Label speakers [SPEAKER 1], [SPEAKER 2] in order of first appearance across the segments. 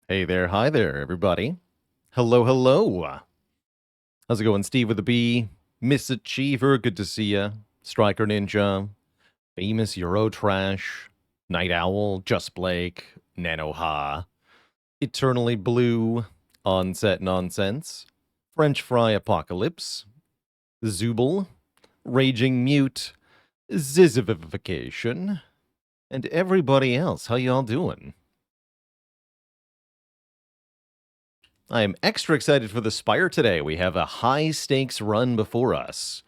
[SPEAKER 1] Hey there, hi there, everybody. Hello, hello. How's it going, Steve with a B? Miss Achiever, good to see ya. Striker Ninja, Famous Euro Trash, Night Owl, Just Blake, Nanoha, Eternally Blue, Onset Nonsense, French Fry Apocalypse, Zooble, Raging Mute, Zizivification, and everybody else. How y'all doing? I am extra excited for the Spire today. We have a high-stakes run before us.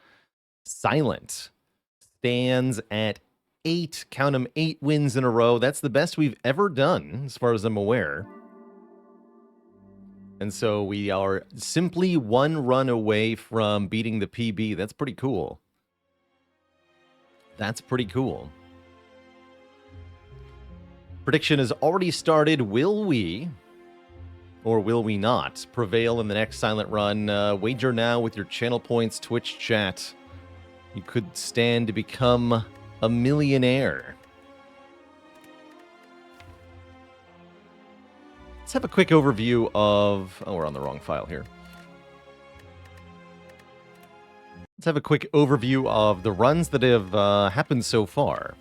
[SPEAKER 1] Silent stands at 8, count them, 8 wins in a row. That's the best we've ever done, as far as I'm aware. And so we are simply one run away from beating the PB. That's pretty cool. That's pretty cool. Prediction has already started. Will we, or will we not, prevail in the next silent run? Wager now with your channel points, Twitch chat. You could stand to become a millionaire. Let's have a quick overview of... Oh, we're on the wrong file here. Let's have a quick overview of the runs that have happened so far.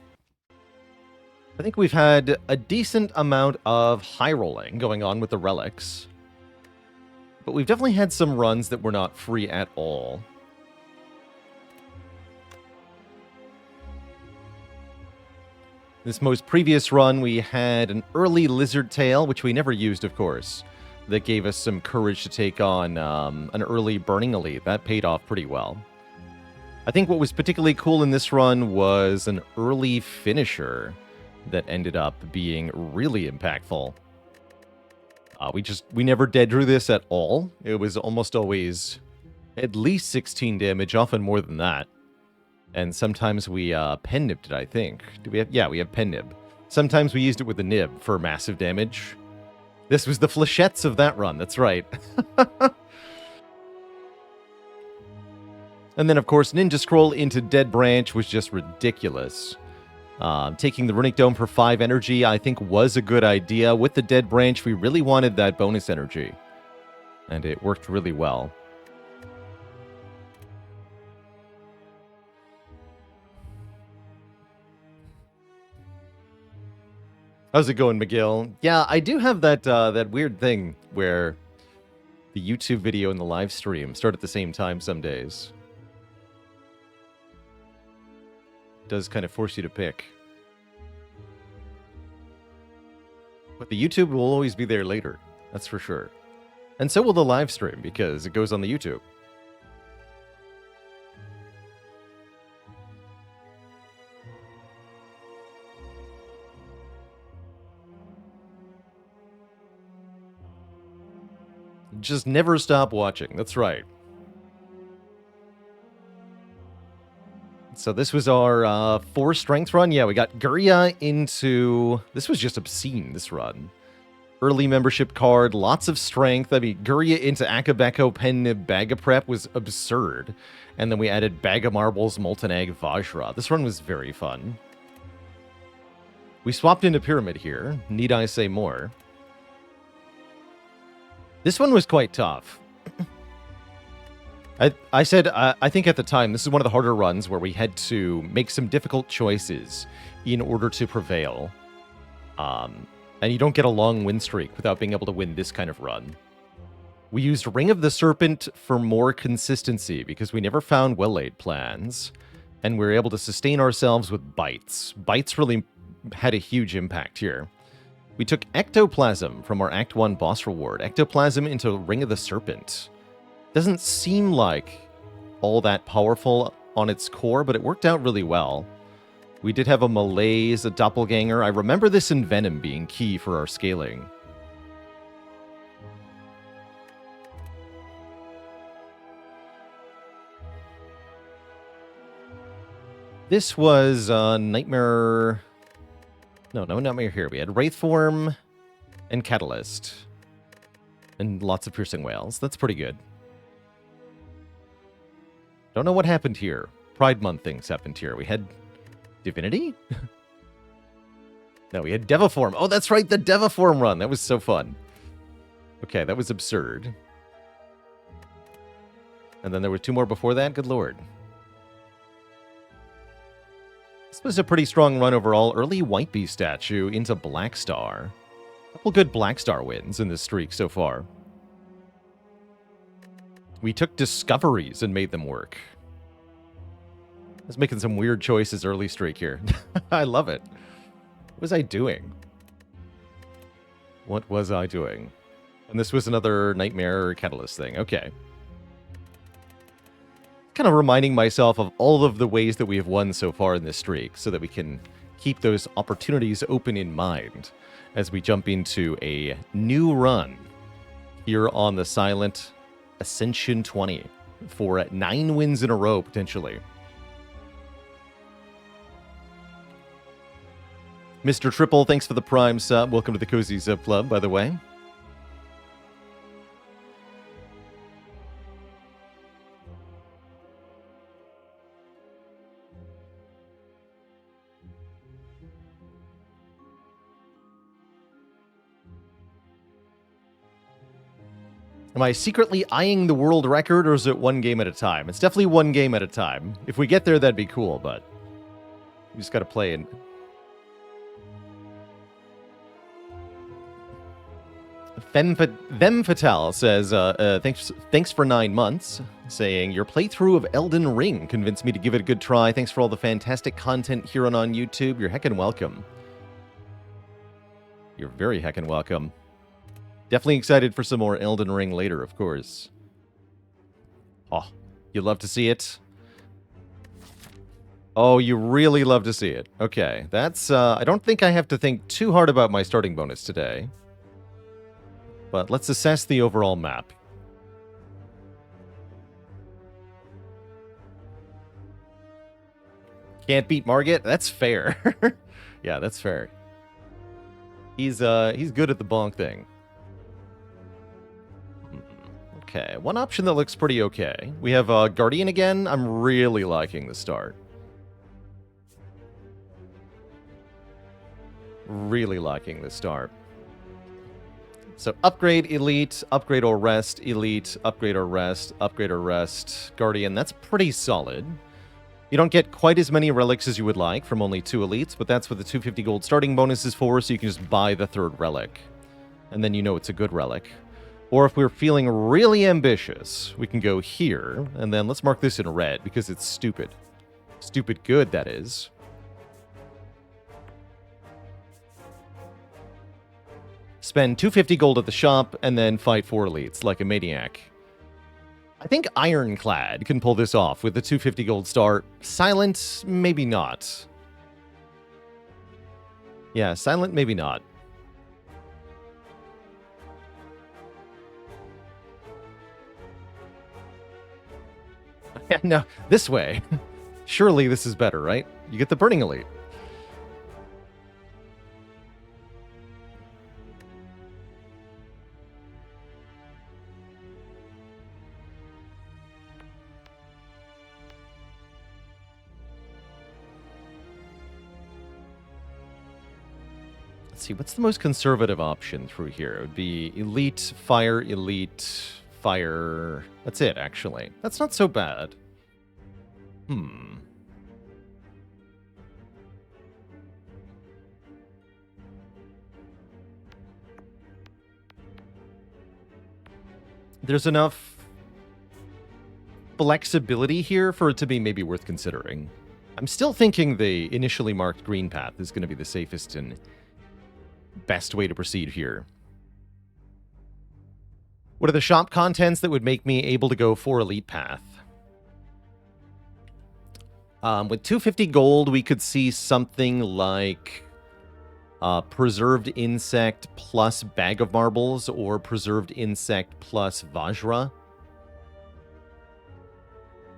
[SPEAKER 1] I think we've had a decent amount of high rolling going on with the relics. But we've definitely had some runs that were not free at all. This most previous run, we had an early Lizard Tail, which we never used, of course, that gave us some courage to take on an early Burning Elite. That paid off pretty well. I think what was particularly cool in this run was an early finisher that ended up being really impactful. We never dead drew this at all. It was almost always at least 16 damage, often more than that. And sometimes we pen nibbed it, I think. Do we have? Yeah, we have pen nib. Sometimes we used it with a nib for massive damage. This was the flechettes of that run, that's right. And then, of course, Ninja Scroll into Dead Branch was just ridiculous. Taking the Runic Dome for 5 energy, I think, was a good idea. With the Dead Branch, we really wanted that bonus energy. And it worked really well. How's it going, McGill? Yeah, I do have that that weird thing where the YouTube video and the live stream start at the same time some days. It does kind of force you to pick. But the YouTube will always be there later, that's for sure. And so will the live stream, because it goes on the YouTube. Just never stop watching, that's right. So this was our 4 strength run. Yeah, we got Guria into... This was just obscene, this run. Early membership card, lots of strength. I mean, Guria into Akabeko, Pen Nib, Baga Prep was absurd. And then we added Baga Marbles, Molten Egg, Vajra. This run was very fun. We swapped into Pyramid here. Need I say more? This one was quite tough. I said, I think at the time, this is one of the harder runs where we had to make some difficult choices in order to prevail. And you don't get a long win streak without being able to win this kind of run. We used Ring of the Serpent for more consistency because we never found well-laid plans. And we were able to sustain ourselves with Bites. Bites really had a huge impact here. We took Ectoplasm from our Act 1 boss reward. Ectoplasm into Ring of the Serpent. Doesn't seem like all that powerful on its core, but it worked out really well. We did have a Malaise, a Doppelganger. I remember this in Venom being key for our scaling. This was Nightmare... No, Nightmare here. We had Wraithform and Catalyst. And lots of Piercing Whales. That's pretty good. Don't know what happened here. Pride Month things happened here. We had Divinity? No, we had Devaform. Oh, that's right, the Devaform run. That was so fun. Okay, that was absurd. And then there were 2 more before that? Good lord. This was a pretty strong run overall. Early White Bee statue into Black Star. A couple good Black Star wins in this streak so far. We took discoveries and made them work. I was making some weird choices early streak here. I love it. What was I doing? What was I doing? And this was another Nightmare Catalyst thing. Okay. Kind of reminding myself of all of the ways that we have won so far in this streak so that we can keep those opportunities open in mind as we jump into a new run here on the Silent Ascension 20 for 9 wins in a row, potentially. Mr. Triple, thanks for the Prime sub. Welcome to the Cozy Zip Club, by the way. Am I secretly eyeing the world record, or is it 1 game at a time? It's definitely 1 game at a time. If we get there, that'd be cool, but we just gotta play and... Them Fatal says, thanks for 9 months, saying, your playthrough of Elden Ring convinced me to give it a good try. Thanks for all the fantastic content here on YouTube. You're heckin' welcome. You're very heckin' welcome. Definitely excited for some more Elden Ring later, of course. Oh, you love to see it? Oh, you really love to see it. Okay, that's, I don't think I have to think too hard about my starting bonus today. But let's assess the overall map. Can't beat Margit? That's fair. Yeah, that's fair. He's good at the bonk thing. Okay, one option that looks pretty okay. We have Guardian again. I'm really liking the start. Really liking the start. So upgrade, elite, upgrade or rest, elite, upgrade or rest, upgrade or rest, Guardian. That's pretty solid. You don't get quite as many relics as you would like from only 2 elites, but that's what the 250 gold starting bonus is for, so you can just buy the 3rd relic. And then you know it's a good relic. Or if we're feeling really ambitious, we can go here, and then let's mark this in red, because it's stupid. Stupid good, that is. Spend 250 gold at the shop, and then fight 4 elites, like a maniac. I think Ironclad can pull this off with the 250 gold start. Silent, maybe not. Yeah, Silent, maybe not. No, this way. Surely this is better, right? You get the Burning Elite. Let's see, what's the most conservative option through here? It would be elite, fire, fire. That's it, actually. That's not so bad. There's enough flexibility here for it to be maybe worth considering. I'm still thinking the initially marked green path is going to be the safest and best way to proceed here. What are the shop contents that would make me able to go for elite path? With 250 gold, we could see something like preserved insect plus bag of marbles, or preserved insect plus Vajra.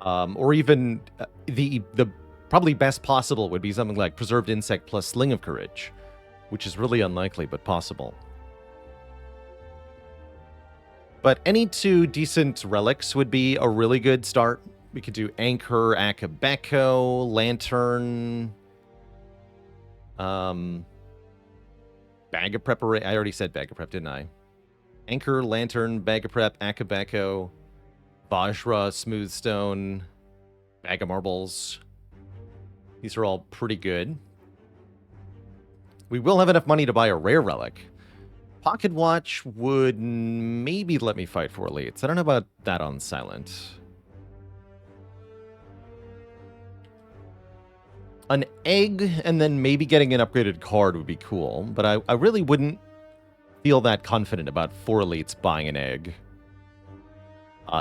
[SPEAKER 1] Or even the probably best possible would be something like preserved insect plus sling of courage, which is really unlikely, but possible. But any 2 decent relics would be a really good start. We could do Anchor, Akabeko, Lantern, Bag of Preparation. I already said Bag of Prep, didn't I? Anchor, Lantern, Bag of Prep, Akabeko, Vajra, Smoothstone, Bag of Marbles. These are all pretty good. We will have enough money to buy a rare relic. Pocket Watch would maybe let me fight for elites. I don't know about that on Silent. An egg and then maybe getting an upgraded card would be cool, but I really wouldn't feel that confident about 4 elites buying an egg.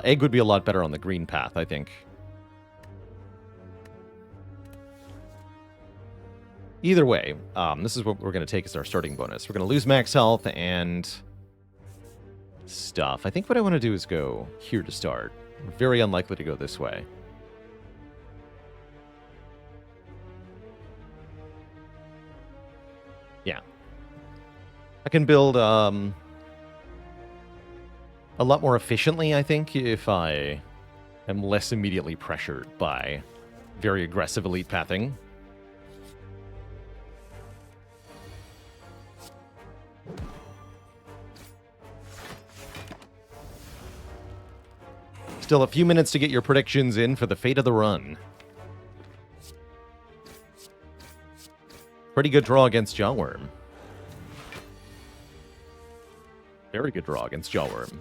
[SPEAKER 1] Egg would be a lot better on the green path, I think. Either way, this is what we're going to take as our starting bonus. We're going to lose max health and stuff. I think what I want to do is go here to start. Very unlikely to go this way. Yeah. I can build a lot more efficiently, I think, if I am less immediately pressured by very aggressive elite pathing. Still a few minutes to get your predictions in for the fate of the run. Pretty good draw against Jawworm. Very good draw against Jawworm.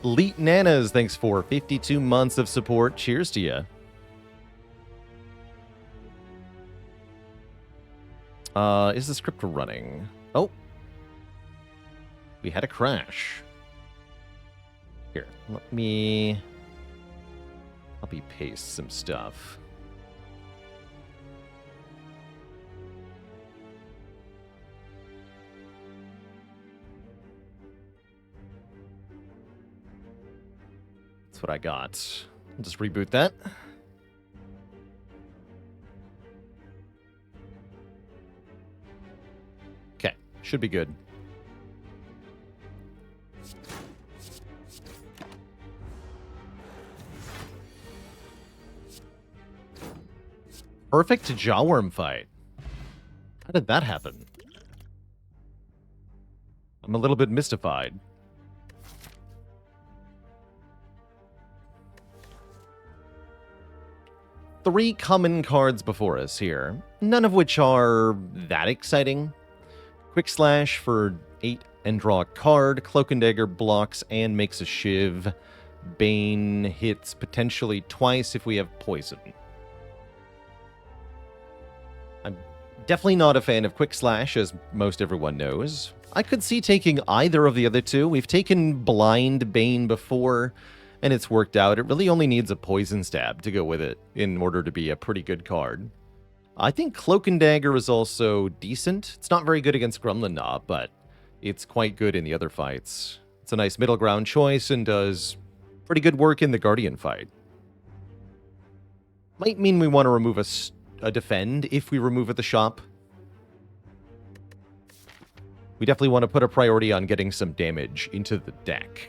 [SPEAKER 1] Elite Nanas, thanks for 52 months of support. Cheers to you. Is the script running? Oh. We had a crash. Here, let me copy-paste some stuff. That's what I got. I'll just reboot that. Okay, should be good. Perfect Jawworm fight. How did that happen? I'm a little bit mystified. Three common cards before us here, none of which are that exciting. Quick Slash for 8 and draw a card. Cloak and Dagger blocks and makes a shiv. Bane hits potentially twice if we have poison. I'm definitely not a fan of Quick Slash, as most everyone knows. I could see taking either of the other two. We've taken Blind Bane before, and it's worked out. It really only needs a Poison Stab to go with it in order to be a pretty good card. I think Cloak and Dagger is also decent. It's not very good against Gremlin Knob, but it's quite good in the other fights. It's a nice middle ground choice and does pretty good work in the Guardian fight. Might mean we want to remove a defend if we remove at the shop. We definitely want to put a priority on getting some damage into the deck.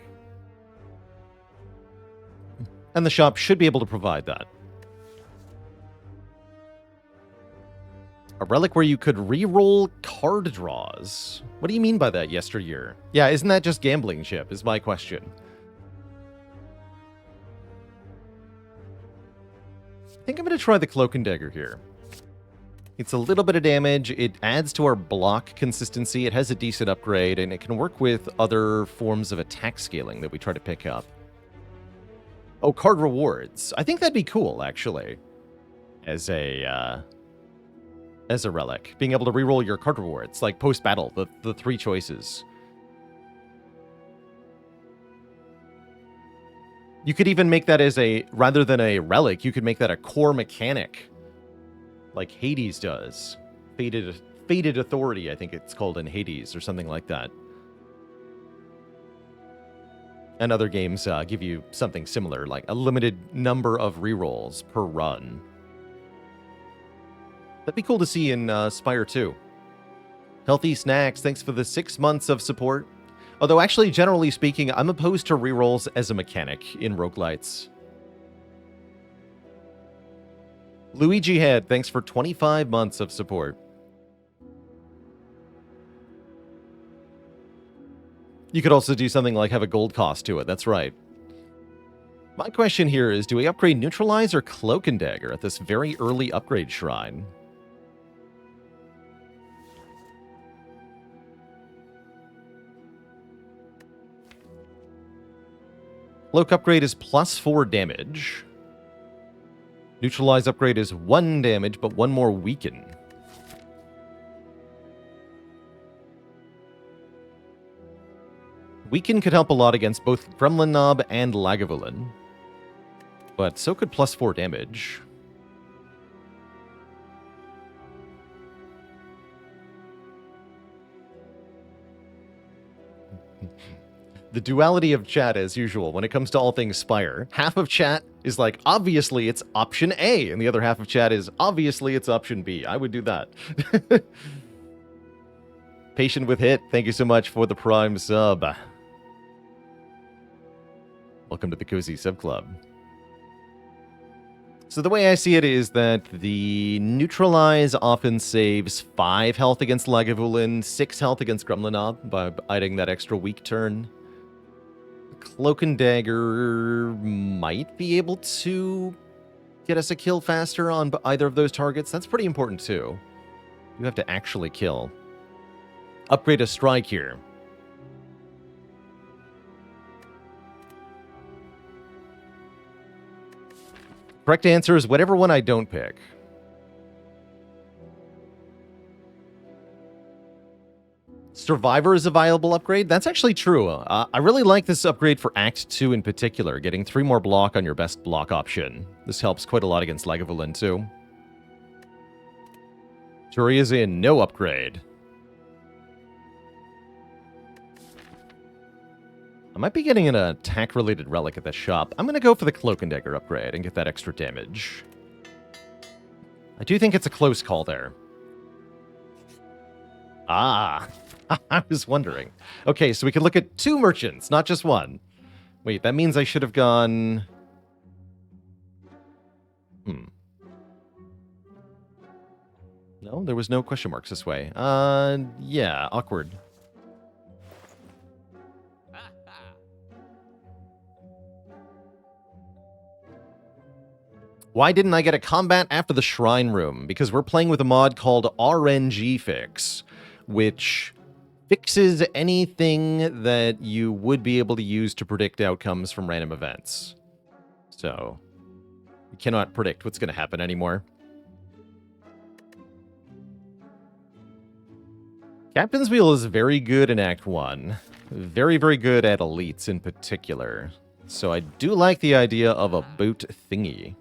[SPEAKER 1] And the shop should be able to provide that. A relic where you could re-roll card draws. What do you mean by that, yesteryear? Yeah, isn't that just gambling chip, is my question. I think I'm going to try the Cloak and Dagger here. It's a little bit of damage. It adds to our block consistency. It has a decent upgrade, and it can work with other forms of attack scaling that we try to pick up. Oh, card rewards. I think that'd be cool, actually. As a relic. Being able to reroll your card rewards, like post-battle, the 3 choices. You could even make that as a, rather than a relic, you could make that a core mechanic. Like Hades does. Fated Authority, I think it's called in Hades, or something like that. And other games give you something similar, like a limited number of rerolls per run. That'd be cool to see in Spire 2. Healthy Snacks, thanks for the 6 months of support. Although, actually, generally speaking, I'm opposed to rerolls as a mechanic in roguelites. Luigi Head, thanks for 25 months of support. You could also do something like have a gold cost to it, that's right. My question here is, do we upgrade Neutralize or Cloak and Dagger at this very early upgrade shrine? Cloak upgrade is +4 damage. Neutralize upgrade is 1 damage, but 1 more weaken. Weaken could help a lot against both Gremlin Knob and Lagavulin. But so could +4 damage. The duality of chat, as usual, when it comes to all things Spire. Half of chat is like, obviously it's option A, and the other half of chat is, obviously it's option B. I would do that. Patient with Hit, thank you so much for the Prime sub. Welcome to the Cozy Sub Club. So the way I see it is that the Neutralize often saves 5 health against Lagavulin, 6 health against Gremlin Knob by adding that extra weak turn. Cloak and Dagger might be able to get us a kill faster on either of those targets. That's pretty important too. You have to actually kill. Upgrade a strike here. Correct answer is whatever one I don't pick. Survivor is a viable upgrade. That's actually true. I really like this upgrade for Act 2 in particular, getting 3 more block on your best block option. This helps quite a lot against Lagavulin too. Turi is in, no upgrade. I might be getting an attack-related relic at the shop. I'm going to go for the Cloak and Dagger upgrade and get that extra damage. I do think it's a close call there. Ah, I was wondering. Okay, so we can look at 2 merchants, not just 1. Wait, that means I should have gone... No, there was no question marks this way. Yeah, awkward. Why didn't I get a combat after the Shrine Room? Because we're playing with a mod called RNG Fix, which fixes anything that you would be able to use to predict outcomes from random events. So, you cannot predict what's going to happen anymore. Captain's Wheel is very good in Act 1. Very, very good at elites in particular. So I do like the idea of a boot thingy.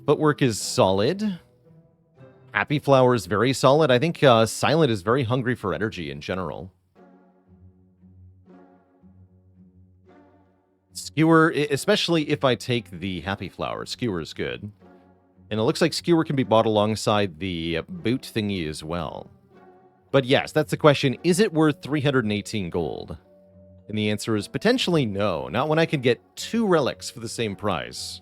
[SPEAKER 1] Footwork is solid. Happy Flower is very solid. I think Silent is very hungry for energy in general. Skewer, especially if I take the Happy Flower, Skewer is good. And it looks like Skewer can be bought alongside the boot thingy as well. But yes, that's the question. Is it worth 318 gold? And the answer is potentially no. Not when I can get 2 relics for the same price.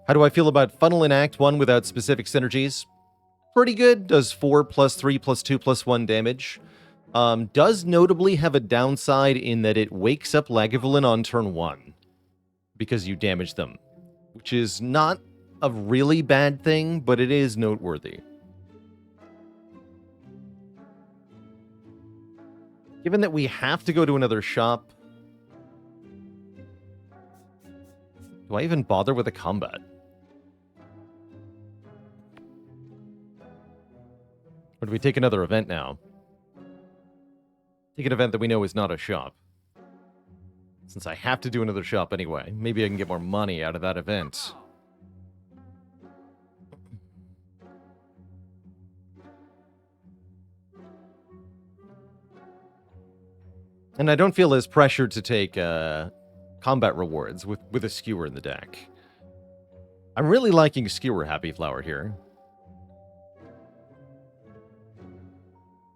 [SPEAKER 1] How do I feel about Funnel in Act 1 without specific synergies? Pretty good. Does 4 plus 3 plus 2 plus 1 damage. Does notably have a downside in that it wakes up Lagavulin on turn 1. Because you damage them. Which is not a really bad thing, but it is noteworthy. Given that we have to go to another shop, do I even bother with a combat? Or do we take another event now? Take an event that we know is not a shop. Since I have to do another shop anyway, maybe I can get more money out of that event. And I don't feel as pressured to take combat rewards with a Skewer in the deck. I'm really liking Skewer Happy Flower here.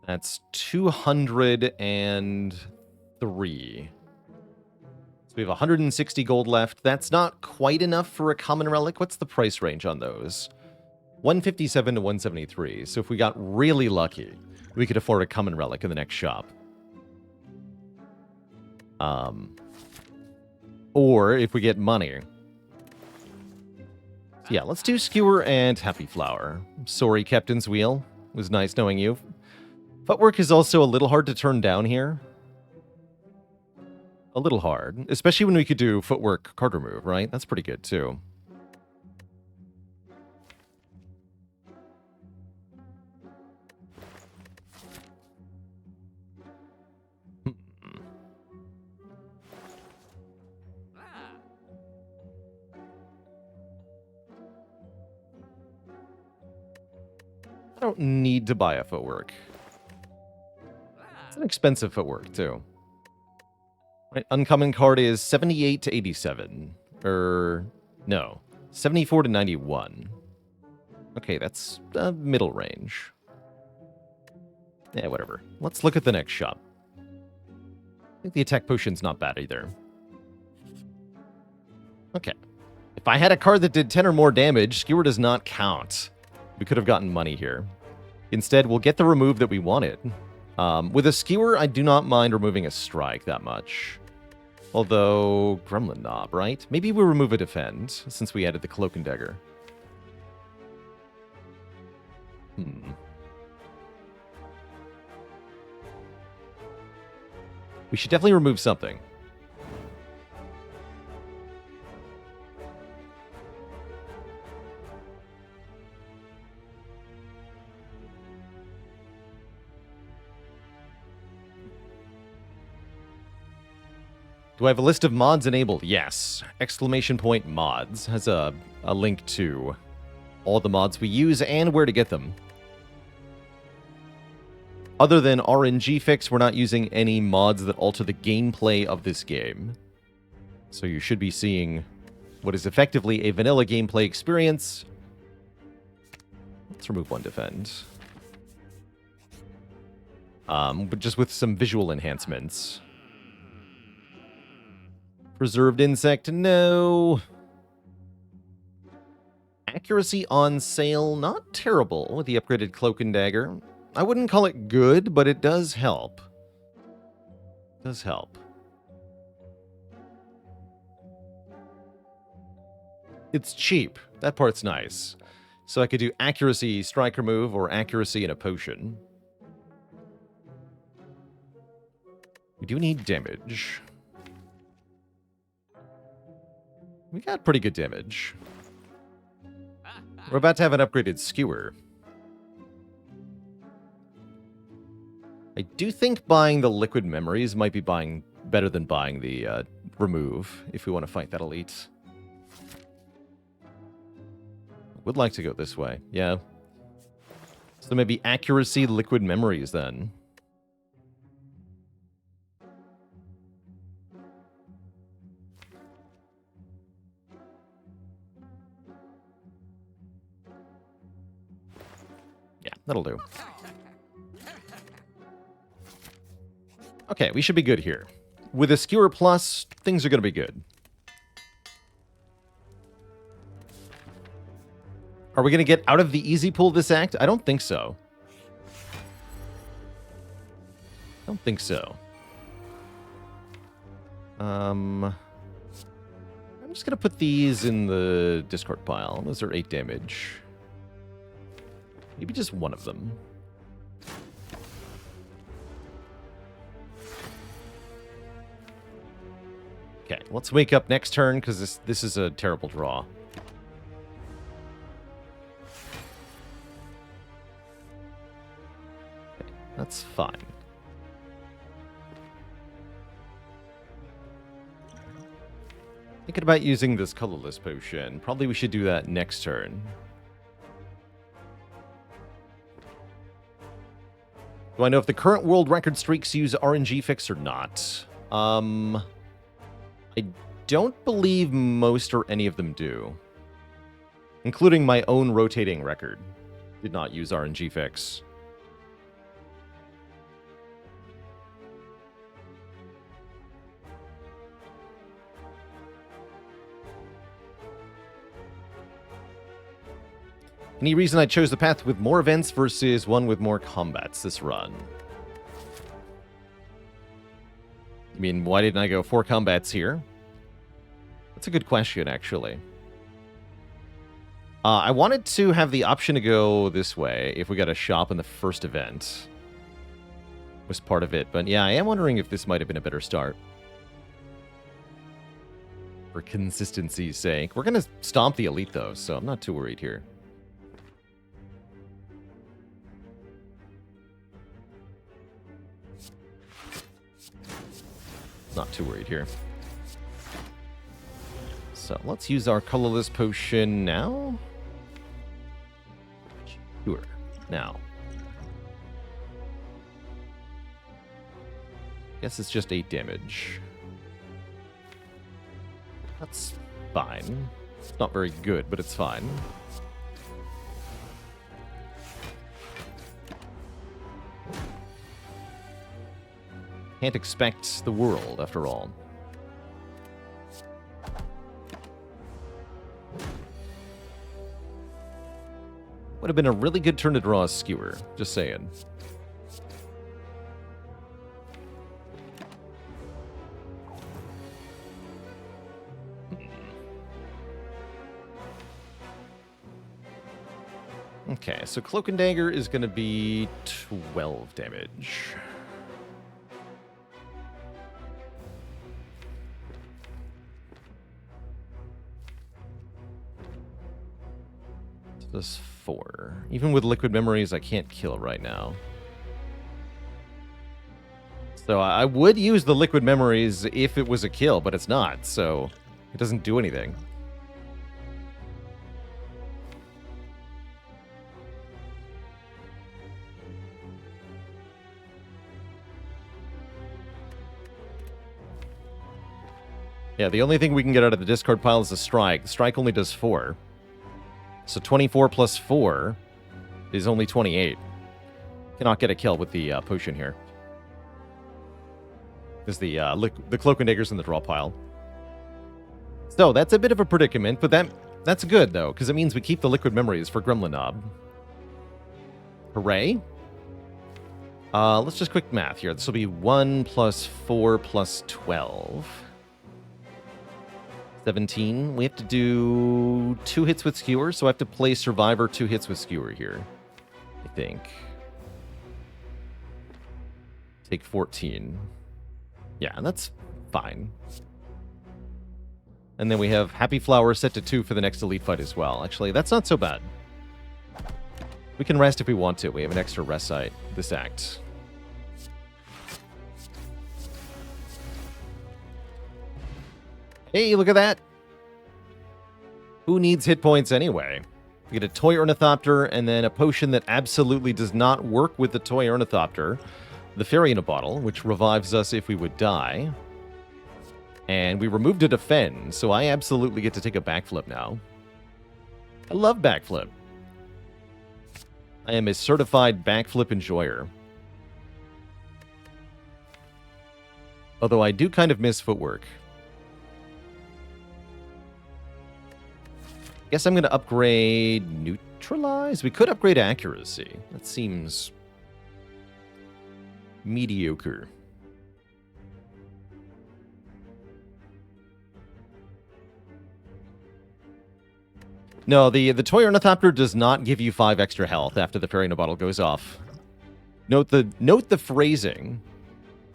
[SPEAKER 1] That's 203. So we have 160 gold left. That's not quite enough for a common relic. What's the price range on those? 157 to 173. So if we got really lucky, we could afford a common relic in the next shop. Or if we get money. Yeah, let's do Skewer and Happy Flower. Sorry, Captain's Wheel. It was nice knowing you. Footwork is also a little hard to turn down here. A little hard. Especially when we could do Footwork card remove, right? That's pretty good, too. I don't need to buy a Footwork. It's an expensive Footwork, too. Right, uncommon card is 78 to 87. No. 74 to 91. Okay, that's middle range. Yeah, whatever. Let's look at the next shop. I think the attack potion's not bad either. Okay. If I had a card that did 10 or more damage, Skewer does not count. We could have gotten money here. Instead, we'll get the remove that we wanted. With a Skewer, I do not mind removing a strike that much. Although, Gremlin Knob, right? Maybe we remove a defend, since we added the Cloak and Dagger. We should definitely remove something. Do I have a list of mods enabled? Yes. Exclamation point mods has a link to all the mods we use and where to get them. Other than RNG fix, we're not using any mods that alter the gameplay of this game. So you should be seeing what is effectively a vanilla gameplay experience. Let's remove one defend. But just with some visual enhancements. Preserved insect, no. Accuracy on sale, not terrible with the upgraded Cloak and Dagger. I wouldn't call it good, but it does help. It does help. It's cheap. That part's nice. So I could do accuracy strike remove or accuracy in a potion. We do need damage. We got pretty good damage. We're about to have an upgraded Skewer. I do think buying the Liquid Memories might be better than buying the remove, if we want to fight that elite. Would like to go this way, yeah. So maybe accuracy Liquid Memories then. Yeah, that'll do. Okay, we should be good here. With a Skewer Plus, things are going to be good. Are we going to get out of the easy pool this act? I don't think so. Don't think so. I'm just going to put these in the discard pile. Those are 8 damage. Maybe just one of them. Okay, let's wake up next turn, because this is a terrible draw. Okay, that's fine. Thinking about using this colorless potion. Probably we should do that next turn. Do I know if the current world record streaks use RNG fix or not? I don't believe most or any of them do. Including my own rotating record. Did not use RNG fix. Any reason I chose the path with more events versus one with more combats this run? I mean, why didn't I go 4 combats here? That's a good question, actually. I wanted to have the option to go this way if we got a shop in the first event. Was part of it, but yeah, I am wondering if this might have been a better start. For consistency's sake. We're going to stomp the elite, though, so I'm not too worried here. Not too worried here. So let's use our colorless potion now. Sure. Now. Guess it's just 8 damage. That's fine. It's not very good, but it's fine. Can't expect the world, after all. Would have been a really good turn to draw a skewer, just saying. Okay, so Cloak and Dagger is going to be 12 damage. So this 4. Even with Liquid Memories, I can't kill right now. So I would use the Liquid Memories if it was a kill, but it's not, so it doesn't do anything. Yeah, the only thing we can get out of the discard pile is a strike. Strike only does 4. So 24 plus 4 is only 28. Cannot get a kill with the potion here. Because the Cloak and Dagger's in the draw pile. So that's a bit of a predicament, but that's good, though, because it means we keep the Liquid Memories for Gremlin Knob. Hooray. Let's just quick math here. This will be 1 plus 4 plus 12. 17. We have to do 2 hits with Skewer, so I have to play Survivor 2 hits with Skewer here. I think. Take 14. Yeah, that's fine. And then we have Happy Flower set to 2 for the next elite fight as well. Actually, that's not so bad. We can rest if we want to. We have an extra rest site this act. Hey, look at that! Who needs hit points anyway? We get a Toy Ornithopter and then a potion that absolutely does not work with the Toy Ornithopter. The Fairy in a Bottle, which revives us if we would die. And we removed a Defend, so I absolutely get to take a backflip now. I love backflip. I am a certified backflip enjoyer. Although I do kind of miss footwork. Guess I'm going to upgrade Neutralize. We could upgrade Accuracy. That seems mediocre. No, the Toy Ornithopter does not give you 5 extra health after the Fairy in a Bottle goes off. Note the phrasing.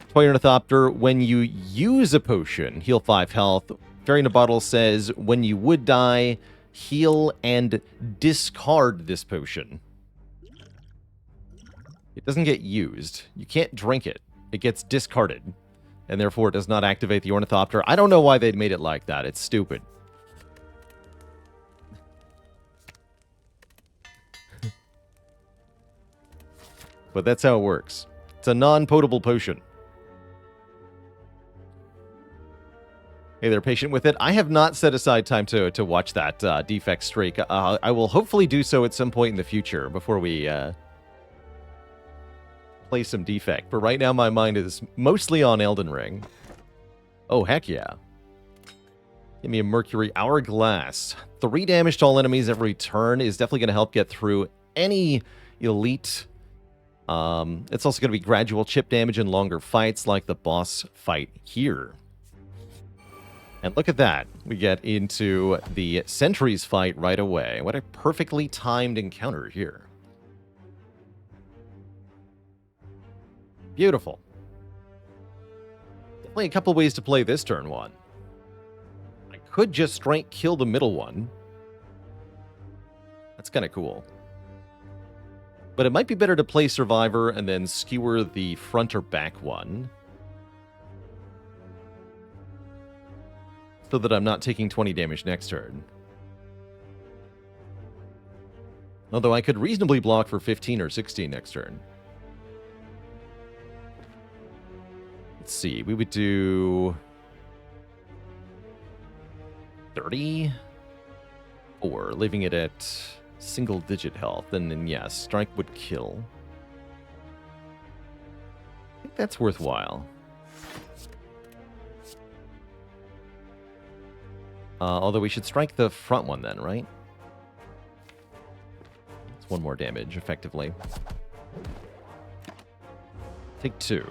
[SPEAKER 1] Toy Ornithopter, when you use a potion, heal 5 health. Fairy in a Bottle says, when you would die, heal and discard this potion. It doesn't get used. You can't drink it. It gets discarded. And therefore it does not activate the Ornithopter. I don't know why they made it like that. It's stupid. But that's how it works. It's a non-potable potion. Hey, they're patient with it. I have not set aside time to watch that Defect streak. I will hopefully do so at some point in the future before we play some Defect. But right now my mind is mostly on Elden Ring. Oh, heck yeah. Give me a Mercury Hourglass. 3 damage to all enemies every turn is definitely going to help get through any elite. It's also going to be gradual chip damage in longer fights like the boss fight here. And look at that. We get into the Sentries fight right away. What a perfectly timed encounter here. Beautiful. Definitely a couple ways to play this turn one. I could just straight kill the middle one. That's kind of cool. But it might be better to play Survivor and then skewer the front or back one, so that I'm not taking 20 damage next turn. Although I could reasonably block for 15 or 16 next turn. Let's see, we would do 30, or leaving it at single-digit health, and then yes, strike would kill. I think that's worthwhile. Although we should strike the front one then, right? It's 1 more damage, effectively. Take 2.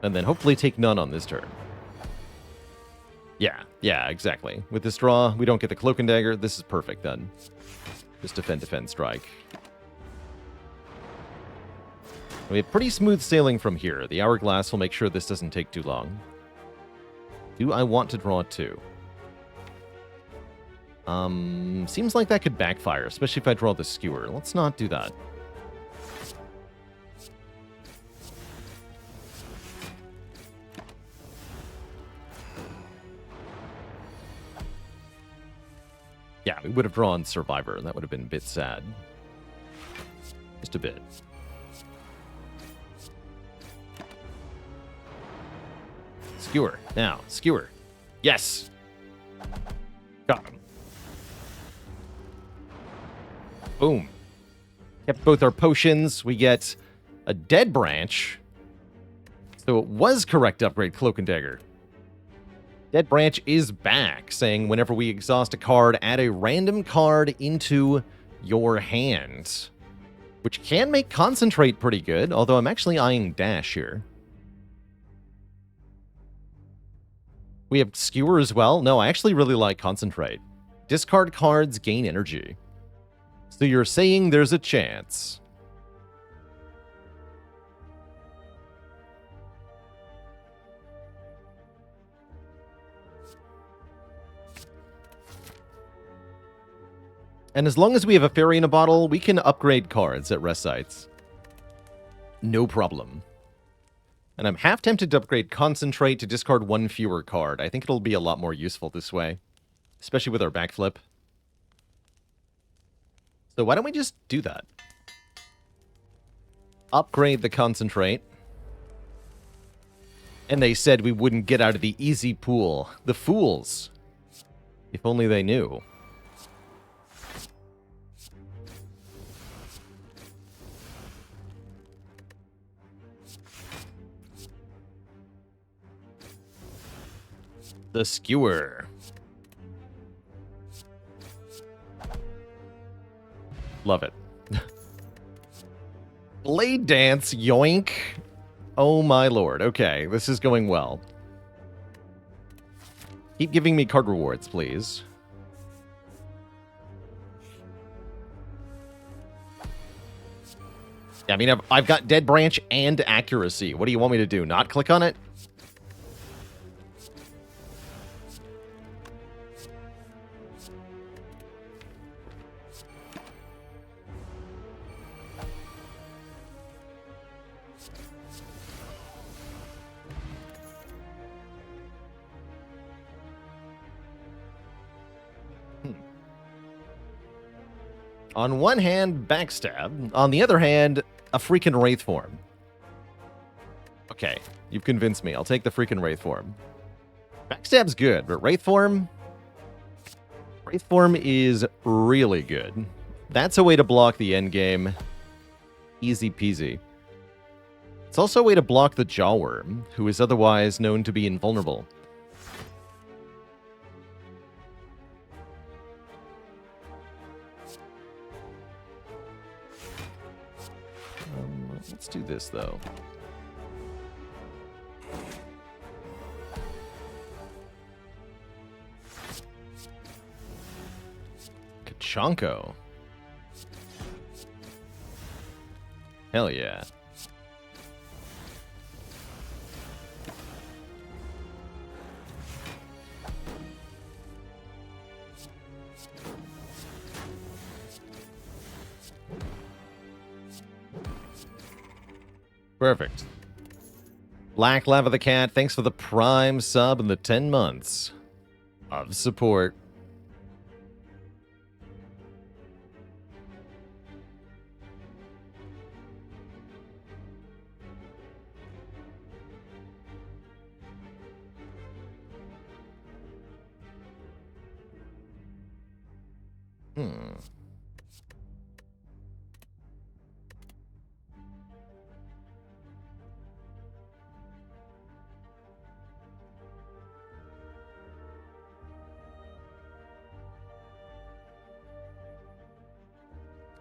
[SPEAKER 1] And then hopefully take none on this turn. Yeah, exactly. With this draw, we don't get the Cloak and Dagger. This is perfect then. Just defend, strike. We have pretty smooth sailing from here. The Hourglass will make sure this doesn't take too long. Do I want to draw 2? Seems like that could backfire, especially if I draw the Skewer. Let's not do that. Yeah, we would have drawn Survivor. That would have been a bit sad. Just a bit. Skewer. Now, Skewer. Yes! Got him. Boom. Kept both our potions. We get a Dead Branch. So it was correct to upgrade Cloak and Dagger. Dead Branch is back, saying whenever we exhaust a card, add a random card into your hand. Which can make Concentrate pretty good, although I'm actually eyeing Dash here. We have Skewer as well. No, I actually really like Concentrate. Discard cards, gain energy. So you're saying there's a chance. And as long as we have a fairy in a bottle, we can upgrade cards at rest sites. No problem. And I'm half tempted to upgrade Concentrate to discard 1 fewer card. I think it'll be a lot more useful this way. Especially with our backflip. So why don't we just do that? Upgrade the Concentrate. And they said we wouldn't get out of the easy pool. The fools. If only they knew. The Skewer. Love it. Blade Dance, yoink. Oh my lord. Okay, this is going well. Keep giving me card rewards, please. Yeah, I mean, I've got Dead Branch and Accuracy. What do you want me to do? Not click on it? On one hand, Backstab. On the other hand, a freaking Wraith form. Okay, you've convinced me. I'll take the freaking Wraith form. Backstab's good, but Wraith form is really good. That's a way to block the endgame. Easy peasy. It's also a way to block the Jawworm, who is otherwise known to be invulnerable. Let's do this, though. Kachanko. Hell yeah. Perfect. Black Lava the Cat, thanks for the Prime sub and the 10 months of support.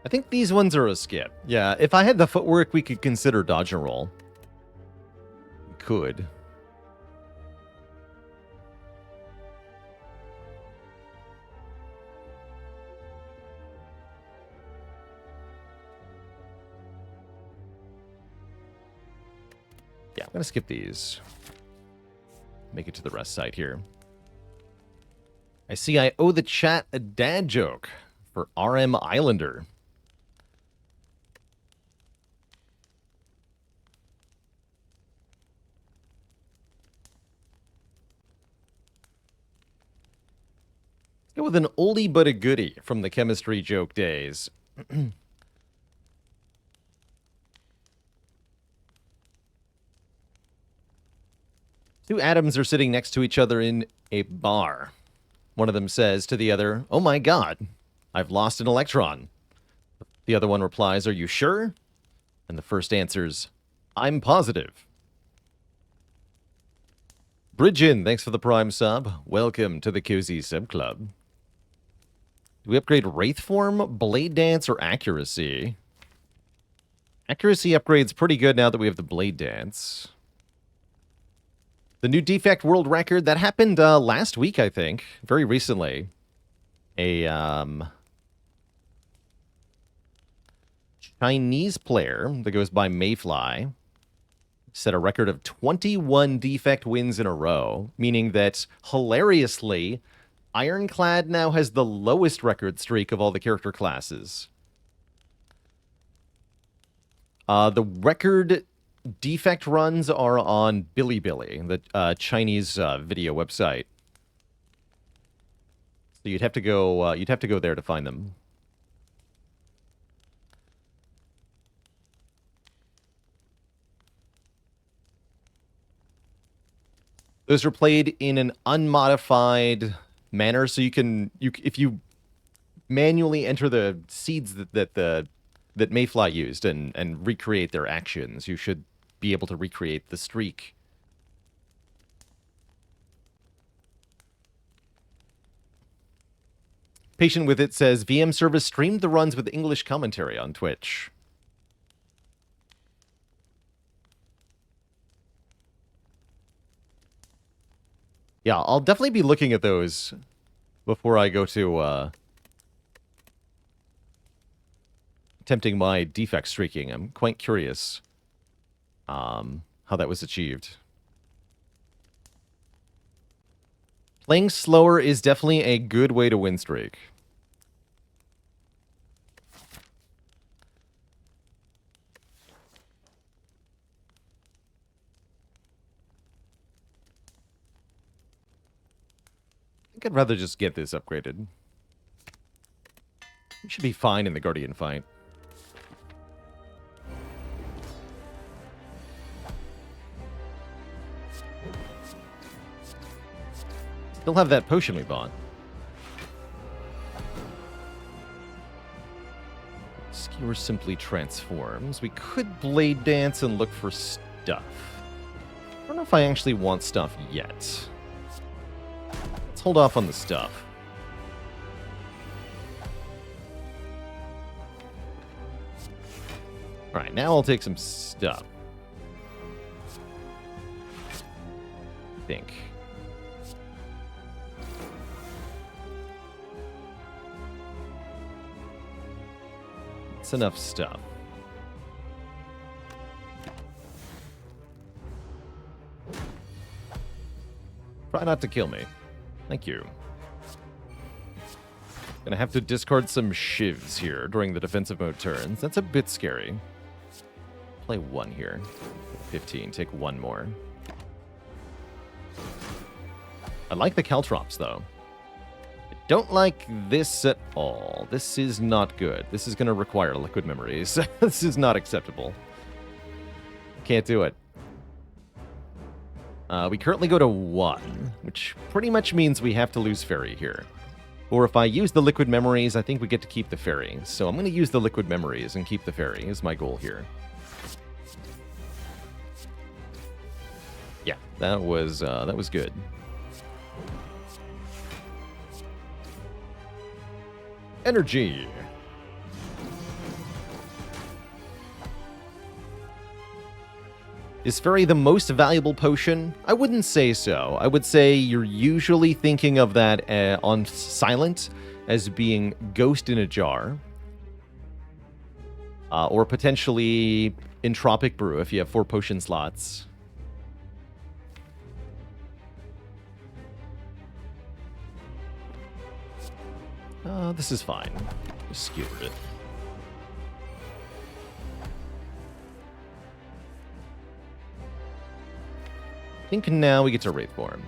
[SPEAKER 1] I think these ones are a skip. Yeah, if I had the footwork, we could consider dodge and roll. We could. Yeah, I'm going to skip these. Make it to the rest side here. I see I owe the chat a dad joke for RM Islander. Go with an oldie but a goodie from the chemistry joke days. Two atoms are sitting next to each other in a bar. One of them says to the other, "Oh my god, I've lost an electron." The other one replies, "Are you sure?" And the first answers, "I'm positive." Bridgin, thanks for the Prime sub. Welcome to the Cozy Sub Club. Do we upgrade Wraith Form, Blade Dance, or Accuracy? Accuracy upgrade's pretty good now that we have the Blade Dance. The new Defect world record, that happened last week, I think. Very recently. A Chinese player that goes by Mayfly set a record of 21 Defect wins in a row, meaning that, hilariously, Ironclad now has the lowest record streak of all the character classes. The record Defect runs are on Bilibili, the Chinese video website. So you'd have to go there to find them. Those are played in an unmodified manner, so if you manually enter the seeds that Mayfly used and recreate their actions, you should be able to recreate the streak. Patient with It says, VM service streamed the runs with English commentary on Twitch. Yeah, I'll definitely be looking at those before I go to attempting my defect streaking. I'm quite curious how that was achieved. Playing slower is definitely a good way to win streak. I think I'd rather just get this upgraded. We should be fine in the Guardian fight. Still have that potion we bought. Skewer simply transforms. We could Blade Dance and look for stuff. I don't know if I actually want stuff yet. Let's hold off on the stuff. Alright, now I'll take some stuff. I think. It's enough stuff. Try not to kill me. Thank you. Gonna have to discard some shivs here during the defensive mode turns. That's a bit scary. Play 1 here. 15, take 1 more. I like the Caltrops, though. I don't like this at all. This is not good. This is gonna require liquid memories. This is not acceptable. Can't do it. We currently go to 1, which pretty much means we have to lose Fairy here. Or if I use the liquid memories, I think we get to keep the Fairy. So I'm going to use the liquid memories and keep the Fairy is my goal here. Yeah, that was good. Energy. Is Fairy the most valuable potion? I wouldn't say so. I would say you're usually thinking of that on Silent as being Ghost in a Jar. Or potentially Entropic Brew if you have 4 potion slots. This is fine. Just skewered it. I think now we get to Wraith Form.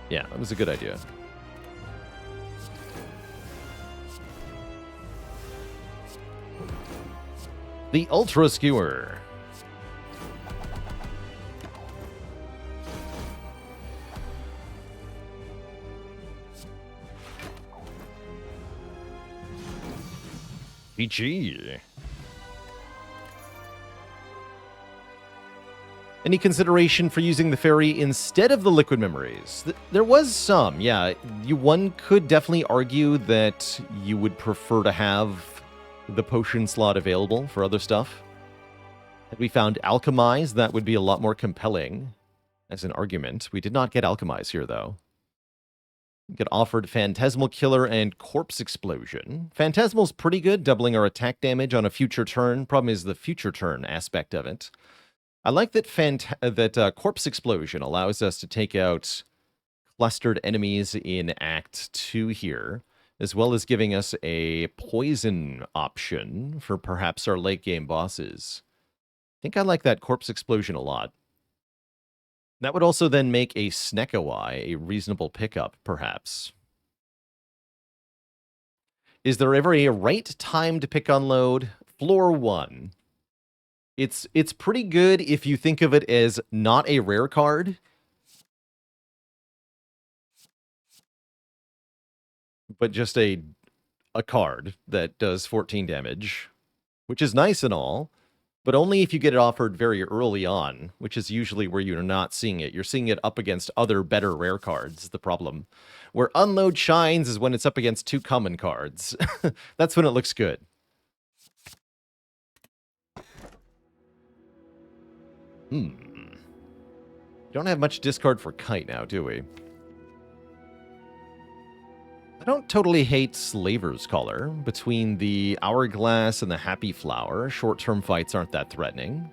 [SPEAKER 1] Yeah, that was a good idea. The Ultra Skewer. PG. Any consideration for using the Fairy instead of the liquid memories? There was some, yeah. One could definitely argue that you would prefer to have the potion slot available for other stuff. Had we found Alchemize, that would be a lot more compelling as an argument. We did not get Alchemize here, though. Get offered Phantasmal Killer and Corpse Explosion. Phantasmal's pretty good, doubling our attack damage on a future turn. Problem is the future turn aspect of it. I like that Corpse Explosion allows us to take out clustered enemies in Act 2 here, as well as giving us a poison option for perhaps our late game bosses. I think I like that Corpse Explosion a lot. That would also then make a Snekawai a reasonable pickup, perhaps. Is there ever a right time to pick unload? Floor 1. It's pretty good if you think of it as not a rare card. But just a card that does 14 damage. Which is nice and all. But only if you get it offered very early on, which is usually where you're not seeing it. You're seeing it up against other better rare cards, is the problem. Where Unload shines is when it's up against 2 common cards. That's when it looks good. We don't have much discard for Kite now, do we? I don't totally hate Slaver's Collar. Between the Hourglass and the Happy Flower, short-term fights aren't that threatening.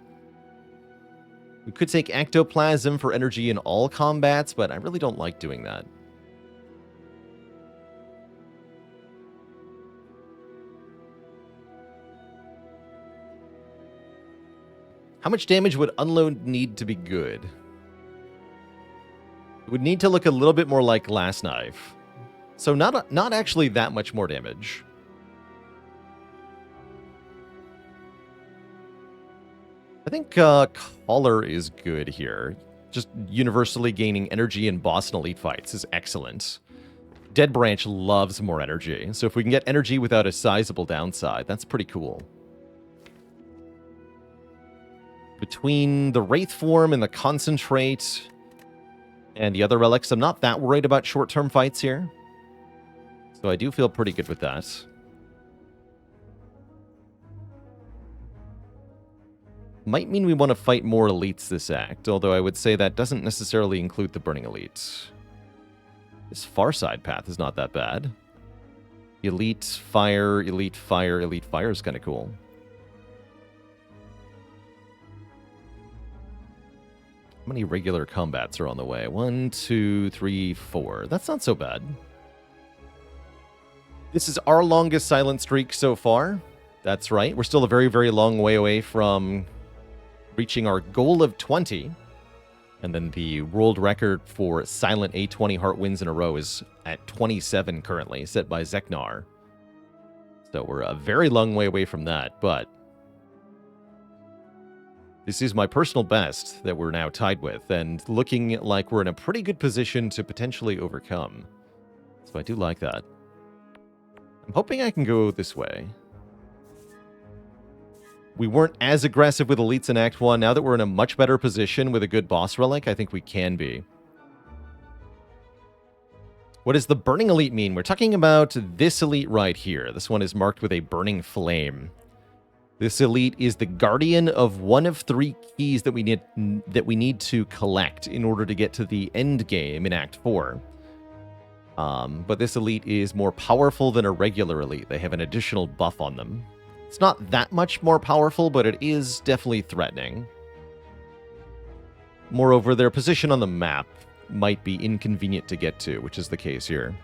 [SPEAKER 1] We could take Ectoplasm for energy in all combats, but I really don't like doing that. How much damage would Unload need to be good? It would need to look a little bit more like Last Knife. So not actually that much more damage. I think Collar is good here. Just universally gaining energy in boss and elite fights is excellent. Dead Branch loves more energy, so if we can get energy without a sizable downside, that's pretty cool. Between the Wraith Form and the Concentrate And the other relics, I'm not that worried about short-term fights here. So I do feel pretty good with that. Might mean we want to fight more elites this act, although I would say that doesn't necessarily include the Burning Elite. This far side path is not that bad. Elite Fire, Elite Fire, Elite Fire is kind of cool. How many regular combats are on the way? 1, 2, 3, 4. That's not so bad. This is our longest silent streak so far. That's right. We're still a very, very long way away from reaching our goal of 20. And then the world record for silent A20 heart wins in a row is at 27 currently, set by Zeknar. So we're a very long way away from that, but this is my personal best that we're now tied with, and looking like we're in a pretty good position to potentially overcome. So I do like that. I'm hoping I can go this way. We weren't as aggressive with elites in Act 1. Now that we're in a much better position with a good boss relic, I think we can be. What does the Burning Elite mean? We're talking about this elite right here. This one is marked with a burning flame. This elite is the guardian of one of 3 keys that we need to collect in order to get to the end game in Act 4. But this elite is more powerful than a regular elite. They have an additional buff on them. It's not that much more powerful, but it is definitely threatening. Moreover, their position on the map might be inconvenient to get to, which is the case here.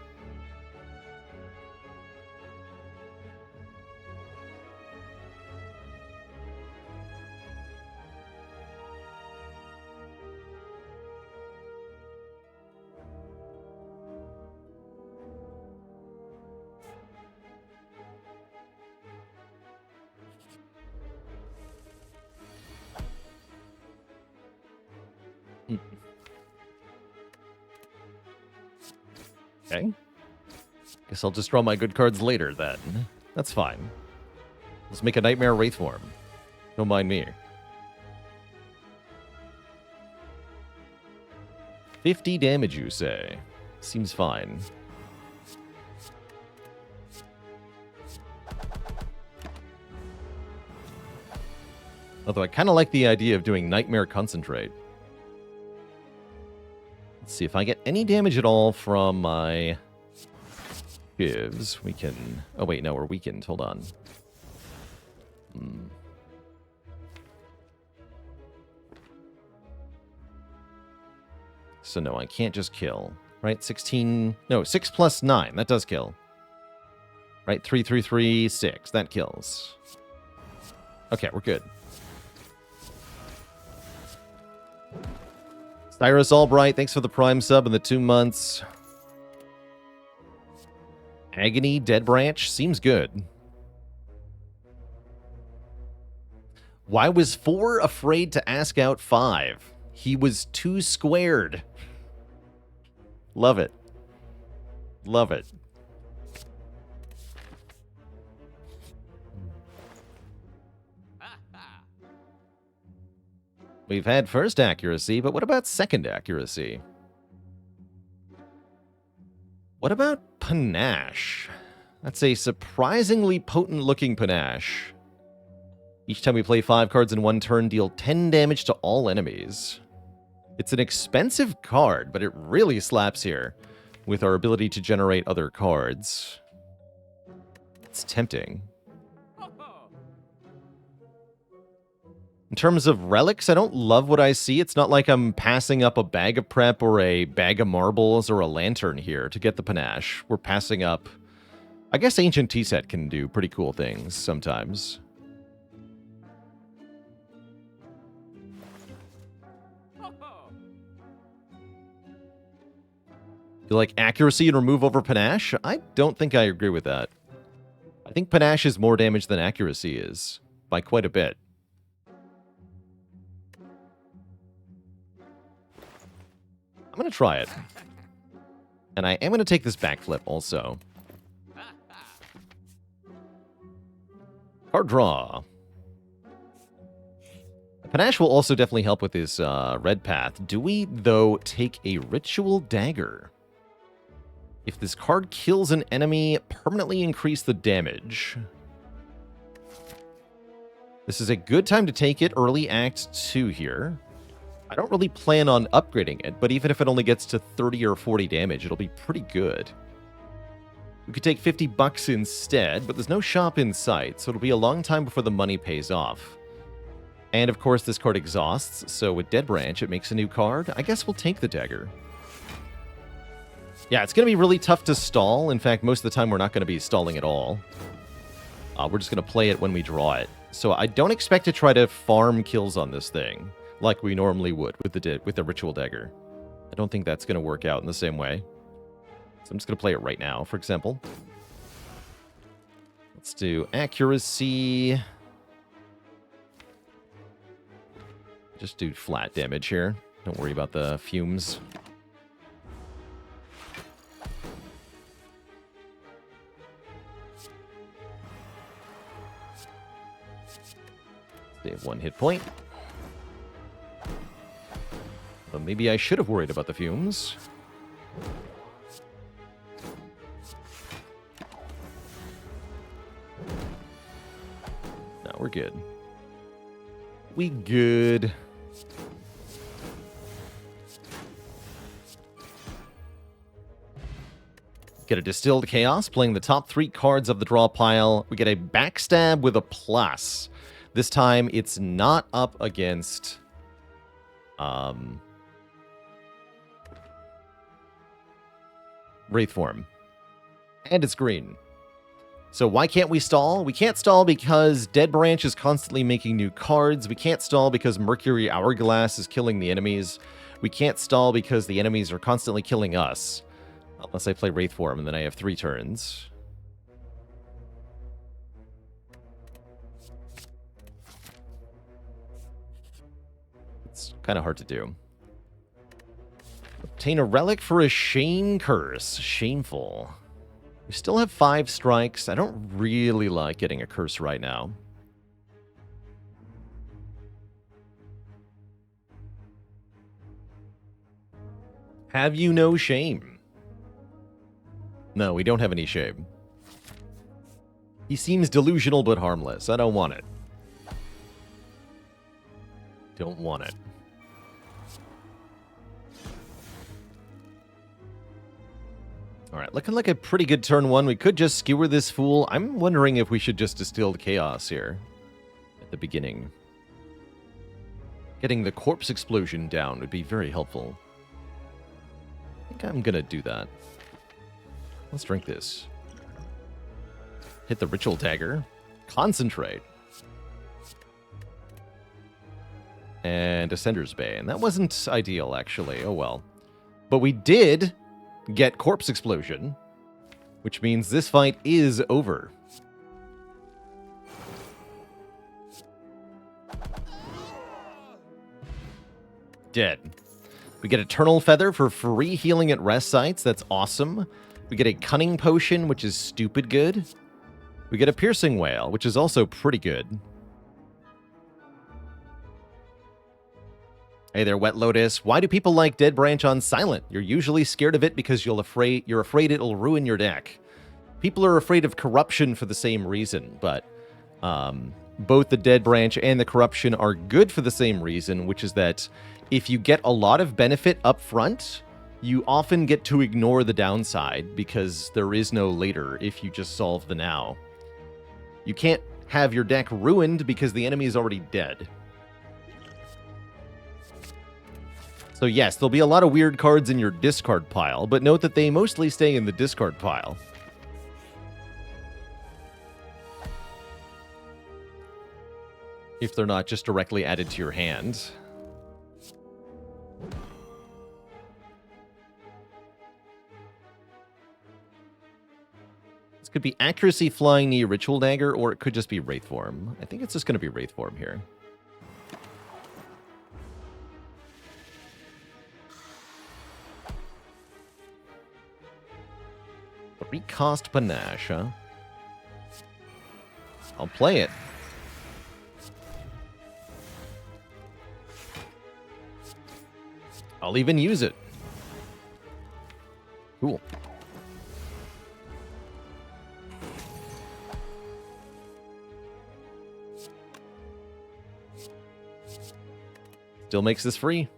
[SPEAKER 1] Okay. Guess I'll just draw my good cards later, then. That's fine. Let's make a Nightmare Wraith form. Don't mind me. 50 damage, you say? Seems fine. Although I kind of like the idea of doing Nightmare Concentrate. Let's see if I get any damage at all from my gives. We can... Oh, wait, no, we're weakened. Hold on. So, no, I can't just kill. Right? 16... No, 6 plus 9. That does kill. Right? 3, 3, 3, 6. That kills. Okay, we're good. Cyrus Albright, thanks for the Prime sub and the 2 months. Agony, Dead Branch, seems good. Why was 4 afraid to ask out 5? He was too squared. Love it. Love it. We've had first accuracy, but what about second accuracy? What about Panache? That's a surprisingly potent-looking Panache. Each time we play 5 cards in 1 turn, deal 10 damage to all enemies. It's an expensive card, but it really slaps here with our ability to generate other cards. It's tempting. In terms of relics, I don't love what I see. It's not like I'm passing up a bag of prep or a bag of marbles or a lantern here to get the Panache. We're passing up... I guess Ancient T-Set can do pretty cool things sometimes. You like accuracy and remove over Panache? I don't think I agree with that. I think Panache is more damage than accuracy is, by quite a bit. I'm going to try it. And I am going to take this backflip also. Card draw. Panache will also definitely help with this red path. Do we, though, take a Ritual Dagger? If this card kills an enemy, permanently increase the damage. This is a good time to take it, early Act 2 here. I don't really plan on upgrading it, but even if it only gets to 30 or 40 damage, it'll be pretty good. We could take 50 bucks instead, but there's no shop in sight, so it'll be a long time before the money pays off. And of course, this card exhausts, so with Dead Branch, it makes a new card. I guess we'll take the dagger. Yeah, it's going to be really tough to stall. In fact, most of the time, we're not going to be stalling at all. We're just going to play it when we draw it. So I don't expect to try to farm kills on this thing, like we normally would with the Ritual Dagger. I don't think that's going to work out in the same way. So I'm just going to play it right now, for example. Let's do accuracy. Just do flat damage here. Don't worry about the fumes. They have 1 hit point. But maybe I should have worried about the fumes. No, we're good. We good. Get a Distilled Chaos, playing the top 3 cards of the draw pile. We get a Backstab with a plus. This time, it's not up against... Wraithform. And it's green. So why can't we stall? We can't stall because Dead Branch is constantly making new cards. We can't stall because Mercury Hourglass is killing the enemies. We can't stall because the enemies are constantly killing us. Unless I play Wraithform, and then I have 3 turns. It's kind of hard to do. Obtain a relic for a Shame Curse. Shameful. We still have 5 strikes. I don't really like getting a curse right now. Have you no shame? No, we don't have any shame. He seems delusional but harmless. I don't want it. Don't want it. Alright, looking like a pretty good turn 1. We could just skewer this fool. I'm wondering if we should just Distilled Chaos here at the beginning. Getting the Corpse Explosion down would be very helpful. I think I'm gonna do that. Let's drink this. Hit the Ritual Dagger. Concentrate. And Ascender's Bane. That wasn't ideal, actually. Oh well. But we did get Corpse Explosion, which means this fight is over. Dead. We get Eternal Feather for free healing at rest sites. That's awesome. We get a Cunning Potion, which is stupid good. We get a Piercing Wail, which is also pretty good. Hey there, Wet Lotus. Why do people like Dead Branch on Silent? You're usually scared of it because you're afraid it'll ruin your deck. People are afraid of Corruption for the same reason, but both the Dead Branch and the Corruption are good for the same reason, which is that if you get a lot of benefit up front, you often get to ignore the downside because there is no later if you just solve the now. You can't have your deck ruined because the enemy is already dead. So yes, there'll be a lot of weird cards in your discard pile, but note that they mostly stay in the discard pile. If they're not just directly added to your hand. This could be Accuracy, Flying Knee, Ritual Dagger, or it could just be Wraithform. I think it's just going to be Wraithform here. Recost Panache, huh? I'll play it. I'll even use it. Cool. Still makes this free.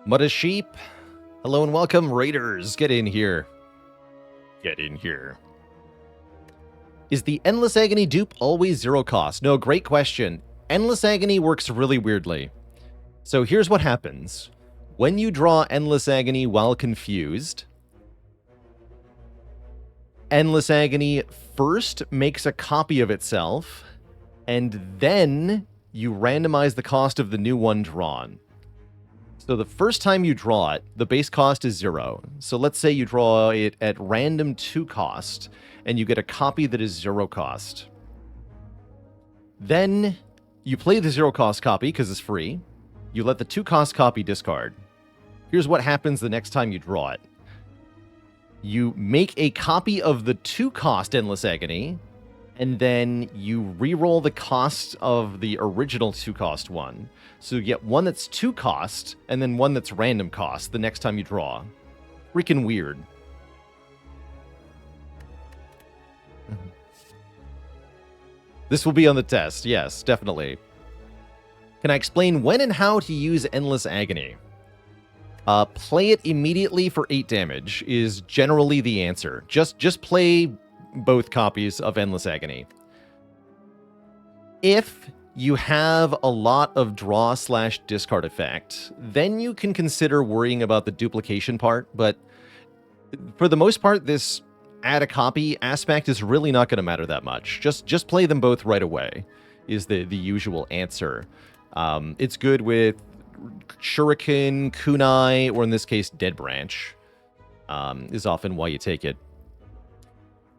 [SPEAKER 1] Mudda Sheep, hello and welcome. Raiders, get in here. Get in here. Is the Endless Agony dupe always 0 cost? No, great question. Endless Agony works really weirdly. So here's what happens. When you draw Endless Agony while confused, Endless Agony first makes a copy of itself, and then you randomize the cost of the new one drawn. So the first time you draw it, the base cost is 0. So let's say you draw it at random 2 cost, and you get a copy that is 0 cost. Then you play the 0 cost copy because it's free. You let the 2 cost copy discard. Here's what happens the next time you draw it. You make a copy of the 2 cost Endless Agony, and then you re-roll the cost of the original 2 cost one. So you get one that's 2 cost, and then one that's random cost the next time you draw. Freaking weird. This will be on the test, yes, definitely. Can I explain when and how to use Endless Agony? Play it immediately for 8 damage is generally the answer. Just play both copies of Endless Agony. If you have a lot of draw/discard effect, then you can consider worrying about the duplication part, but for the most part, this add a copy aspect is really not going to matter that much. Just play them both right away is the usual answer. It's good with Shuriken, Kunai, or in this case, Dead Branch, is often why you take it.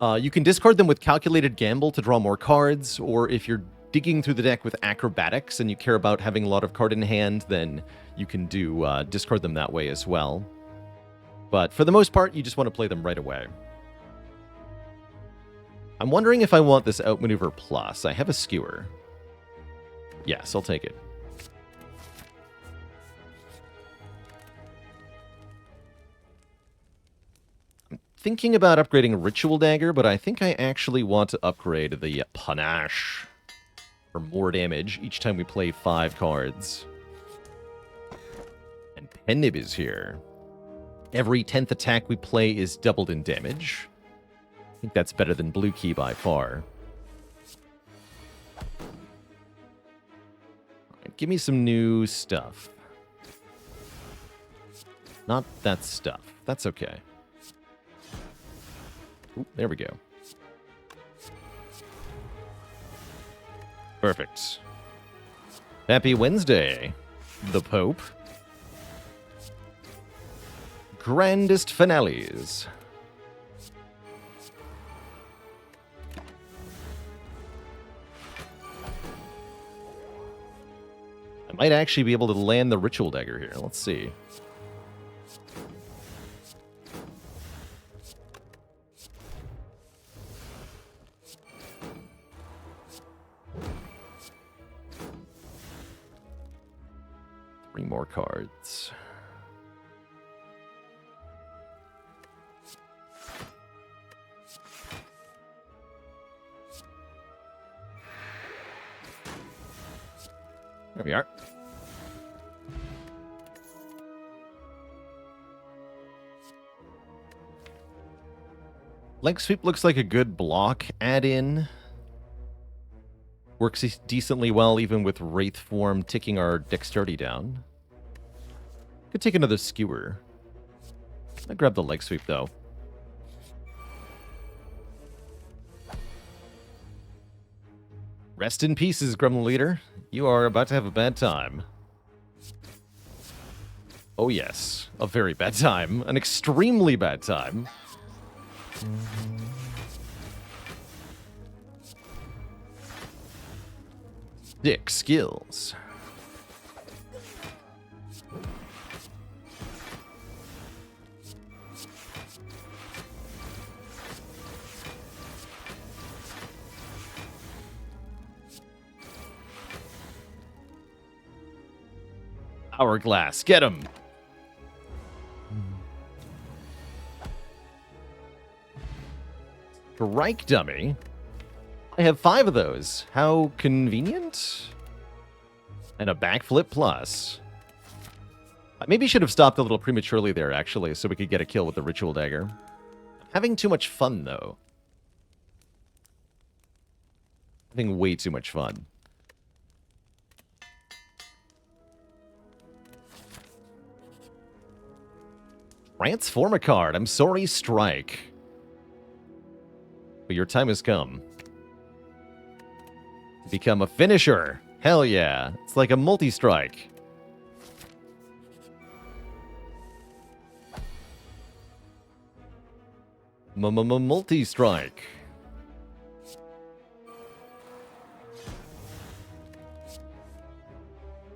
[SPEAKER 1] You can discard them with Calculated Gamble to draw more cards, or if you're digging through the deck with Acrobatics and you care about having a lot of card in hand, then you can do discard them that way as well. But for the most part, you just want to play them right away. I'm wondering if I want this Outmaneuver Plus. I have a Skewer. Yes, I'll take it. Thinking about upgrading Ritual Dagger, but I think I actually want to upgrade the Panache for more damage each time we play 5 cards. And Pennib is here. Every 10th attack we play is doubled in damage. I think that's better than Blue Key by far. Alright, give me some new stuff. Not that stuff. That's okay. Ooh, there we go. Perfect. Happy Wednesday, the Pope. Grandest finales. I might actually be able to land the Ritual Dagger here. Let's see. Three more cards. There we are. Leg Sweep looks like a good block add-in. Works decently well even with Wraith Form ticking our dexterity down. Could take another Skewer. I grab the Leg Sweep though. Rest in pieces, Gremlin Leader. You are about to have a bad time. Oh yes, a very bad time. An extremely bad time. 6 skills. Hourglass, get him! Strike dummy. I have 5 of those. How convenient? And a backflip plus. I maybe should have stopped a little prematurely there, actually, so we could get a kill with the ritual dagger. I'm having too much fun, though. Having way too much fun. Transform a card. I'm sorry, strike. But your time has come. Become a finisher. Hell yeah. It's like a multi-strike. Multi-strike.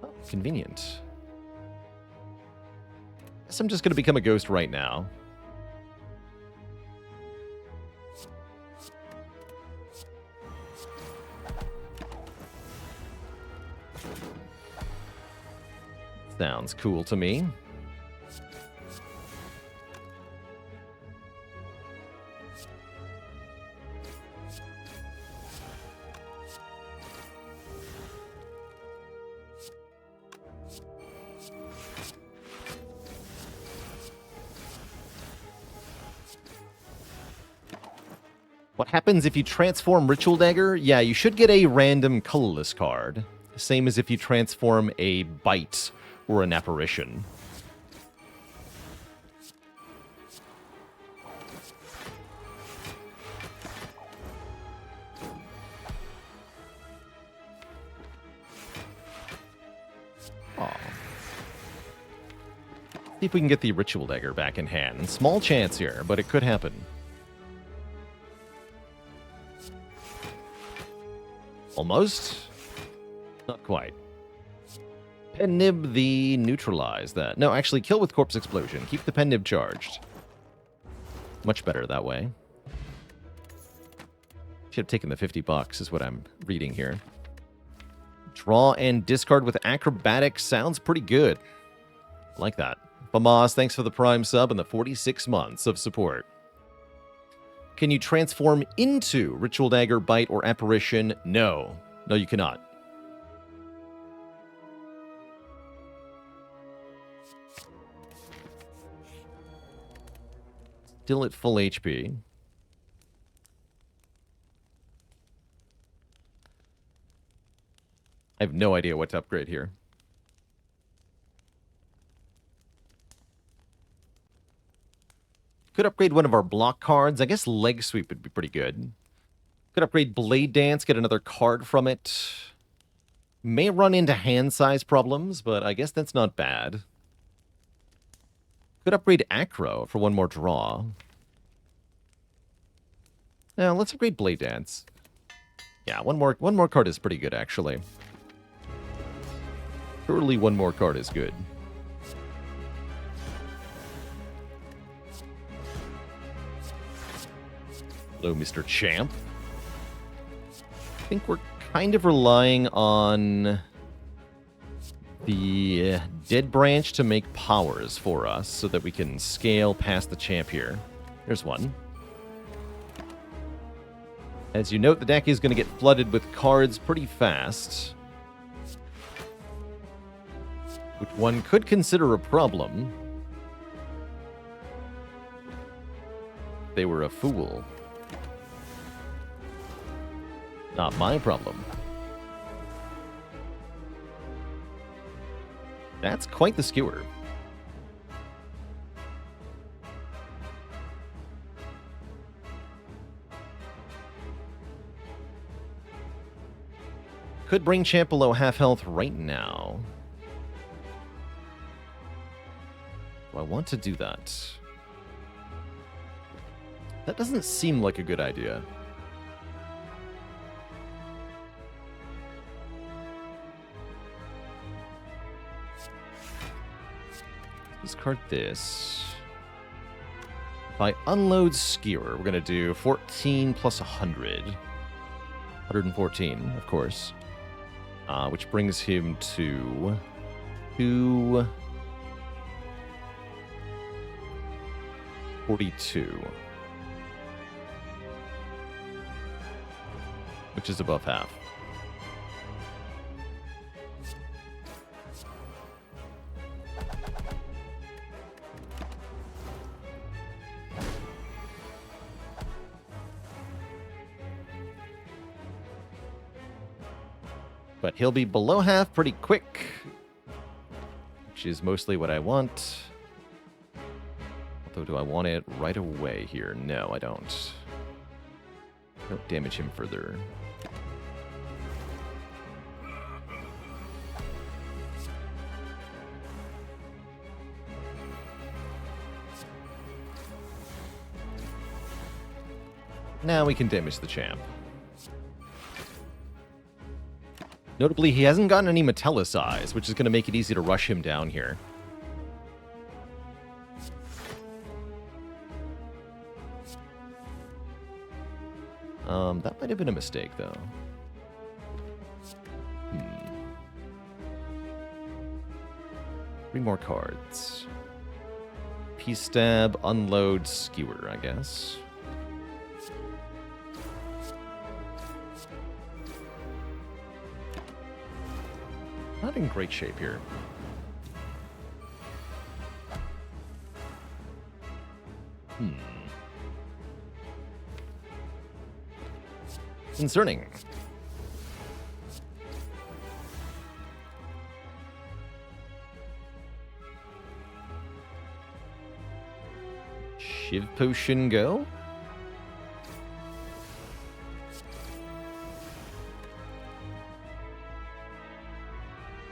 [SPEAKER 1] Oh, convenient. Guess I'm just going to become a ghost right now. Sounds cool to me. What happens if you transform Ritual Dagger? Yeah, you should get a random colorless card. Same as if you transform a Bite or an Apparition. Aw. See if we can get the Ritual Dagger back in hand. Small chance here, but it could happen. Almost. Not quite. Pen nib the neutralize that. No, actually, kill with corpse explosion. Keep the pen nib charged. Much better that way. Should have taken the $50 is what I'm reading here. Draw and discard with acrobatics sounds pretty good. Like that. Famas, thanks for the Prime sub and the 46 months of support. Can you transform into Ritual Dagger, Bite, or Apparition? No. No, you cannot. Still at full HP. I have no idea what to upgrade here. Could upgrade one of our block cards. I guess Leg Sweep would be pretty good. Could upgrade Blade Dance, get another card from it. May run into hand size problems, but I guess that's not bad. Could upgrade Acro for one more draw. Now, let's upgrade Blade Dance. Yeah, one more card is pretty good, actually. Surely one more card is good. Hello, Mr. Champ. I think we're kind of relying on the Dead Branch to make powers for us so that we can scale past the champ here. There's one. As you note, the deck is going to get flooded with cards pretty fast, which one could consider a problem. They were a fool. Not my problem. That's quite the skewer. Could bring champ below half health right now. Do I want to do that? That doesn't seem like a good idea. Discard this. If I unload Skewer, we're going to do 14 plus 100. 114, of course. Which brings him to 242. Which is above half. But he'll be below half pretty quick, which is mostly what I want. Although, do I want it right away here? No, I don't. Don't damage him further. Now we can damage the champ. Notably, he hasn't gotten any Metallicize, which is going to make it easy to rush him down here. That might have been a mistake, though. 3 more cards. Peace Stab, Unload, Skewer, I guess. Not in great shape here. Concerning. Shiv Potion go.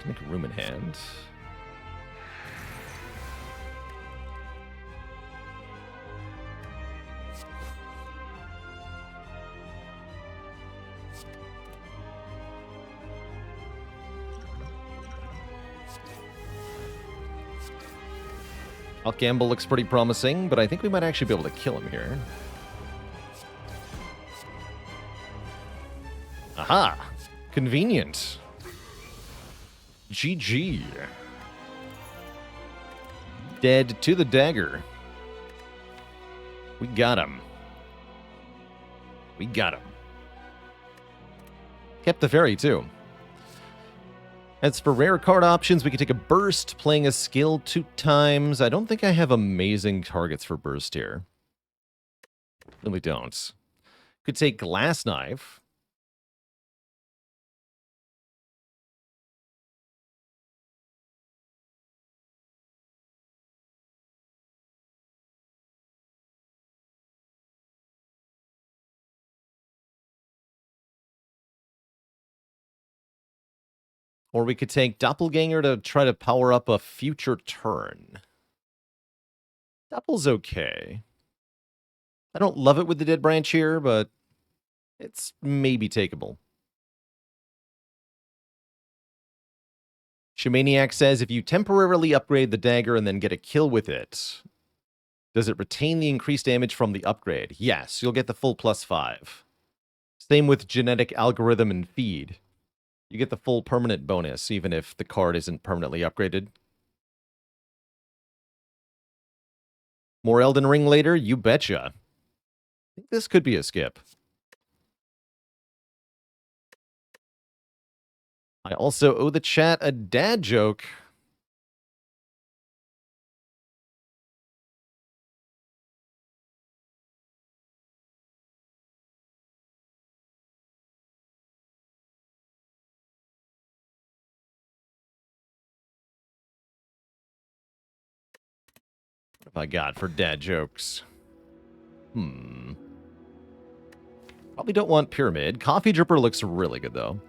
[SPEAKER 1] To make room in hand. Gamble looks pretty promising, but I think we might actually be able to kill him here. Aha! Convenient. GG. Dead to the dagger. We got him. We got him. Kept the fairy, too. As for rare card options, we could take a burst, playing a skill 2 times. I don't think I have amazing targets for burst here. Really don't. Could take Glass Knife. Or we could take Doppelganger to try to power up a future turn. Doppel's okay. I don't love it with the Dead Branch here, but it's maybe takeable. Shamaniac says, if you temporarily upgrade the dagger and then get a kill with it, does it retain the increased damage from the upgrade? Yes, you'll get the full +5. Same with Genetic Algorithm and Feed. You get the full permanent bonus, even if the card isn't permanently upgraded. More Elden Ring later? You betcha. I think this could be a skip. I also owe the chat a dad joke. What have I got for dad jokes? Probably don't want Pyramid. Coffee Dripper looks really good, though.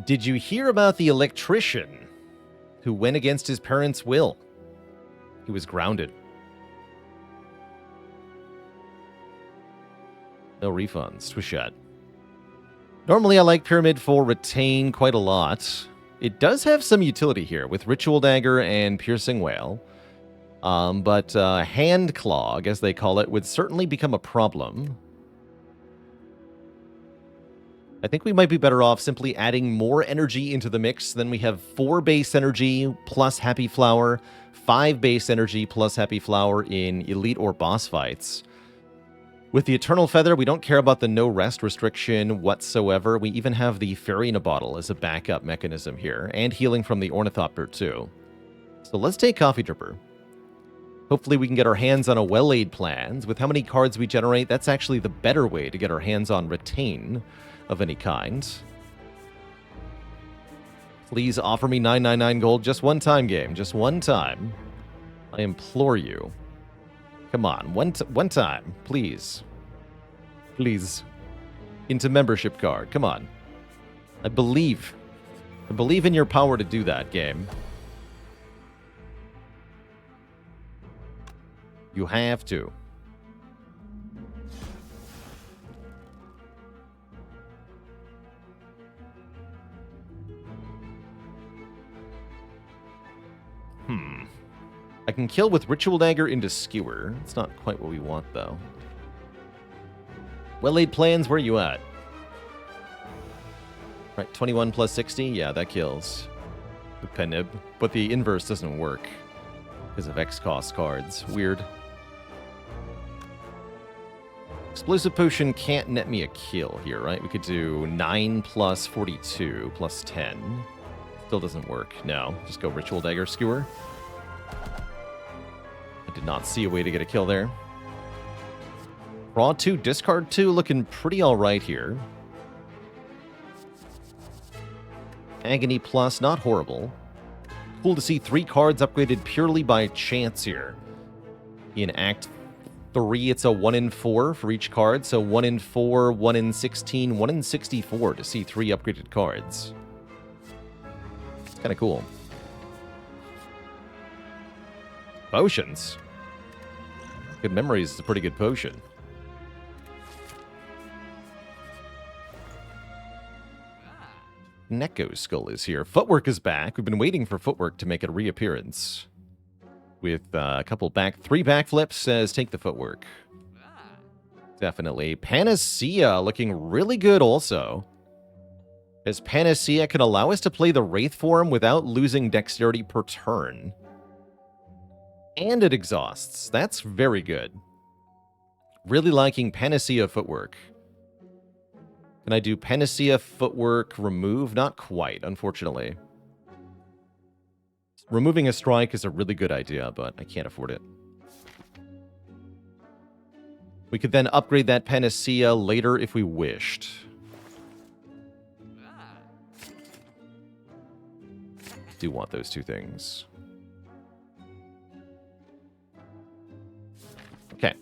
[SPEAKER 1] Did you hear about the electrician who went against his parents' will? He was grounded. No refunds. Twishat. Normally, I like Pyramid for Retain quite a lot. It does have some utility here with Ritual Dagger and Piercing Wail. But Hand Clog, as they call it, would certainly become a problem. I think we might be better off simply adding more energy into the mix. Then we have 4 base energy plus Happy Flower, 5 base energy plus Happy Flower in Elite or boss fights. With the Eternal Feather, we don't care about the no rest restriction whatsoever. We even have the Fairy in a Bottle as a backup mechanism here, and healing from the Ornithopter too. So let's take Coffee Dripper. Hopefully we can get our hands on a Well-Laid Plans. With how many cards we generate, that's actually the better way to get our hands on Retain of any kind. Please offer me 999 gold just one time, game. Just one time. I implore you. Come on, one time, please. Please. Into membership card, come on. I believe in your power to do that, game. You have to. I can kill with Ritual Dagger into Skewer. It's not quite what we want, though. Well-Laid Plans, where you at? Right, 21 plus 60? Yeah, that kills. The Penib. But the inverse doesn't work because of X-cost cards. Weird. Explosive Potion can't net me a kill here, right? We could do 9 plus 42 plus 10. Still doesn't work. No, just go Ritual Dagger Skewer. I did not see a way to get a kill there. Draw 2, discard 2, looking pretty alright here. Agony Plus, not horrible. Cool to see 3 cards upgraded purely by chance here. In Act 3, it's a 1 in 4 for each card, so 1 in 4, 1 in 16, 1 in 64 to see 3 upgraded cards. It's kind of cool. Potions. Good Memories is a pretty good potion. Neko Skull is here. Footwork is back. We've been waiting for Footwork to make a reappearance. With a couple 3 backflips, says take the Footwork. Definitely. Panacea looking really good also. As Panacea can allow us to play the Wraith form without losing dexterity per turn. And it exhausts. That's very good. Really liking Panacea Footwork. Can I do Panacea Footwork remove? Not quite, unfortunately. Removing a strike is a really good idea, but I can't afford it. We could then upgrade that Panacea later if we wished. Do want those 2 things. Okay.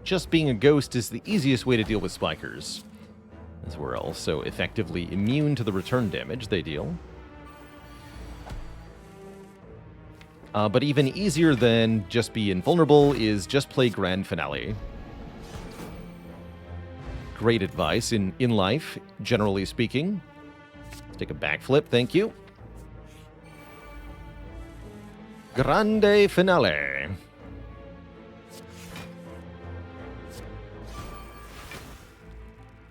[SPEAKER 1] Just being a ghost is the easiest way to deal with spikers, as we're also effectively immune to the return damage they deal. But even easier than just be invulnerable is just play Grand Finale. Great advice in life, generally speaking. Let's take a backflip, thank you. Grande Finale.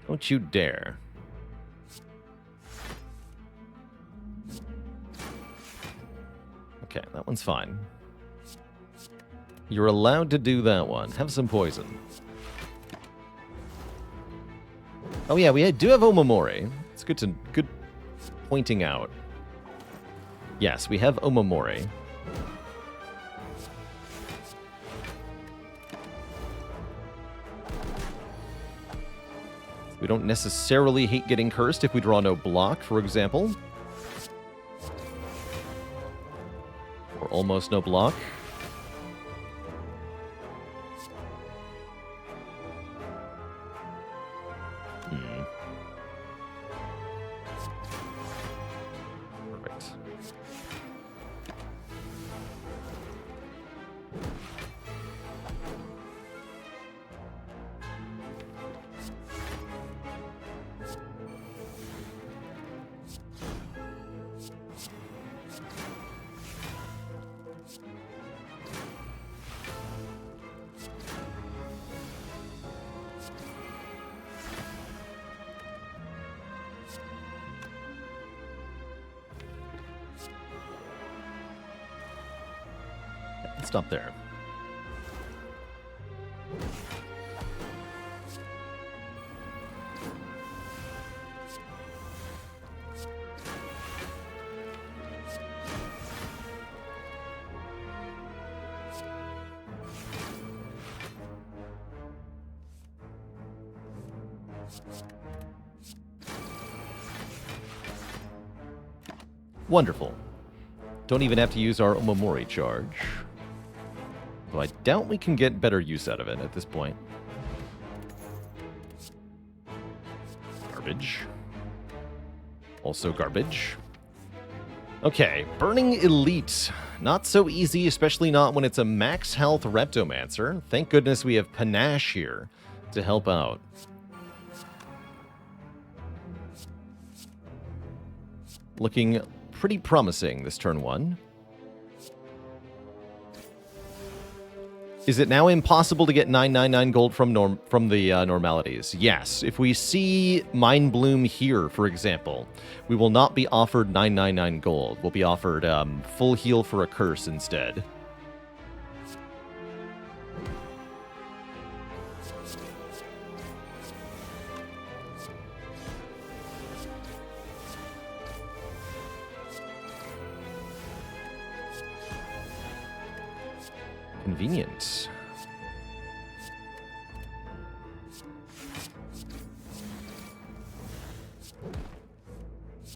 [SPEAKER 1] Don't you dare. Okay, that one's fine. You're allowed to do that one. Have some poison. Oh yeah, we do have Omamori. It's good pointing out. Yes, we have Omamori. We don't necessarily hate getting cursed if we draw no block, for example. Or almost no block. Perfect. Stop there. Wonderful. Don't even have to use our Omamori charge. Though I doubt we can get better use out of it at this point. Garbage. Also garbage. Okay, Burning Elite. Not so easy, especially not when it's a max health Reptomancer. Thank goodness we have Panache here to help out. Looking pretty promising this turn one. Is it now impossible to get 999 gold from the normalities? Yes. If we see Mind Bloom here, for example, we will not be offered 999 gold. We'll be offered full heal for a curse instead. Convenient.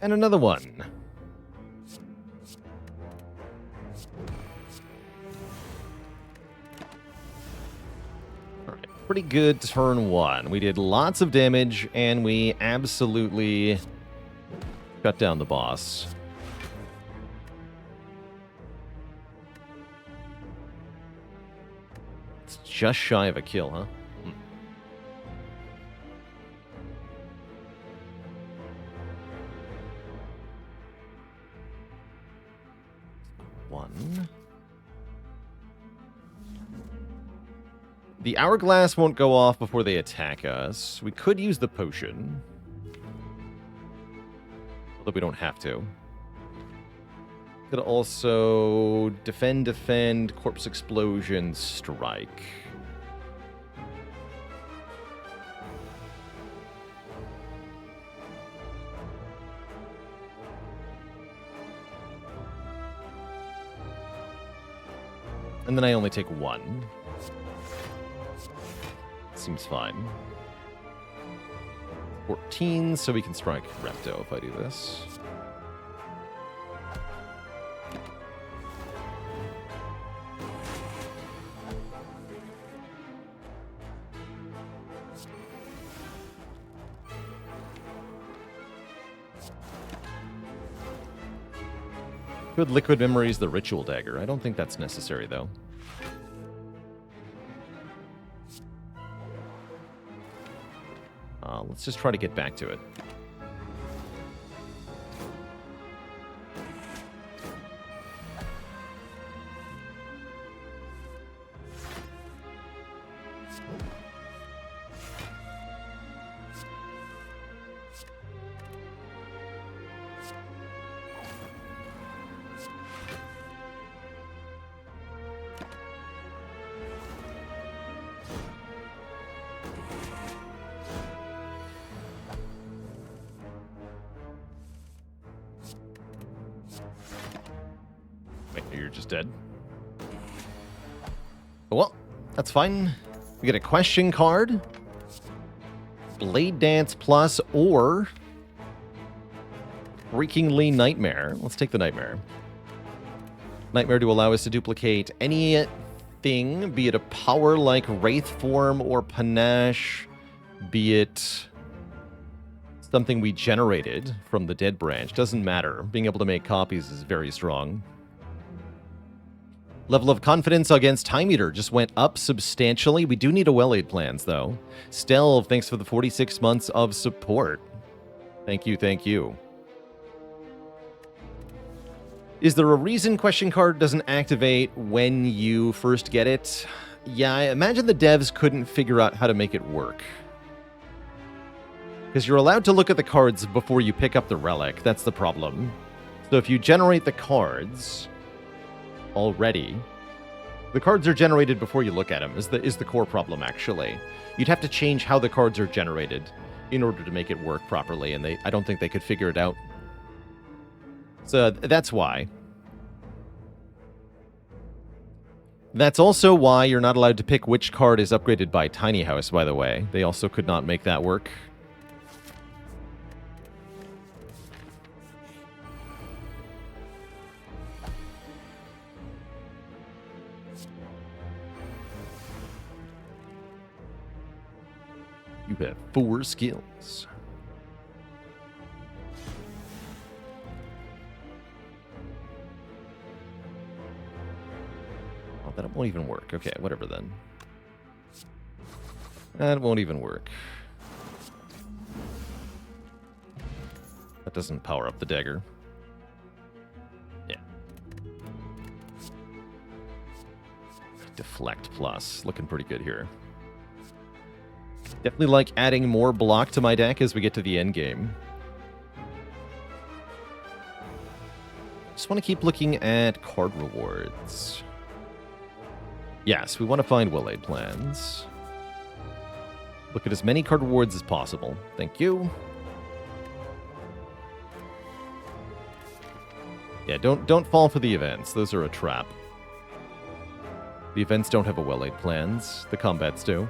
[SPEAKER 1] And another one. Alright, pretty good turn one. We did lots of damage, and we absolutely cut down the boss. Just shy of a kill, huh? One. The hourglass won't go off before they attack us. We could use the potion. Although we don't have to. Could also defend, corpse explosion, strike. And then I only take one. Seems fine. 14, so we can strike Repto if I do this. Could Liquid Memories the Ritual Dagger? I don't think that's necessary, though. Let's just try to get back to it. Wait, you're just dead. Well, that's fine. We get a question card. Blade Dance Plus or Freakingly Nightmare. Let's take the Nightmare. Nightmare to allow us to duplicate anything, be it a power like Wraith form or Panache, be it something we generated from the Dead Branch. Doesn't matter. Being able to make copies is very strong. Level of confidence against Time Eater just went up substantially. We do need a Well-Aid plans, though. Stelv, thanks for the 46 months of support. Thank you, thank you. Is there a reason question card doesn't activate when you first get it? Yeah, I imagine the devs couldn't figure out how to make it work. Because you're allowed to look at the cards before you pick up the relic. That's the problem. So if you generate the cards already, the cards are generated before you look at them, is the core problem, actually. You'd have to change how the cards are generated in order to make it work properly, and I don't think they could figure it out. So that's why. That's also why you're not allowed to pick which card is upgraded by Tiny House, by the way. They also could not make that work. You have 4 skills. Oh, that won't even work. Okay, whatever then. That won't even work. That doesn't power up the dagger. Yeah. Deflect plus. Looking pretty good here. Definitely like adding more block to my deck as we get to the end game. Just want to keep looking at card rewards. Yes, we want to find Well-Aid plans. Look at as many card rewards as possible. Thank you. Yeah, don't fall for the events. Those are a trap. The events don't have a Well-Aid plans. The combats do.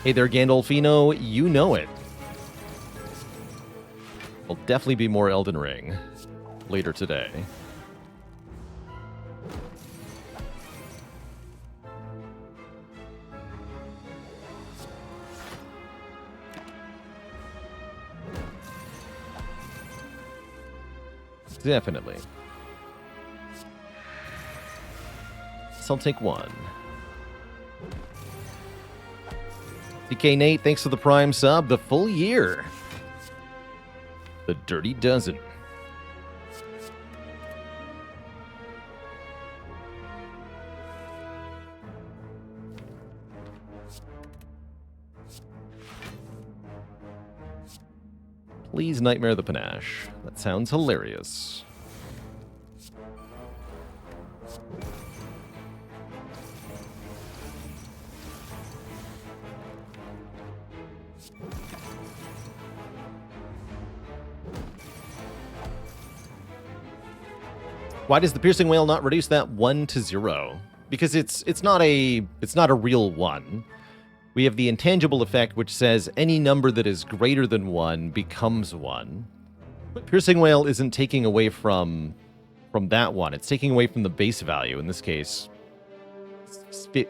[SPEAKER 1] Hey there, Gandolfino, you know it. Will definitely be more Elden Ring later today. Definitely. So I'll take one. DK Nate, thanks for the Prime sub, the full year. The Dirty Dozen. Please Nightmare the Panache. That sounds hilarious. Why does the Piercing Wail not reduce that 1 to 0? Because it's not a real 1. We have the intangible effect which says any number that is greater than 1 becomes 1. But Piercing Wail isn't taking away from that one. It's taking away from the base value, in this case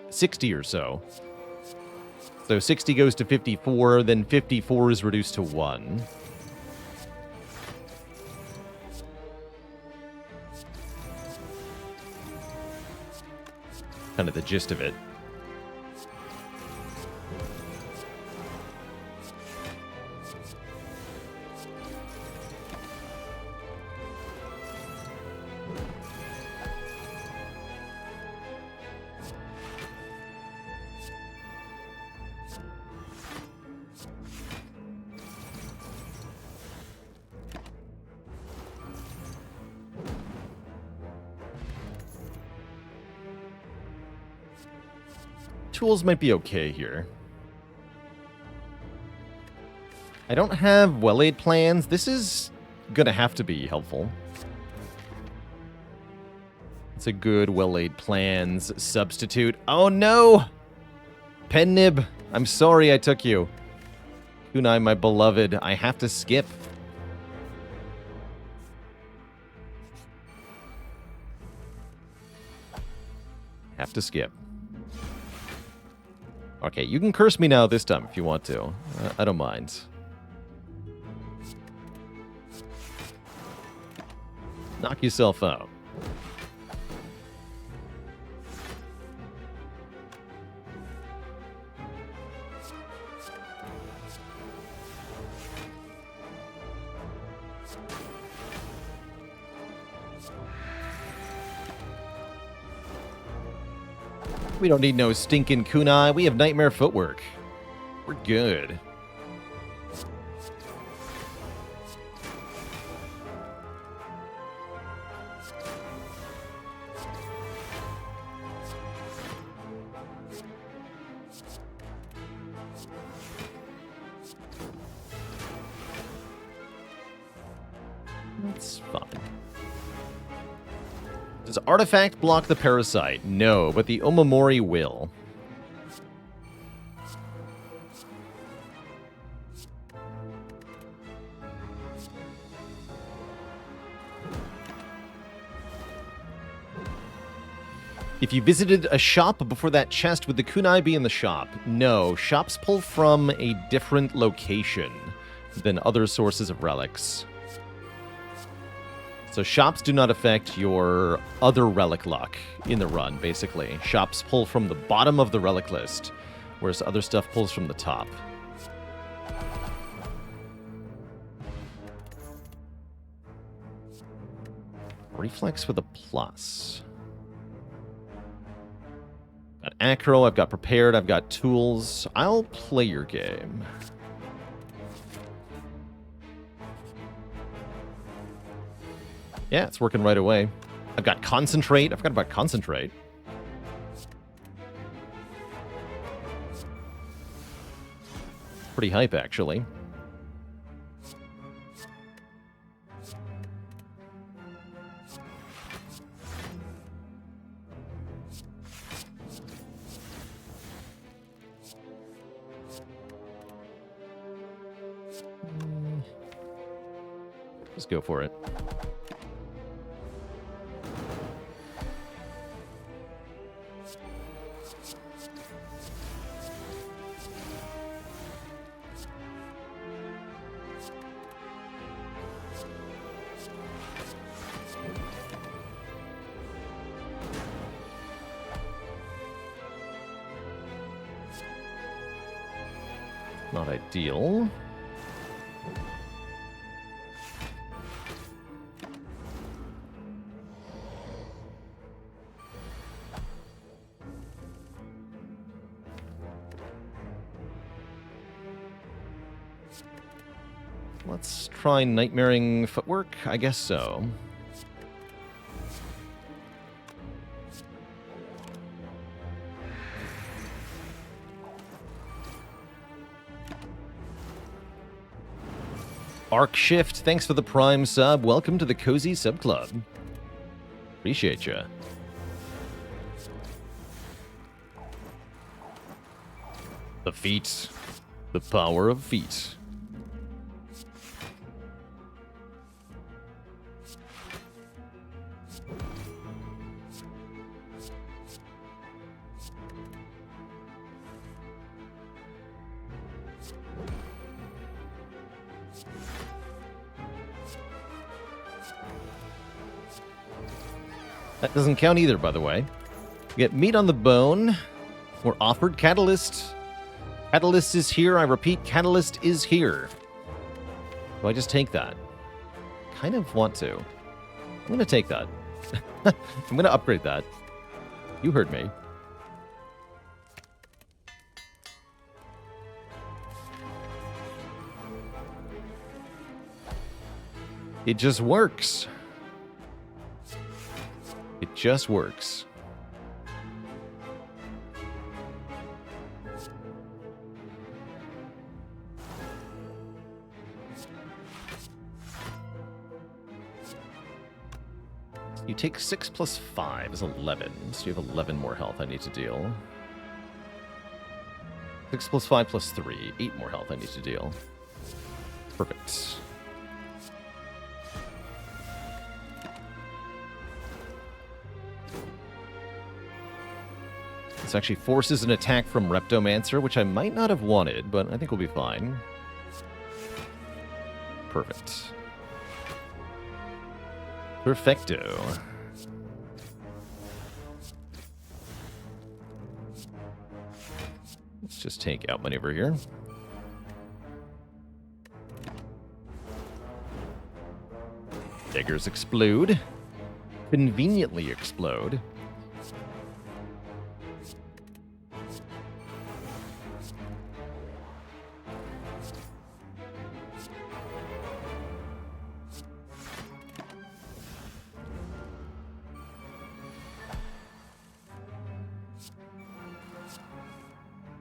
[SPEAKER 1] 60 or so. So 60 goes to 54, then 54 is reduced to 1. Kind of the gist of it. tools might be okay here. I don't have well-laid plans. This is gonna have to be helpful. It's a good well-laid plans substitute. Oh no! Pen nib, I'm sorry I took you. Kunai, my beloved, I have to skip. Have to skip. Okay, you can curse me now this time if you want to. I don't mind. Knock yourself out. We don't need no stinking kunai. We have nightmare footwork. We're good. That's fine. Does Artifact block the Parasite? No, but the Omamori will. If you visited a shop before that chest, would the kunai be in the shop? No, shops pull from a different location than other sources of relics. So shops do not affect your other relic luck in the run, basically. Shops pull from the bottom of the relic list, whereas other stuff pulls from the top. Reflex with a plus. Got acro, I've got prepared, I've got tools. I'll play your game. Yeah, it's working right away. I've got concentrate. I forgot about concentrate. Pretty hype, actually. Let's go for it. Not ideal. Let's try nightmaring footwork. I guess so. Arc Shift, thanks for the Prime sub. Welcome to the Cozy Sub Club. Appreciate ya. The feet. The power of feet. That doesn't count either, by the way. We get meat on the bone. We're offered Catalyst. Catalyst is here. I repeat, Catalyst is here. Do I just take that? Kind of want to. I'm going to take that. I'm going to upgrade that. You heard me. It just works. It just works. You take 6 plus 5 is 11, so you have 11 more health I need to deal. 6 plus 5 plus 3, 8 more health I need to deal. Perfect. This actually forces an attack from Reptomancer, which I might not have wanted, but I think we'll be fine. Perfect. Perfecto. Let's just take out maneuver here. Daggers explode. Conveniently explode.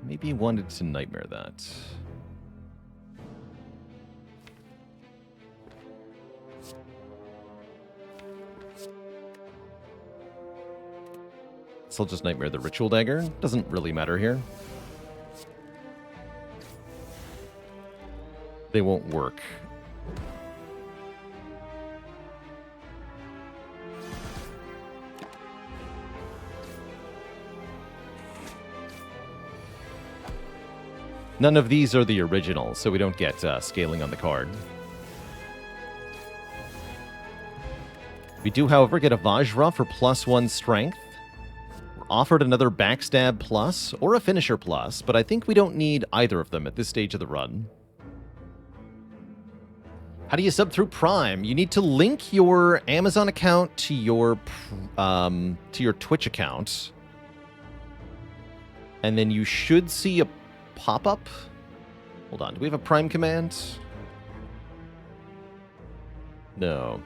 [SPEAKER 1] Maybe he wanted to nightmare that. So I'll just nightmare the ritual dagger. Doesn't really matter here. They won't work. None of these are the original, so we don't get scaling on the card. We do, however, get a Vajra for +1 strength. We're offered another Backstab plus or a Finisher plus, but I think we don't need either of them at this stage of the run. How do you sub through Prime? You need to link your Amazon account to your Twitch account, and then you should see a pop-up. Hold on, do we have a Prime command? No.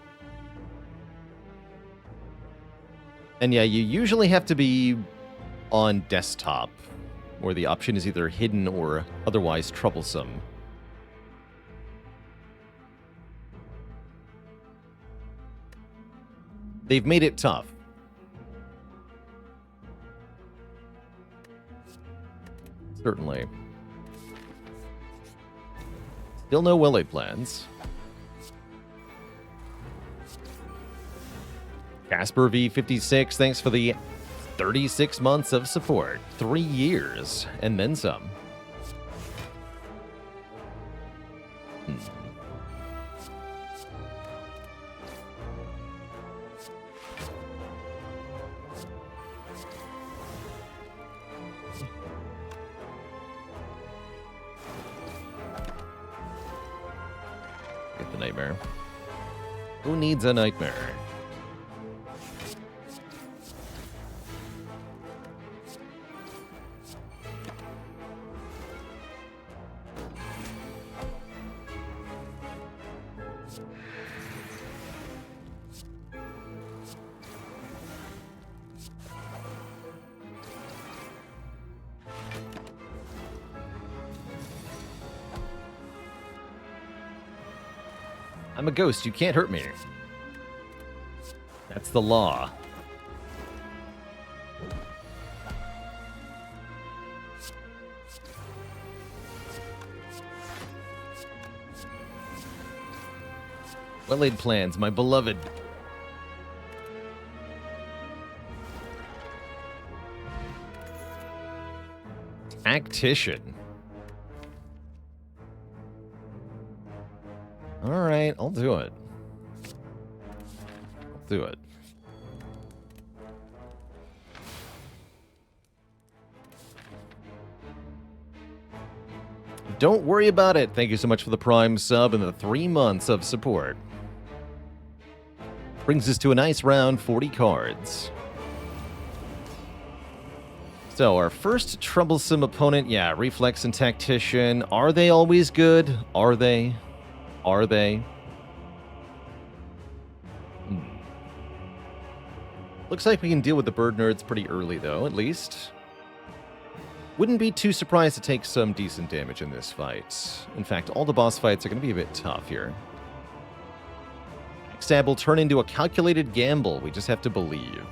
[SPEAKER 1] And yeah, you usually have to be on desktop, where the option is either hidden or otherwise troublesome. They've made it tough. Certainly. Still no well-laid plans. Casper V56, thanks for the 36 months of support. 3 years, and then some. Get the nightmare. Who needs a nightmare? I'm a ghost, you can't hurt me. That's the law. Well-laid plans, my beloved. Tactician. Alright, I'll do it. I'll do it. Don't worry about it. Thank you so much for the Prime sub and the 3 months of support. Brings us to a nice round 40 cards. So, our first troublesome opponent, yeah, Reflex and Tactician. Are they always good? Are they? Are they? Looks like we can deal with the bird nerds pretty early, though, at least. Wouldn't be too surprised to take some decent damage in this fight. In fact, all the boss fights are going to be a bit tough here. backstab will turn into a calculated gamble. We just have to believe.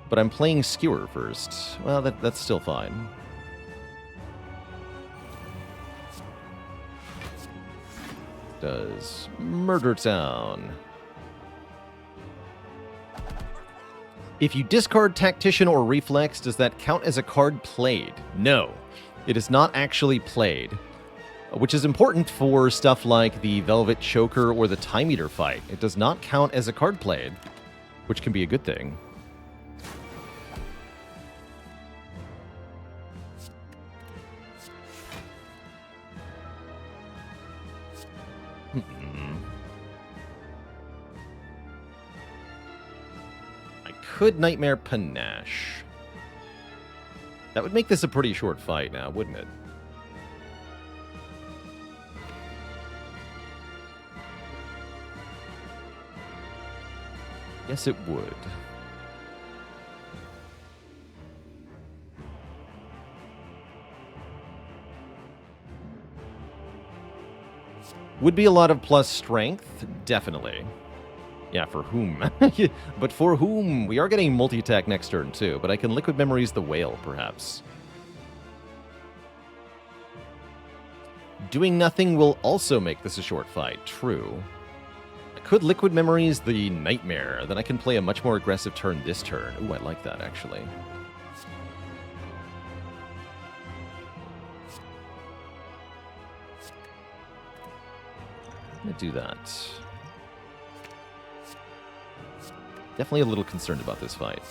[SPEAKER 1] But I'm playing Skewer first. Well, that's still fine. Does Murder Town. If you discard Tactician or Reflex, does that count as a card played? No, it is not actually played, which is important for stuff like the Velvet Choker or the Time Eater fight. It does not count as a card played, which can be a good thing. Could Nightmare Panache. That would make this a pretty short fight now, wouldn't it? Yes, it would. Would be a lot of plus strength, definitely. Yeah, for whom? But for whom? We are getting multi-attack next turn, too. But I can Liquid Memories the Whale, perhaps. Doing nothing will also make this a short fight. True. I could Liquid Memories the Nightmare. Then I can play a much more aggressive turn this turn. Ooh, I like that, actually. I'm going to do that. Definitely a little concerned about this fight.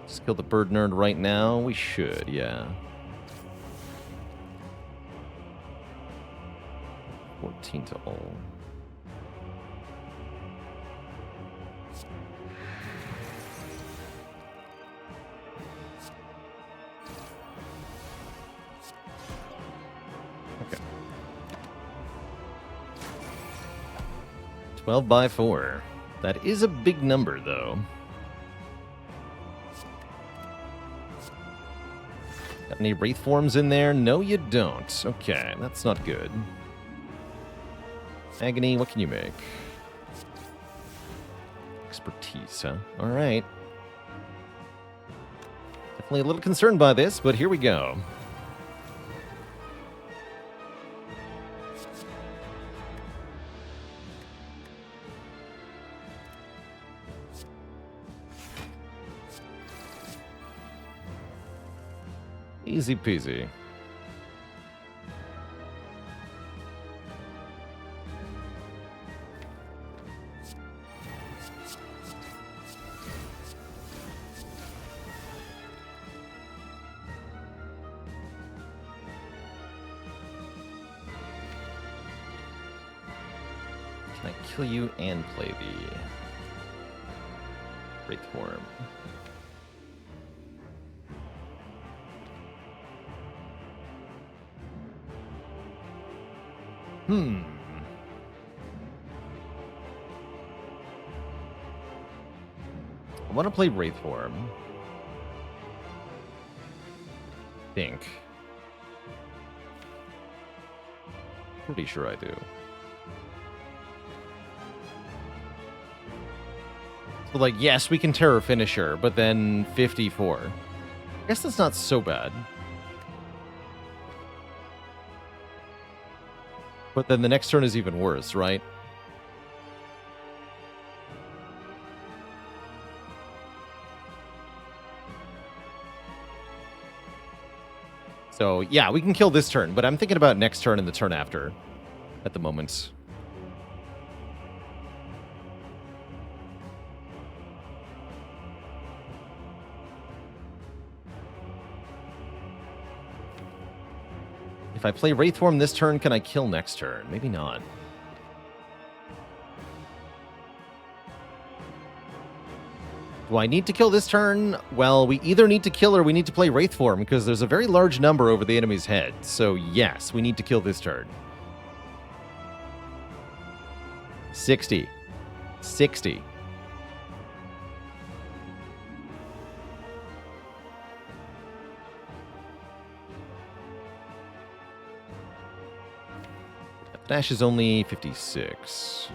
[SPEAKER 1] Just kill the Bird Nerd right now? We should, yeah. 14 to all. Okay. 12 by 4. That is a big number, though. Got any Wraith forms in there? No, you don't. Okay, that's not good. Agony, what can you make? Expertise, huh? Alright. Definitely a little concerned by this, but here we go. Easy peasy. Can I kill you and play the Wraith form? I want to play Wraith form. Think. Pretty sure I do. So, like, yes, we can Terror Finisher, but then 54. I guess that's not so bad. But then the next turn is even worse, right? So, yeah, we can kill this turn, but I'm thinking about next turn and the turn after at the moment. If I play Wraith form this turn, can I kill next turn? Maybe not. Do I need to kill this turn? Well, we either need to kill or we need to play Wraith form because there's a very large number over the enemy's head. So yes, we need to kill this turn. 60. 60. Dash is only 56.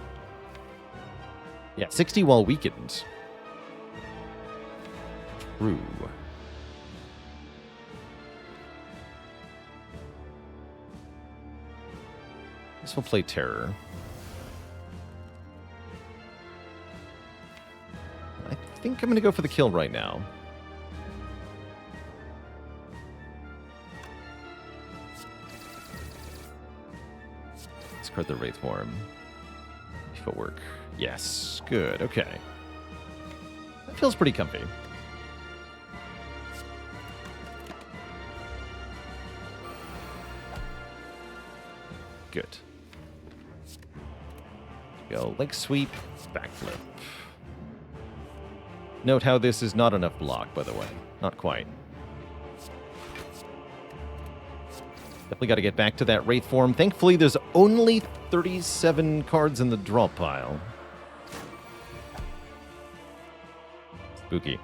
[SPEAKER 1] Yeah, 60 while weakened. True. This will play Terror. I think I'm going to go for the kill right now. Discard the Wraith Form. Footwork. Yes. Good. Okay. That feels pretty comfy. Good. Go leg sweep, backflip. Note how this is not enough block, by the way. Not quite. Definitely got to get back to that Wraith form. Thankfully, there's only 37 cards in the draw pile. Spooky.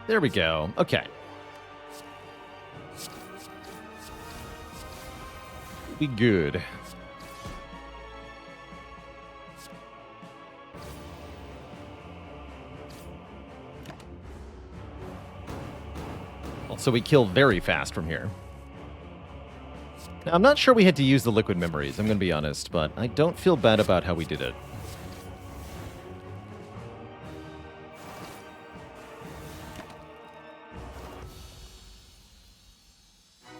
[SPEAKER 1] There we go. Okay. Be good. Also, we kill very fast from here. Now, I'm not sure we had to use the liquid memories, I'm going to be honest, but I don't feel bad about how we did it.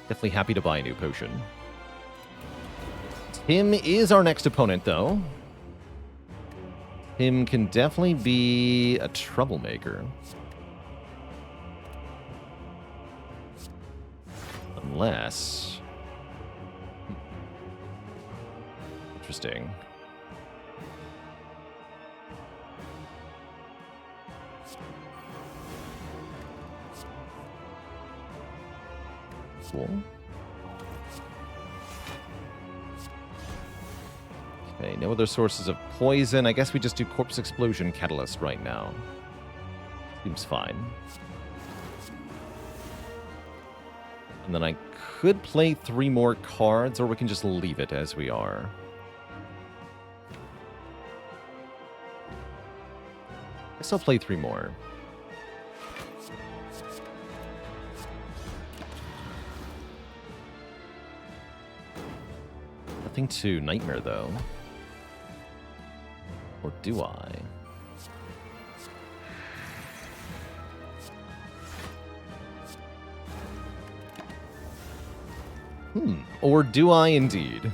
[SPEAKER 1] Definitely happy to buy a new potion. Tim is our next opponent, though. Tim can definitely be a troublemaker. Unless... Interesting. Cool. Okay, no other sources of poison. I guess we just do Corpse Explosion Catalyst right now. Seems fine. And then I could play 3 more cards, or we can just leave it as we are. Guess I'll play 3 more. Nothing to Nightmare, though. Or do I? Or do I indeed?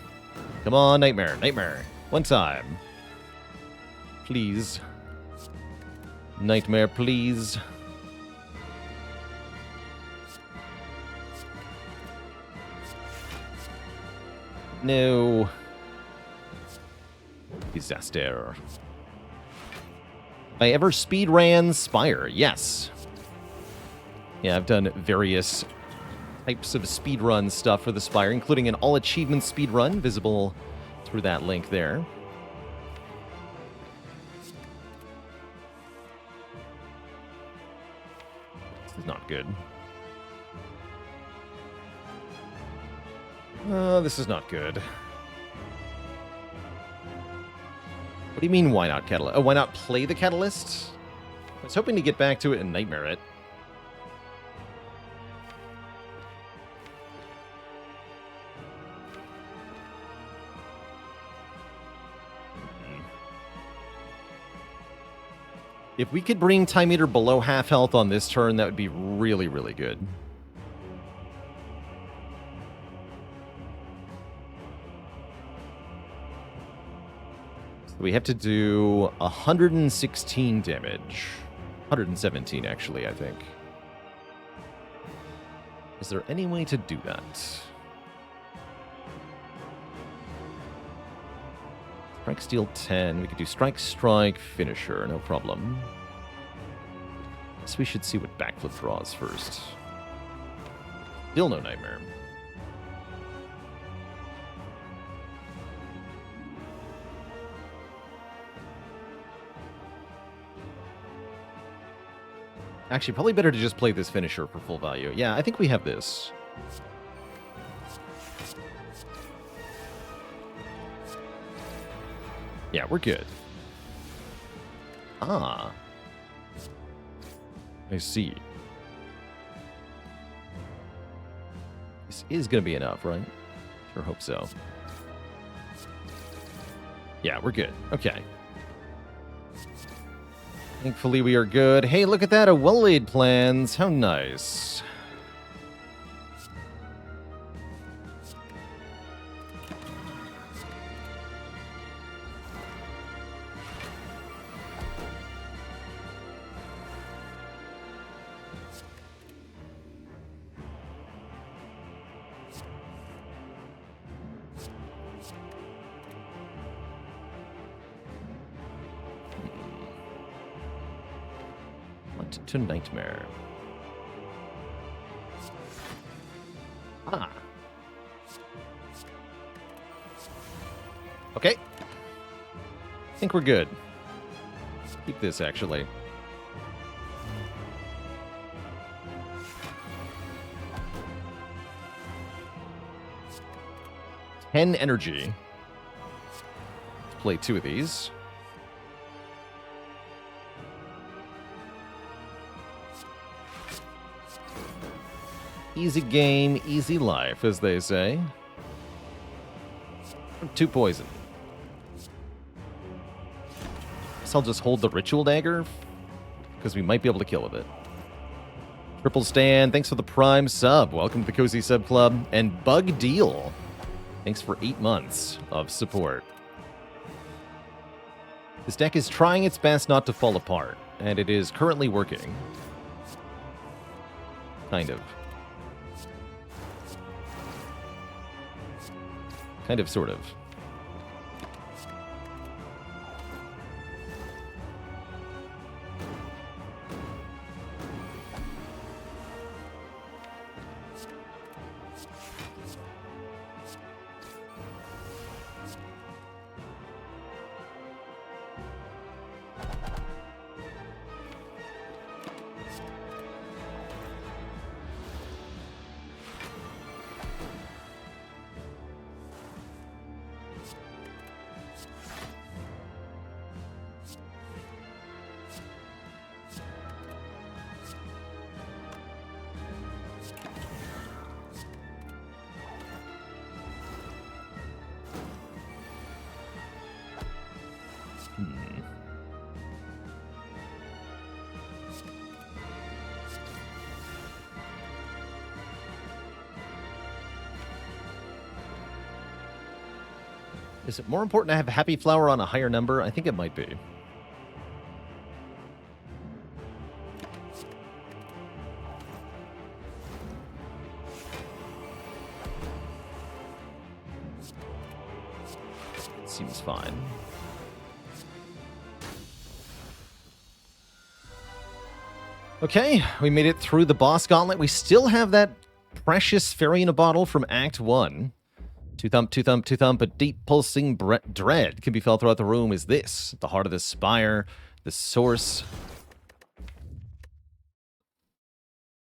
[SPEAKER 1] Come on, Nightmare. Nightmare. One time. Please. Nightmare, please. No. Disaster. I ever speedran Spire? Yes. Yeah, I've done various types of speedrun stuff for the Spire, including an all-achievement speedrun, visible through that link there. This is not good. This is not good. What do you mean, why not Catalyst? Oh, why not play the Catalyst? I was hoping to get back to it and Nightmare it. If we could bring Time Eater below half health on this turn, that would be really, really good. We have to do 116 damage. 117, actually, I think. Is there any way to do that? Strike, Steel 10. We could do Strike, Strike, Finisher. No problem. Guess we should see what Backflip draws first. Still no Nightmare. Actually, probably better to just play this finisher for full value. Yeah, I think we have this. Yeah, we're good. Ah. I see. This is going to be enough, right? Sure hope so. Yeah, we're good. Okay. Thankfully, we are good. Hey, look at that. A well-laid plans. How nice. To Nightmare. Ah. Okay. I think we're good. Keep this, actually. Ten energy. Let's play 2 of these. Easy game, easy life, as they say. 2 poison. Guess I'll just hold the ritual dagger, because we might be able to kill with it. Triple Stan, thanks for the Prime sub. Welcome to the Cozy Sub Club. And Bug Deal, thanks for 8 months of support. This deck is trying its best not to fall apart, and it is currently working. Kind of. Kind of, sort of. Is it more important to have Happy Flower on a higher number? I think it might be. Seems fine. Okay, we made it through the boss gauntlet. We still have that precious fairy in a bottle from Act 1. Two thump, a deep pulsing dread can be felt throughout the room. Is this the heart of the spire, the source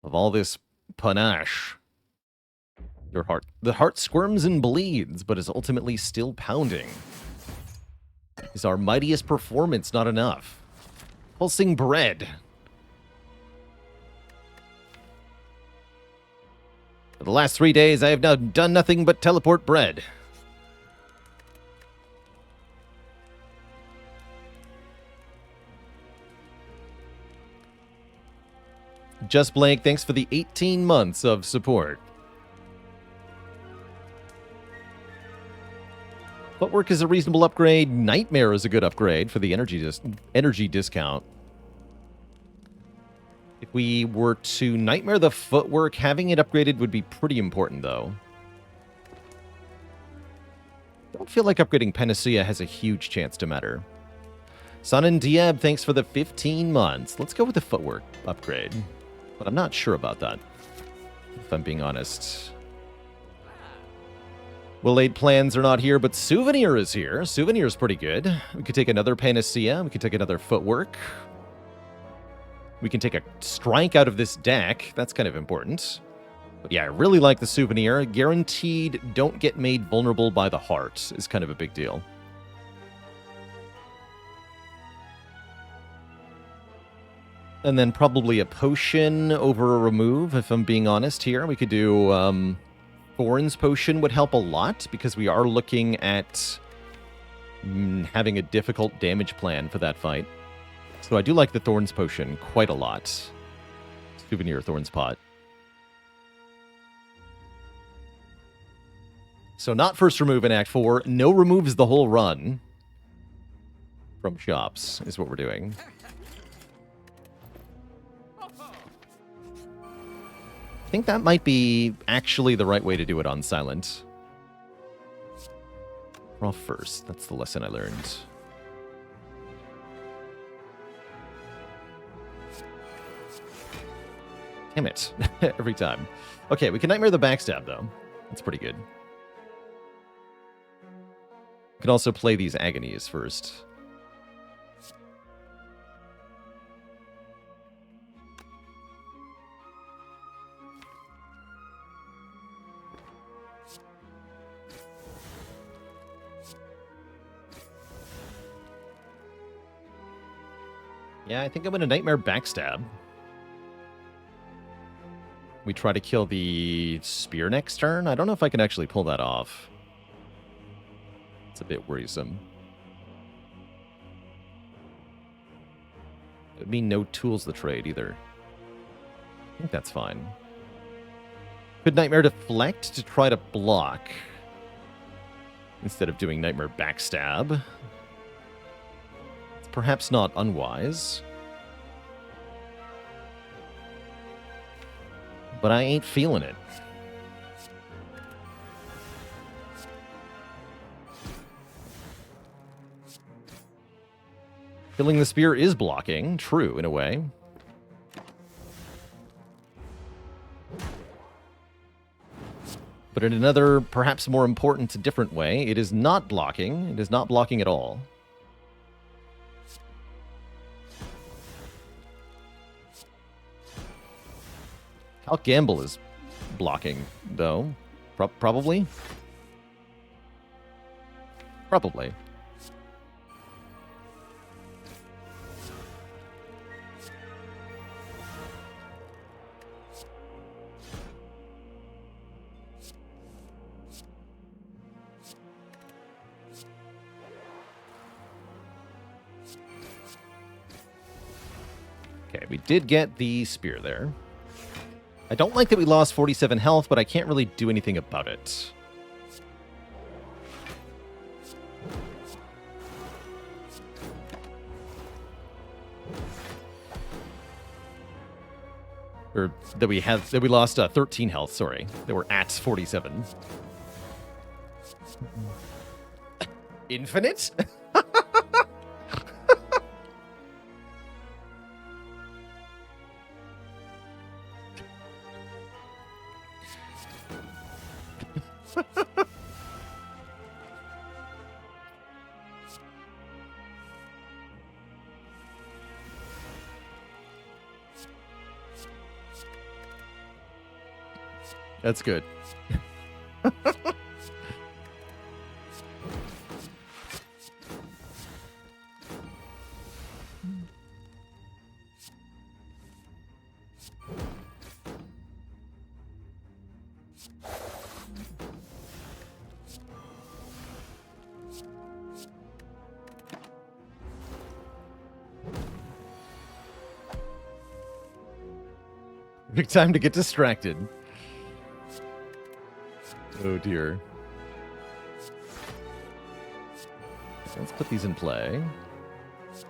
[SPEAKER 1] of all this panache? The heart squirms and bleeds, but is ultimately still pounding. Is our mightiest performance not enough? Pulsing bread. For the last 3 days, I have now done nothing but teleport bread. Just Blank, thanks for the 18 months of support. Footwork is a reasonable upgrade. Nightmare is a good upgrade for the energy discount. If we were to Nightmare the Footwork, having it upgraded would be pretty important, though. I don't feel like upgrading Panacea has a huge chance to matter. Sun and Diab, thanks for the 15 months. Let's go with the Footwork upgrade. But I'm not sure about that, if I'm being honest. Well-laid plans are not here, but Souvenir is here. Souvenir is pretty good. We could take another Panacea. We could take another Footwork. We can take a strike out of this deck. That's kind of important. But yeah, I really like the souvenir. Guaranteed don't get made vulnerable by the heart is kind of a big deal. And then probably a potion over a remove, if I'm being honest here. We could do Thorn's Potion would help a lot, because we are looking at having a difficult damage plan for that fight. So I do like the Thorn's Potion quite a lot. Souvenir Thorn's Pot. So not first remove in Act 4. No removes the whole run. From shops is what we're doing. I think that might be actually the right way to do it on Silent. Draw first. That's the lesson I learned. Damn it. Every time. Okay, we can Nightmare the Backstab, though. That's pretty good. We can also play these Agonies first. Yeah, I think I'm going to Nightmare Backstab. We try to kill the Spear next turn. I don't know if I can actually pull that off. It's a bit worrisome. It would mean no tools to trade either. I think that's fine. Could Nightmare Deflect to try to block instead of doing Nightmare Backstab. It's perhaps not unwise. But I ain't feeling it. Killing the Spear is blocking, true, in a way. But in another, perhaps more important, different way, it is not blocking. It is not blocking at all. Calc Gamble is blocking, though. Probably? Probably. Okay, we did get the Spear there. I don't like that we lost 47 health, but I can't really do anything about it. Or that we lost 13 health, sorry. That we're at 47. Infinite? That's good. Big time to get distracted. Oh dear. So let's put these in play. It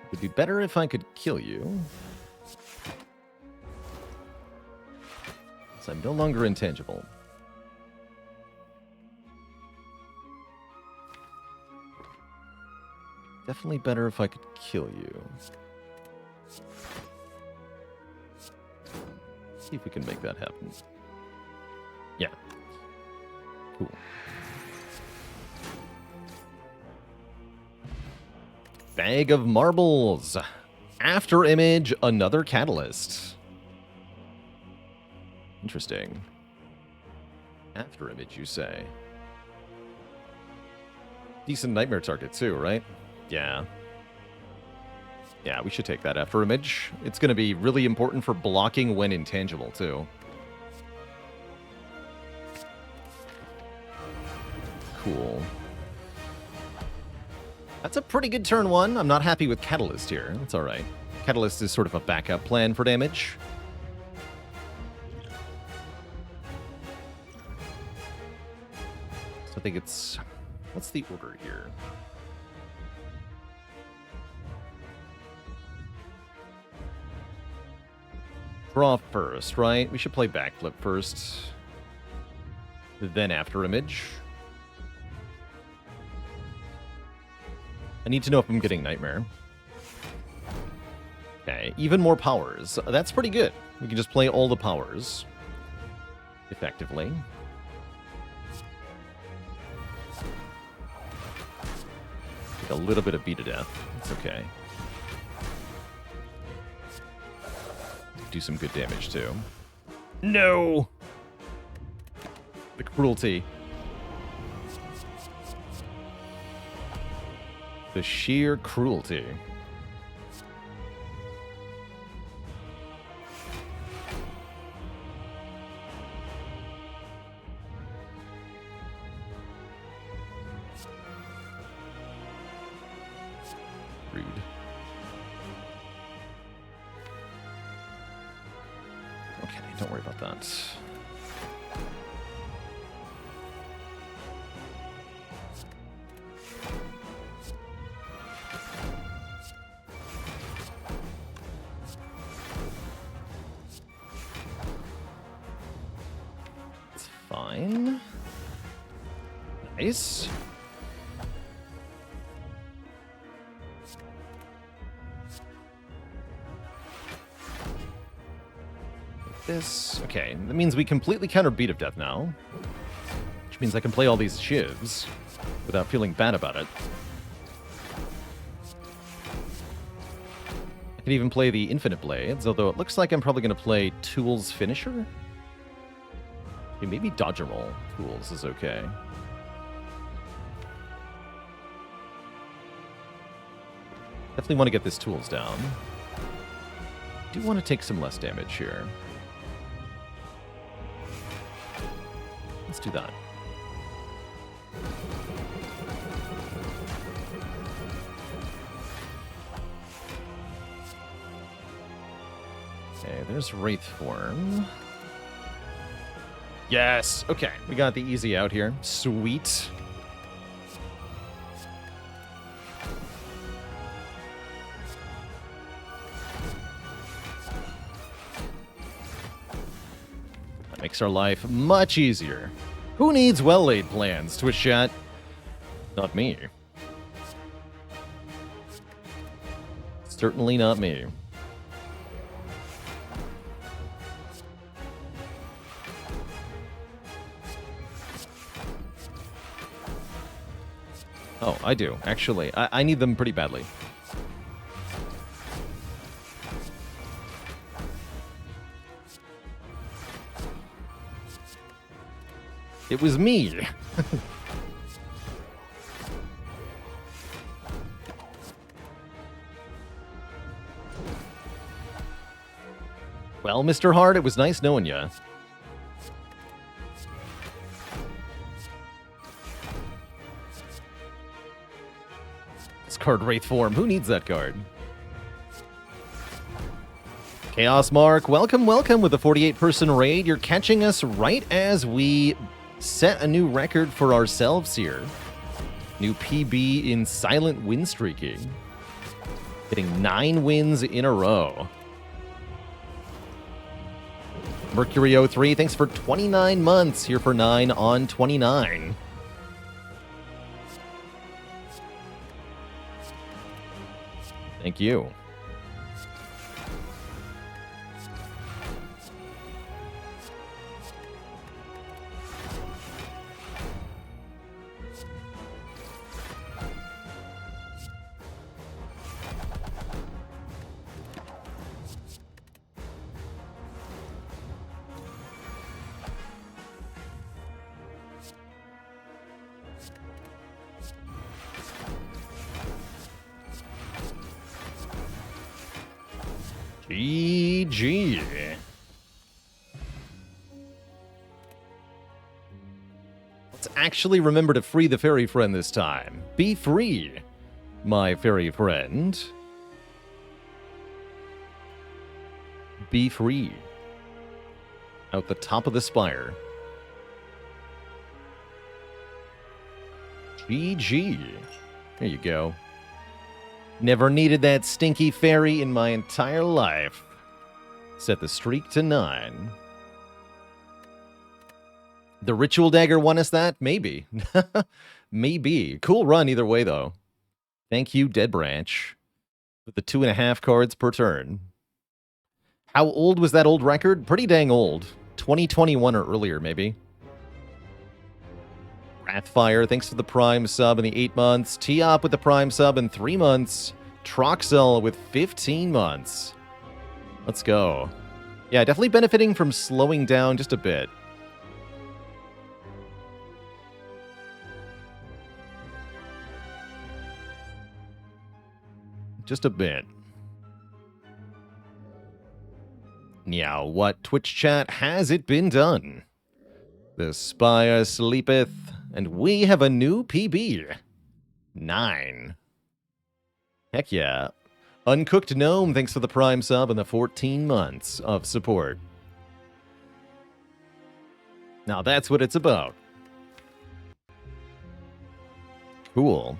[SPEAKER 1] would be better if I could kill you. So I'm no longer intangible. Definitely better if I could kill you. See if we can make that happen. Yeah. Cool. Bag of marbles. After image, another catalyst. Interesting. After image, you say. Decent nightmare target too, right? Yeah. Yeah, we should take that after image. It's going to be really important for blocking when intangible too. Cool. That's a pretty good turn one. I'm not happy with Catalyst here. That's alright. Catalyst is sort of a backup plan for damage. So I think it's... What's the order here? Draw first, right? We should play backflip first. Then after image. I need to know if I'm getting Nightmare. Okay, even more powers. That's pretty good. We can just play all the powers. Effectively. Take a little bit of beat to death. It's okay. Do some good damage, too. No! The cruelty. The sheer cruelty. Rude. Okay, don't worry about that. Fine. Nice. Like this. Okay, that means we completely counter Beat of Death now. Which means I can play all these shivs without feeling bad about it. I can even play the Infinite Blades, although it looks like I'm probably going to play Tool's Finisher. Okay, maybe Dodge and Roll Tools is okay. Definitely want to get this Tools down. Do want to take some less damage here. Let's do that. Okay, there's Wraith Form. Yes! Okay, we got the easy out here. Sweet. That makes our life much easier. Who needs well-laid plans, Twitch chat? Not me. Certainly not me. Oh, I do, actually. I need them pretty badly. It was me. Well, Mr. Hart, it was nice knowing ya. Card Wraith Form. Who needs that card? Chaos Mark, welcome, welcome with the 48-person raid. You're catching us right as we set a new record for ourselves here. New PB in silent win streaking. Getting 9 wins in a row. Mercury03, thanks for 29 months. Here for 9 on 29. Thank you. GG. Let's actually remember to free the fairy friend this time. Be free, my fairy friend. Be free. Out the top of the spire. GG. There you go. Never needed that stinky fairy in my entire life. Set the streak to 9. The Ritual Dagger won us that? Maybe. Maybe. Cool run either way, though. Thank you, Dead Branch, with the 2.5 cards per turn. How old was that old record? Pretty dang old. 2021 or earlier, maybe. Wrathfire, thanks for the Prime sub in the 8 months. T-Op with the Prime sub in 3 months. Troxel with 15 months. Let's go. Yeah, definitely benefiting from slowing down just a bit. Just a bit. Now, what Twitch chat has it been done? The Spire sleepeth, and we have a new PB. 9. Heck yeah. Uncooked Gnome, thanks for the Prime sub and the 14 months of support. Now that's what it's about. Cool.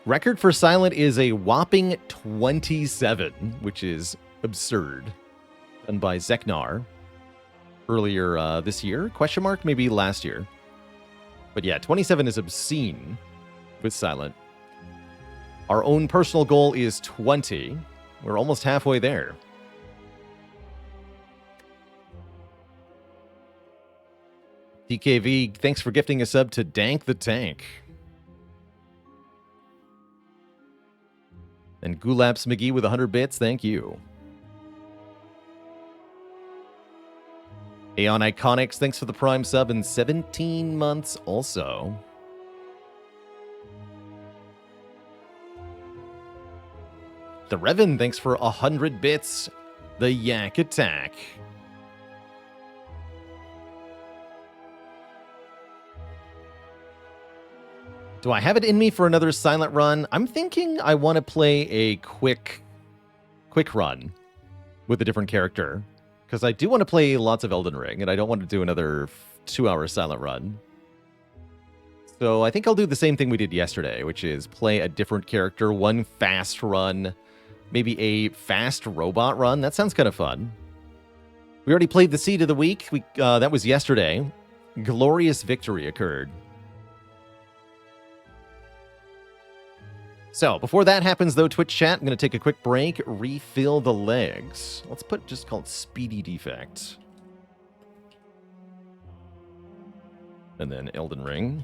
[SPEAKER 1] Record for Silent is a whopping 27, which is absurd. Done by Zeknar earlier this year? Question mark? Maybe last year. But yeah, 27 is obscene with Silent. Our own personal goal is 20. We're almost halfway there. DKV, thanks for gifting a sub to Dank the Tank. And Gulaps McGee with 100 bits, thank you. Aeon Iconics, thanks for the Prime sub and 17 months also. The Revan, thanks for 100 bits. The Yak Attack. Do I have it in me for another Silent run? I'm thinking I want to play a quick run with a different character. Because I do want to play lots of Elden Ring, and I don't want to do another 2-hour Silent run. So I think I'll do the same thing we did yesterday, which is play a different character, one fast run, maybe a fast robot run. That sounds kind of fun. We already played the Seed of the Week. That was yesterday. Glorious victory occurred. So, before that happens, though, Twitch chat, I'm going to take a quick break, refill the legs. Let's put just called Speedy Defect. And then Elden Ring.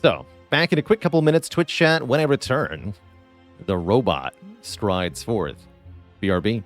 [SPEAKER 1] So, back in a quick couple minutes, Twitch chat, when I return, the robot strides forth. BRB.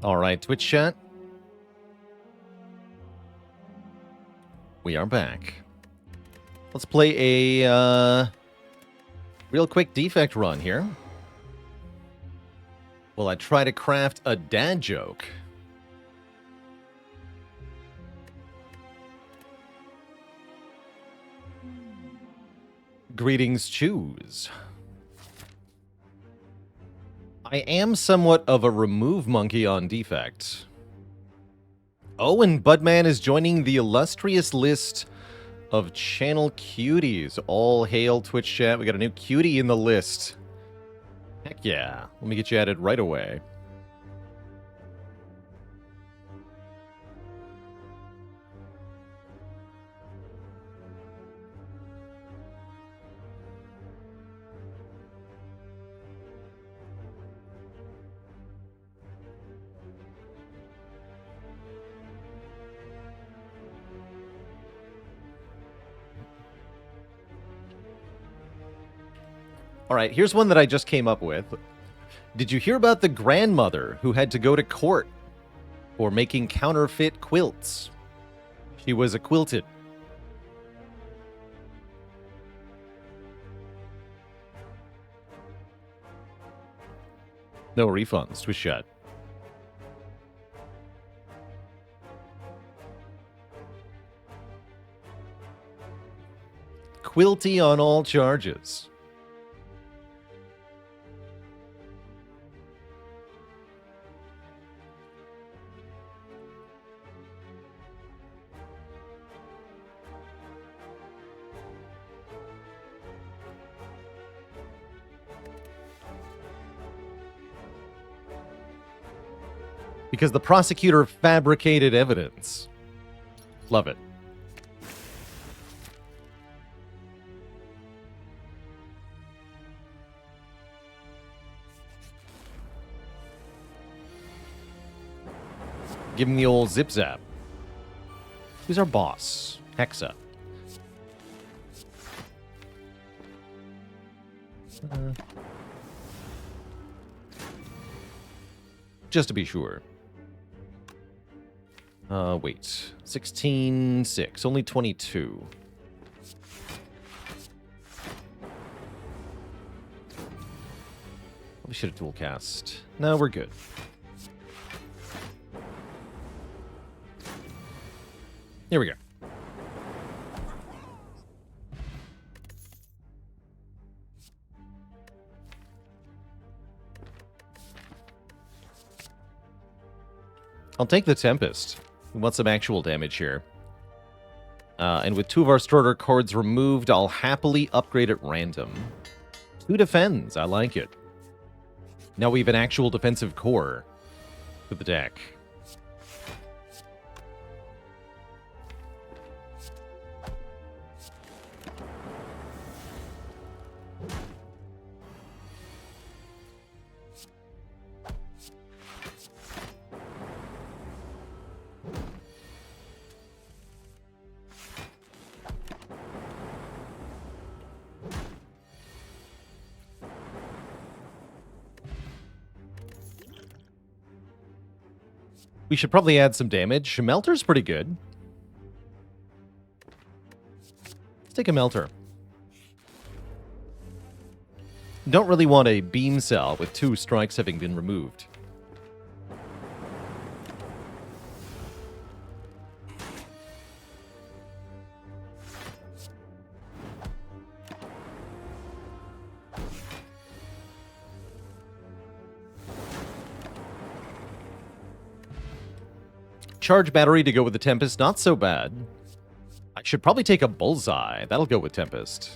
[SPEAKER 1] All right, Twitch chat. We are back. Let's play a real quick defect run here. Will I try to craft a dad joke? Greetings, choose. I am somewhat of a remove monkey on Defect. Oh, and Budman is joining the illustrious list of channel cuties. All hail Twitch chat. We got a new cutie in the list. Heck yeah. Let me get you added right away. All right, here's one that I just came up with. Did you hear about the grandmother who had to go to court for making counterfeit quilts? She was acquilted. No refunds. Twitch chat. Quilty on all charges. Because the prosecutor fabricated evidence. Love it. Give him the old zip zap. Who's our boss? Hexa. Just to be sure. Wait. 16.6. Only 22. We should have dual cast. No, we're good. Here we go. I'll take the Tempest. We want some actual damage here. And with 2 of our starter cards removed, I'll happily upgrade at random. 2 defends. I like it. Now we have an actual defensive core to the deck. We should probably add some damage. Melter's pretty good. Let's take a Melter. Don't really want a Beam Cell with 2 strikes having been removed. Charge battery to go with the Tempest, not so bad. I should probably take a Bullseye. That'll go with Tempest.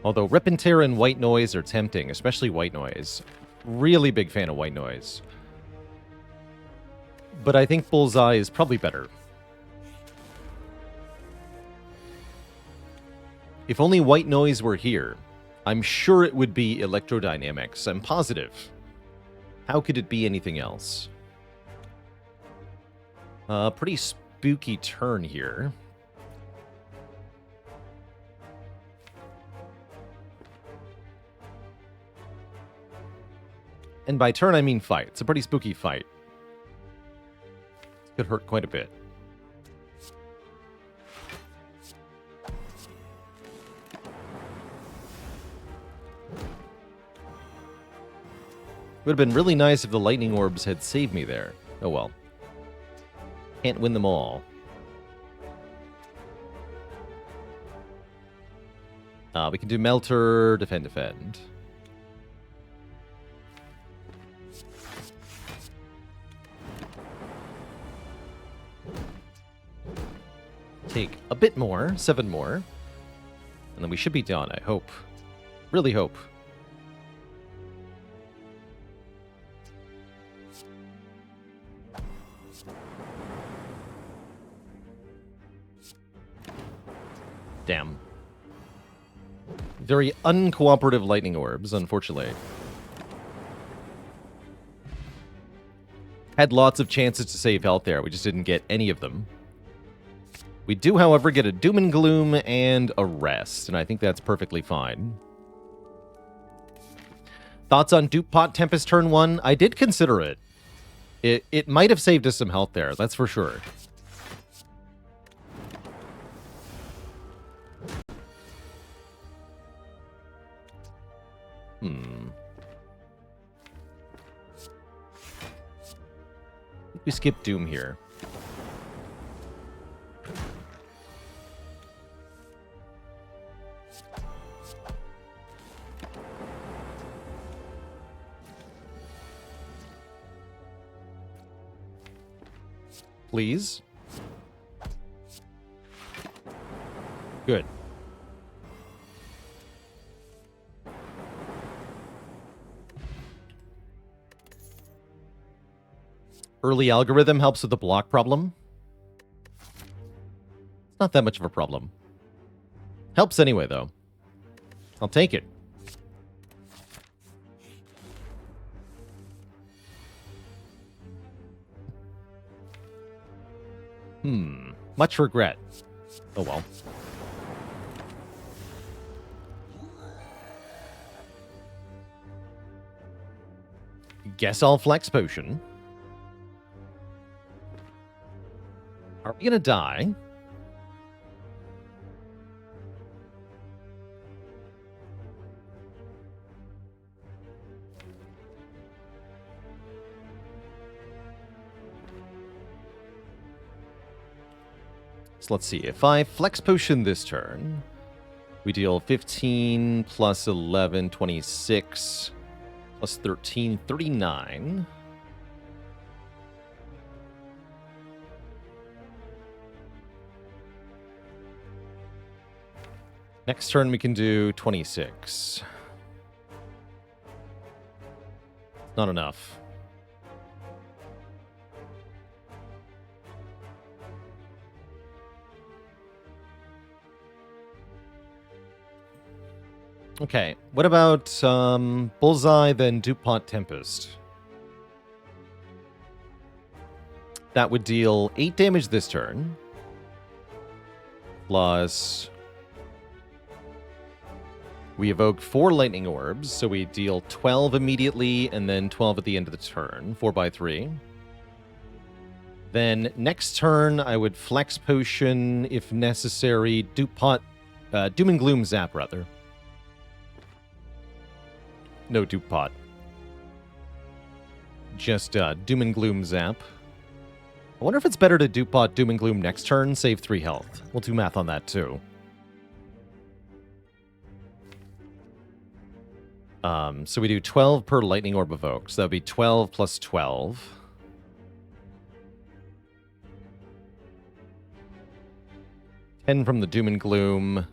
[SPEAKER 1] Although Rip and Tear and White Noise are tempting, especially White Noise. Really big fan of White Noise. But I think Bullseye is probably better. If only White Noise were here, I'm sure it would be Electrodynamics. I'm positive. How could it be anything else? Pretty spooky turn here. And by turn, I mean fight. It's a pretty spooky fight. It could hurt quite a bit. Would have been really nice if the lightning orbs had saved me there. Oh well. Can't win them all. We can do Melter, defend, defend. Take a bit more, 7 more. And then we should be done, I hope. Really hope. Damn. Very uncooperative lightning orbs, unfortunately. Had lots of chances to save health there. We just didn't get any of them. We do, however, get a Doom and Gloom and a Rest, and I think that's perfectly fine. Thoughts on Dupe Pot Tempest turn 1? I did consider it. It might have saved us some health there, that's for sure. We skip Doom here. Please. Good. Early algorithm helps with the block problem. It's not that much of a problem. Helps anyway, though. I'll take it. Much regret. Oh well. Guess I'll flex potion. Are we gonna die? So let's see. If I flex potion this turn, we deal 15 plus 11, 26, plus 13, 39. Next turn we can do 26. Not enough. Okay, what about Bullseye, then DuPont Tempest? That would deal 8 damage this turn. Plus... we evoke 4 lightning orbs, so we deal 12 immediately, and then 12 at the end of the turn. 4 by 3. Then next turn, I would flex potion, if necessary, DuPont... Doom and Gloom Zap, rather. No DuPont. Just Doom and Gloom Zap. I wonder if it's better to DuPont Doom and Gloom next turn, save 3 health. We'll do math on that, too. So we do 12 per lightning orb evoked. So that would be 12 plus 12. Ten from the Doom and Gloom.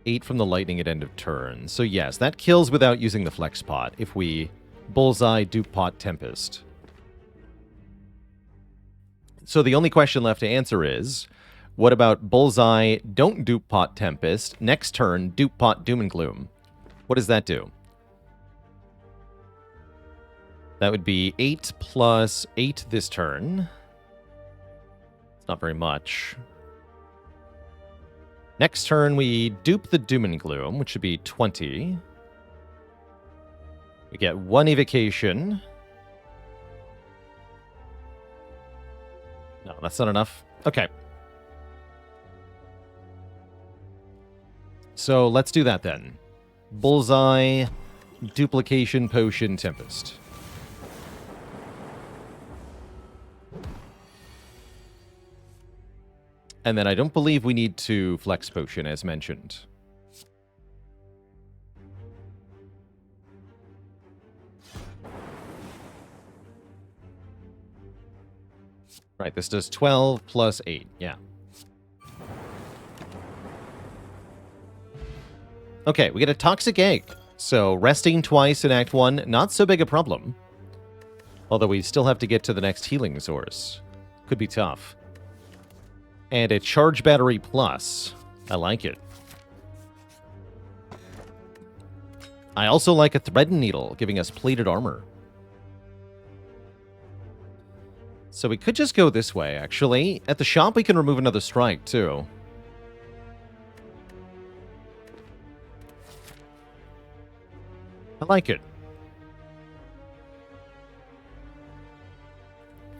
[SPEAKER 1] 8 from the lightning at end of turn. So yes, that kills without using the flex pot if we Bullseye DuPont Tempest. So the only question left to answer is, what about Bullseye don't DuPont Tempest, next turn DuPont Doom and Gloom? What does that do? That would be 8 plus 8 this turn. It's not very much. Next turn, we dupe the Doom and Gloom, which should be 20. We get 1 evocation. No, that's not enough. Okay. So let's do that then. Bullseye, duplication, potion, tempest. And then I don't believe we need to flex potion as mentioned. Right, this does 12 plus 8, yeah. Okay, we get a toxic egg. So resting twice in Act 1, not so big a problem. Although we still have to get to the next healing source. Could be tough. And a charge battery plus. I like it. I also like a thread needle, giving us plated armor. So we could just go this way, actually. At the shop, we can remove another strike, too. I like it.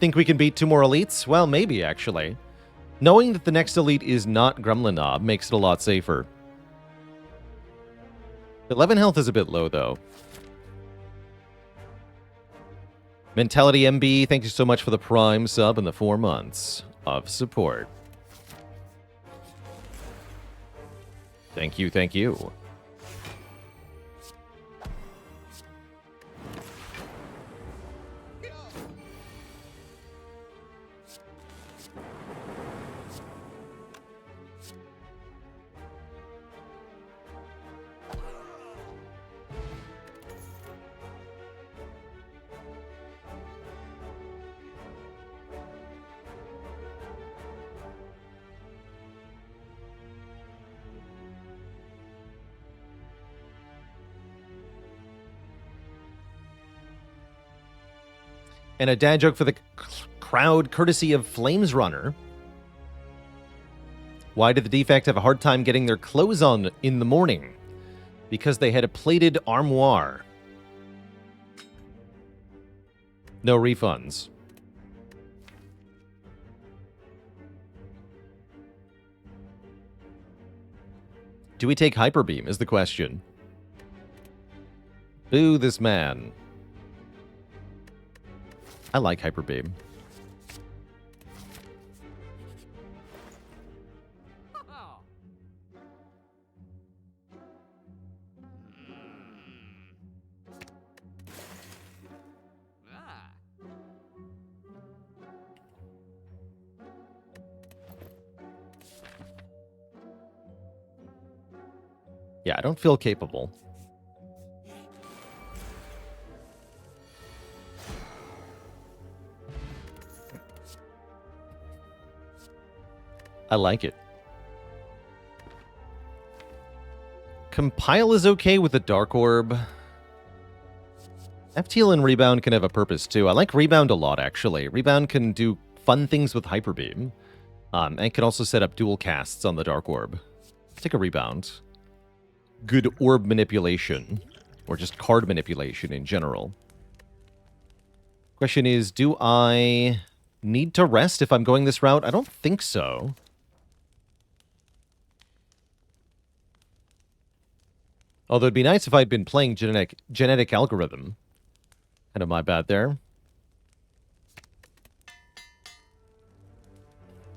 [SPEAKER 1] Think we can beat 2 more elites? Well, maybe, actually. Knowing that the next elite is not Gremlinob makes it a lot safer. 11 health is a bit low, though. Mentality MB, thank you so much for the Prime sub and the 4 months of support. Thank you, thank you. And a dad joke for the crowd, courtesy of Flames Runner. Why did the Defect have a hard time getting their clothes on in the morning? Because they had a plated armoire. No refunds. Do we take Hyper Beam is the question. Boo this man. I like Hyper Beam. Yeah, I don't feel capable. I like it. Compile is okay with the Dark Orb. FTL and Rebound can have a purpose too. I like Rebound a lot, actually. Rebound can do fun things with Hyper Beam. And can also set up dual casts on the Dark Orb. Take a Rebound. Good orb manipulation. Or just card manipulation in general. Question is, do I need to rest if I'm going this route? I don't think so. Although it'd be nice if I'd been playing genetic algorithm. Kind of my bad there.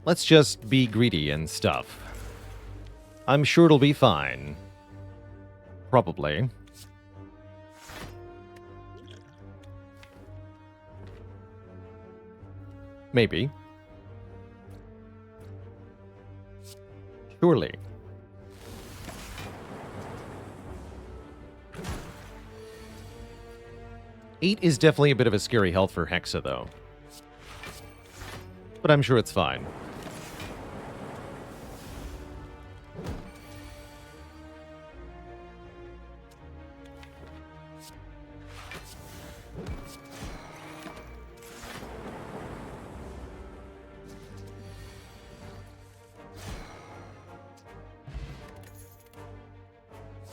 [SPEAKER 1] Let's just be greedy and stuff. I'm sure it'll be fine. Probably. Maybe. Surely. Eight is definitely a bit of a scary health for Hexa, though. But I'm sure it's fine.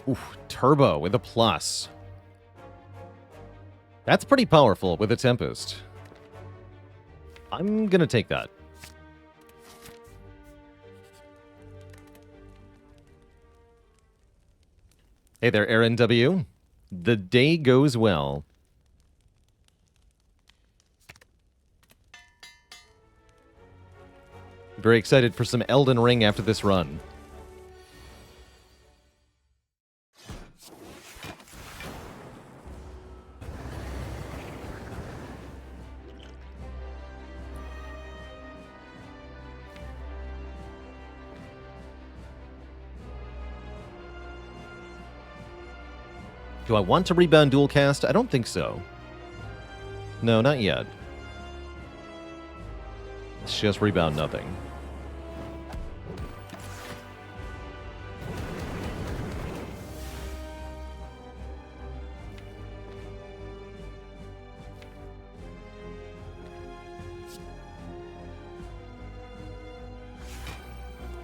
[SPEAKER 1] Oof, Turbo with a plus. That's pretty powerful with a Tempest. I'm gonna take that. Hey there, Aaron W. The day goes well. Very excited for some Elden Ring after this run. Do I want to rebound dual cast? I don't think so. No, not yet. Let's just rebound nothing.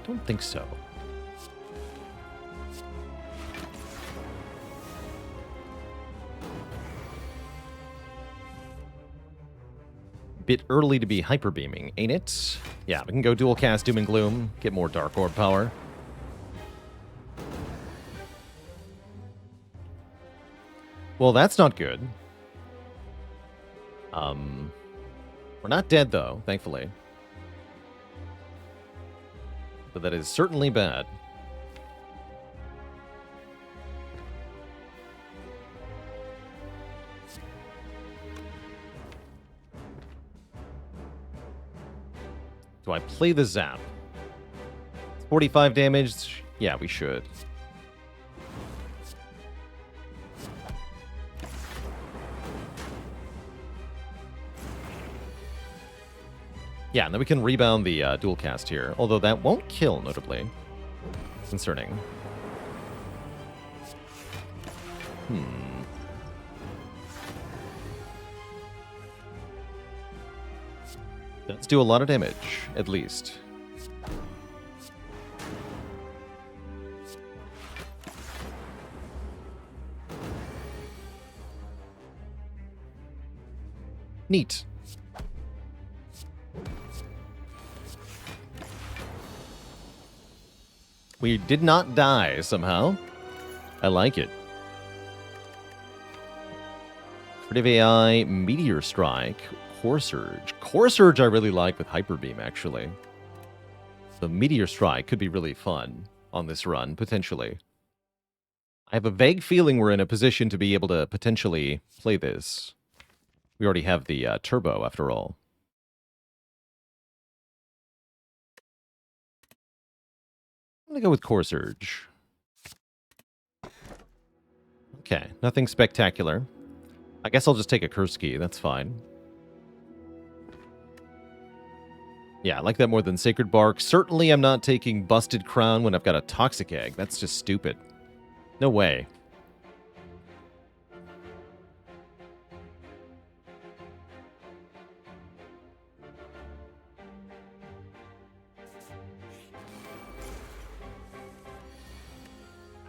[SPEAKER 1] Don't think so. Bit early to be hyper beaming, ain't it? Yeah, we can go dual cast Doom and Gloom, get more Dark Orb power. Well, that's not good. We're not dead though, thankfully. But that is certainly bad. Do I play the zap? 45 damage? Yeah, we should. Yeah, and then we can rebound the dual cast here. Although that won't kill, notably. Concerning. Does do a lot of damage, at least. Neat. We did not die, somehow. I like it. Creative AI, Meteor Strike, Core Surge. Core Surge I really like with Hyper Beam, actually. The Meteor Strike could be really fun on this run, potentially. I have a vague feeling we're in a position to be able to potentially play this. We already have the turbo, after all. I'm going to go with Core Surge. Okay, nothing spectacular. I guess I'll just take a Curse Key, that's fine. Yeah, I like that more than Sacred Bark. Certainly I'm not taking Busted Crown when I've got a Toxic Egg. That's just stupid. No way.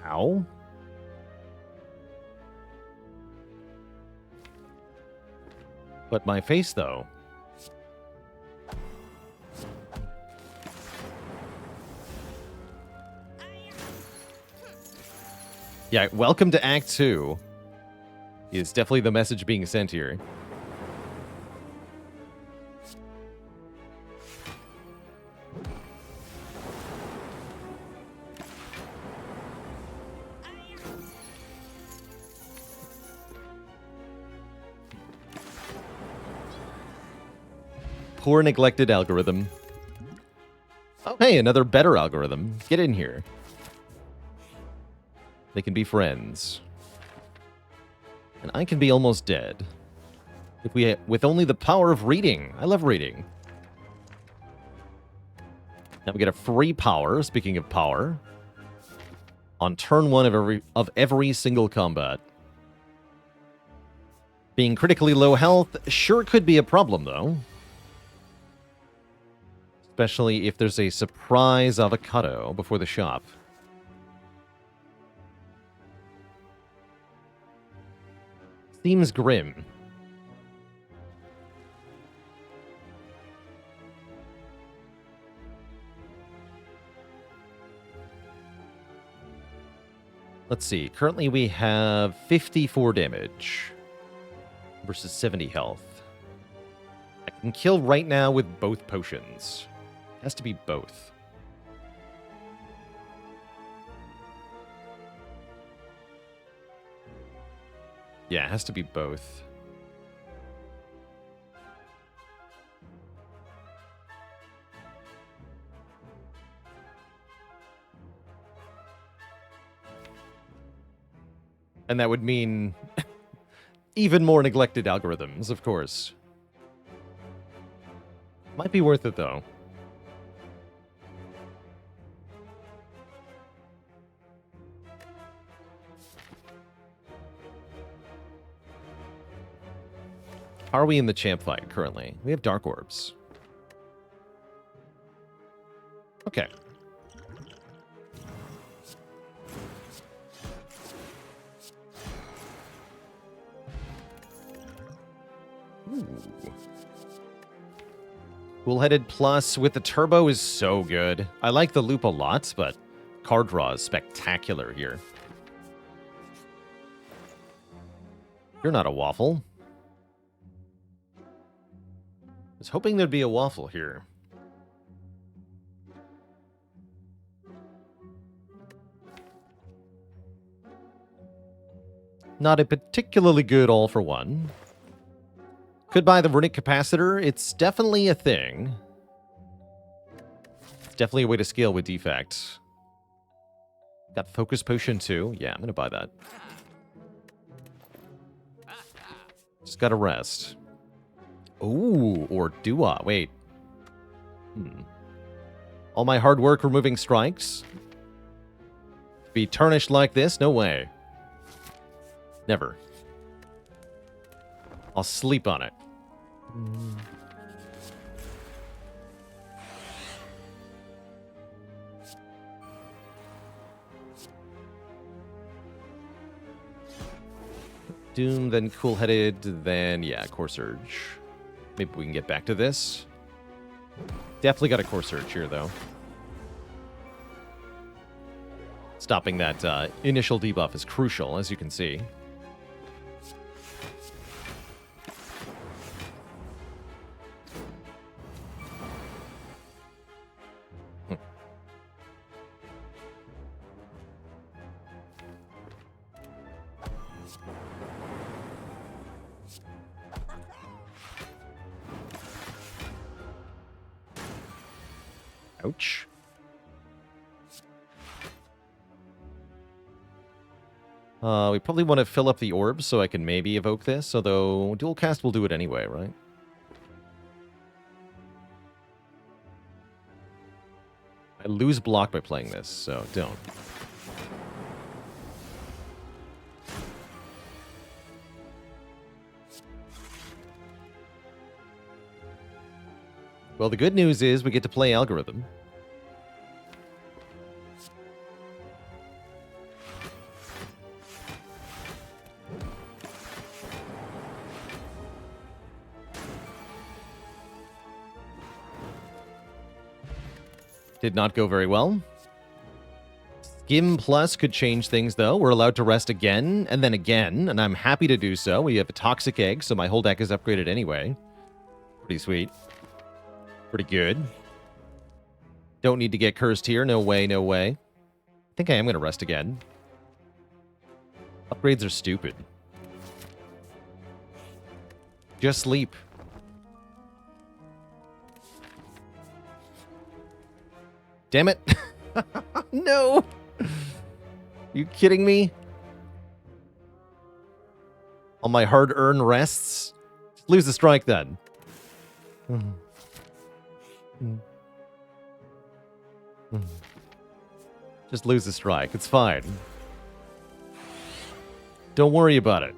[SPEAKER 1] Ow. But my face, though. Yeah, welcome to Act 2. Is definitely the message being sent here. Poor neglected algorithm. Oh, hey, another better algorithm. Get in here. They can be friends. And I can be almost dead. If we with only the power of reading. I love reading. Now we get a free power, speaking of power. On turn 1 of every single combat. Being critically low health sure could be a problem, though. Especially if there's a surprise avocado before the shop. Seems grim. Let's see. Currently we have 54 damage versus 70 health. I can kill right now with both potions. Has to be both. Yeah, it has to be both. And that would mean even more neglected algorithms, of course. Might be worth it, though. How are we in the champ fight currently? We have Dark Orbs. Okay. Ooh. Cool-headed plus with the turbo is so good. I like the loop a lot, but card draw is spectacular here. You're not a waffle. I was hoping there'd be a waffle here. Not a particularly good all for one. Could buy the runic capacitor. It's definitely a thing. It's definitely a way to scale with Defect. Got focus potion too. Yeah, I'm gonna buy that. Just gotta rest. Ooh, or do I? Wait. All my hard work removing strikes? Be tarnished like this? No way. Never. I'll sleep on it. Doom, then cool-headed, then, yeah, Core Surge. Maybe we can get back to this. Definitely got a Core Surge here, though. Stopping that initial debuff is crucial, as you can see. Ouch. We probably want to fill up the orbs so I can maybe evoke this, although dual cast will do it anyway, right? I lose block by playing this, so don't. Well, the good news is we get to play Algorithm. Did not go very well. Skim Plus could change things, though. We're allowed to rest again, and then again, and I'm happy to do so. We have a Toxic Egg, so my whole deck is upgraded anyway. Pretty sweet. Pretty good. Don't need to get cursed here. No way, no way. I think I am going to rest again. Upgrades are stupid. Just sleep. Damn it. No. You kidding me? All my hard-earned rests? Lose the strike then. Just lose the strike. It's fine. Don't worry about it.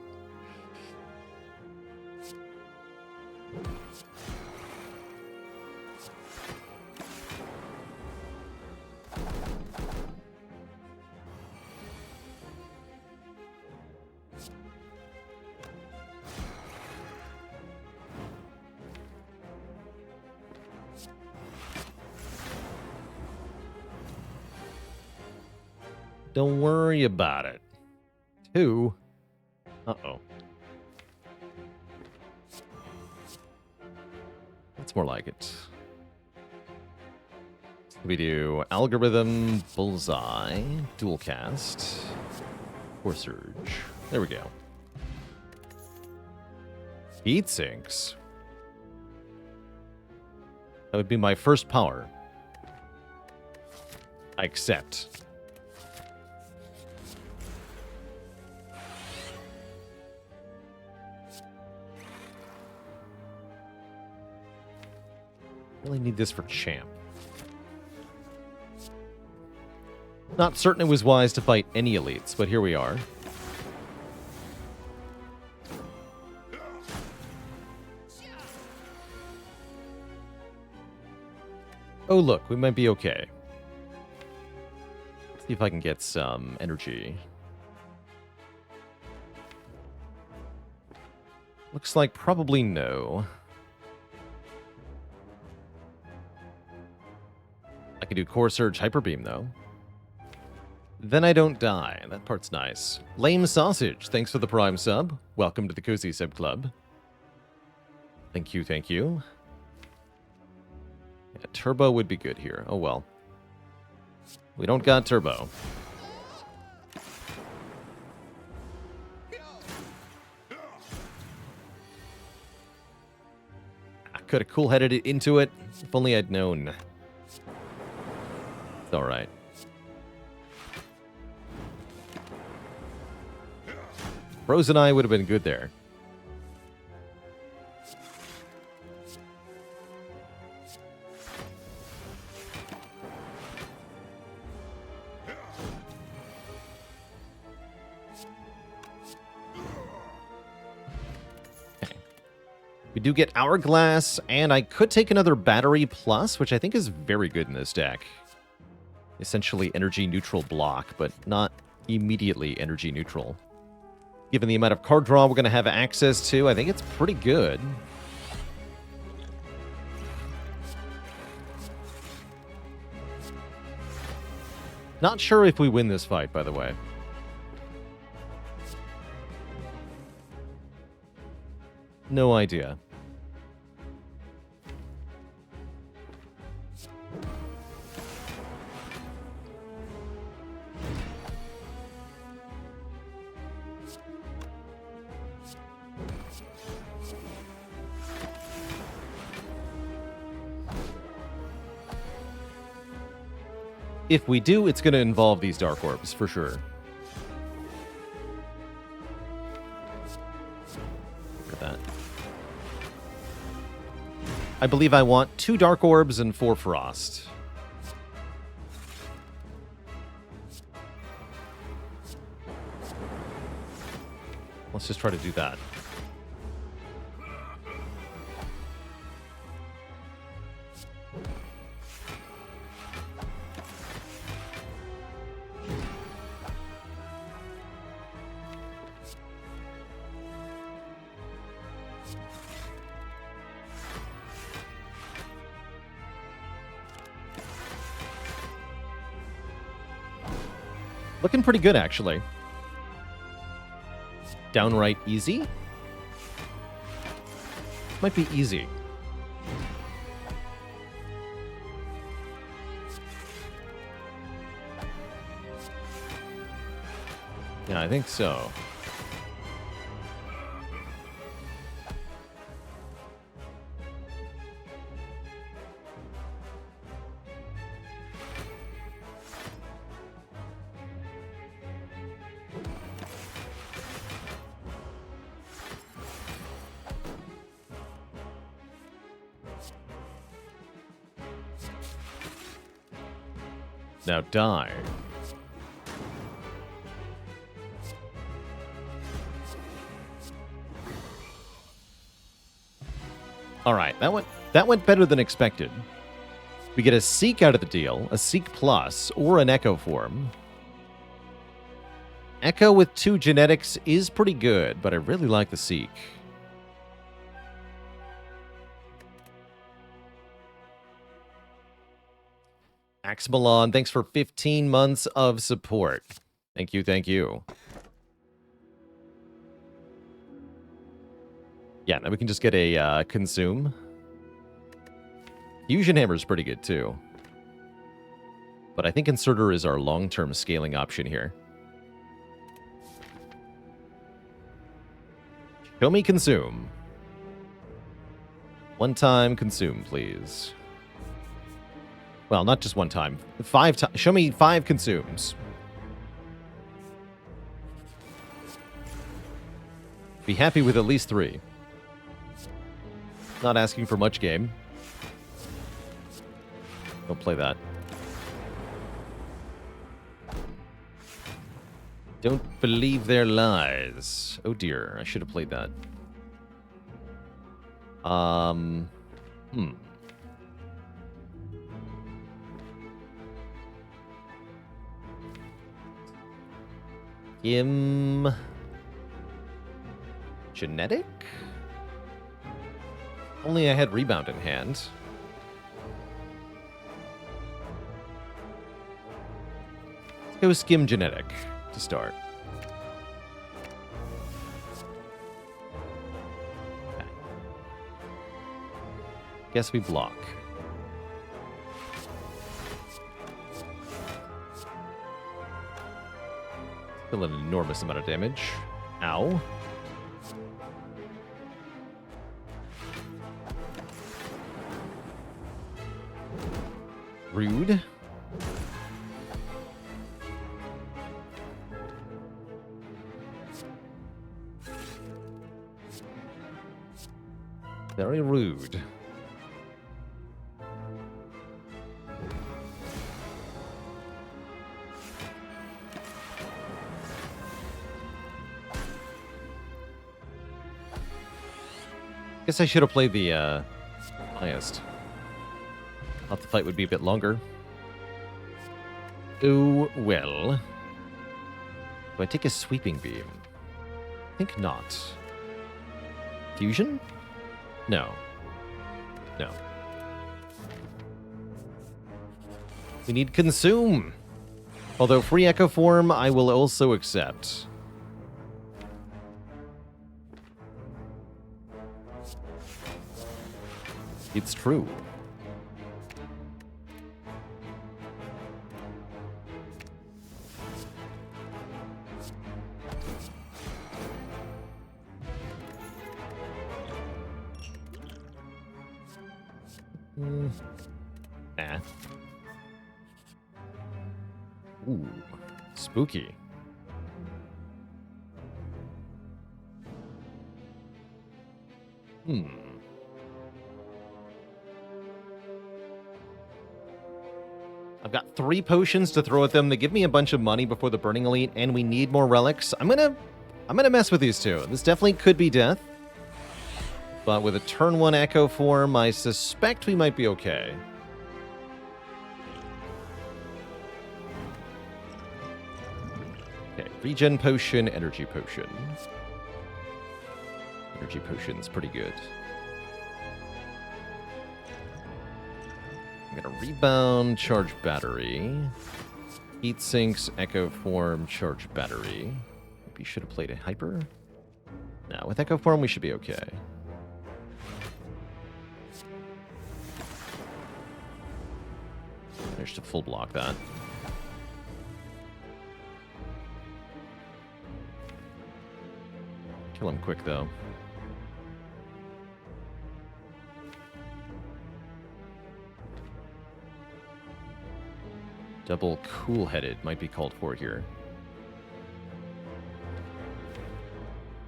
[SPEAKER 1] Don't worry about it. 2. Uh-oh. That's more like it. We do algorithm, bullseye, dual cast, core surge. There we go. Heat sinks. That would be my first power. I accept. Really need this for champ. Not certain it was wise to fight any elites, but here we are. Oh, look, we might be okay. Let's see if I can get some energy. Looks like probably no. I can do core surge hyper beam though. Then I don't die. That part's nice. Lame Sausage, thanks for the Prime sub. Welcome to the Cozy Sub Club. Thank you, thank you. Yeah, turbo would be good here. Oh well. We don't got turbo. I could have cool-headed it into it, if only I'd known. It's alright. Frozen Eye would have been good there. Okay. We do get Hourglass, and I could take another Battery Plus, which I think is very good in this deck. Essentially energy neutral block, but not immediately energy neutral. Given the amount of card draw we're going to have access to, I think it's pretty good. Not sure if we win this fight, by the way. No idea. If we do, it's going to involve these Dark Orbs, for sure. Look at that. I believe I want 2 Dark Orbs and 4 Frost. Let's just try to do that. Looking pretty good, actually. Downright easy? Might be easy. Yeah, I think so. Now die. All right, that went better than expected. We get a Seek out of the deal, a Seek Plus, or an Echo form. Echo with 2 genetics is pretty good, but I really like the Seek. Axmalon, thanks for 15 months of support. Thank you, thank you. Yeah, now we can just get a consume. Fusion Hammer's pretty good, too. But I think Inserter is our long-term scaling option here. Show me consume. One time consume, please. Well, not just one time. 5 times. Show me 5 consumes. Be happy with at least 3. Not asking for much, game. Don't play that. Don't believe their lies. Oh dear, I should have played that. Genetic? Only I had rebound in hand. Let's go skim genetic to start. Okay. Guess we block. Still an enormous amount of damage. Ow. Rude. Very rude. Guess I should have played the highest. Thought the fight would be a bit longer. Oh, well. Do I take a sweeping beam? I think not. Fusion? No. No. We need consume. Although free echo form, I will also accept. It's true. Nah. Ooh, spooky. I've got 3 potions to throw at them. They give me a bunch of money before the Burning Elite, and we need more relics. I'm gonna mess with these two. This definitely could be death. But with a turn 1 echo form, I suspect we might be okay. Okay, regen potion, energy potion. Energy potion's pretty good. I'm gonna rebound, charge battery. Heat sinks, echo form, charge battery. Maybe should have played a hyper. No, with echo form we should be okay. Managed to full block that. Kill him quick though. Double cool-headed might be called for here.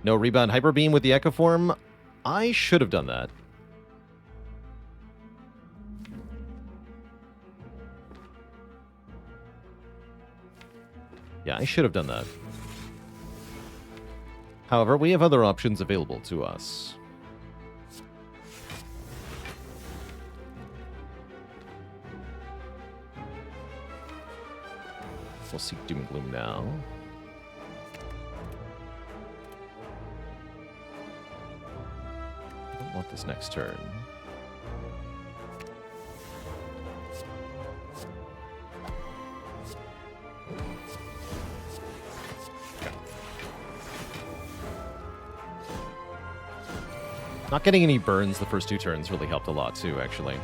[SPEAKER 1] No rebound hyper beam with the echo form. I should have done that. Yeah, I should have done that. However, we have other options available to us. We'll seek Doom and Gloom now. I don't want this next turn. Not getting any burns the first 2 turns really helped a lot too, actually.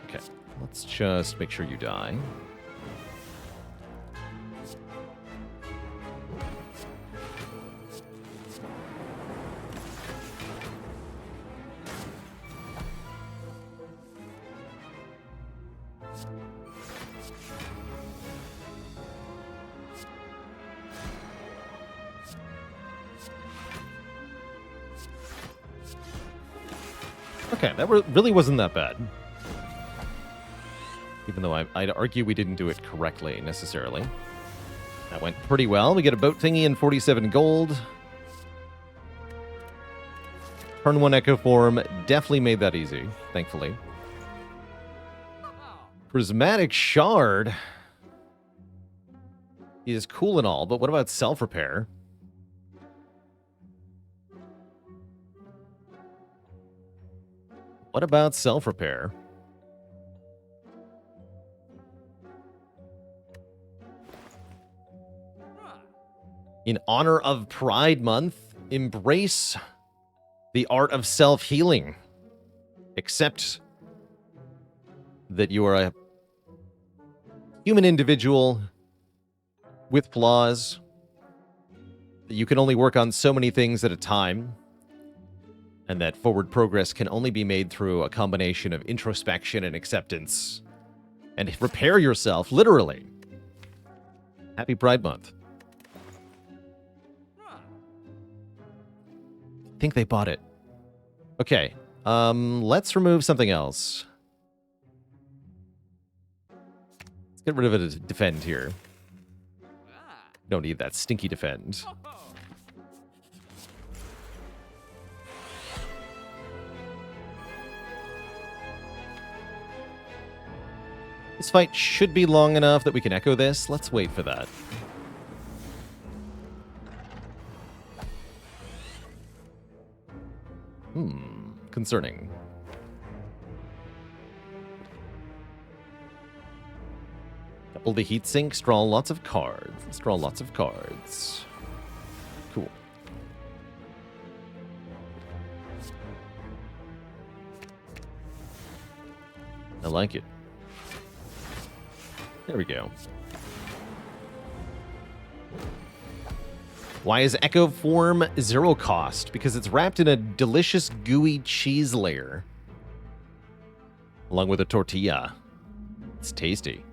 [SPEAKER 1] Okay, let's just make sure you die. Okay, that really wasn't that bad. Even though I'd argue we didn't do it correctly, necessarily. That went pretty well. We get a boat thingy and 47 gold. Turn 1 Echo Form definitely made that easy, thankfully. Prismatic Shard is cool and all, but what about self-repair? What about self-repair? In honor of Pride Month, embrace the art of self-healing. Accept that you are a human individual with flaws, that you can only work on so many things at a time, and that forward progress can only be made through a combination of introspection and acceptance. And repair yourself, literally. Happy Pride Month. I think they bought it. Okay, let's remove something else. Let's get rid of a defend here. Don't need that stinky defend. This fight should be long enough that we can echo this. Let's wait for that. Concerning. Double the heat sink, draw lots of cards. Let's draw lots of cards. Cool. I like it. There we go. Why is Echo Form 0 cost? Because it's wrapped in a delicious gooey cheese layer. Along with a tortilla. It's tasty.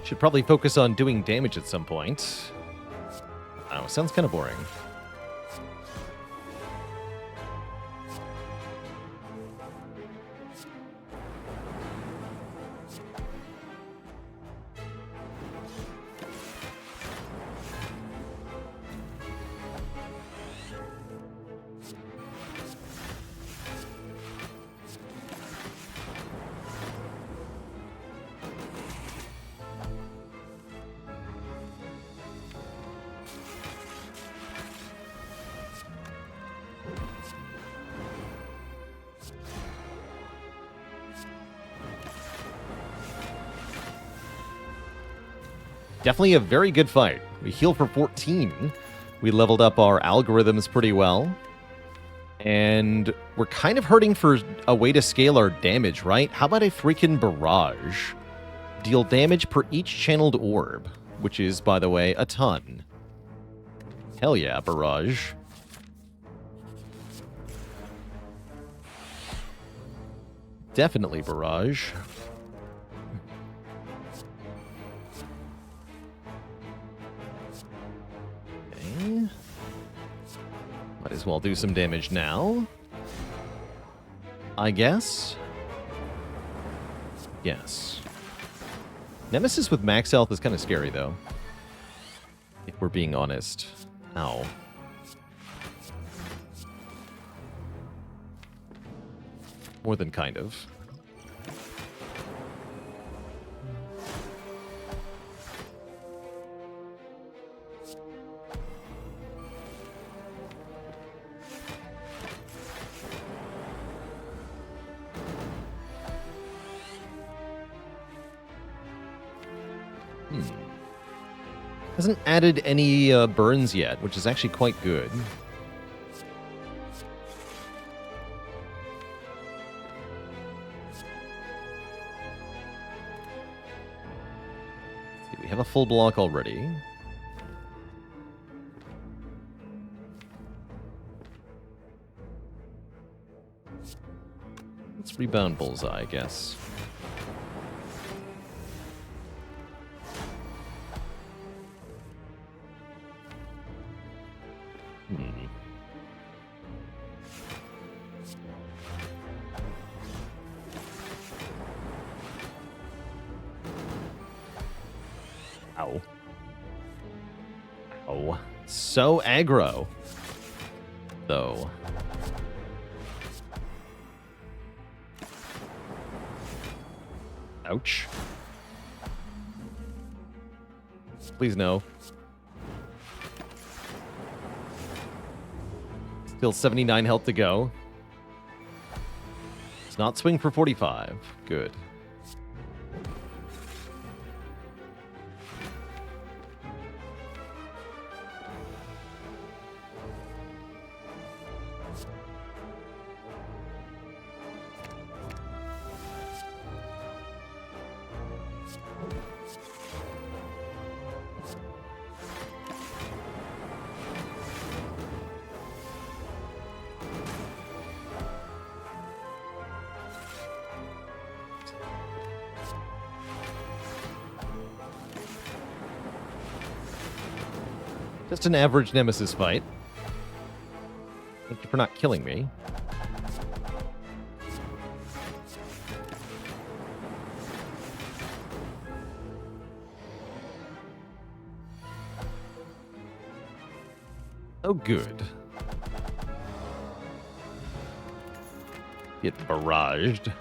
[SPEAKER 1] Should probably focus on doing damage at some point. Oh, sounds kind of boring. Definitely a very good fight. We heal for 14. We leveled up our algorithms pretty well. And we're kind of hurting for a way to scale our damage, right? How about a freaking barrage? Deal damage per each channeled orb, which is, by the way, a ton. Hell yeah, barrage. Definitely barrage. Might as well do some damage now. I guess. Yes. Nemesis with max health is kind of scary, though. If we're being honest. Ow. More than kind of. Hasn't added any burns yet, which is actually quite good. We have a full block already. Let's rebound Bullseye, I guess. Ow. Ow. So aggro. Though. Ouch. Please no. Still 79 health to go. It's not swing for 45. Good. Just an average Nemesis fight. Thank you for not killing me. Oh, good. Get barraged.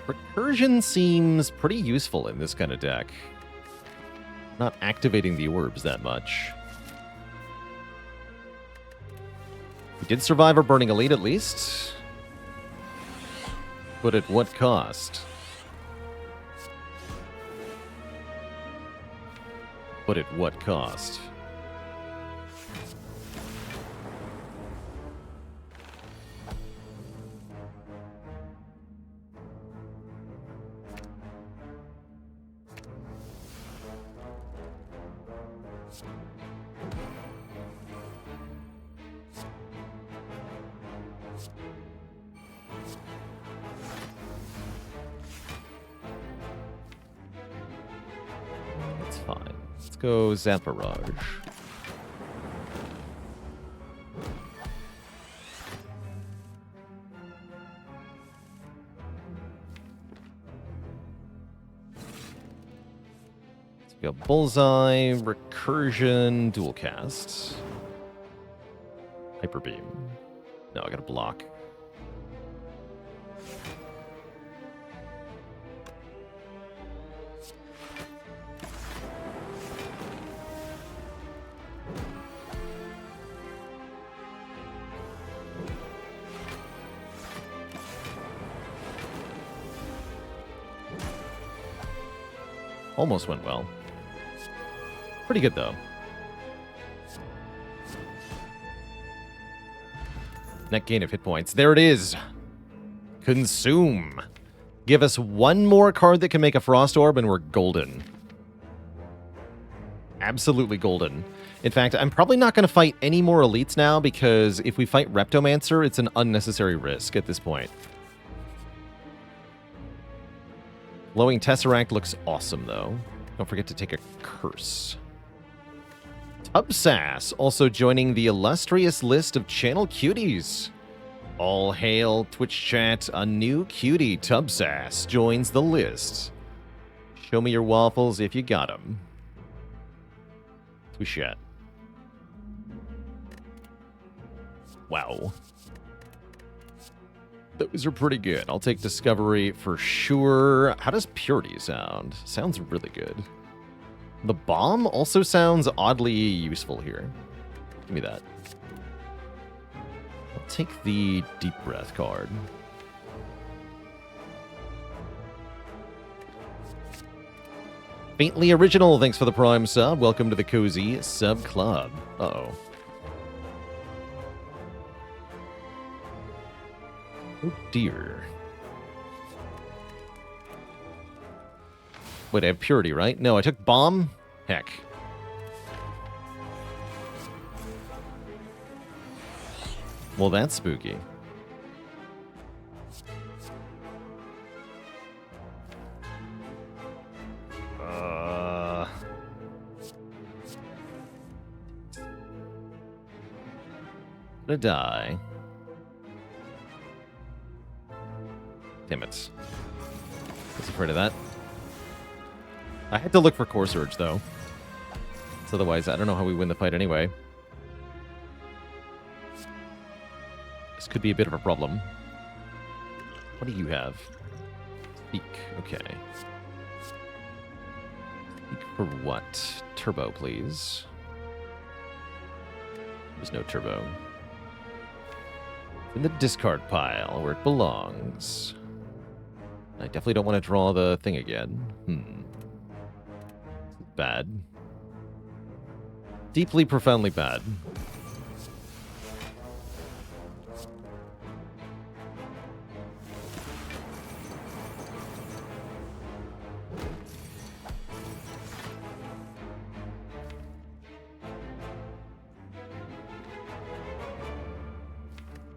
[SPEAKER 1] Recursion seems pretty useful in this kind of deck. Not activating the orbs that much. We did survive our Burning Elite at least. But at what cost? But at what cost? Fine. Let's go Zamparage. Let's go Bullseye, Recursion, Dual Cast. Hyper Beam. No, I gotta block. Almost went well. Pretty good, though. Net gain of hit points. There it is. Consume. Give us one more card that can make a Frost Orb, and we're golden. Absolutely golden. In fact, I'm probably not going to fight any more elites now, because if we fight Reptomancer, it's an unnecessary risk at this point. Glowing Tesseract looks awesome, though. Don't forget to take a curse. Tubsass also joining the illustrious list of channel cuties. All hail, Twitch chat, a new cutie, Tubsass, joins the list. Show me your waffles if you got them. Touche. Wow. Those are pretty good. I'll take Discovery for sure. How does Purity sound? Sounds really good. The Bomb also sounds oddly useful here. Give me that. I'll take the Deep Breath card. Faintly Original, thanks for the Prime sub. Welcome to the Cozy Sub Club. Uh-oh. Oh, dear. Wait, I have Purity, right? No, I took Bomb? Heck. Well, that's spooky. Gonna die. Damn it. I was afraid of that. I had to look for Core Surge, though. So otherwise, I don't know how we win the fight anyway. This could be a bit of a problem. What do you have? Speak. Okay. Speak for what? Turbo, please. There's no turbo. In the discard pile, where it belongs. I definitely don't want to draw the thing again. Bad. Deeply, profoundly bad.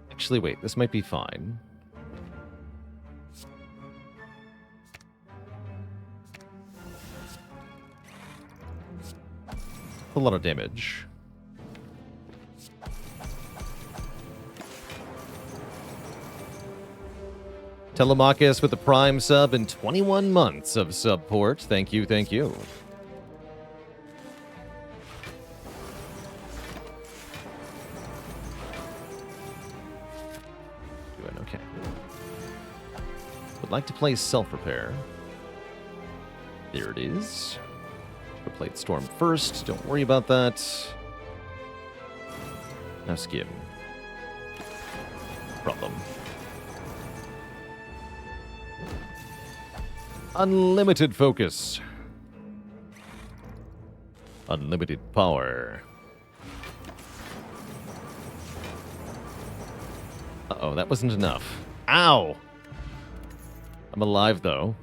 [SPEAKER 1] Actually, wait, this might be fine. A lot of damage. Telemachus with the Prime sub and 21 months of support. Thank you, thank you. Doing okay. Would like to play Self-Repair. There it is. Should've played Storm first. Don't worry about that. Now Skim. Problem. Unlimited focus. Unlimited power. Uh-oh, that wasn't enough. Ow! I'm alive, though.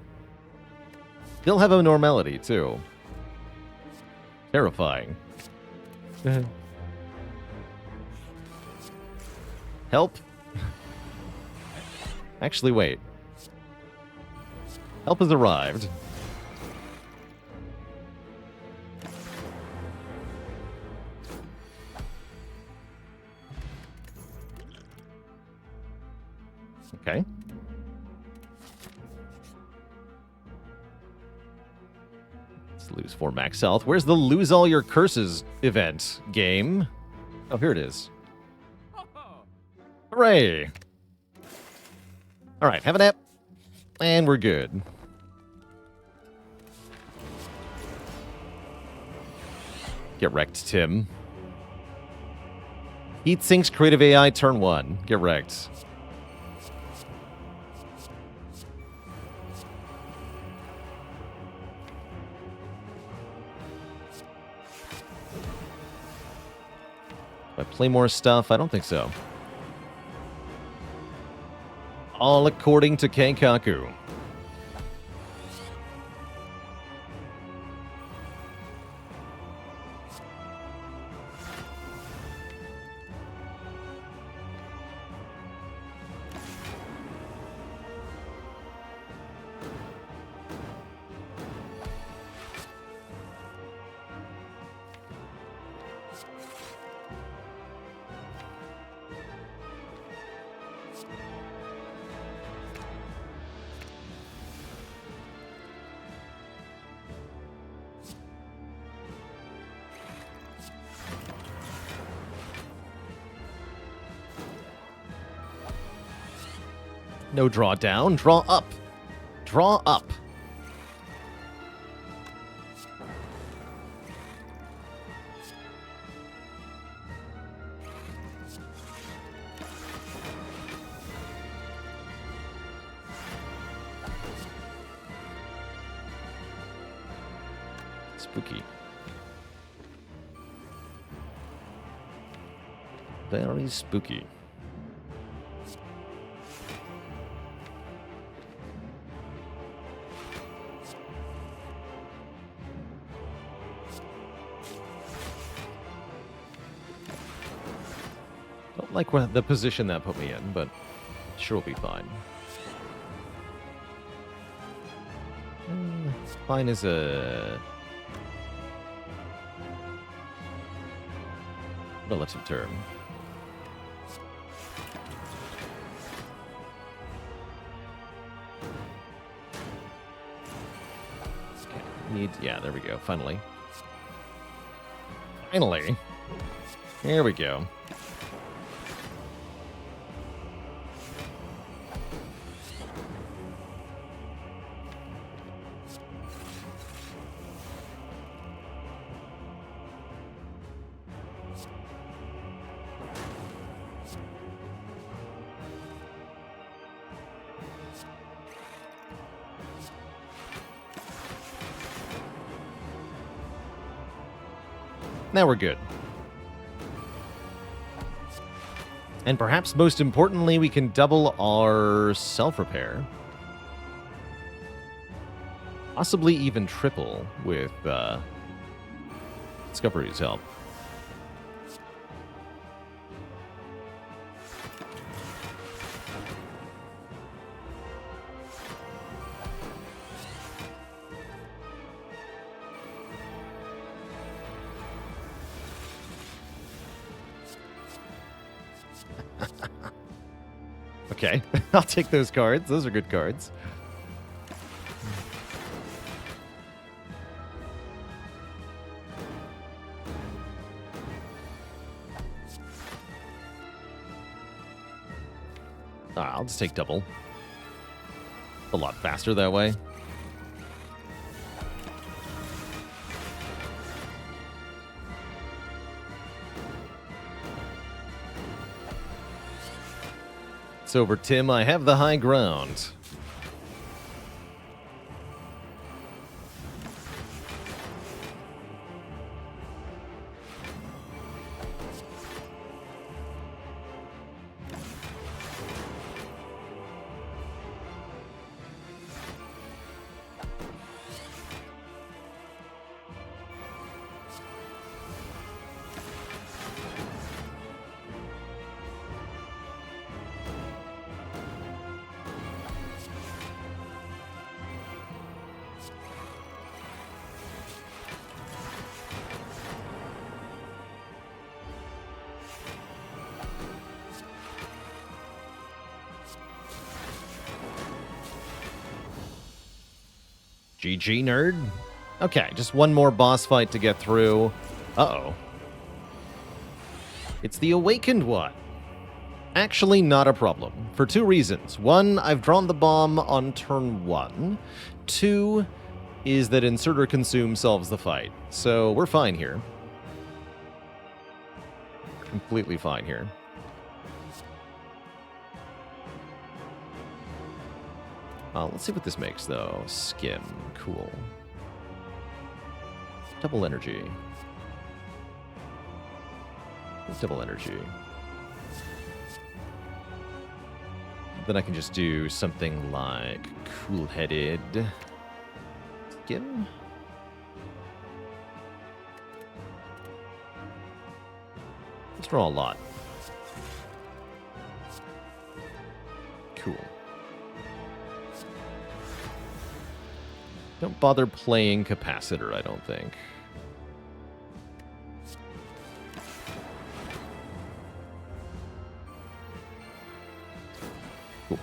[SPEAKER 1] Still have a normality, too. Terrifying. Help? Actually, wait. Help has arrived. Okay. Let's lose 4 max health. Where's the lose all your curses event game? Oh, here it is. Hooray! Alright, have a nap. And we're good. Get wrecked, Tim. Heat sinks creative AI turn 1. Get wrecked. Do I play more stuff? I don't think so. All according to Kenkaku. No draw down. Draw up. Draw up. Spooky. Very spooky. Don't like the position that put me in, but sure will be fine. Fine is a relative term. Okay, yeah, there we go, finally. Finally. There we go. Now we're good. And perhaps most importantly, we can double our self-repair. Possibly even triple with Discovery's help. Okay, I'll take those cards. Those are good cards. I'll just take double. A lot faster that way. It's over, Tim. I have the high ground. GG, nerd. Okay, just one more boss fight to get through. Uh-oh. It's the Awakened one. Actually, not a problem. For two reasons. One, I've drawn the bomb on turn 1. 2 is that Inserter Consume solves the fight. So we're fine here. Completely fine here. Let's see what this makes, though. Skim. Cool. Double energy. Double energy. Then I can just do something like Cool-Headed. Skim? Let's draw a lot. Cool. Don't bother playing Capacitor, I don't think. Cool.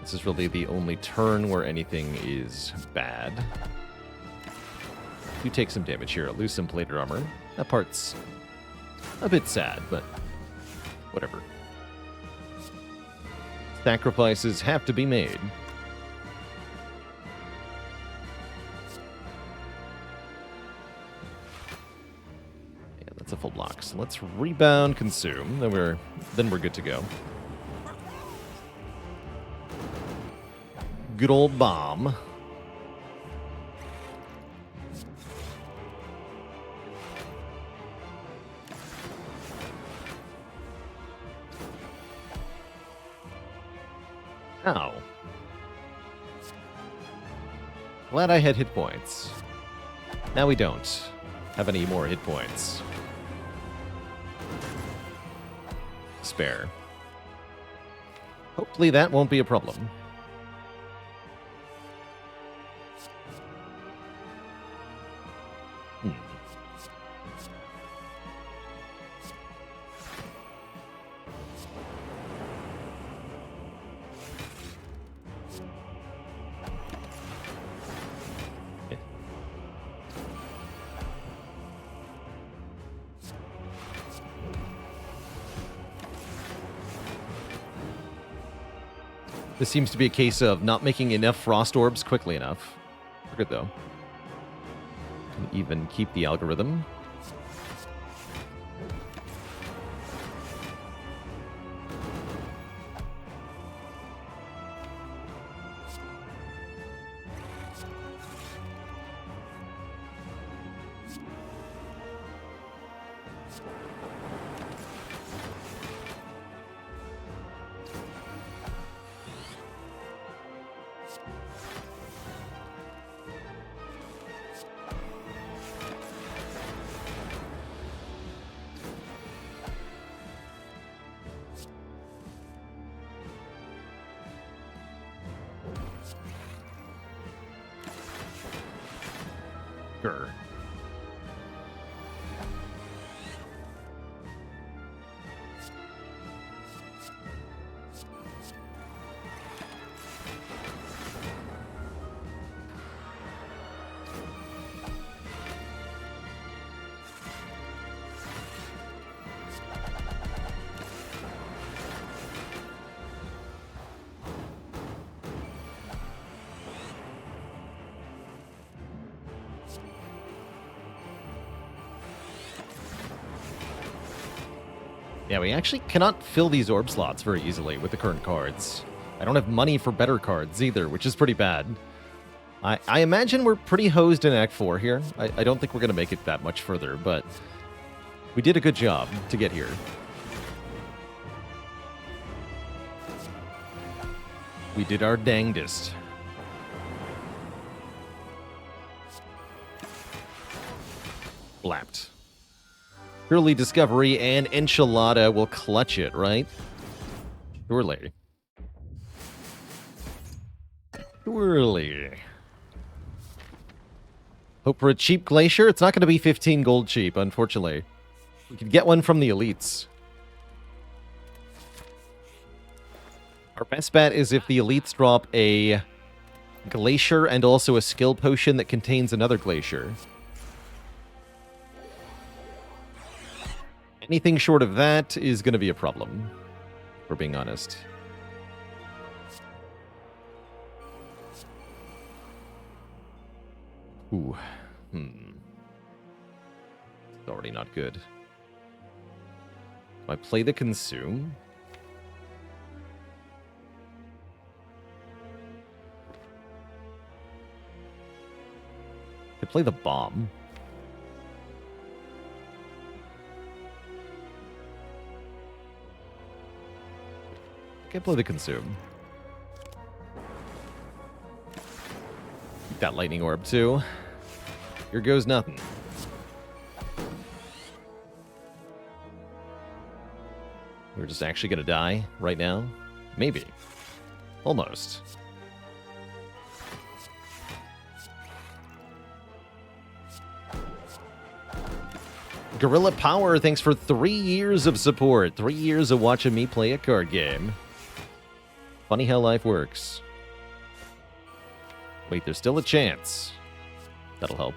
[SPEAKER 1] This is really the only turn where anything is bad. You take some damage here, lose some plated armor. That part's a bit sad, but whatever. Sacrifices have to be made. Yeah, that's a full block. So let's rebound, consume. Then we're good to go. Good old bomb. Ow. Glad I had hit points. Now we don't have any more hit points. Spare. Hopefully that won't be a problem. This seems to be a case of not making enough frost orbs quickly enough. We're good, though. Can even keep the algorithm. Sure. Yeah, we actually cannot fill these orb slots very easily with the current cards. I don't have money for better cards either, which is pretty bad. I imagine we're pretty hosed in Act 4 here. I don't think we're going to make it that much further, but we did a good job to get here. We did our dangdest. Blapped. Surely Discovery and Enchilada will clutch it, right? Surely. Surely. Hope for a cheap Glacier? It's not going to be 15 gold cheap, unfortunately. We could get one from the elites. Our best bet is if the elites drop a Glacier and also a skill potion that contains another Glacier. Anything short of that is going to be a problem, if we're being honest. Ooh. It's already not good. Do I play the consume? I play the bomb. Can't play the consume. Keep that lightning orb too. Here goes nothing. We're just actually gonna die right now? Maybe. Almost. Gorilla Power, thanks for 3 years of support. 3 years of watching me play a card game. Funny how life works. Wait, there's still a chance. That'll help.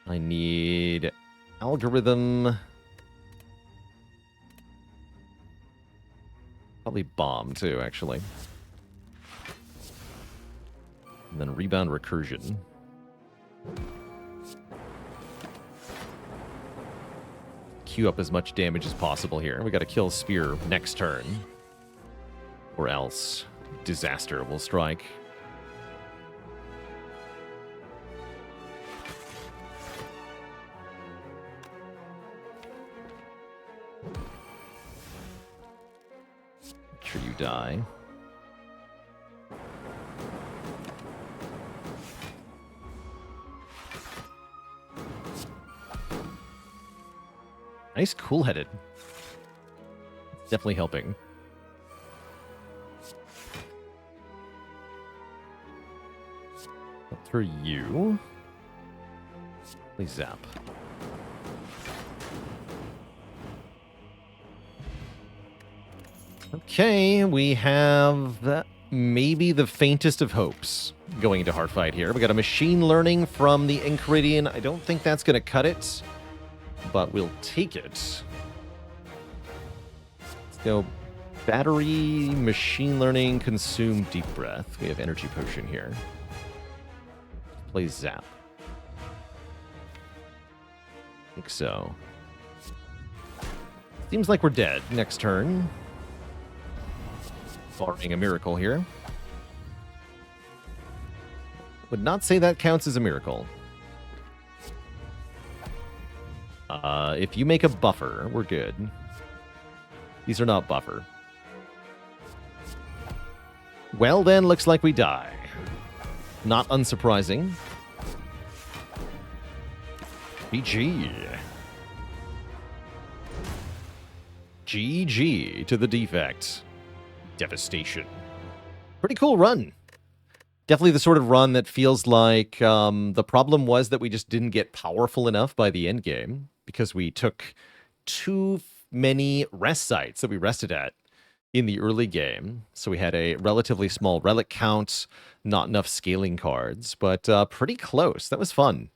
[SPEAKER 1] I need algorithm. Probably bomb, too, actually. And then rebound recursion. Queue up as much damage as possible here. We got to kill Spire next turn. Or else disaster will strike. Make sure you die. Nice cool-headed. Definitely helping. Up for you. Please zap. Okay, we have maybe the faintest of hopes going into Heartfight here. We got a machine learning from the Enchiridion. I don't think that's going to cut it, but we'll take it. Let's go battery, machine learning, consume deep breath. We have energy potion here. Play zap. I think so. Seems like we're dead next turn. Barring a miracle here. Would not say that counts as a miracle. If you make a buffer, we're good. These are not buffer. Well, then, looks like we die. Not unsurprising. GG. GG to the Defect. Devastation. Pretty cool run. Definitely the sort of run that feels like the problem was that we just didn't get powerful enough by the end game because we took too many rest sites that we rested at in the early game. So we had a relatively small relic count, not enough scaling cards, but pretty close. That was fun.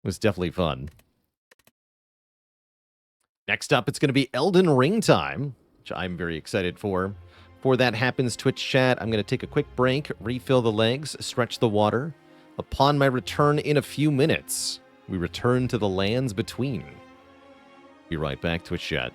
[SPEAKER 1] It was definitely fun. Next up, it's going to be Elden Ring time, which I'm very excited for. Before that happens, Twitch chat, I'm going to take a quick break, refill the legs, stretch the water. Upon my return in a few minutes, we return to the lands between. Be right back, Twitch chat.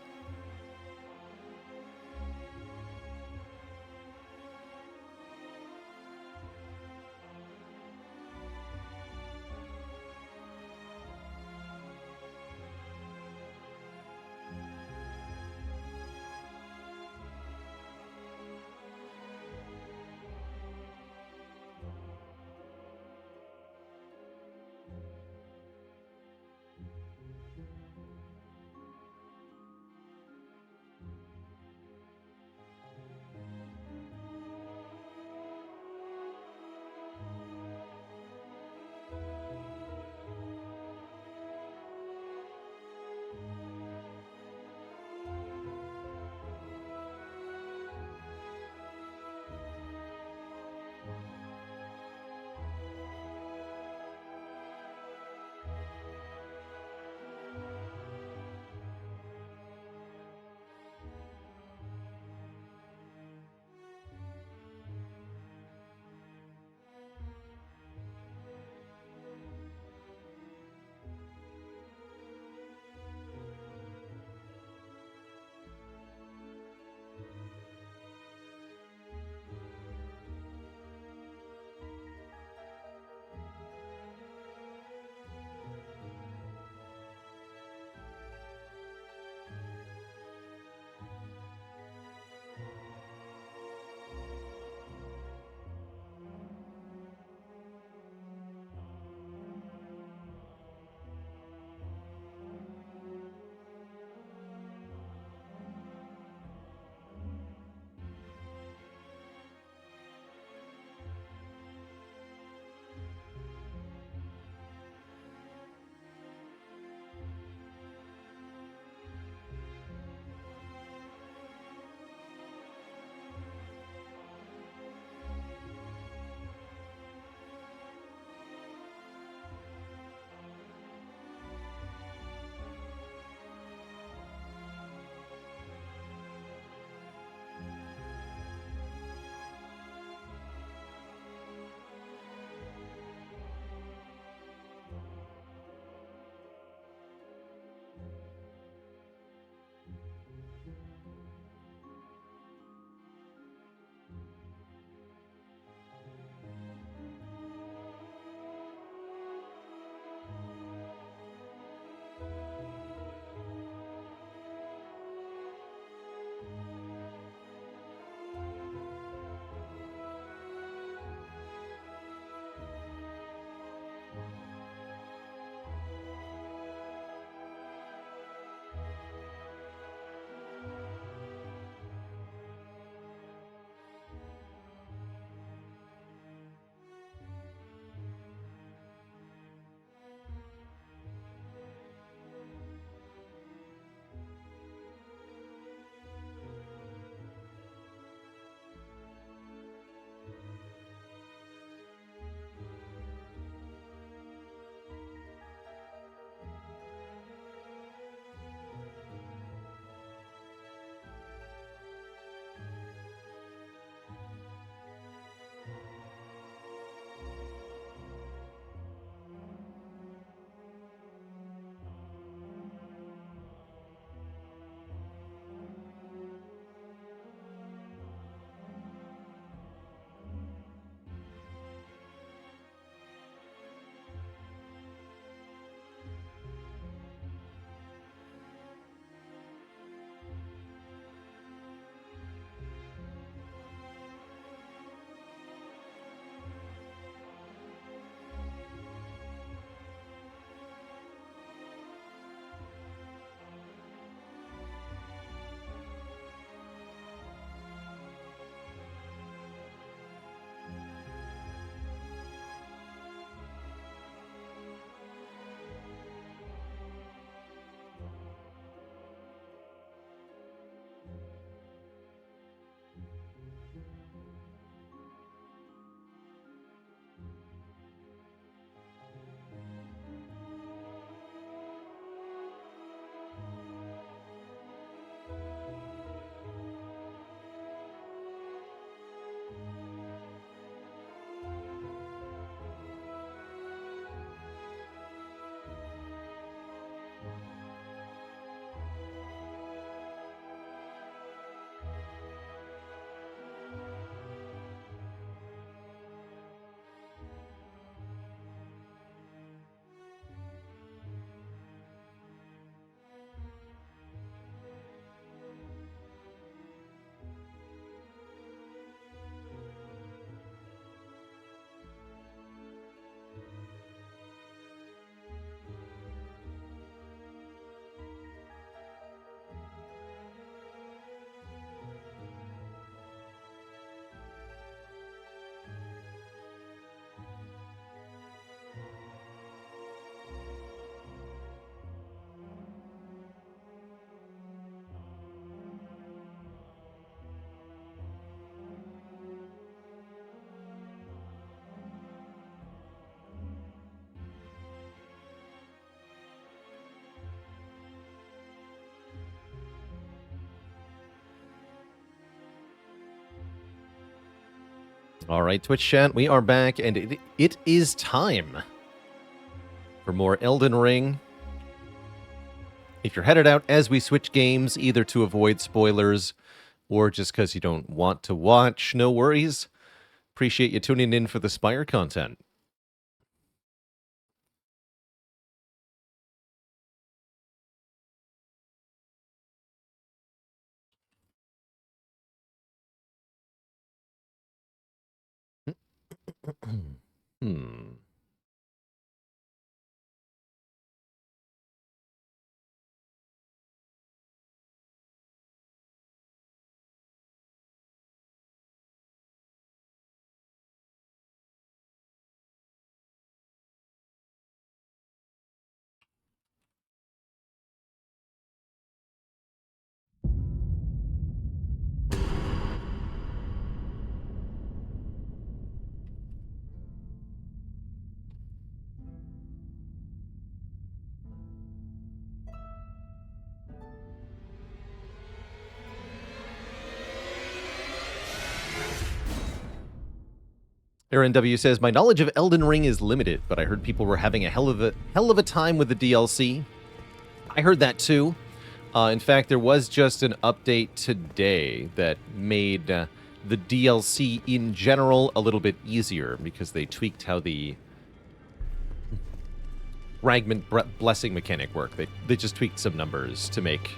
[SPEAKER 1] All right, Twitch chat, we are back, and it is time for more Elden Ring. If you're headed out as we switch games, either to avoid spoilers or just because you don't want to watch, no worries. Appreciate you tuning in for the Spire content. Hmm. Aaron W says, my knowledge of Elden Ring is limited, but I heard people were having a hell of a time with the DLC. I heard that too. In fact, there was just an update today that made the DLC in general a little bit easier because they tweaked how the fragment blessing mechanic worked. They just tweaked some numbers to make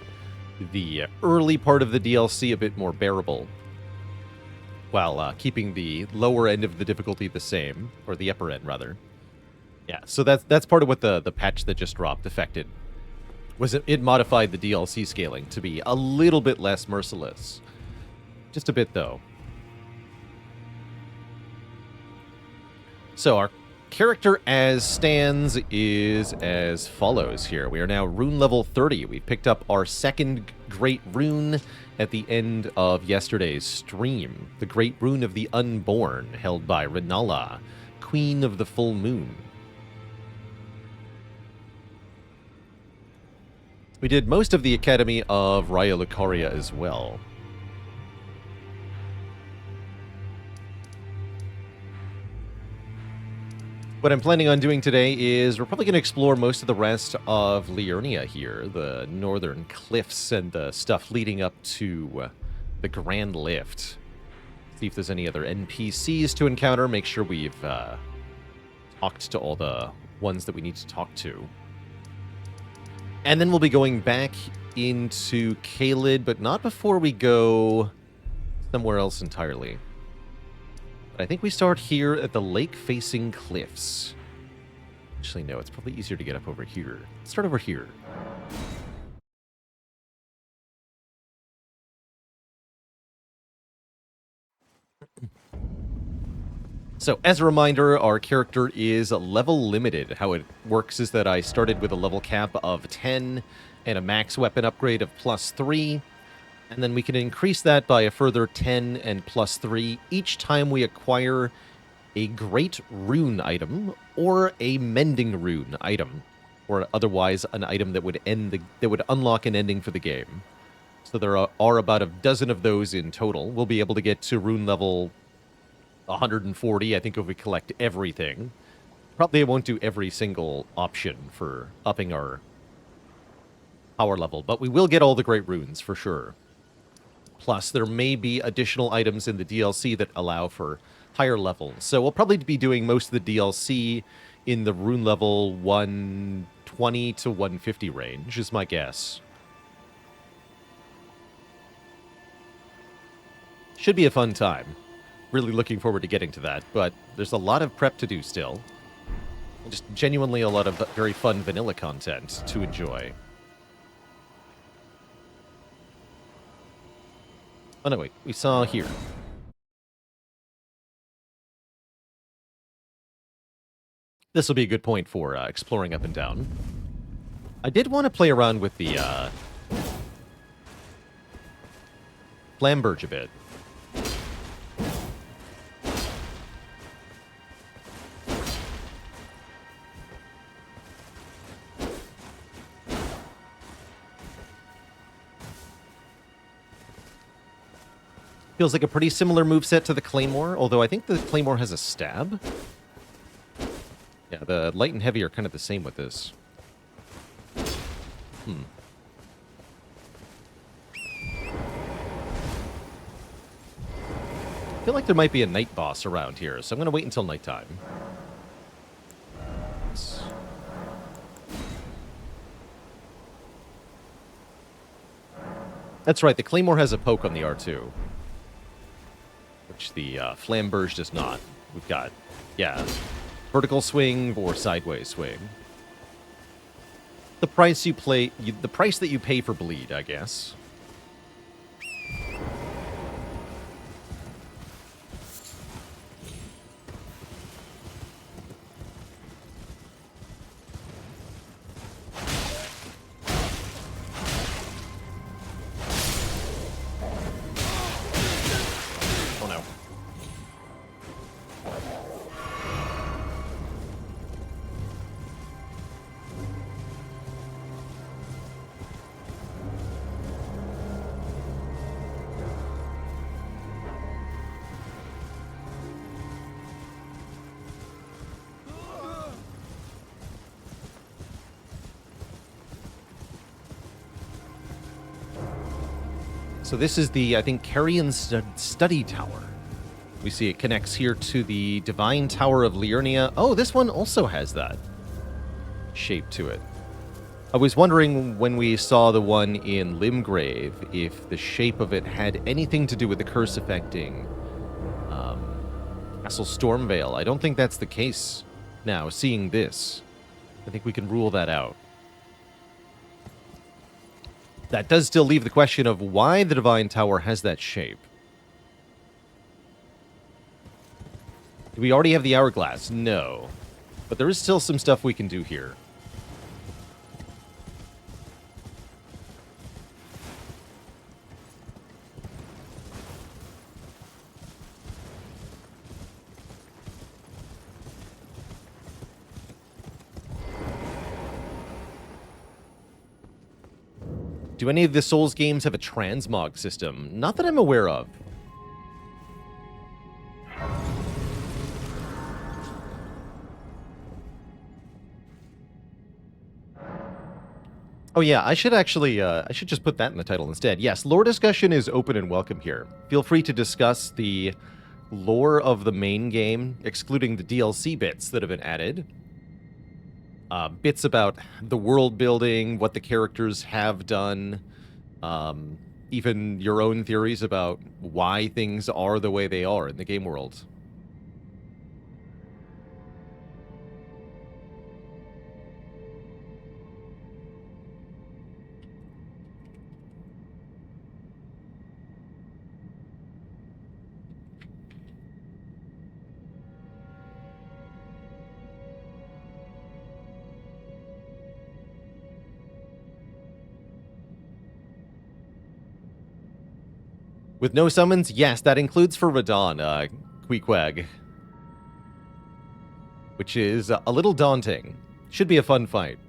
[SPEAKER 1] the early part of the DLC a bit more bearable, while keeping the lower end of the difficulty the same, or the upper end rather. Yeah, so that's part of what the patch that just dropped affected. Was it modified the DLC scaling to be a little bit less merciless. Just a bit, though. So our character as stands is as follows here. We are now rune level 30. We picked up our second great rune at the end of yesterday's stream. The great rune of the Unborn, held by Renala, Queen of the Full Moon. We did most of the Academy of Raya Lucaria as well. What I'm planning on doing today is we're probably going to explore most of the rest of Liurnia here, the northern cliffs and the stuff leading up to the Grand Lift. See if there's any other NPCs to encounter, make sure we've talked to all the ones that we need to talk to. And then we'll be going back into Caelid, but not before we go somewhere else entirely. But I think we start here at the lake-facing cliffs. Actually, no, it's probably easier to get up over here. Let's start over here. So, as a reminder, our character is level limited. How it works is that I started with a level cap of 10 and a max weapon upgrade of +3, and then we can increase that by a further 10 and +3 each time we acquire a great rune item or a mending rune item, or otherwise an item that would unlock an ending for the game. So there are about a dozen of those in total. We'll be able to get to rune level 140, I think, if we collect everything. Probably I won't do every single option for upping our power level, but we will get all the great runes for sure. Plus, there may be additional items in the DLC that allow for higher levels. So we'll probably be doing most of the DLC in the rune level 120 to 150 range, is my guess. Should be a fun time. Really looking forward to getting to that, but there's a lot of prep to do still. Just genuinely a lot of very fun vanilla content to enjoy. Oh no, wait, we saw here. This will be a good point for exploring up and down. I did want to play around with the Flamberge a bit. Feels like a pretty similar moveset to the Claymore, although I think the Claymore has a stab. Yeah, the light and heavy are kind of the same with this. I feel like there might be a night boss around here, so I'm going to wait until nighttime. That's right, the Claymore has a poke on the R2. Which the Flamberge does not. We've got, yeah, vertical swing or sideways swing. The price the price that you pay for bleed, I guess. So this is the, I think, Carrion Study Tower. We see it connects here to the Divine Tower of Liurnia. Oh, this one also has that shape to it. I was wondering when we saw the one in Limgrave if the shape of it had anything to do with the curse affecting Castle Stormvale. I don't think that's the case now, seeing this. I think we can rule that out. That does still leave the question of why the Divine Tower has that shape. Do we already have the Hourglass? No. But there is still some stuff we can do here. Do any of the Souls games have a transmog system? Not that I'm aware of. Oh yeah, I should actually, I should just put that in the title instead. Yes, lore discussion is open and welcome here. Feel free to discuss the lore of the main game, excluding the DLC bits that have been added. Bits about the world building, what the characters have done, even your own theories about why things are the way they are in the game world. With no summons? Yes, that includes for Radon, Queequeg. Which is a little daunting. Should be a fun fight.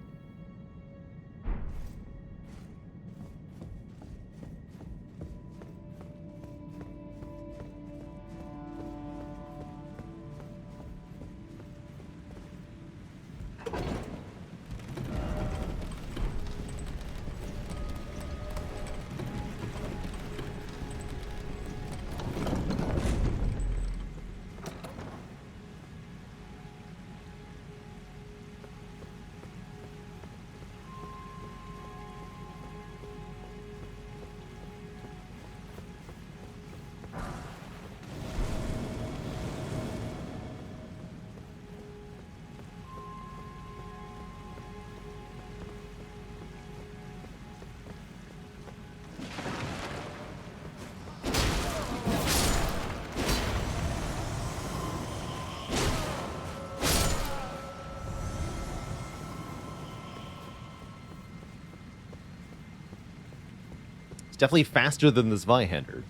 [SPEAKER 1] Definitely faster than the Zweihander.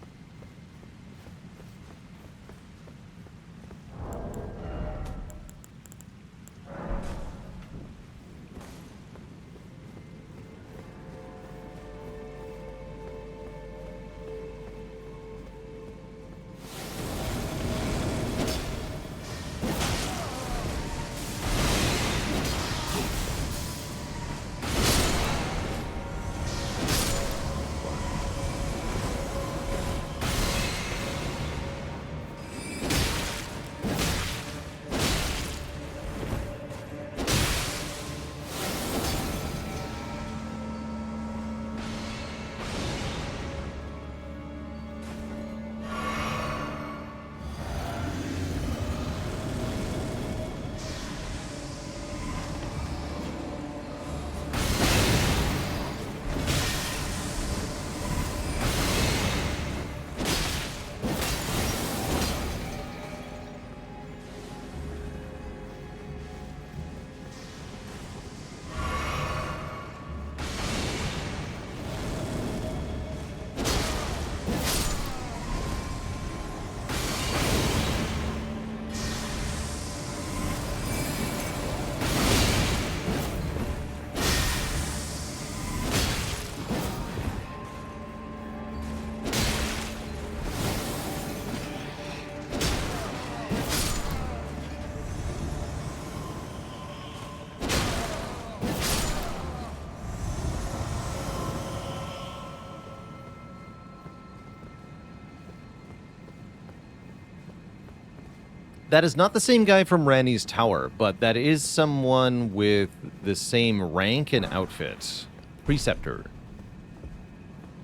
[SPEAKER 1] That is not the same guy from Ranni's Tower, but that is someone with the same rank and outfit. Preceptor.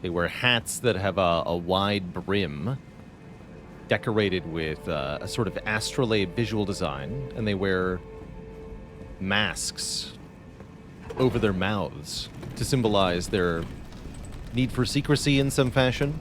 [SPEAKER 1] They wear hats that have a wide brim, decorated with a sort of astrolabe visual design, and they wear masks over their mouths to symbolize their need for secrecy in some fashion.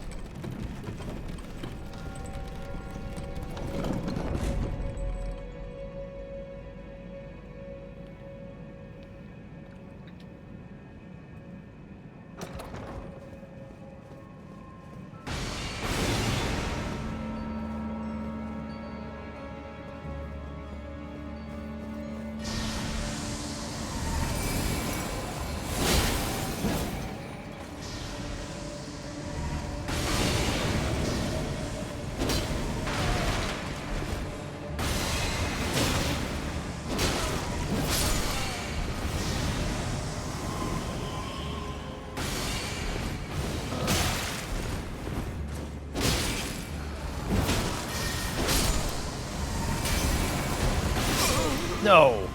[SPEAKER 1] No!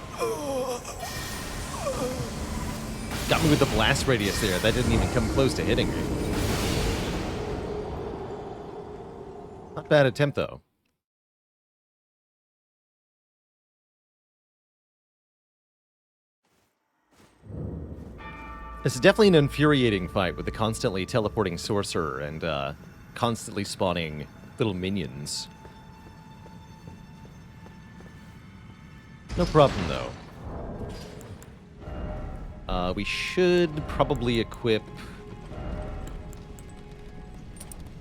[SPEAKER 1] Got me with the blast radius there. That didn't even come close to hitting me. Not bad attempt, though. This is definitely an infuriating fight with the constantly teleporting sorcerer and constantly spawning little minions. No problem, though. We should probably equip...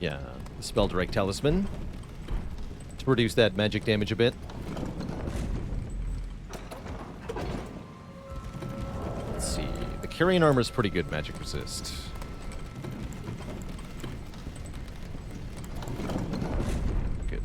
[SPEAKER 1] yeah, the Spell Direct Talisman to reduce that magic damage a bit. Let's see. The Carrion Armor is pretty good magic resist. Good.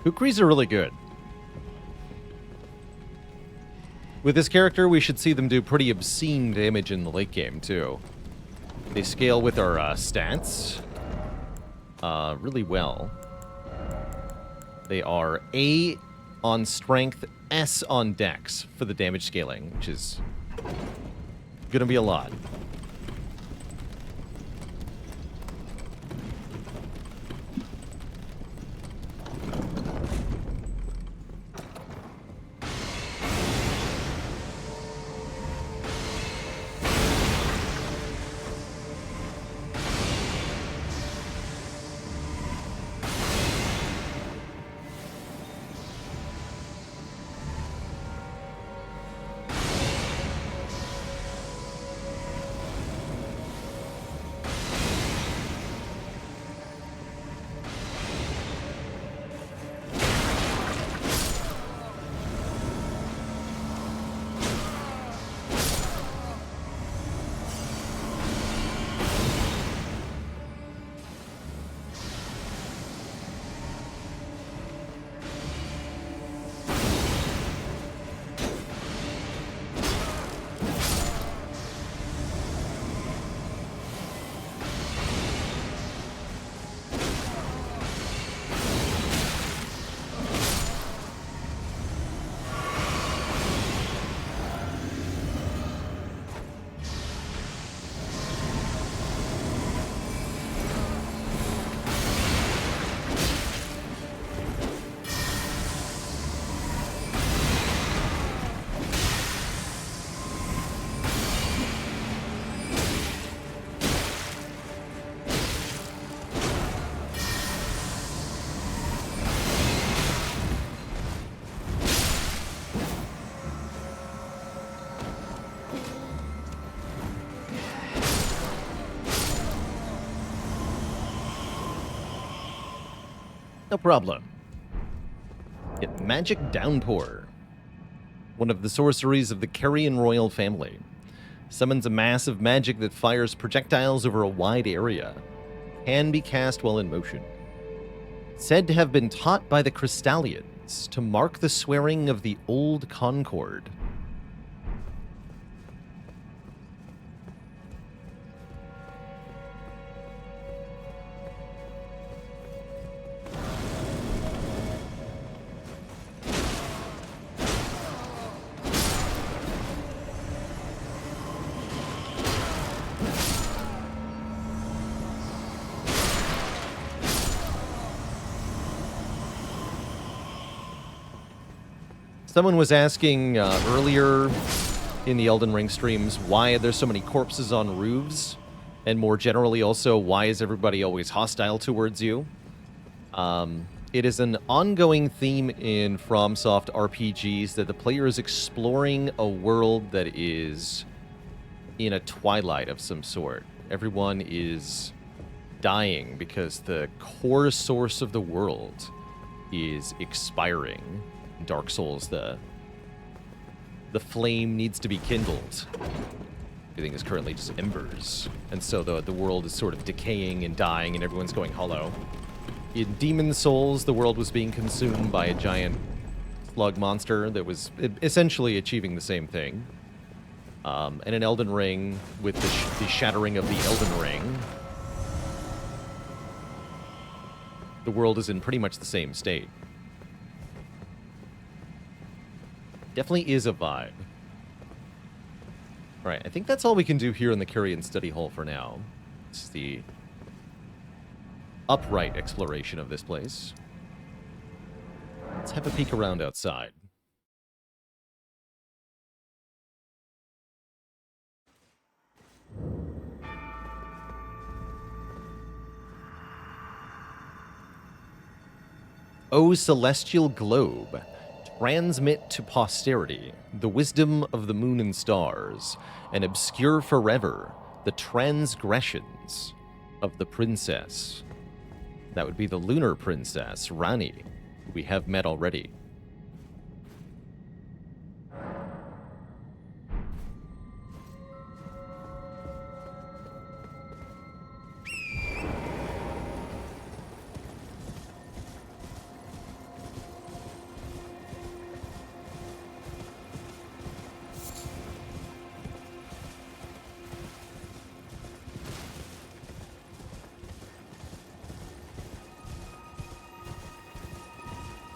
[SPEAKER 1] Kukris are really good. With this character, we should see them do pretty obscene damage in the late game, too. They scale with our stats really well. They are A on strength, S on dex for the damage scaling, which is going to be a lot. No problem. Get Magic Downpour. One of the sorceries of the Carrion royal family. Summons a mass of magic that fires projectiles over a wide area. Can be cast while in motion. Said to have been taught by the Crystallians to mark the swearing of the Old Concord. Someone was asking earlier in the Elden Ring streams why there's so many corpses on roofs, and more generally also why is everybody always hostile towards you. It is an ongoing theme in FromSoft RPGs that the player is exploring a world that is in a twilight of some sort. Everyone is dying because the core source of the world is expiring. Dark Souls, the flame needs to be kindled. Everything is currently just embers. And so the world is sort of decaying and dying and everyone's going hollow. In Demon Souls, the world was being consumed by a giant slug monster that was essentially achieving the same thing. And in Elden Ring, with the shattering of the Elden Ring, the world is in pretty much the same state. Definitely is a vibe. Alright, I think that's all we can do here in the Carrion Study Hall for now. It's the upright exploration of this place. Let's have a peek around outside. O Celestial Globe. Transmit to posterity the wisdom of the moon and stars, and obscure forever the transgressions of the princess. That would be the lunar princess, Rani, who we have met already.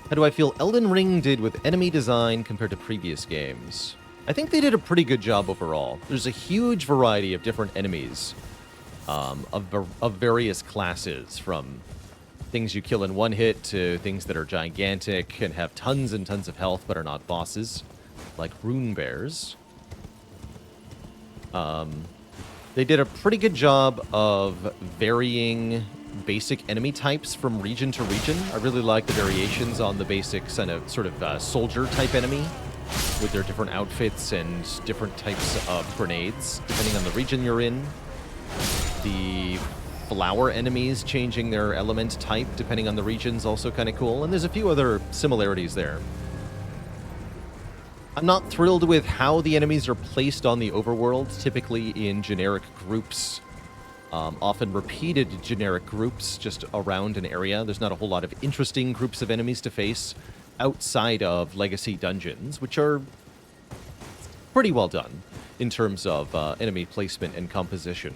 [SPEAKER 1] How do I feel Elden Ring did with enemy design compared to previous games? I think they did a pretty good job overall. There's a huge variety of different enemies of various classes, from things you kill in one hit to things that are gigantic and have tons and tons of health but are not bosses, like rune bears. They did a pretty good job of varying basic enemy types from region to region. I really like the variations on the basic sort of soldier type enemy with their different outfits and different types of grenades depending on the region you're in. The flower enemies changing their element type depending on the region's also kind of cool, and there's a few other similarities there. I'm not thrilled with how the enemies are placed on the overworld, typically in generic groups. Often repeated generic groups just around an area. There's not a whole lot of interesting groups of enemies to face outside of legacy dungeons, which are pretty well done in terms of enemy placement and composition.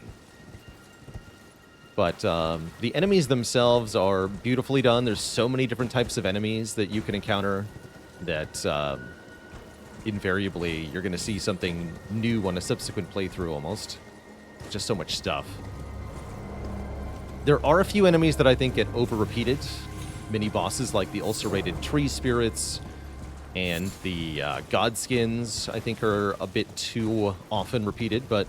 [SPEAKER 1] But the enemies themselves are beautifully done. There's so many different types of enemies that you can encounter that invariably you're going to see something new on a subsequent playthrough almost. Just so much stuff. There are a few enemies that I think get over-repeated. Mini-bosses like the ulcerated tree spirits and the godskins, I think, are a bit too often repeated, but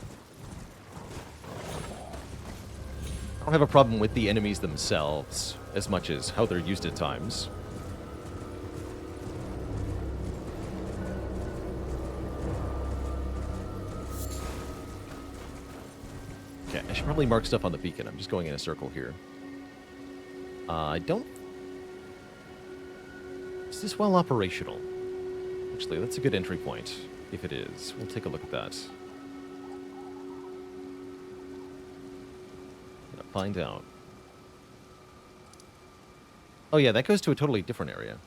[SPEAKER 1] I don't have a problem with the enemies themselves as much as how they're used at times. Okay, I should probably mark stuff on the beacon. I'm just going in a circle here. I don't Is this well operational? Actually, that's a good entry point. If it is, we'll take a look at that. Gonna find out. Oh yeah, that goes to a totally different area.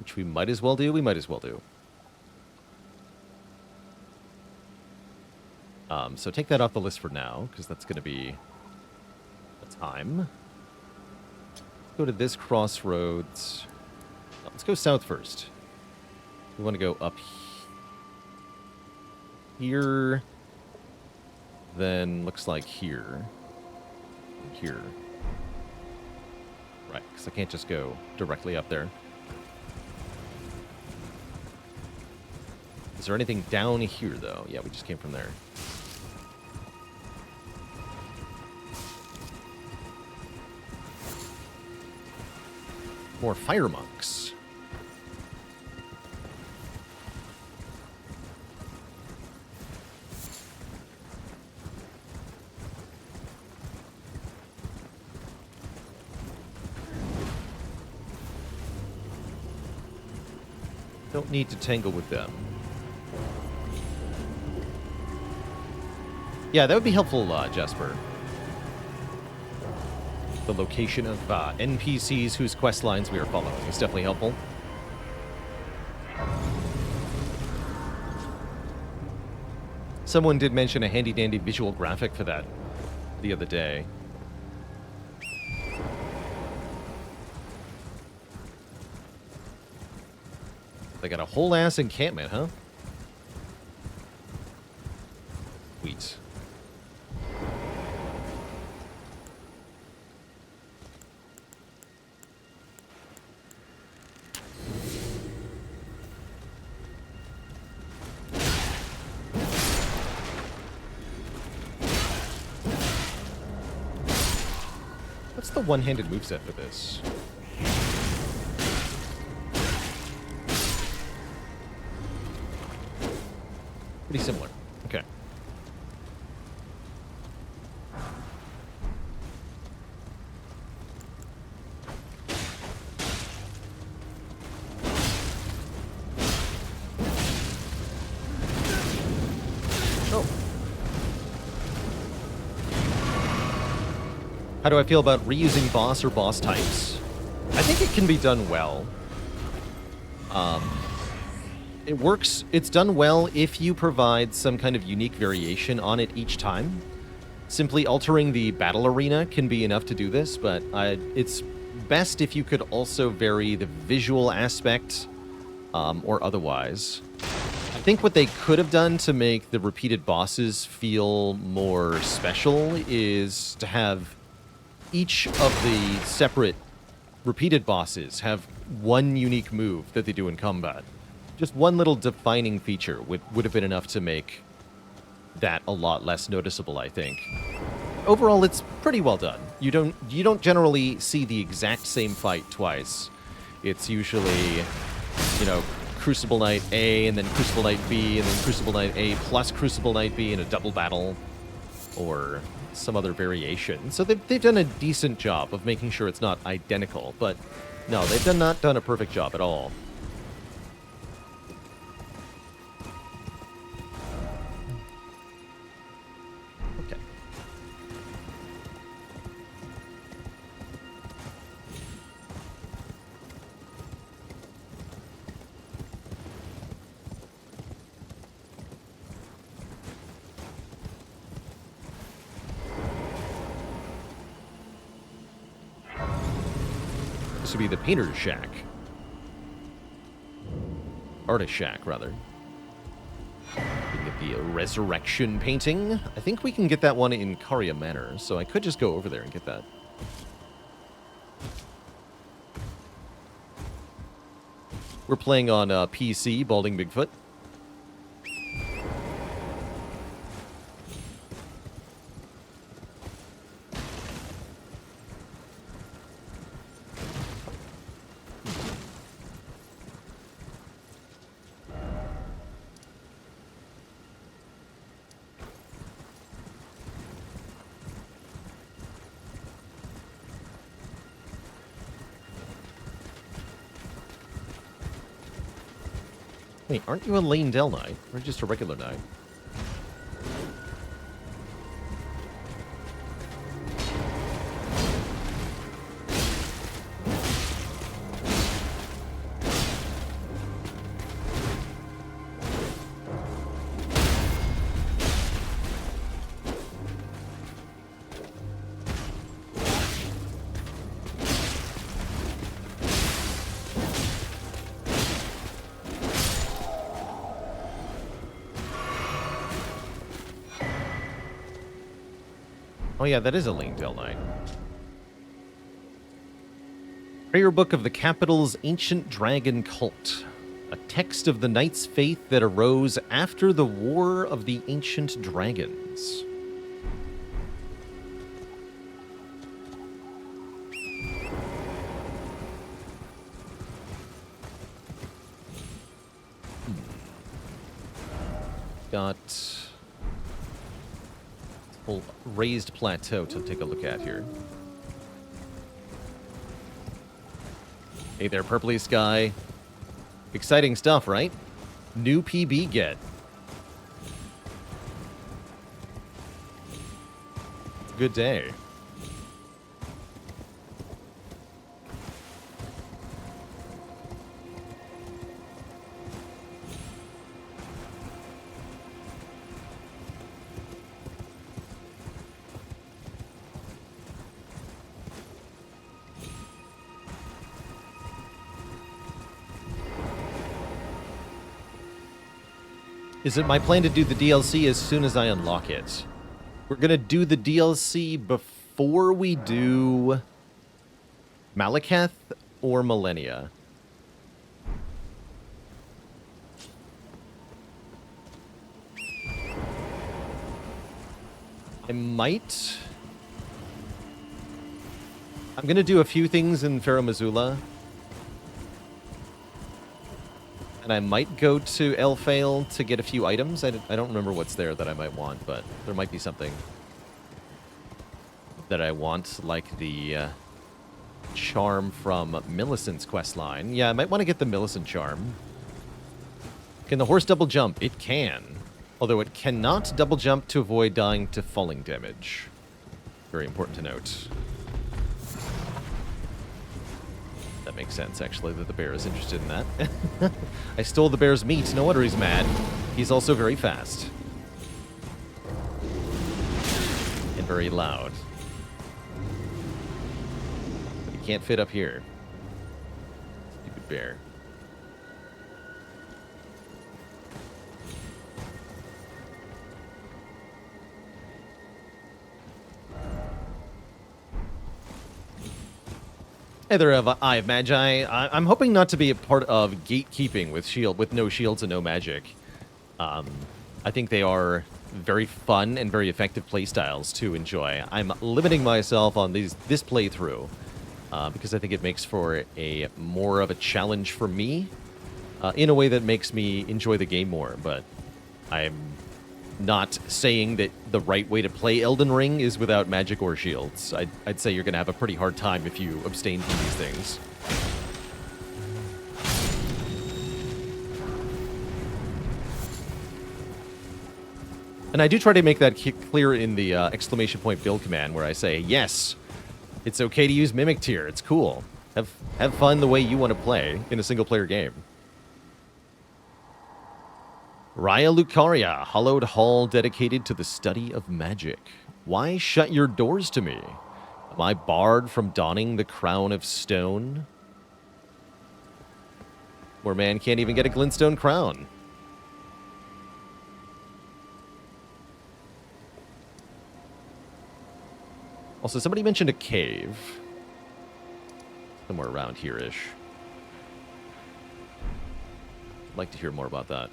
[SPEAKER 1] Which we might as well do, so take that off the list for now, because that's going to be a time. Let's go to this crossroads. Oh, let's go south first. We want to go up here. Then looks like here. And here. Right, because I can't just go directly up there. Is there anything down here, though? Yeah, we just came from there. More fire monks. Don't need to tangle with them. Yeah, that would be helpful, Jasper. The location of NPCs whose quest lines we are following is definitely helpful. Someone did mention a handy-dandy visual graphic for that the other day. They got a whole ass encampment, huh? Sweet. What's the one-handed moveset for this? Pretty similar. Okay. Oh. How do I feel about reusing boss or boss types? I think it can be done well. It works. It's done well if you provide some kind of unique variation on it each time. Simply altering the battle arena can be enough to do this, but it's best if you could also vary the visual aspect or otherwise. I think what they could have done to make the repeated bosses feel more special is to have each of the separate repeated bosses have one unique move that they do in combat. Just one little defining feature would have been enough to make that a lot less noticeable, I think. Overall, it's pretty well done. You don't generally see the exact same fight twice. It's usually, you know, Crucible Knight A, and then Crucible Knight B, and then Crucible Knight A plus Crucible Knight B in a double battle, or some other variation. So they've done a decent job of making sure it's not identical, but no, they've not done a perfect job at all. This would be the painter's shack. Artist shack, rather. We can get the resurrection painting. I think we can get that one in Caria Manor, so I could just go over there and get that. We're playing on PC, Balding Bigfoot. Wait, aren't you a Lane Del Knight? Or just a regular knight? Oh yeah, that is a Lane Del Knight. Prayer Book of the Capital's Ancient Dragon Cult. A text of the Knight's faith that arose after the War of the Ancient Dragons. Got a whole raised plateau to take a look at here. Hey there, Purpley Sky. Exciting stuff, right? New PB get. It's a good day. Is it my plan to do the DLC as soon as I unlock it? We're going to do the DLC before we do Malekith or Millennia. I'm going to do a few things in Pharaoh Missoula. And I might go to Elphael to get a few items. I don't remember what's there that I might want, but there might be something that I want, like the charm from Millicent's questline. Yeah, I might want to get the Millicent charm. Can the horse double jump? It can. Although it cannot double jump to avoid dying to falling damage. Very important to note. That makes sense, actually, that the bear is interested in that. I stole the bear's meat. No wonder he's mad. He's also very fast. And very loud. But he can't fit up here. Stupid bear. Hey there, Eye of Magi. I'm hoping not to be a part of gatekeeping with no shields and no magic. I think they are very fun and very effective playstyles to enjoy. I'm limiting myself on this playthrough because I think it makes for a more of a challenge for me in a way that makes me enjoy the game more. But I'm not saying that the right way to play Elden Ring is without magic or shields. I'd say you're going to have a pretty hard time if you abstain from these things. And I do try to make that clear in the exclamation point build command where I say, yes, it's okay to use Mimic Tier. It's cool. Have fun the way you want to play in a single-player game. Raya Lucaria, hallowed hall dedicated to the study of magic. Why shut your doors to me? Am I barred from donning the crown of stone? Where man can't even get a glintstone crown. Also, somebody mentioned a cave. Somewhere around here-ish. I'd like to hear more about that.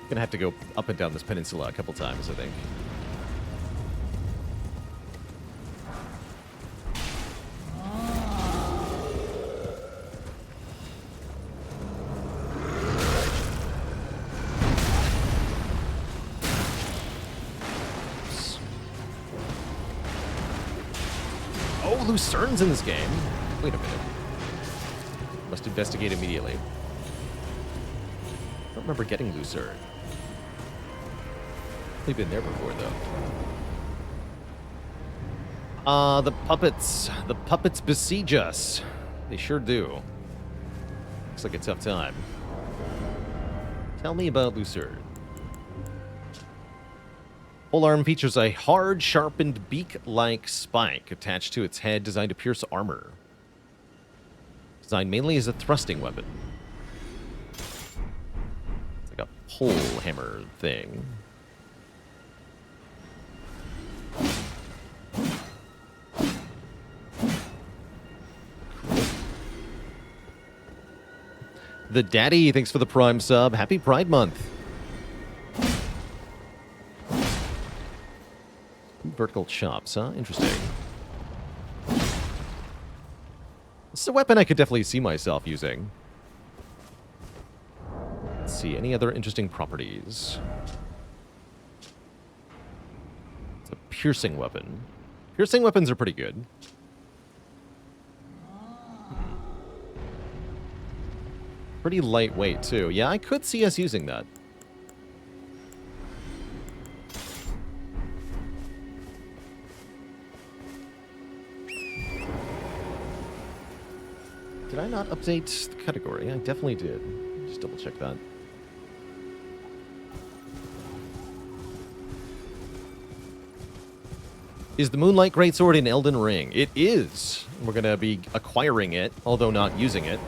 [SPEAKER 1] Gonna have to go up and down this peninsula a couple times, I think. Lucernes in this game? Wait a minute. Must investigate immediately. I don't remember getting Lucerne. We've been there before, though. The puppets. The puppets besiege us. They sure do. Looks like a tough time. Tell me about Lucerne. Polearm features a hard, sharpened, beak-like spike attached to its head designed to pierce armor. Designed mainly as a thrusting weapon. It's like a pole hammer thing. The Daddy, thanks for the Prime sub. Happy Pride Month. Vertical chops, huh? Interesting. This is a weapon I could definitely see myself using. Let's see, any other interesting properties? It's a piercing weapon. Piercing weapons are pretty good. Pretty lightweight, too. Yeah, I could see us using that. Did I not update the category? I definitely did. Just double check that. Is the Moonlight Greatsword in Elden Ring? It is. We're going to be acquiring it, although not using it.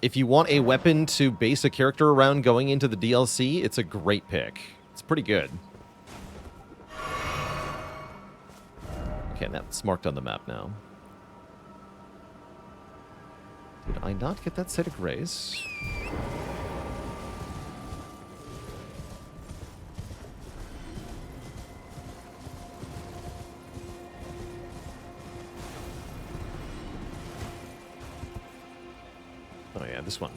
[SPEAKER 1] If you want a weapon to base a character around going into the DLC, it's a great pick. It's pretty good. Okay, that's marked on the map now. Did I not get that Site of Grace? Oh yeah, this one.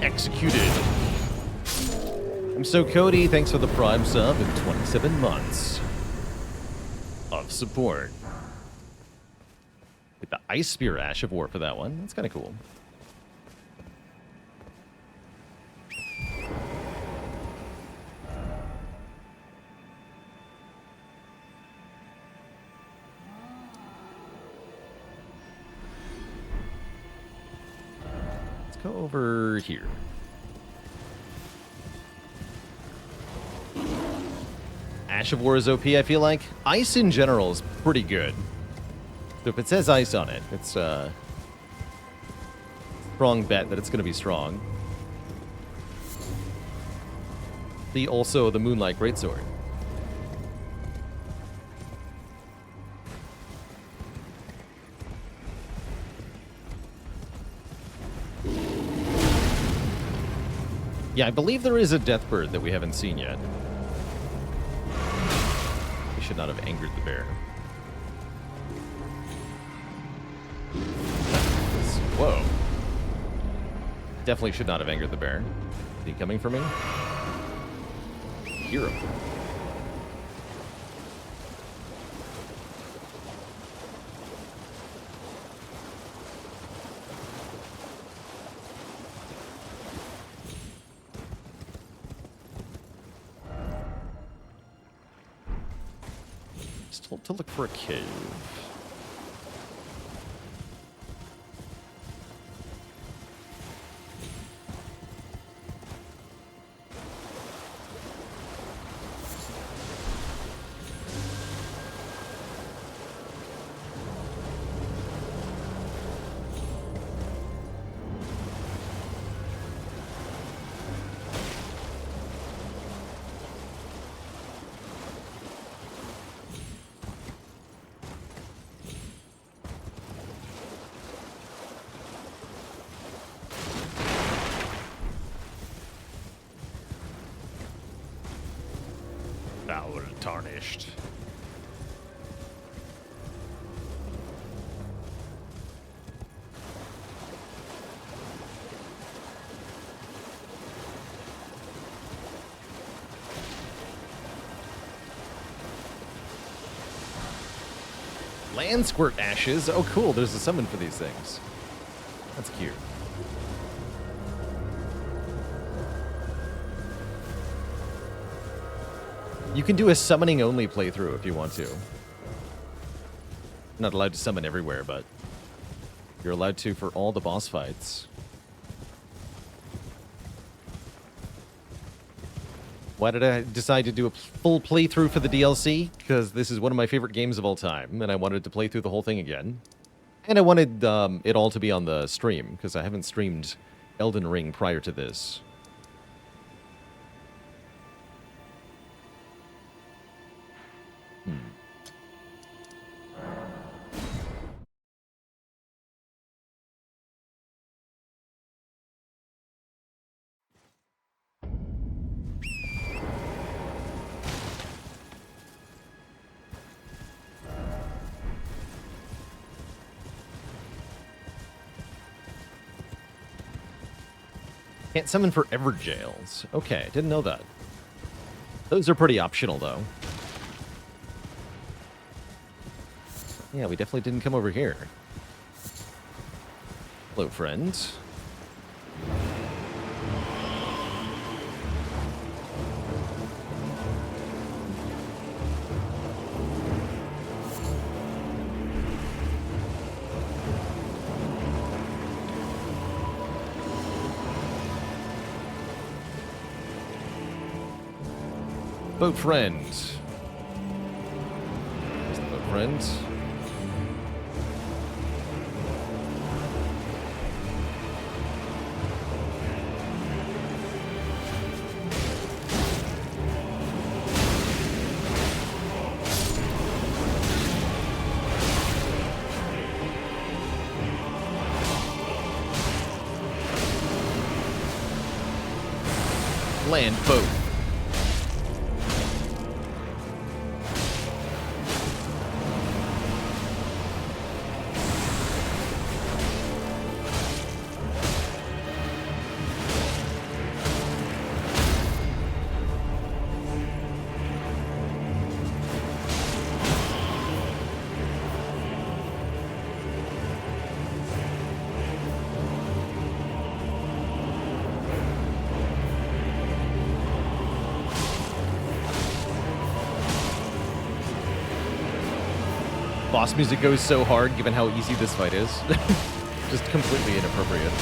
[SPEAKER 1] Executed. I'm so Cody, thanks for the Prime sub in 27 months. A enough support. With the Ice Spear Ash of War for that one. That's kind of cool. Let's go over here. Ash of War is OP, I feel like. Ice in general is pretty good. So if it says ice on it, it's a strong bet that it's going to be strong. Also the Moonlight Greatsword. Yeah, I believe there is a Deathbird that we haven't seen yet. We should not have angered the bear. Whoa. Definitely should not have angered the bear. Is he coming for me? Hero. Just told to look for a cave. Foul tarnished. Land Squirt Ashes. Oh, cool. There's a summon for these things. That's cute. You can do a summoning only playthrough if you want to. Not allowed to summon everywhere, but you're allowed to for all the boss fights. Why did I decide to do a full playthrough for the DLC? Because this is one of my favorite games of all time, and I wanted to play through the whole thing again. And I wanted it all to be on the stream, because I haven't streamed Elden Ring prior to this. Can't summon for ever jails. Okay, didn't know that. Those are pretty optional, though. Yeah, we definitely didn't come over here. Hello, friend. Boat friend. There's the boat friend. Land boat. boss music goes so hard given how easy this fight is. Just completely inappropriate.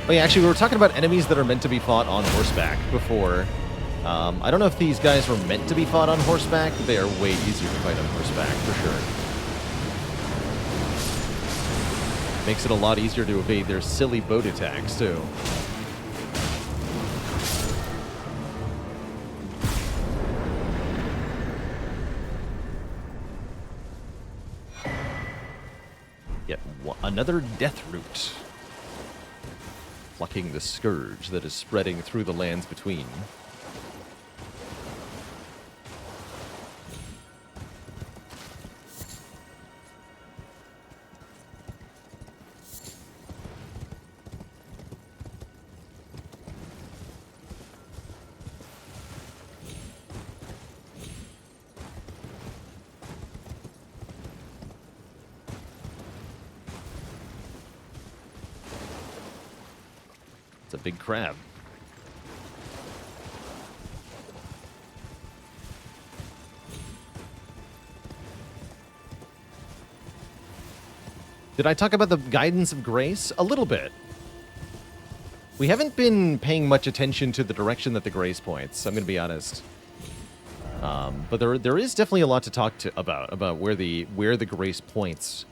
[SPEAKER 1] Oh yeah, actually, we were talking about enemies that are meant to be fought on horseback before. I don't know if these guys were meant to be fought on horseback, but they are way easier to fight on horseback, for sure. Makes it a lot easier to evade their silly boat attacks, too. Yet another death root. Plucking the scourge that is spreading through the lands between. It's a big crab. Did I talk about the guidance of grace? A little bit. We haven't been paying much attention to the direction that the grace points, I'm going to be honest. But there is definitely a lot to talk about where the grace points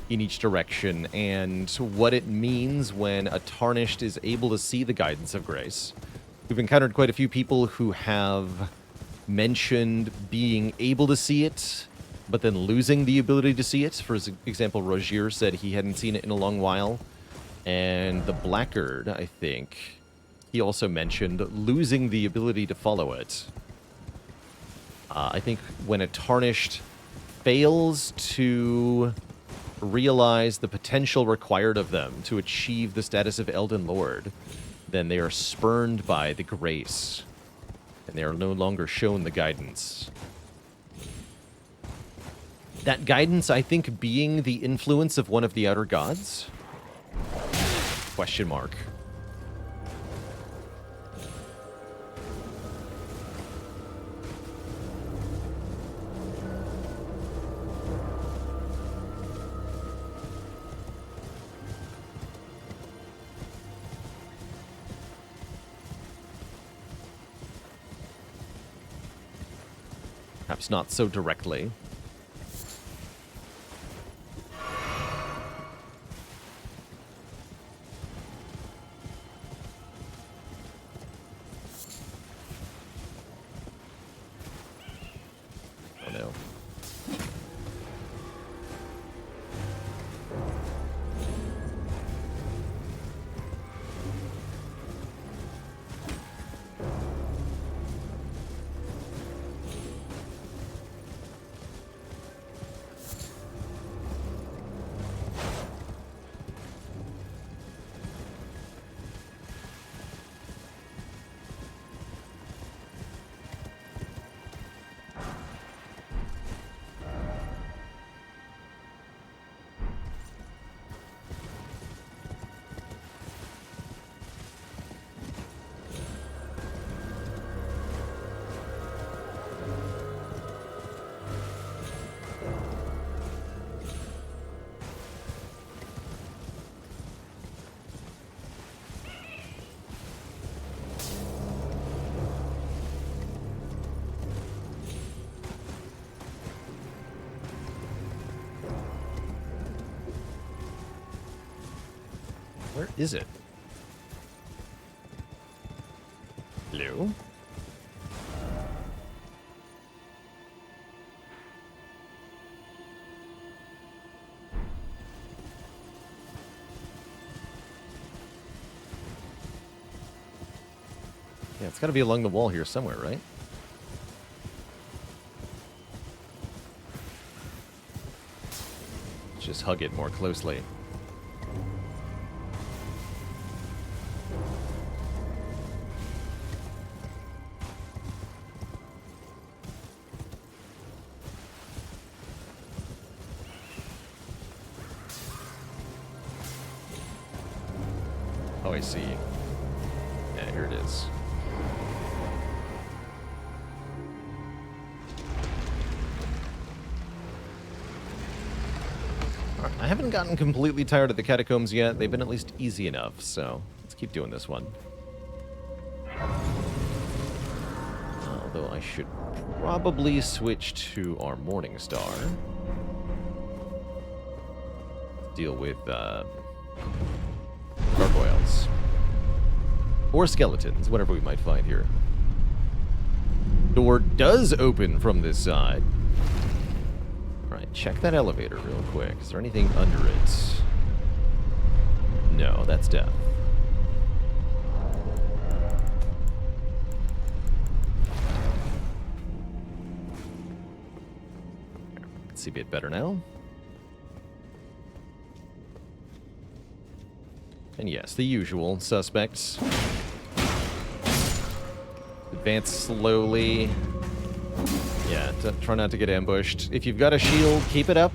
[SPEAKER 1] in each direction, and what it means when a Tarnished is able to see the guidance of grace. We've encountered quite a few people who have mentioned being able to see it, but then losing the ability to see it. For example, Rogier said he hadn't seen it in a long while. And the Blackguard, I think, he also mentioned losing the ability to follow it. I think when a Tarnished fails to realize the potential required of them to achieve the status of Elden Lord, then they are spurned by the grace, and they are no longer shown the guidance. That guidance, I think, being the influence of one of the outer gods? Question mark. Perhaps not so directly. Oh no. Where is it? Hello? Yeah, it's got to be along the wall here somewhere, right? Let's just hug it more closely. Oh, I see. Yeah, here it is. I haven't gotten completely tired of the catacombs yet. They've been at least easy enough, so let's keep doing this one. Although I should probably switch to our Morning Star. Deal with gargoyles. Or skeletons, whatever we might find here. Door does open from this side. Alright, check that elevator real quick. Is there anything under it? No, that's death. Let's see a bit better now. And yes, the usual suspects. Advance slowly. Yeah, try not to get ambushed. If you've got a shield, keep it up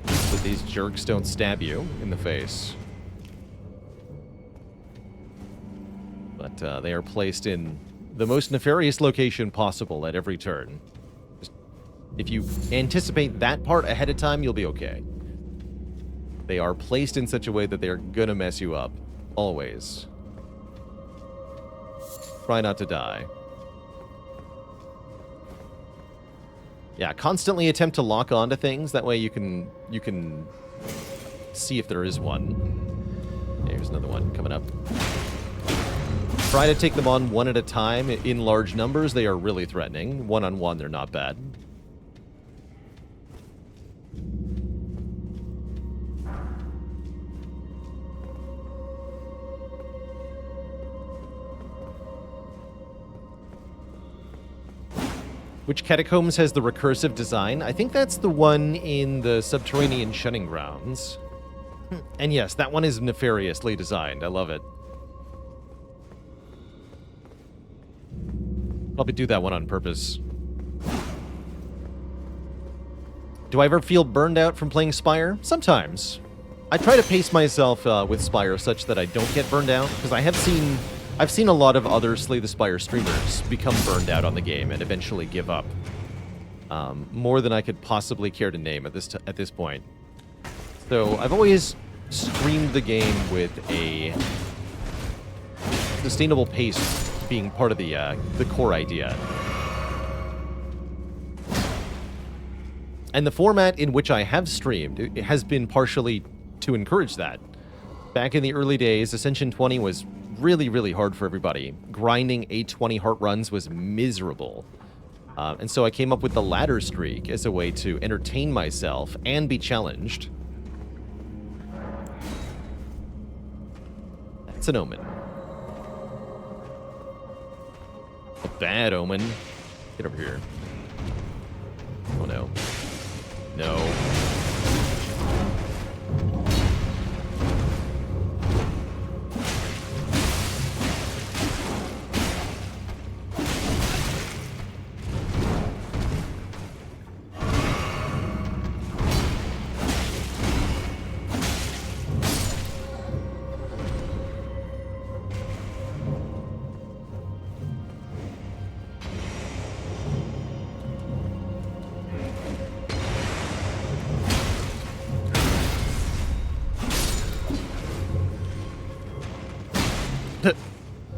[SPEAKER 1] so these jerks don't stab you in the face. But they are placed in the most nefarious location possible at every turn. Just, if you anticipate that part ahead of time, you'll be okay. They are placed in such a way that they are gonna mess you up. Always. Try not to die. Yeah, constantly attempt to lock onto things. That way you can see if there is one. Here's another one coming up. Try to take them on one at a time. In large numbers, they are really threatening. One-on-one, they're not bad. Which catacombs has the recursive design? I think that's the one in the subterranean shunning grounds. And yes, that one is nefariously designed. I love it. Probably do that one on purpose. Do I ever feel burned out from playing Spire? Sometimes. I try to pace myself with Spire such that I don't get burned out, because I've seen a lot of other Slay the Spire streamers become burned out on the game and eventually give up. More than I could possibly care to name at this point. So I've always streamed the game with a sustainable pace being part of the core idea. And the format in which I have streamed it has been partially to encourage that. Back in the early days, Ascension 20 was really, really hard for everybody. Grinding 820 heart runs was miserable. And so I came up with the ladder streak as a way to entertain myself and be challenged. That's an omen. A bad omen. Get over here. Oh no. No.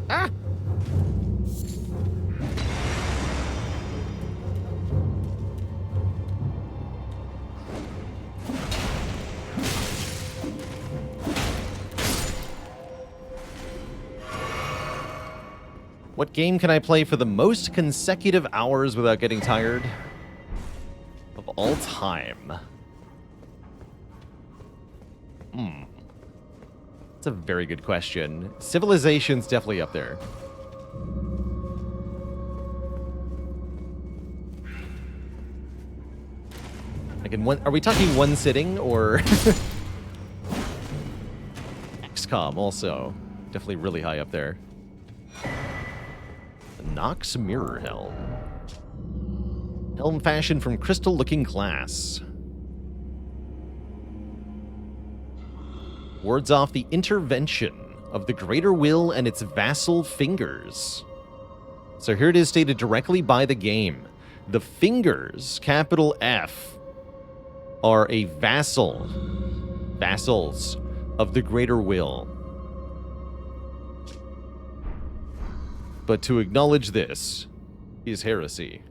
[SPEAKER 1] Ah! What game can I play for the most consecutive hours without getting tired? Of all time. That's a very good question. Civilization's definitely up there. Like in one, are we talking one sitting or XCOM also definitely really high up there. The Nox Mirror Helm. Helm fashioned from crystal-looking glass. Wards off the intervention of the greater will and its vassal fingers. So here it is stated directly by the game. The fingers, capital F, are a vassal vassals of the greater will. But to acknowledge this is heresy.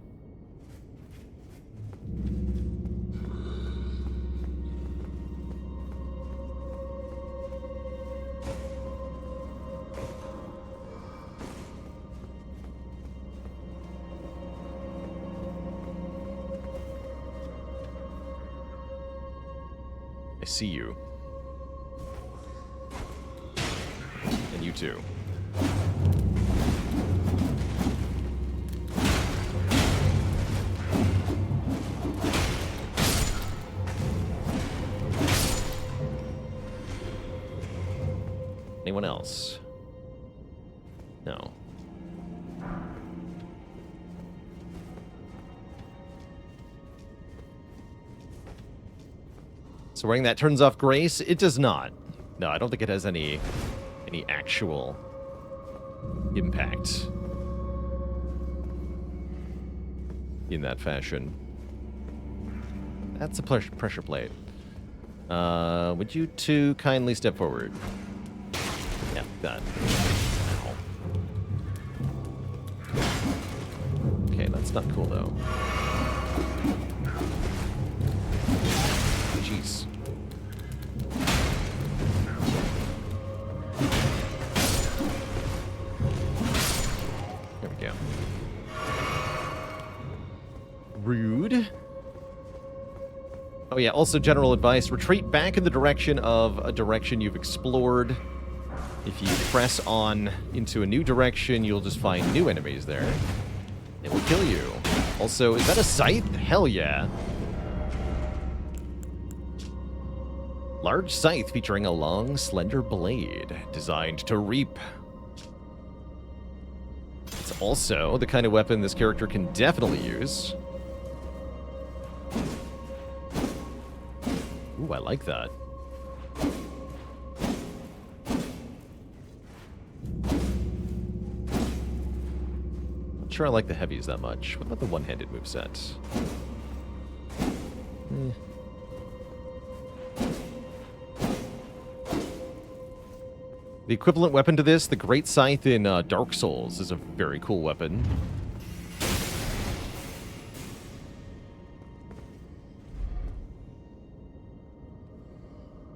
[SPEAKER 1] I see you. And you too. Anyone else? No. So wearing that turns off grace? It does not. No, I don't think it has any actual impact in that fashion. That's a pressure plate. Would you two kindly step forward? Yeah, that. Ow. Okay, that's not cool though. Jeez. There we go. Rude. Oh yeah, also general advice, retreat back in the direction of a direction you've explored. If you press on into a new direction, you'll just find new enemies there. They will kill you. Also, is that a scythe? Hell yeah. Large scythe featuring a long, slender blade designed to reap. It's also the kind of weapon this character can definitely use. Ooh, I like that. Not sure I like the heavies that much. What about the one-handed moveset? The equivalent weapon to this, the Great Scythe in Dark Souls, is a very cool weapon.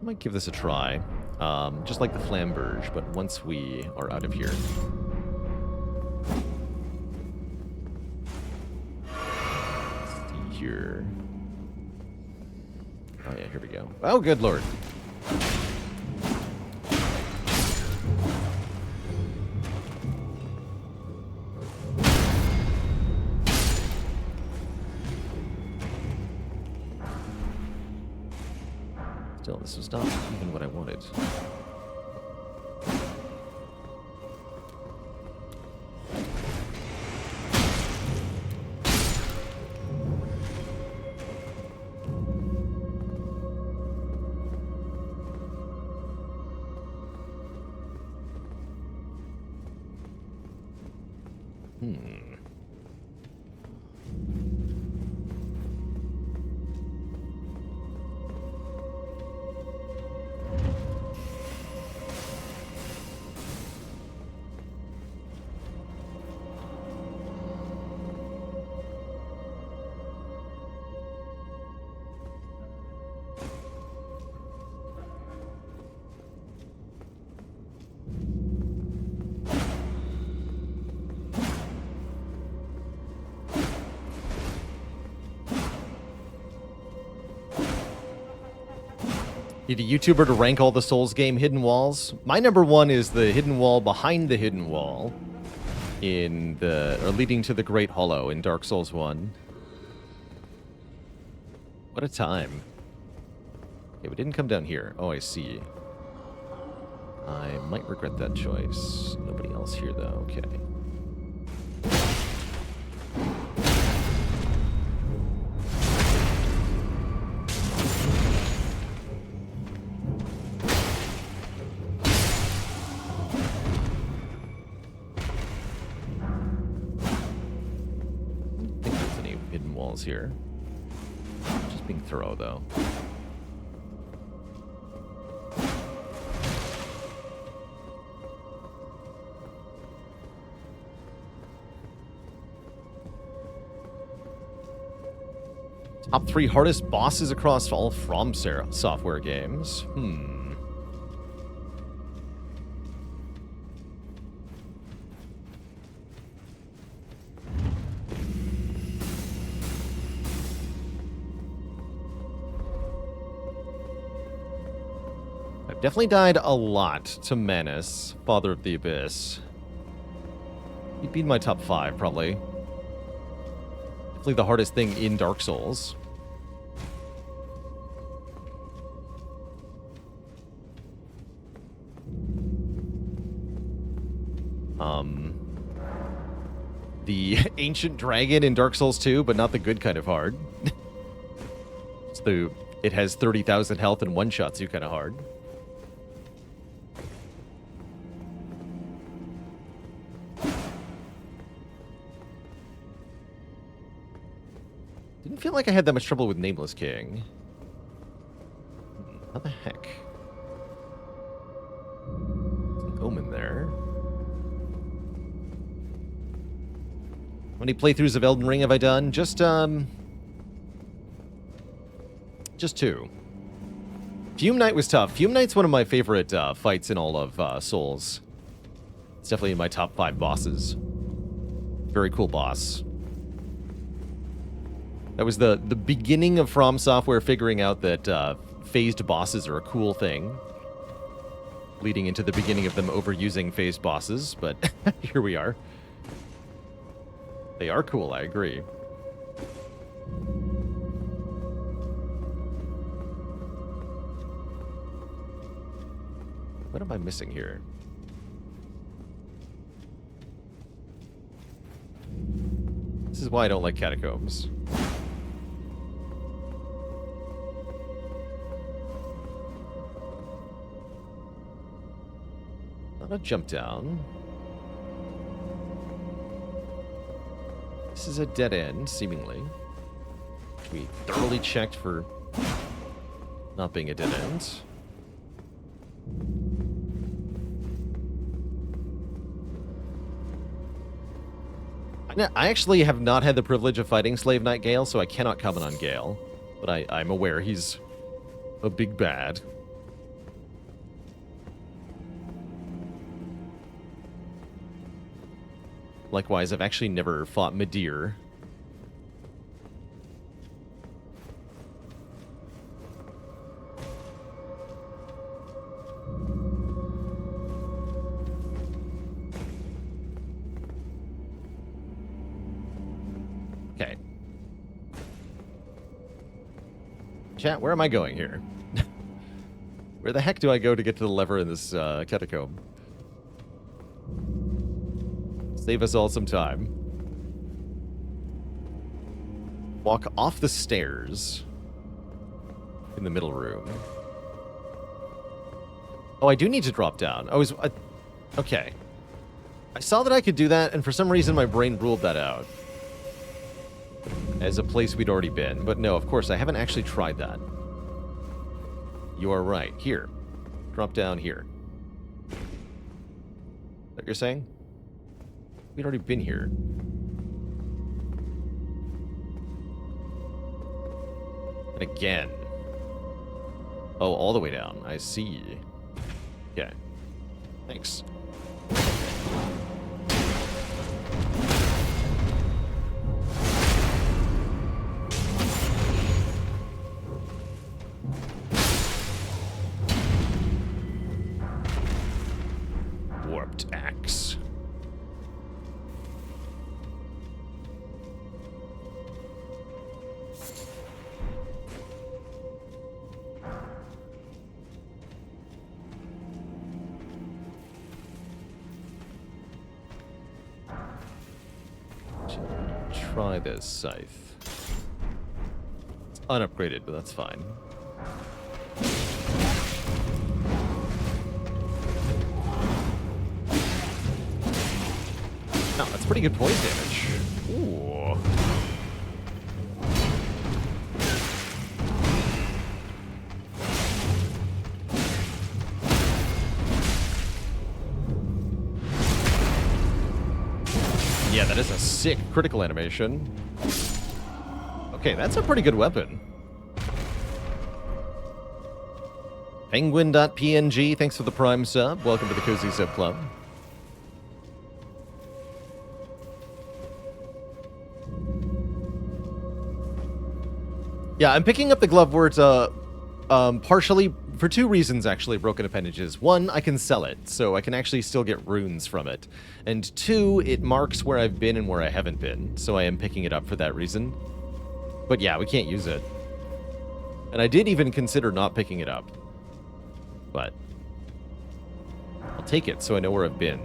[SPEAKER 1] I might give this a try. Just like the Flamberge, but once we are out of here. Let's see here. Oh yeah, here we go. Oh, good lord. Still, this was not even what I wanted. Need a YouTuber to rank all the Souls game hidden walls. My number one is the hidden wall behind the hidden wall in the leading to the Great Hollow in Dark Souls 1. What a time. Okay, we didn't come down here. Oh, I see. I might regret that choice. Nobody else here though. Okay. Here. Just being thorough, though. Top 3 hardest bosses across all From Software games. I've definitely died a lot to Manus, Father of the Abyss. He'd be in my top 5, probably. Definitely the hardest thing in Dark Souls. The Ancient Dragon in Dark Souls 2, but not the good kind of hard. It's the... It has 30,000 health and one-shots you kind of hard. Didn't feel like I had that much trouble with Nameless King. How the heck? There's an omen there. How many playthroughs of Elden Ring have I done? Just 2. Fume Knight was tough. Fume Knight's one of my favorite fights in all of Souls. It's definitely in my top 5 bosses. Very cool boss. That was the beginning of From Software figuring out that phased bosses are a cool thing. Leading into the beginning of them overusing phased bosses, but here we are. They are cool, I agree. What am I missing here? This is why I don't like catacombs. Not a jump down. This is a dead end, seemingly. We thoroughly checked for not being a dead end. I actually have not had the privilege of fighting Slave Knight Gale, so I cannot comment on Gale. But I'm aware he's a big bad. Likewise, I've actually never fought Midir. Okay. Chat, where am I going here? Where the heck do I go to get to the lever in this catacomb? Save us all some time. Walk off the stairs in the middle room. Oh, I do need to drop down. Okay. I saw that I could do that, and for some reason my brain ruled that out as a place we'd already been. But no, of course, I haven't actually tried that. You are right. Here. Drop down here. Is that what you're saying? We'd already been here. And again. Oh, all the way down. I see. Okay. Thanks. Warped axe. Try this scythe. It's unupgraded, but that's fine. No, that's pretty good poison damage. Ooh. Yeah, that is a sick critical animation. Okay, Okay, that's a pretty good weapon. Penguin.png, thanks for the Prime sub. Welcome to the Cozy Sub Club. Yeah, I'm picking up the glove words partially for two reasons, actually, broken appendages. One, I can sell it, so I can actually still get runes from it. And two, it marks where I've been and where I haven't been, so I am picking it up for that reason. But yeah, we can't use it. And I did even consider not picking it up. But I'll take it so I know where I've been.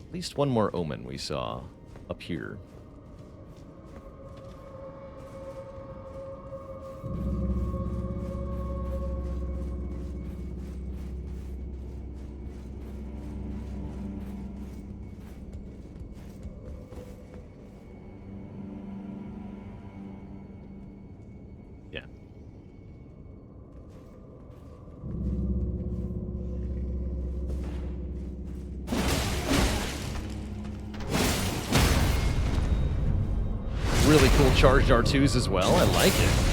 [SPEAKER 1] At least one more omen we saw up here. Yeah. Really cool charged R2s as well. I like it.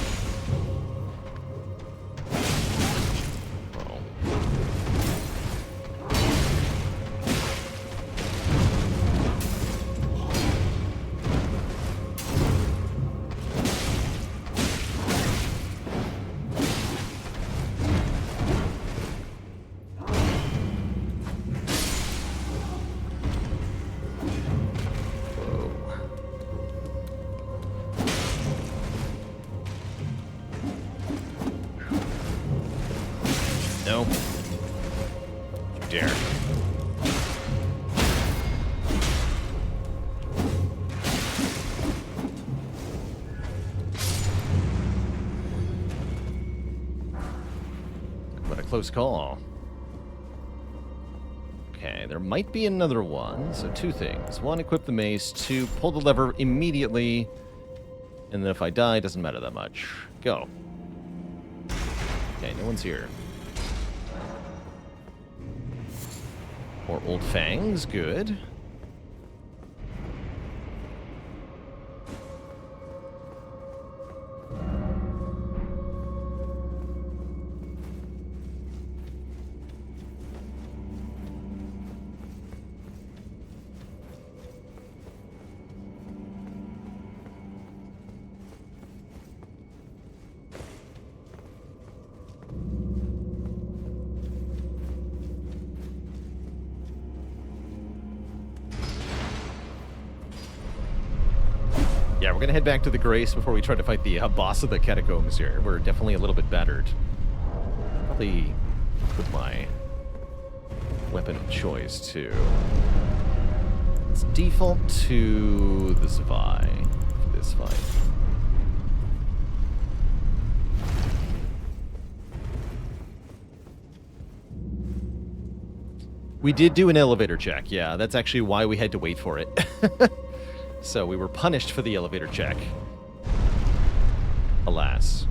[SPEAKER 1] No. You dare. What a close call. Okay, there might be another one. So two things. One, equip the mace. Two, pull the lever immediately. And then if I die, it doesn't matter that much. Go. Okay, no one's here. More old fangs, good. Yeah, we're gonna head back to the Grace before we try to fight the boss of the catacombs here. We're definitely a little bit battered. Probably put my weapon of choice to... Let's default to the Zwei for this fight. We did do an elevator check, yeah. That's actually why we had to wait for it. So we were punished for the elevator check. Alas.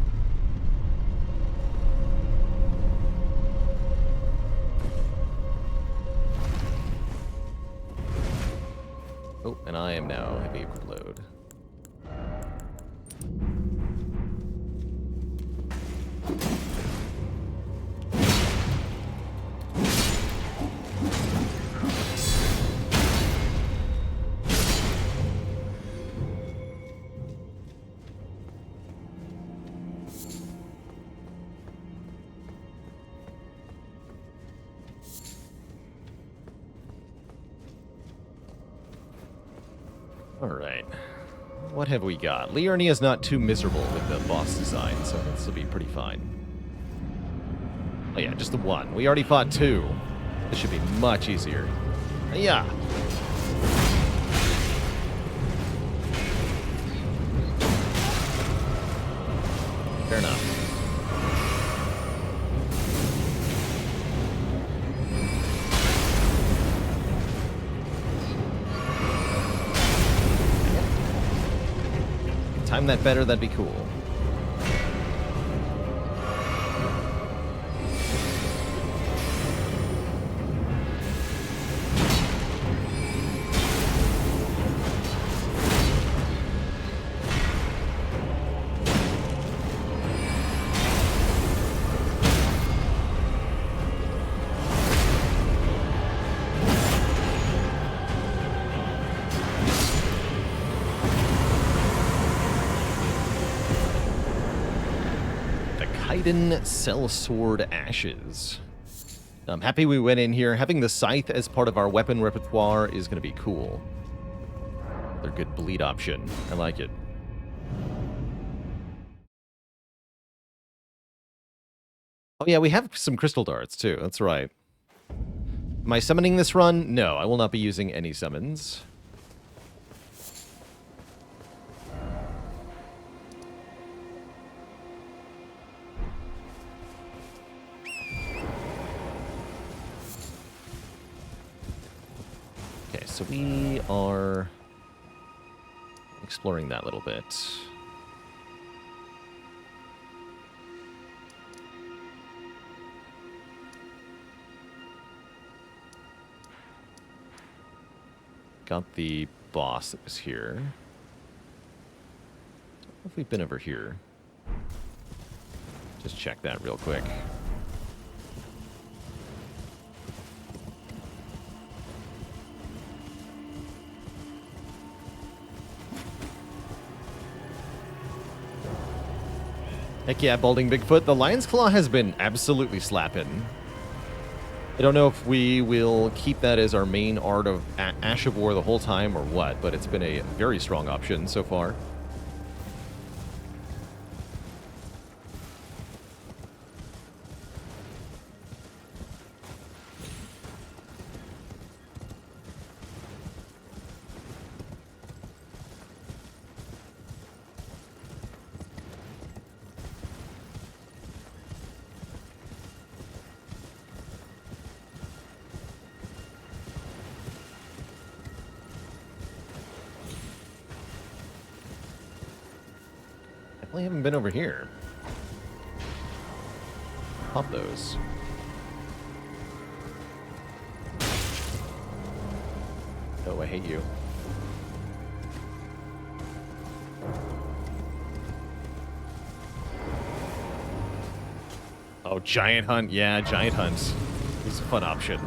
[SPEAKER 1] Oh, and I am now heavy equip load. Alright. What have we got? Liurnia's not too miserable with the boss design, so this will be pretty fine. Oh yeah, just the one. We already fought two. This should be much easier. Yeah. time that better, that'd be cool. Sellsword Ashes. I'm happy we went in here. Having the scythe as part of our weapon repertoire is going to be cool. They're a good bleed option. I like it. Oh yeah, we have some crystal darts too. That's right. Am I summoning this run? No, I will not be using any summons. Okay, so we are exploring that little bit. Got the boss that was here. I don't know if we've been over here. Just check that real quick. Heck yeah, Balding Bigfoot. The Lion's Claw has been absolutely slapping. I don't know if we will keep that as our main art of Ash of War the whole time or what, but it's been a very strong option so far. I haven't been over here. Pop those. Oh, I hate you. Oh, Giant Hunt. Yeah, Giant Hunt is a fun option.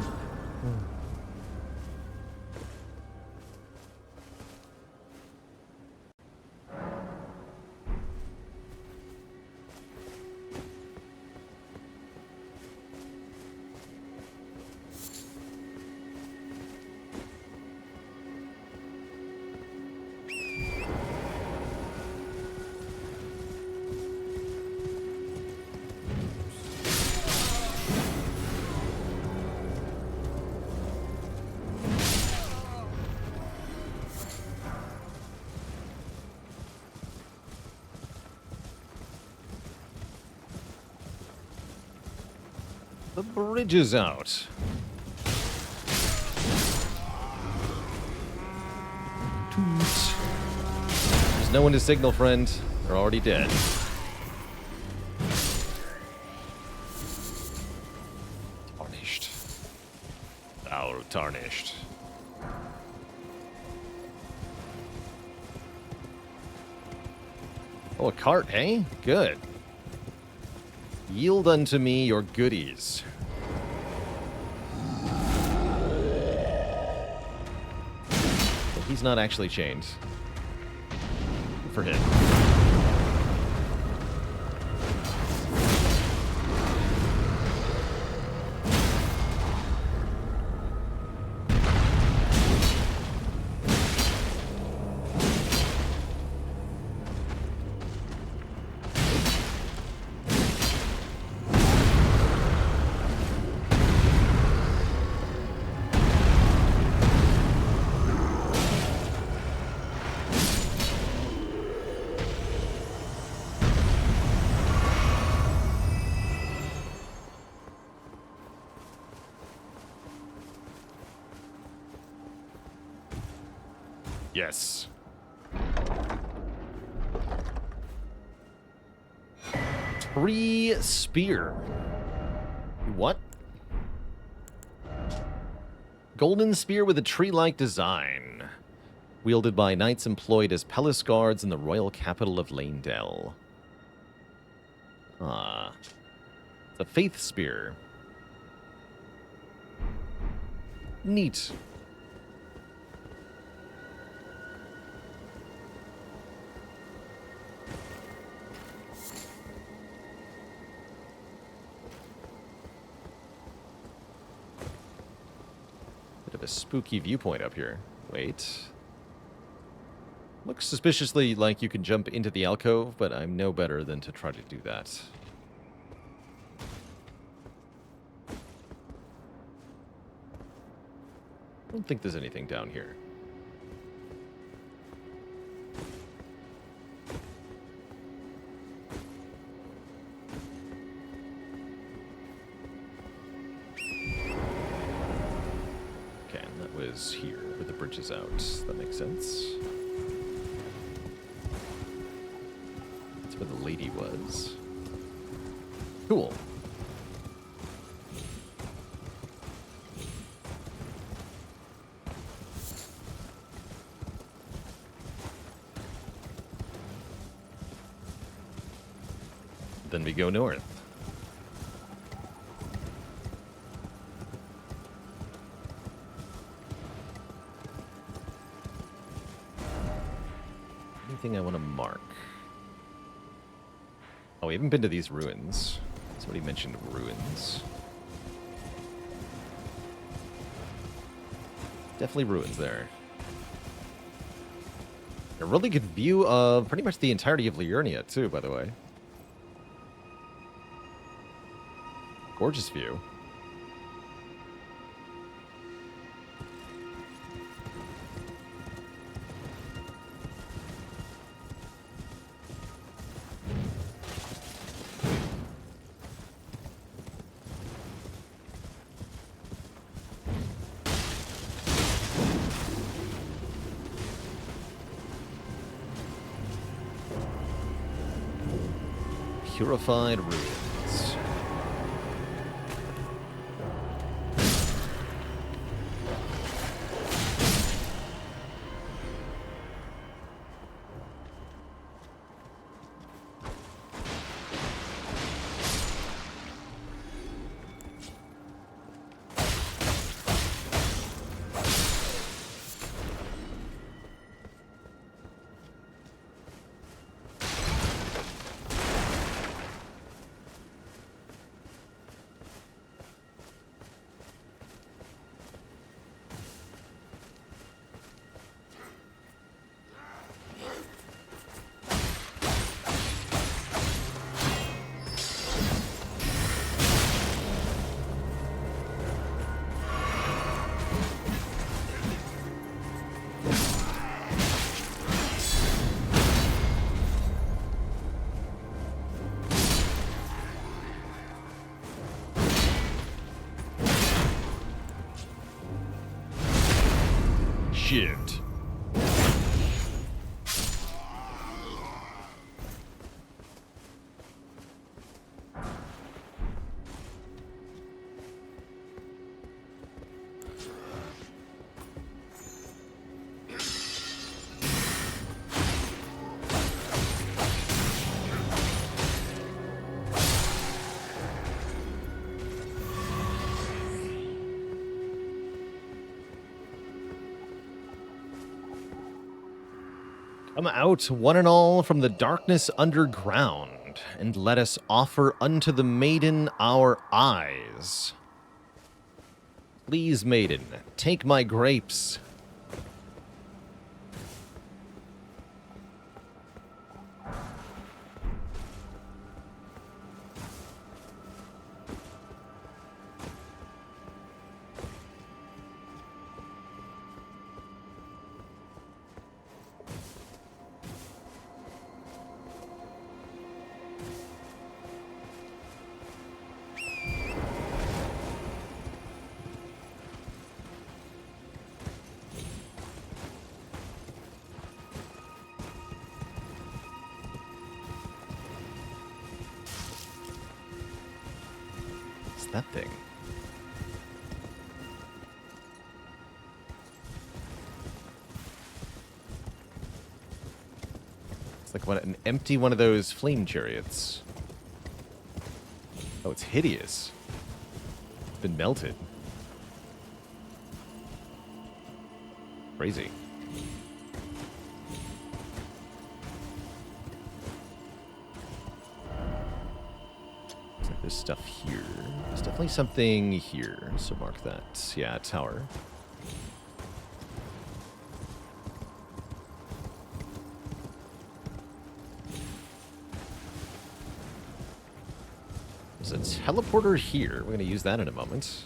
[SPEAKER 1] The bridge is out. Toot. There's no one to signal, friend. They're already dead. Tarnished. Foul tarnished. Oh, a cart, hey? Good. Yield unto me your goodies. But he's not actually chained. For him. Yes. Free spear. What? Golden spear with a tree-like design. Wielded by knights employed as palace guards in the royal capital of Lanedale. Ah. The faith spear. Neat. Bit of a spooky viewpoint up here. Wait. Looks suspiciously like you can jump into the alcove, but I'm no better than to try to do that. I don't think there's anything down here. Okay, and that was here, where the bridge is out. That makes sense. That's where the lady was. Cool. Then we go north. Anything I want to mark? Oh, we haven't been to these ruins. Somebody mentioned ruins. Definitely ruins there. A really good view of pretty much the entirety of Liurnia, too, by the way. Gorgeous view. Purified ruins. Shift. Come out, one and all, from the darkness underground, and let us offer unto the maiden our eyes. Please, maiden, take my grapes. that thing? It's like an empty one of those flame chariots. Oh, it's hideous. It's been melted. Crazy. Looks like there's stuff here. There's definitely something here, so mark that. Yeah, tower. There's a teleporter here. We're going to use that in a moment.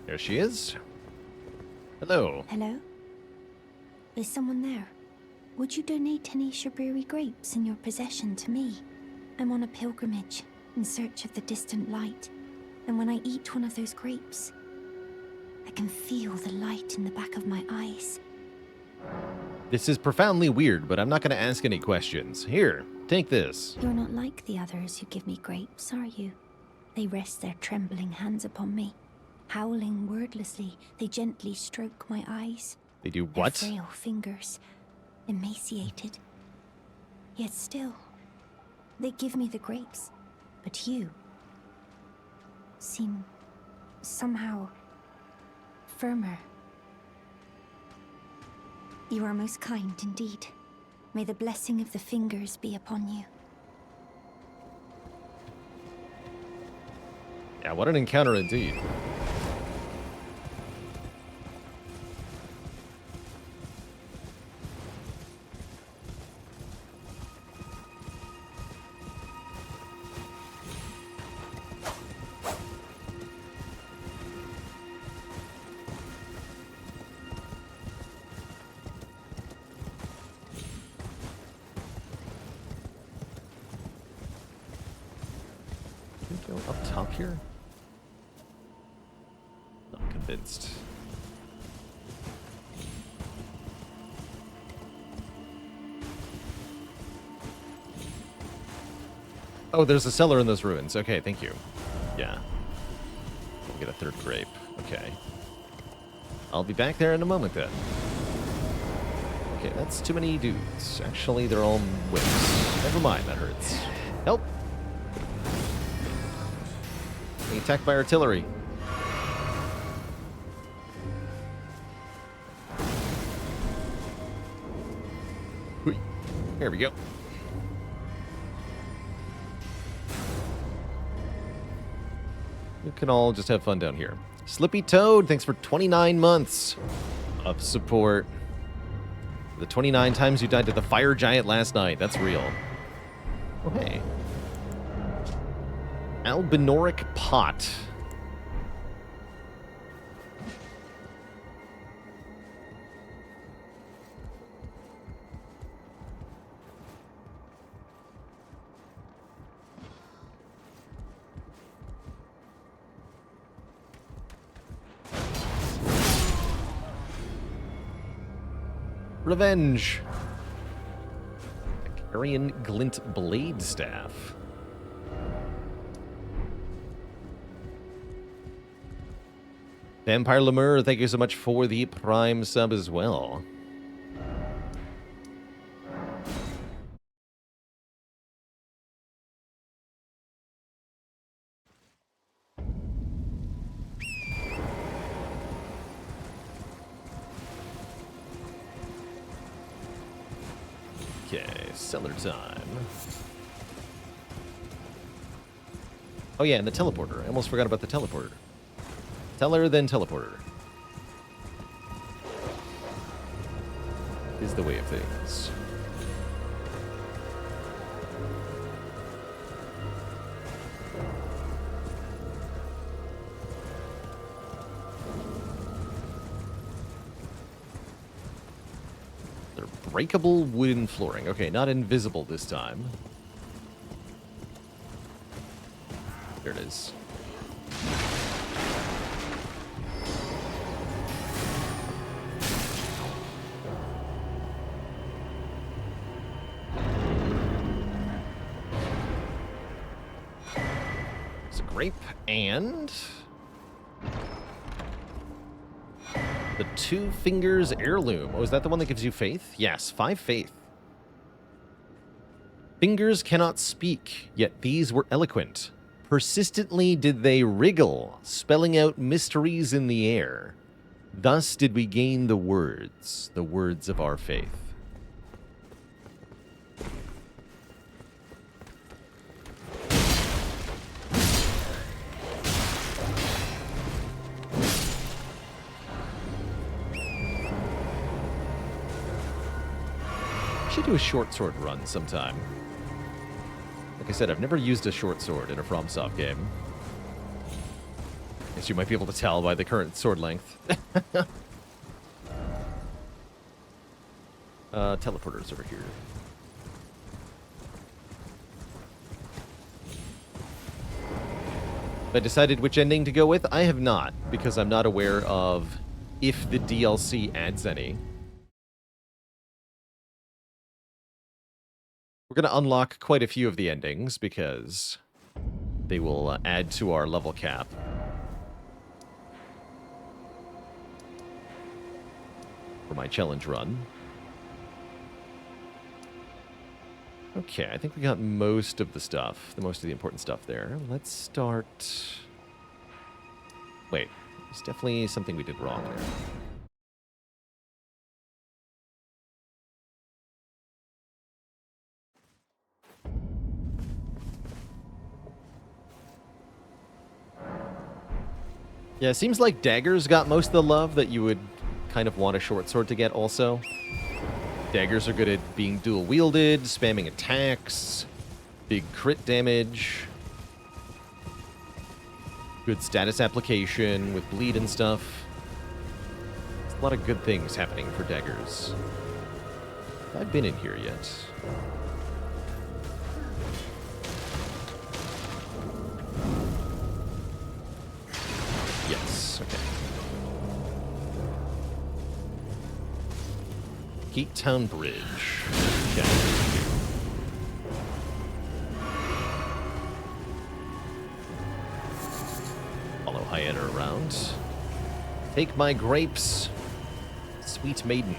[SPEAKER 1] There she is. Hello.
[SPEAKER 2] Hello? Is someone there? Would you donate any Shabriri grapes in your possession to me? I'm on a pilgrimage, in search of the distant light. And when I eat one of those grapes, I can feel the light in the back of my eyes.
[SPEAKER 1] This is profoundly weird, but I'm not going to ask any questions. Here, take this.
[SPEAKER 2] You're not like the others who give me grapes, are you? They rest their trembling hands upon me. Howling wordlessly, they gently stroke my eyes.
[SPEAKER 1] They do
[SPEAKER 2] Their
[SPEAKER 1] what?
[SPEAKER 2] frail fingers, emaciated. Yet still, they give me the grapes. But you seem somehow firmer. You are most kind indeed. May the blessing of the fingers be upon you.
[SPEAKER 1] Yeah, what an encounter indeed. Can we go up top here? Not convinced. Oh, there's a cellar in those ruins. Okay, thank you. Yeah. We'll get a third grape. Okay. I'll be back there in a moment then. Okay, that's too many dudes. Actually, they're all whips. Never mind, that hurts. Help! Being attacked by artillery. Hui. There we go. You can all just have fun down here. Slippy Toad, thanks for 29 months of support. The 29 times you died to the fire giant last night. That's real. Oh, hey. Albinoric Pot. Revenge. Carrion Glint Blade Staff. Vampire Lemur, thank you so much for the Prime sub as well. Okay, cellar time. Oh yeah, and the teleporter. I almost forgot about the teleporter. Teller, then teleporter. Is the way of things. They're breakable wooden flooring. Okay, not invisible this time. There it is. It's a grape and the 2 Fingers Heirloom. Oh, is that the one that gives you faith? Yes, 5 faith. Fingers cannot speak, yet these were eloquent. Persistently did they wriggle, spelling out mysteries in the air. Thus did we gain the words of our faith. Should do a short sword run sometime. Like I said, I've never used a short sword in a FromSoft game. As you might be able to tell by the current sword length. Teleporters over here. Have I decided which ending to go with? I have not, because I'm not aware of if the DLC adds any. We're going to unlock quite a few of the endings because they will add to our level cap. For my challenge run. Okay, I think we got most of the stuff, most of the important stuff there. Let's start... Wait, there's definitely something we did wrong there. Yeah, it seems like daggers got most of the love that you would kind of want a short sword to get also. Daggers are good at being dual wielded, spamming attacks, big crit damage, good status application with bleed and stuff. There's a lot of good things happening for daggers. Have I been in here yet? Yes, okay. Gate Town Bridge. Okay. Follow Hyena around. Take my grapes, sweet maiden.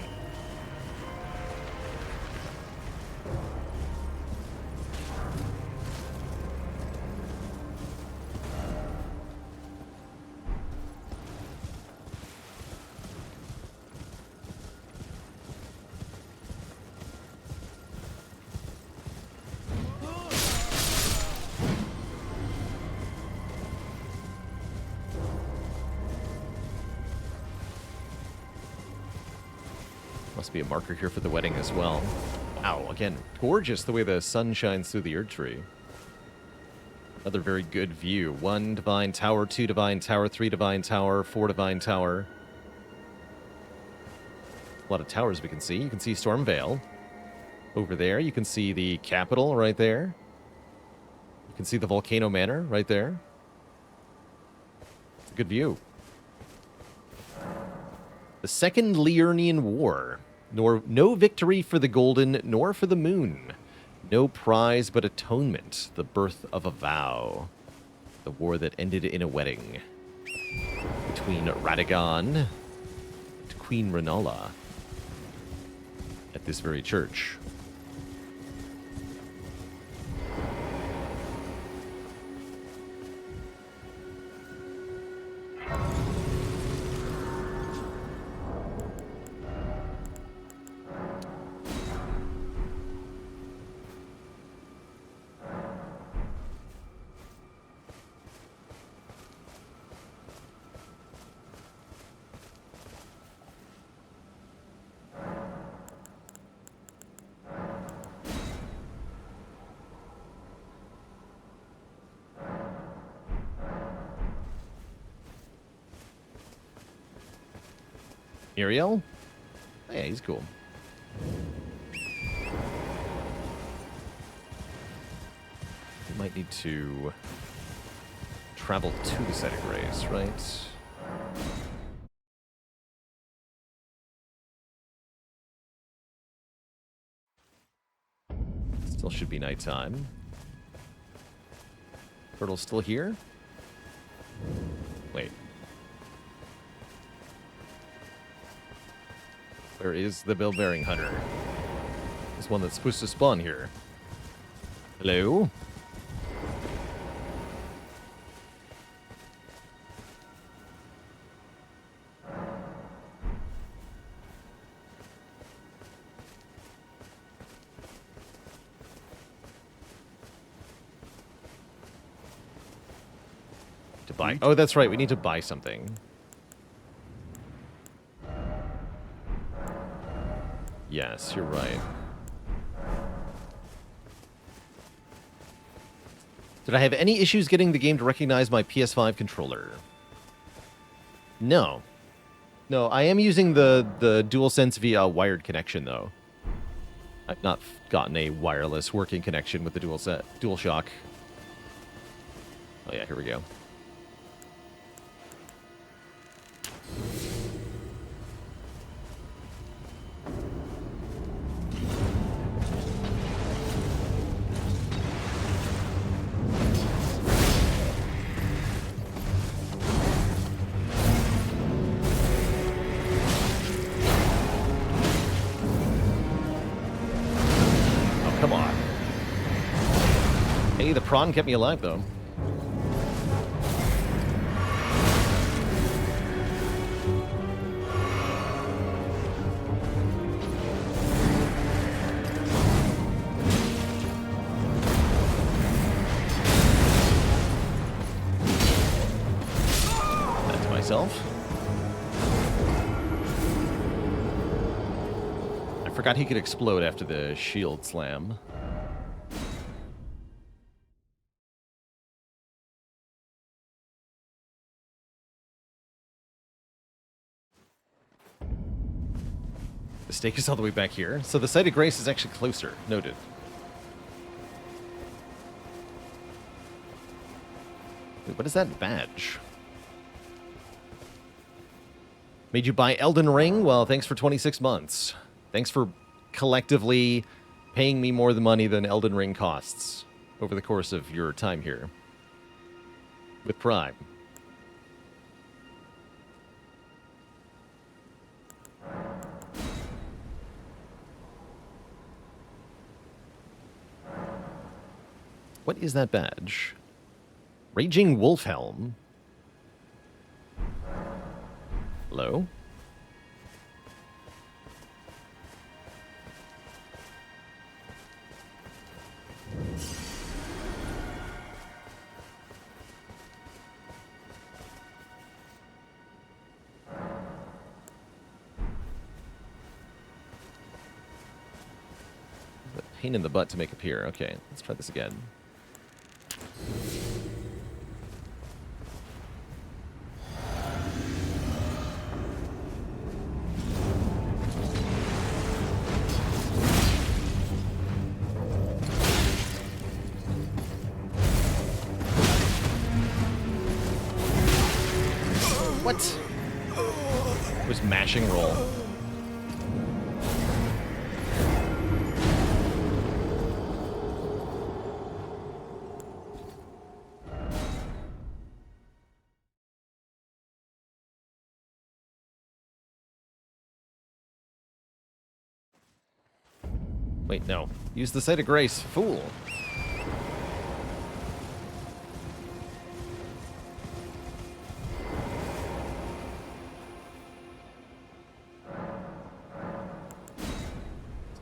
[SPEAKER 1] Must be a marker here for the wedding as well. Wow, again, gorgeous the way the sun shines through the Erd Tree. Another very good view. 1 Divine Tower, 2 Divine Tower, 3 Divine Tower, 4 Divine Tower. A lot of towers we can see. You can see Stormvale over there. You can see the capital right there. You can see the Volcano Manor right there. It's a good view. The Second Liurnian War. No victory for the Golden, nor for the Moon. No prize but atonement, the birth of a vow. The war that ended in a wedding between Radagon and Queen Renala at this very church. Uriel? Oh, yeah, he's cool. We might need to travel to the site of grace, right? Still should be nighttime. Turtle's still here? Wait. Where is the bill-bearing hunter? This one that's supposed to spawn here. Hello? To buy. Oh, that's right. We need to buy something. Yes, you're right. Did I have any issues getting the game to recognize my PS5 controller? No. No, I am using the DualSense via wired connection, though. I've not gotten a wireless working connection with the DualShock. Oh yeah, here we go. Come on. Hey, the prawn kept me alive, though. That to myself. I forgot he could explode after the shield slam. The stake is all the way back here. So the site of grace is actually closer. Noted. Wait, what is that badge? Made you buy Elden Ring? Well, thanks for 26 months. Thanks for collectively paying me more the money than Elden Ring costs over the course of your time here. With Prime. What is that badge? Raging Wolf Helm. Hello? Pain in the butt to make appear. Okay, let's try this again. What? It was mashing roll. Wait, no. Use the site of grace, fool.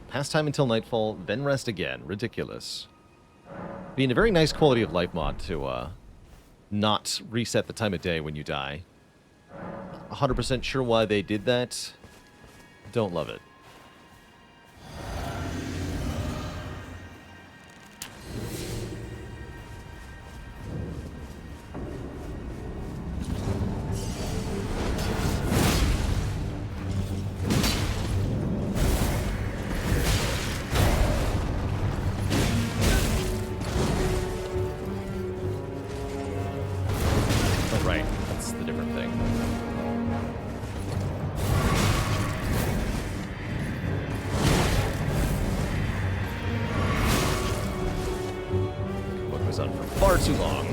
[SPEAKER 1] Pass time until nightfall, then rest again. Ridiculous. Being a very nice quality of life mod to not reset the time of day when you die. 100% sure why they did that. Don't love it. far too long.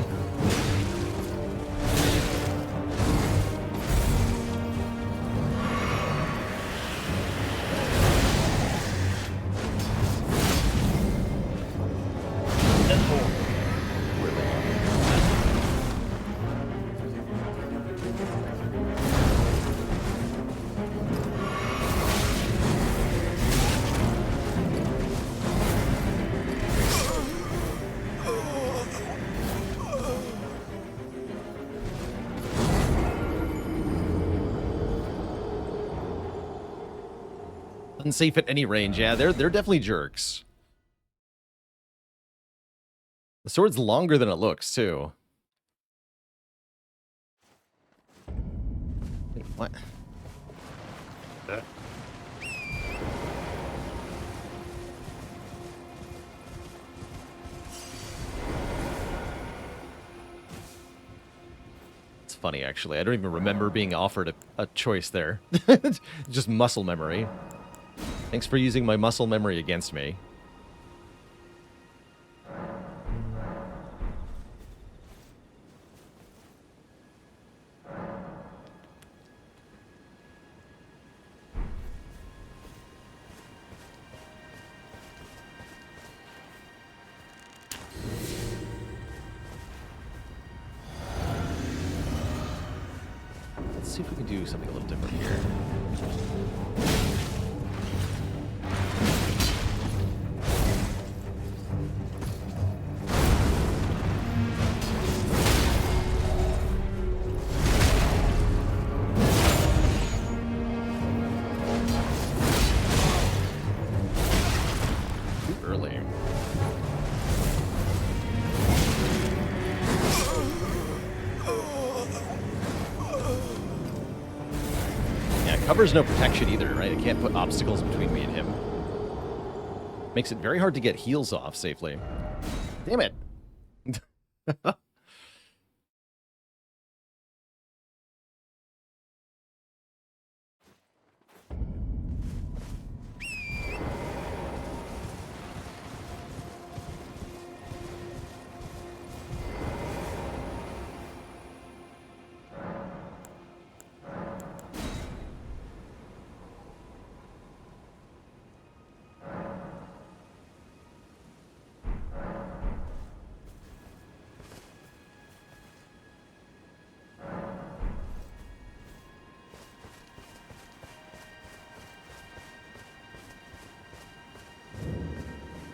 [SPEAKER 1] Unsafe at any range. Yeah, they're definitely jerks. The sword's longer than it looks, too. Wait, what? It's funny, actually. I don't even remember being offered a choice there. Just muscle memory. Thanks for using my muscle memory against me. Let's see if we can do something a little different here. Cover's no protection either, right? It can't put obstacles between me and him. Makes it very hard to get heals off safely. Damn it.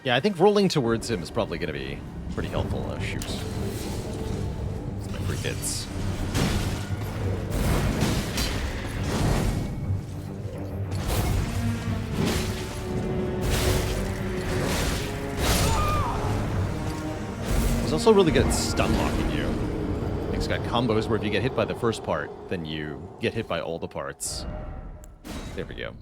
[SPEAKER 1] Yeah, I think rolling towards him is probably going to be pretty helpful. Oh, shoot. It's my free hits. He's also really good at stun locking you. He's got combos where if you get hit by the first part, then you get hit by all the parts. There we go.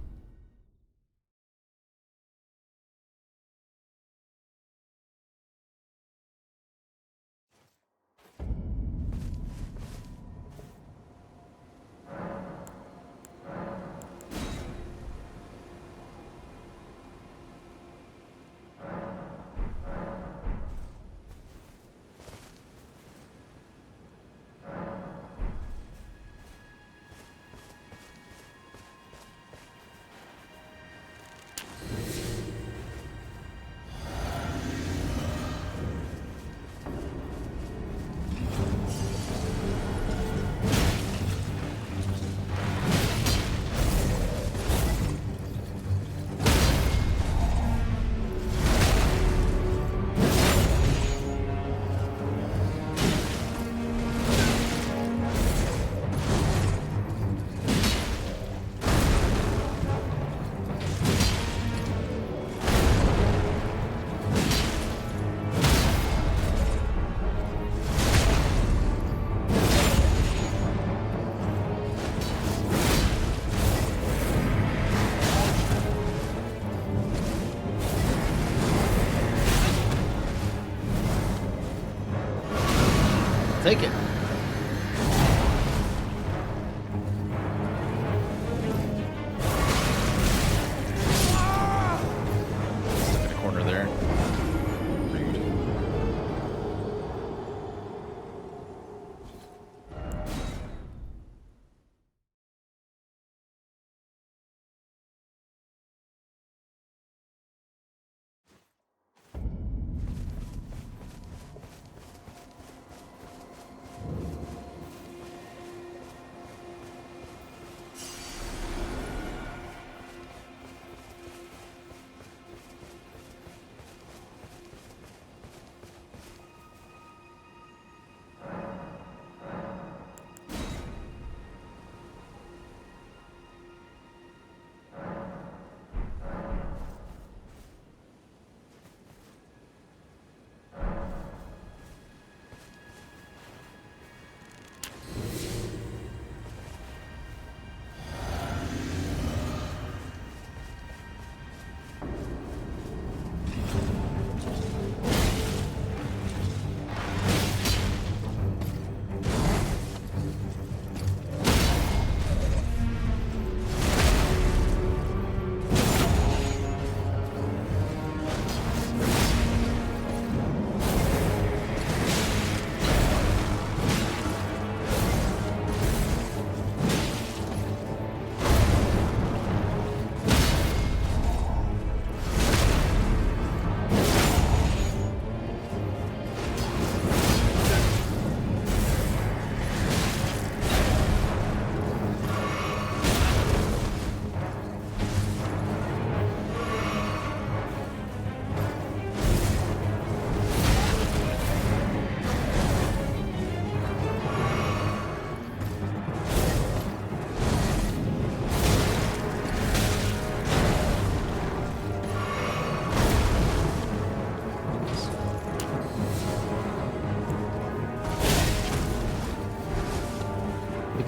[SPEAKER 1] Take it. Stuck in a corner there. Rude.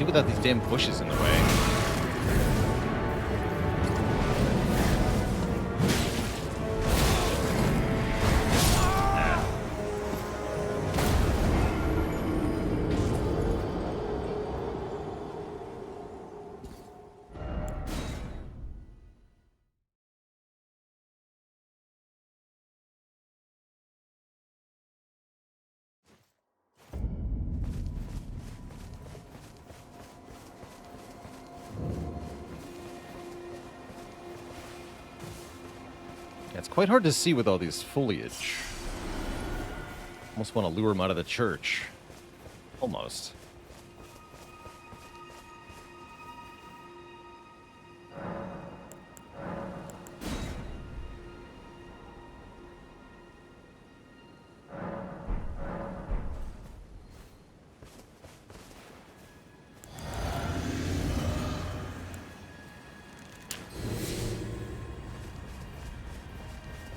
[SPEAKER 1] do without these damn bushes in the way. It's quite hard to see with all these foliage. Almost want to lure him out of the church. Almost.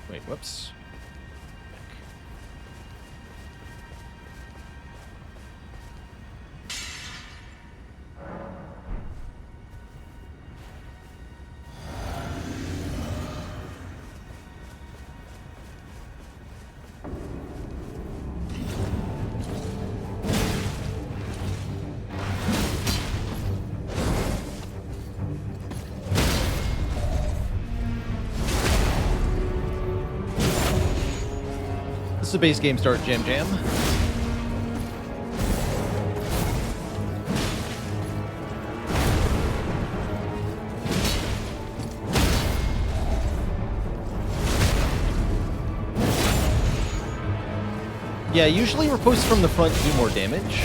[SPEAKER 1] Wait, whoops. This is a base game start, Jam Jam. Yeah, usually riposts from the front do more damage.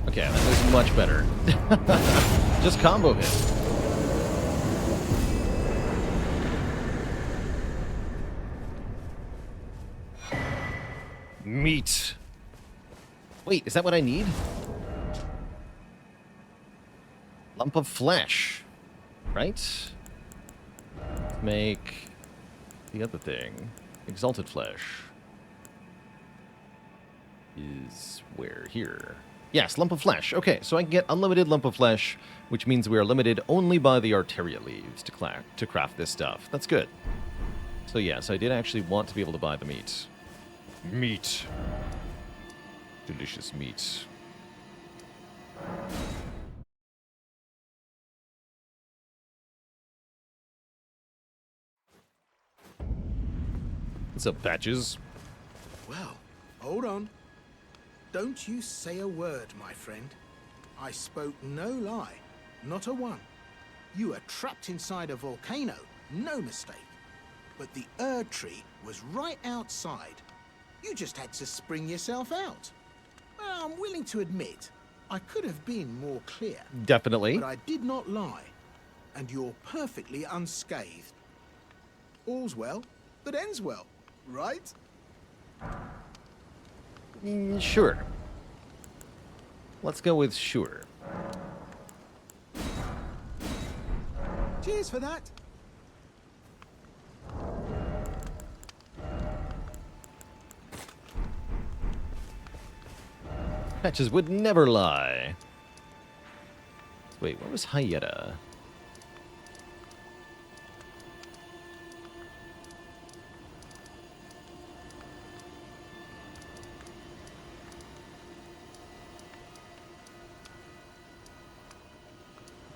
[SPEAKER 1] Okay, that was much better. Just combo hit. Meat. Wait, is that what I need? Lump of flesh. Right? Make the other thing. Exalted flesh. Is where? Here. Yes, lump of flesh. Okay, so I can get unlimited lump of flesh, which means we are limited only by the Arteria leaves to craft this stuff. That's good. So yes, I did actually want to be able to buy the meat. Meat. Delicious meat. What's up, Patches?
[SPEAKER 3] Well, hold on. Don't you say a word, my friend. I spoke no lie, not a one. You were trapped inside a volcano, no mistake. But the Erd tree was right outside. You just had to spring yourself out. Well, I'm willing to admit, I could have been more clear.
[SPEAKER 1] Definitely.
[SPEAKER 3] But I did not lie. And you're perfectly unscathed. All's well that ends well, right?
[SPEAKER 1] Sure. Let's go with sure.
[SPEAKER 3] Cheers for that.
[SPEAKER 1] Patches would never lie. Wait, what was Hyetta?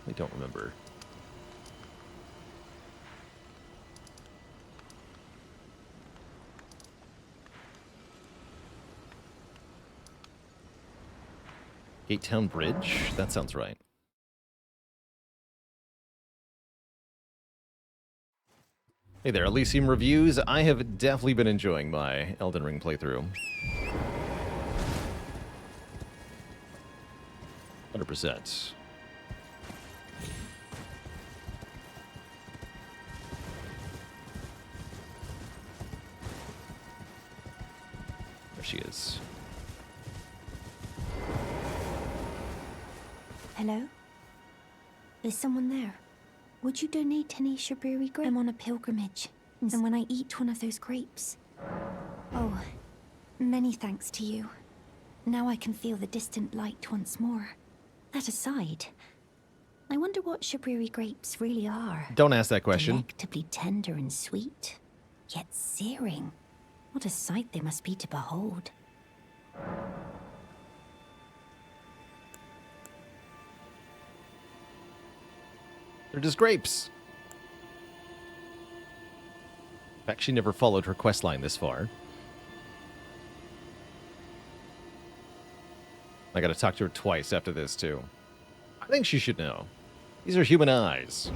[SPEAKER 1] I don't remember. Gate Town Bridge? That sounds right. Hey there, Elysium Reviews. I have definitely been enjoying my Elden Ring playthrough. 100%. There she is.
[SPEAKER 2] Hello? Is someone there? Would you donate any Shabriri grapes? I'm on a pilgrimage, and when I eat one of those grapes, Oh, many thanks to you. Now I can feel the distant light once more. That aside, I wonder what Shabriri grapes really are.
[SPEAKER 1] Don't ask that question.
[SPEAKER 2] Delectably tender and sweet, yet searing. What a sight they must be to behold.
[SPEAKER 1] They're just grapes. In fact, she never followed her quest line this far. I gotta talk to her twice after this, too. I think she should know. These are human eyes.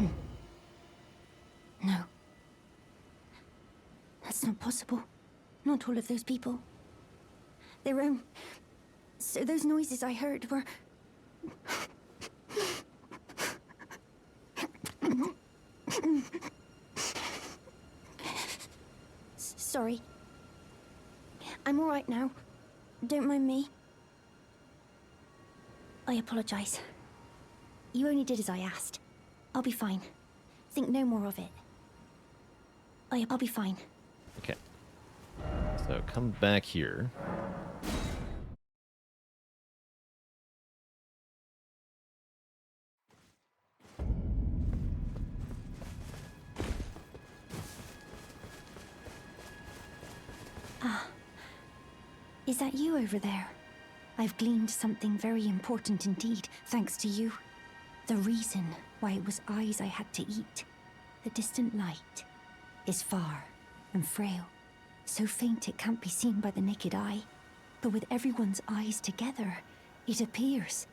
[SPEAKER 2] No. That's not possible. Not all of those people. Their own. So those noises I heard were... Sorry. I'm all right now. Don't mind me. I apologize. You only did as I asked. I'll be fine. Think no more of it. I'll be fine.
[SPEAKER 1] Okay. So come back here.
[SPEAKER 2] Is that you over there? I've gleaned something very important indeed, thanks to you. The reason why it was eyes I had to eat. The distant light is far and frail, so faint it can't be seen by the naked eye. But with everyone's eyes together, it appears.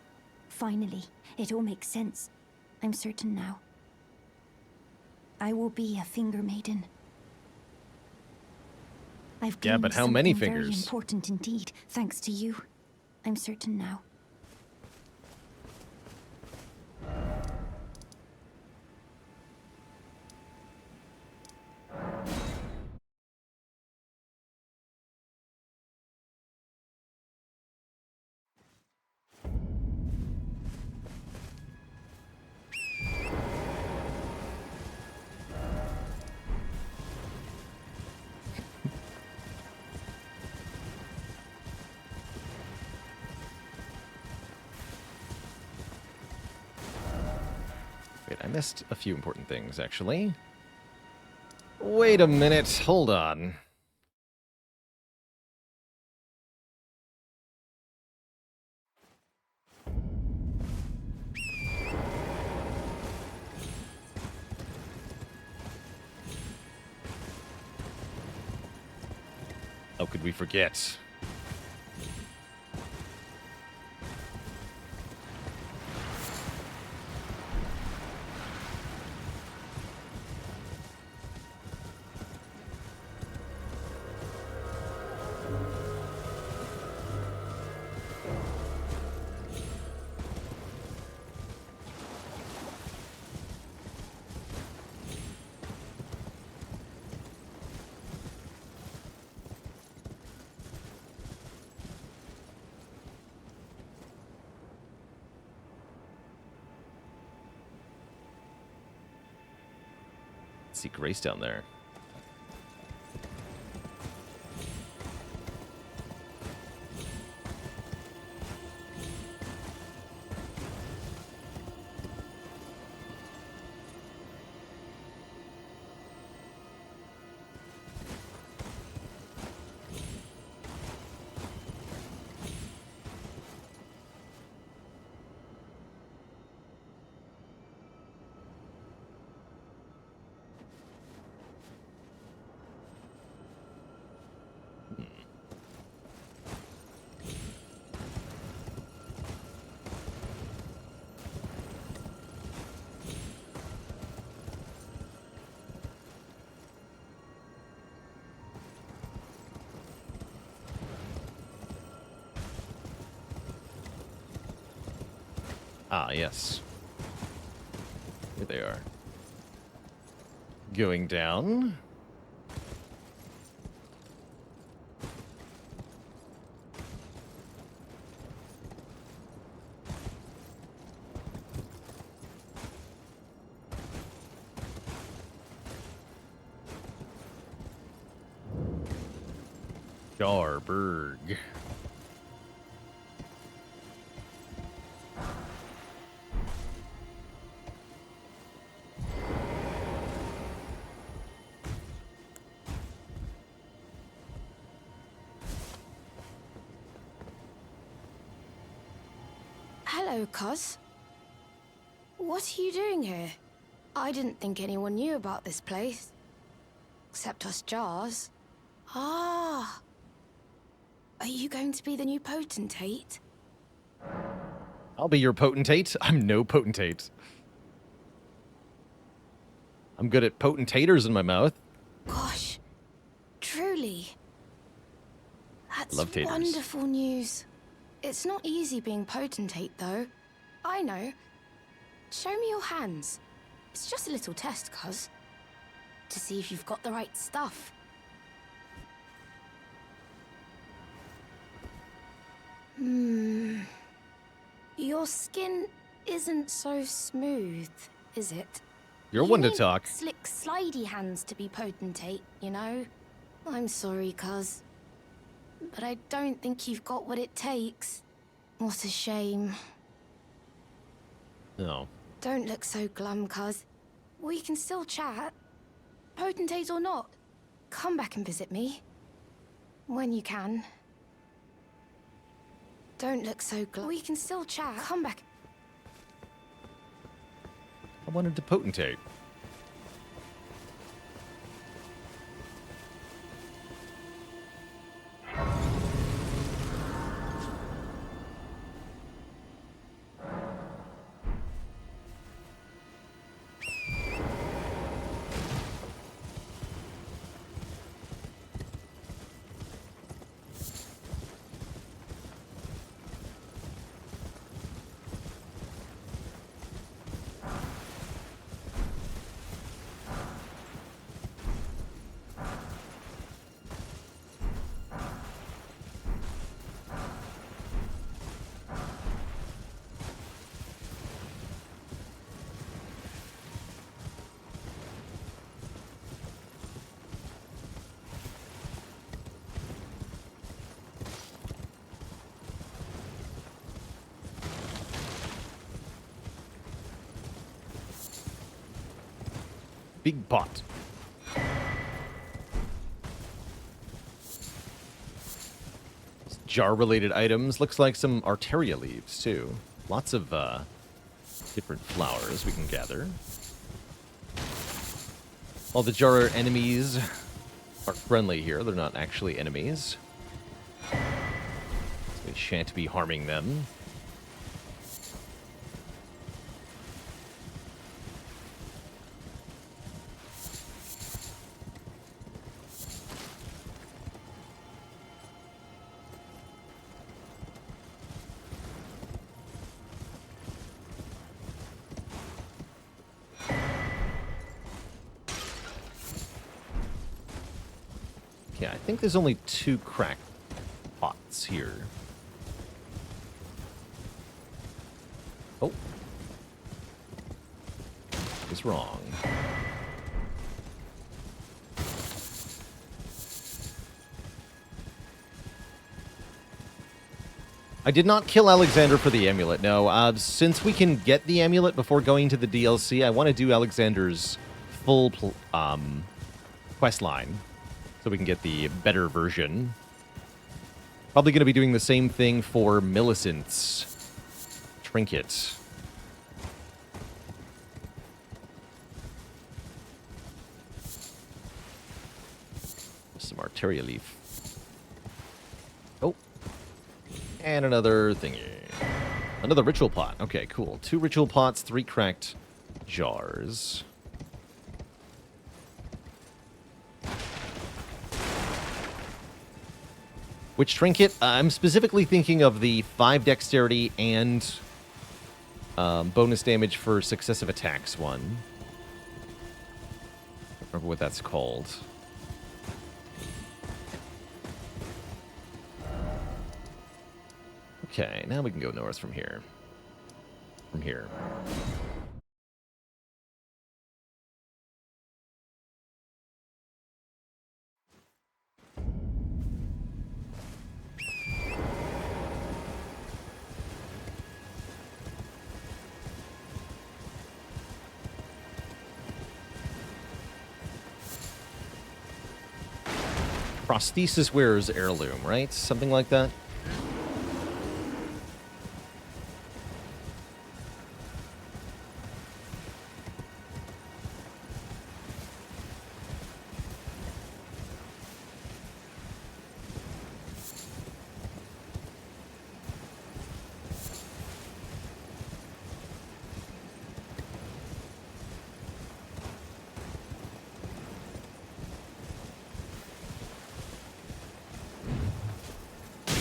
[SPEAKER 2] Finally, it all makes sense. I'm certain now. I will be a finger maiden. I've
[SPEAKER 1] Yeah, but how many
[SPEAKER 2] something
[SPEAKER 1] fingers?
[SPEAKER 2] Very important indeed, thanks to you. I'm certain now.
[SPEAKER 1] Wait, I missed a few important things, actually. Wait a minute. Hold on. How could we forget? See Grace down there. Ah, yes. Here they are. Going down. Jarberg.
[SPEAKER 4] Hello, Cuz. What are you doing here? I didn't think anyone knew about this place. Except us Jars. Ah. Are you going to be the new potentate?
[SPEAKER 1] I'll be your potentate. I'm no potentate. I'm good at potentators in my mouth.
[SPEAKER 4] Gosh. Truly. That's
[SPEAKER 1] Love taters.
[SPEAKER 4] wonderful news. It's not easy being potentate, though. I know. Show me your hands. It's just a little test, Cuz. To see if you've got the right stuff. Your skin isn't so smooth, is it?
[SPEAKER 1] You're
[SPEAKER 4] You
[SPEAKER 1] one to
[SPEAKER 4] need
[SPEAKER 1] talk.
[SPEAKER 4] Slick, slidey hands to be potentate, you know? I'm sorry, Cuz. But I don't think you've got what it takes. What a shame.
[SPEAKER 1] No.
[SPEAKER 4] Don't look so glum, Cuz. We can still chat. Potentate or not, come back and visit me. When you can. Don't look so glum. We can still chat. Come back.
[SPEAKER 1] I wanted to potentate. Big pot. Jar-related items. Looks like some Arteria leaves, too. Lots of different flowers we can gather. All the Jar enemies are friendly here. They're not actually enemies. So we shan't be harming them. Yeah, I think there's only 2 cracked pots here. Oh. I was wrong. I did not kill Alexander for the amulet, no. Since we can get the amulet before going to the DLC, I want to do Alexander's full quest line. So we can get the better version. Probably going to be doing the same thing for Millicent's trinket. Some Arteria leaf. Oh. And another thingy. Another ritual pot. Okay, cool. 2 ritual pots, 3 cracked jars. Which trinket? I'm specifically thinking of the 5 dexterity and bonus damage for successive attacks one. I don't remember what that's called. Okay, now we can go north from here. From here. prosthesis wearer's heirloom, right? Something like that.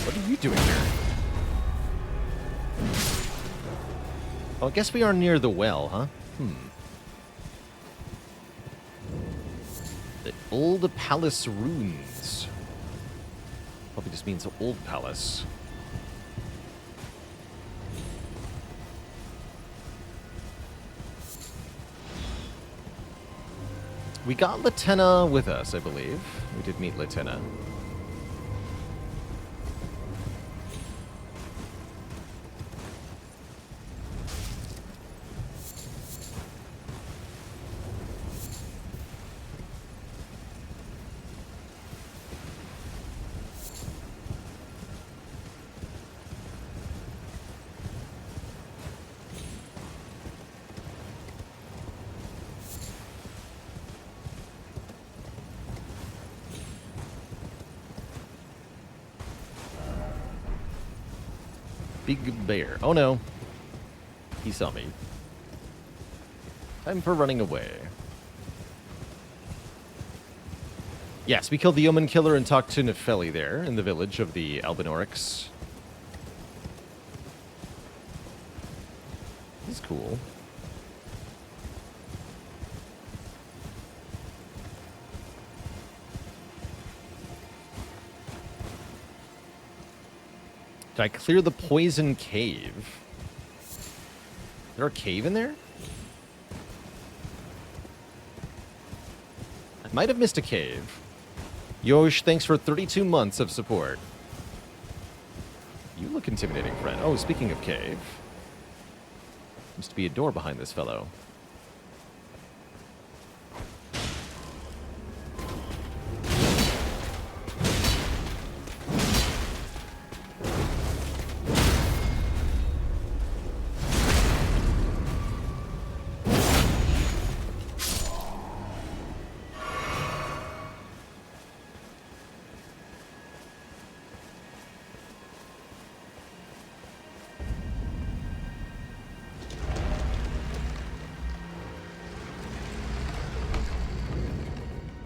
[SPEAKER 1] What are you doing here? Oh, I guess we are near the well, huh? The Old Palace Ruins. Probably just means Old Palace. We got Latenna with us, I believe. We did meet Latenna. Big bear. Oh no. He saw me. Time for running away. Yes, we killed the Omen Killer and talked to Nefeli there in the village of the Albinorics. He's cool. Did I clear the poison cave? Is there a cave in there? I might have missed a cave. Yosh, thanks for 32 months of support. You look intimidating, friend. Oh, speaking of cave. Seems to be a door behind this fellow.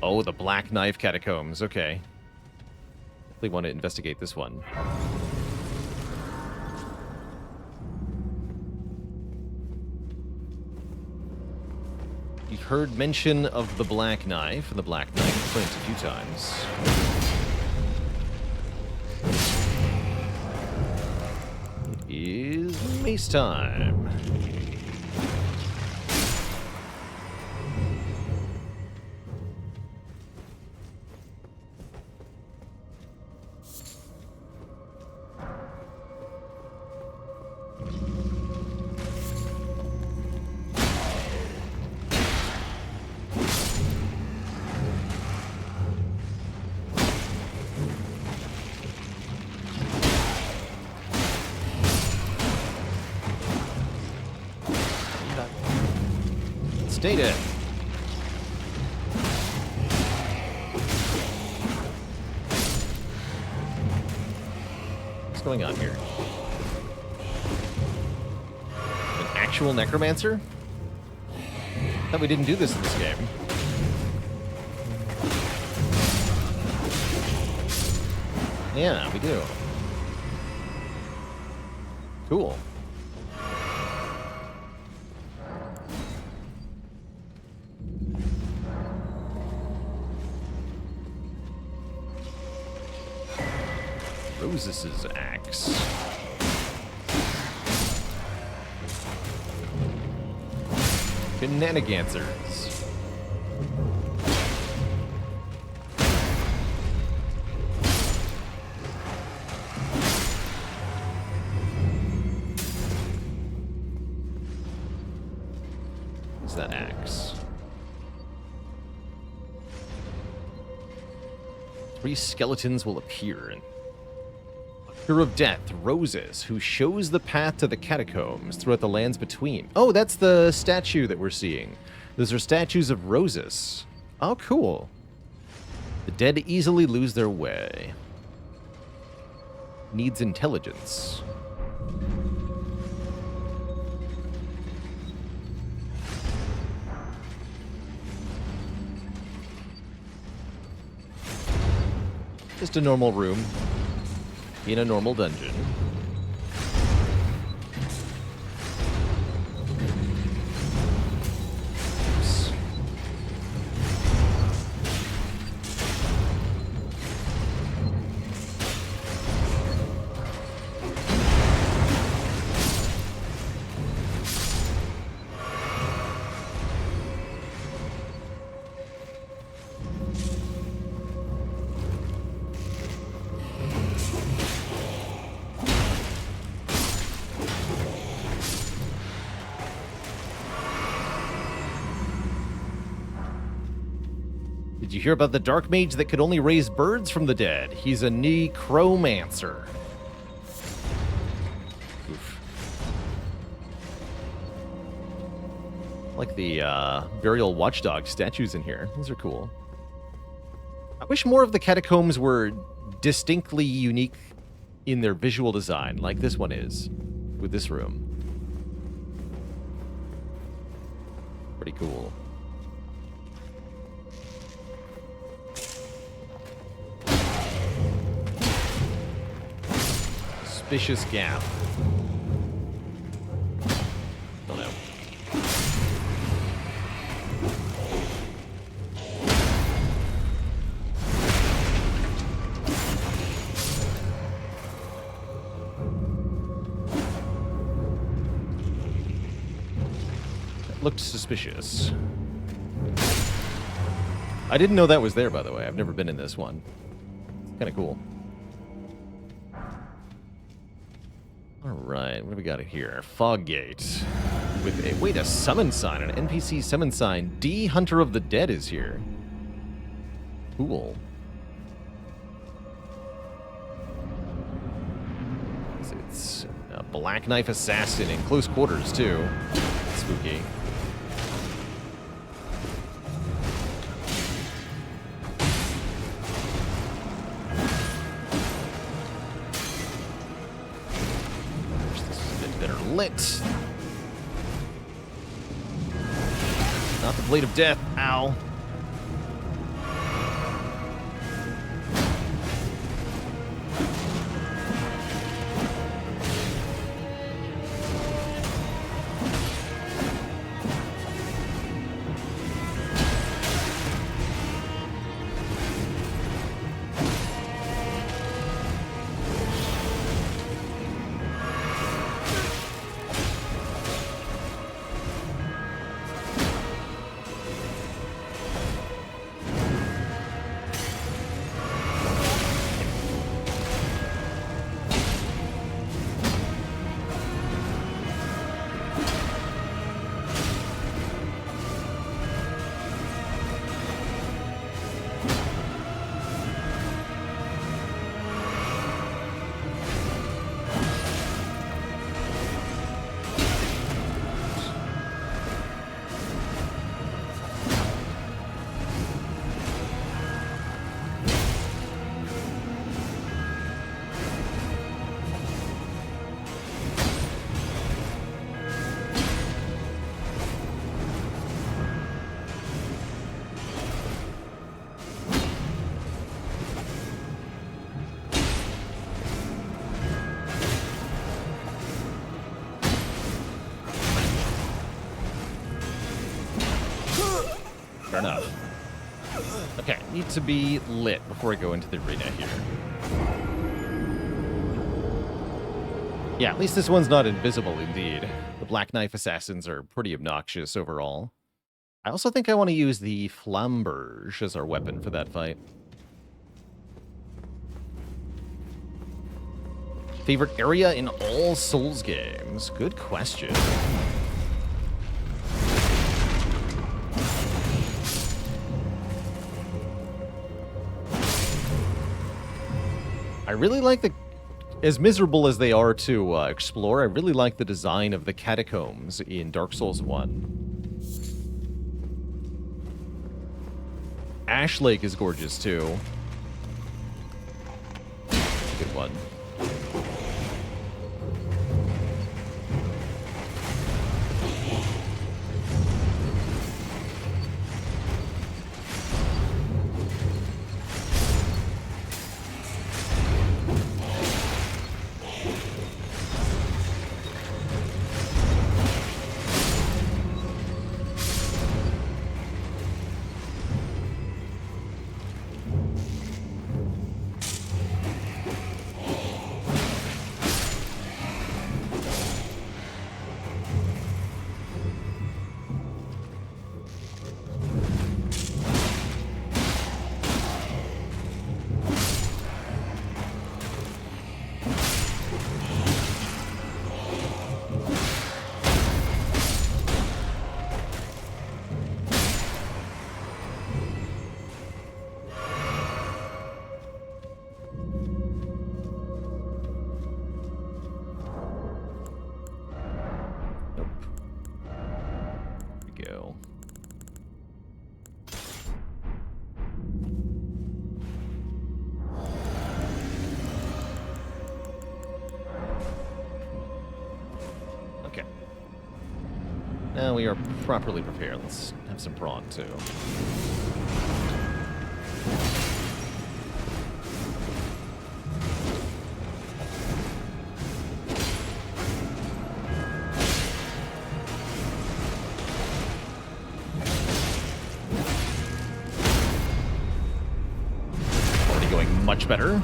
[SPEAKER 1] Oh, the Black Knife Catacombs. Okay. Definitely want to investigate this one. You've heard mention of the Black Knife and the Black Knife Print a few times. It is mace time. Stay dead. What's going on here? An actual necromancer? Thought we didn't do this in this game. Yeah, we do. Cool. Rose's axe. Shenanigansers. What's that axe? 3 skeletons will appear. Her of Death, Roses, who shows the path to the catacombs throughout the lands between. Oh, that's the statue that we're seeing. Those are statues of Roses. Oh, cool. The dead easily lose their way. Needs intelligence. Just a normal room in a normal dungeon. Oops. Did you hear about the dark mage that could only raise birds from the dead? He's a necromancer. Oof. I like the burial watchdog statues in here. Those are cool. I wish more of the catacombs were distinctly unique in their visual design, like this one is, with this room. Pretty cool. Suspicious gap. Don't know. That looked suspicious. I didn't know that was there, by the way. I've never been in this one. Kind of cool. Alright, what do we got here? Fog Gate. With a, wait, a summon sign, an NPC summon sign. D Hunter of the Dead is here. Cool. It's a Black Knife Assassin in close quarters, too. Spooky. Lit. Not the Blade of Death. Ow. Fair enough. Okay, need to be lit before I go into the arena here. Yeah, at least this one's not invisible, indeed. The Black Knife Assassins are pretty obnoxious overall. I also think I want to use the Flamberge as our weapon for that fight. Favorite area in all Souls games? Good question. I really like the... As miserable as they are to explore, I really like the design of the catacombs in Dark Souls 1. Ash Lake is gorgeous, too. Good one. Now we are properly prepared. Let's have some prawn, too. Already going much better.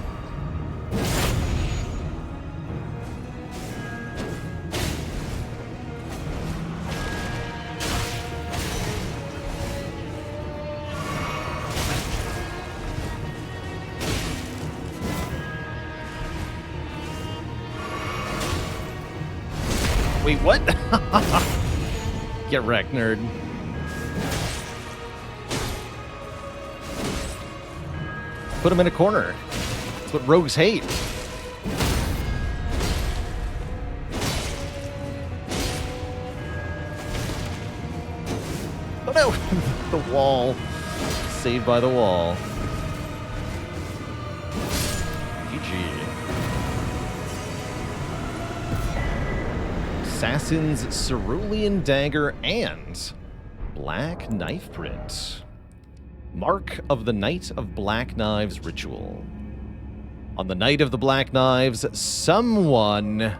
[SPEAKER 1] Wait, what? Get wrecked, nerd. Put him in a corner. That's what rogues hate. Oh no! The wall. Saved by the wall. GG. Assassin's Cerulean Dagger and Black Knife Print. Mark of the Night of Black Knives Ritual. On the Night of the Black Knives, someone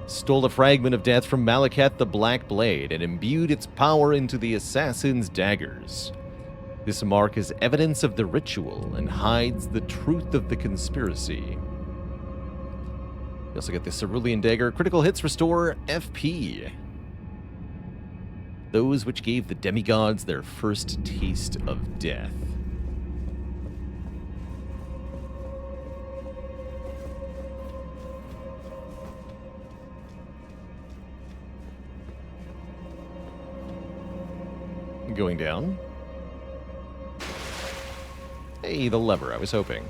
[SPEAKER 1] stole a fragment of death from Malekith the Black Blade and imbued its power into the assassin's daggers. This mark is evidence of the ritual and hides the truth of the conspiracy. You also get the Cerulean Dagger. Critical hits restore FP. Those which gave the demigods their first taste of death. Going down. Hey, the lever. I was hoping.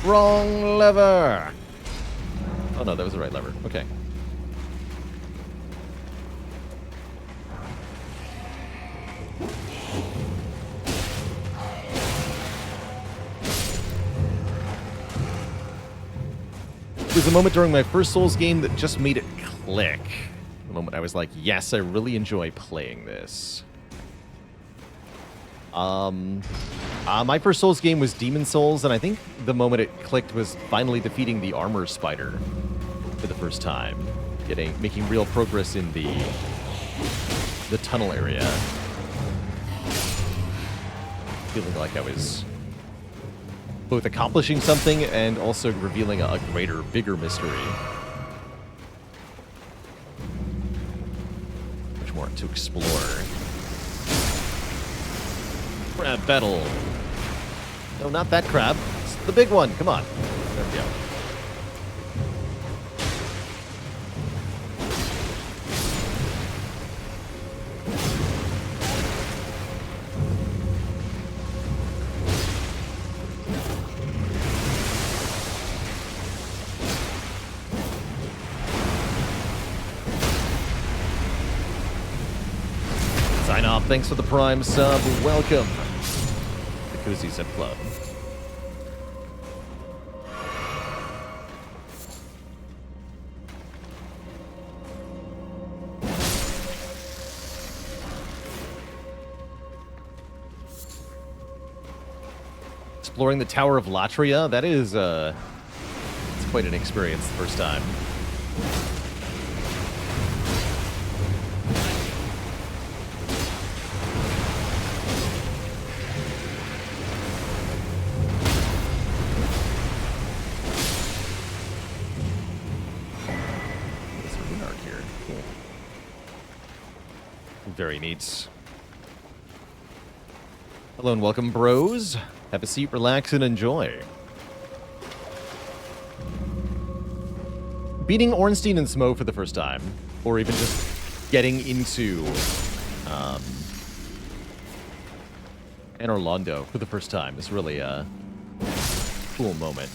[SPEAKER 1] Wrong lever! Oh no, that was the right lever. Okay. There's a moment during my first Souls game that just made it click. The moment I was like, yes, I really enjoy playing this. My first Souls game was Demon Souls, and I think the moment it clicked was finally defeating the armor spider for the first time. Making real progress in the tunnel area. Feeling like I was both accomplishing something and also revealing a greater, bigger mystery. Much more to explore. Crab battle. No, not that crab. It's the big one. Come on. There we go. Sign off. Thanks for the Prime sub. Welcome. The Cozy Sub Club. Exploring the Tower of Latria, that is, it's quite an experience the first time. There's a rune arc here. Cool. Very neat. Hello and welcome, bros. Have a seat, relax, and enjoy. Beating Ornstein and Smo for the first time, or even just getting into Anor Londo for the first time is really a cool moment.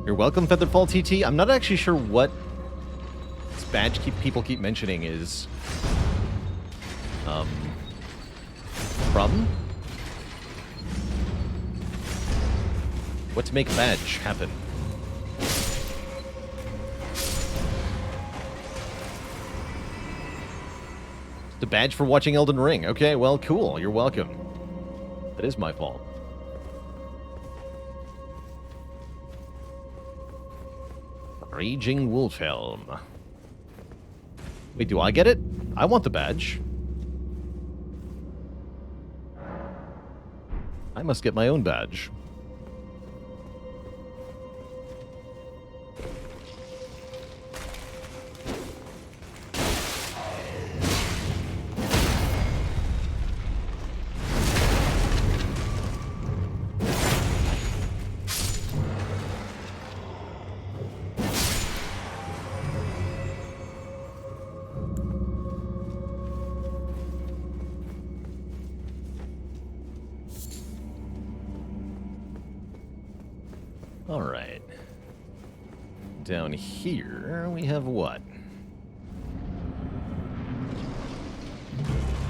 [SPEAKER 1] You're welcome, Featherfall TT. I'm not actually sure what this badge people keep mentioning is from. What to make a badge happen? The badge for watching Elden Ring. Okay, well, cool. You're welcome. That is my fault. Raging Wolfhelm. Wait, do I get it? I want the badge. I must get my own badge. All right. Down here, we have what?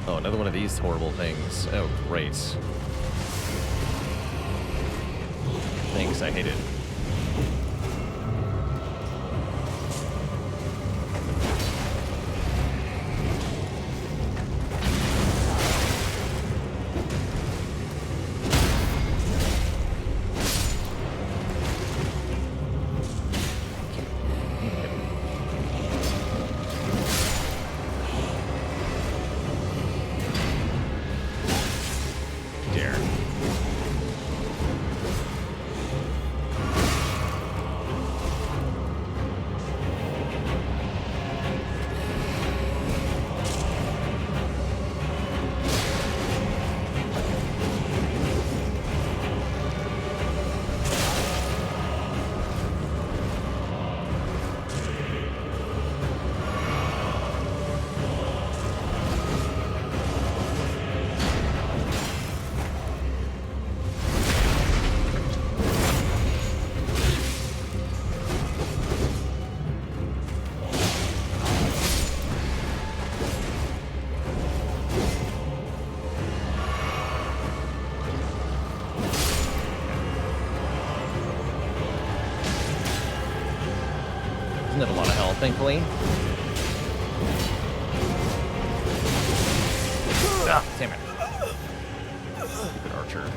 [SPEAKER 1] Oh, another one of these horrible things. Oh, great. Thanks, I hate it. Doesn't have a lot of health, thankfully. Ah, damn it. Stupid archer.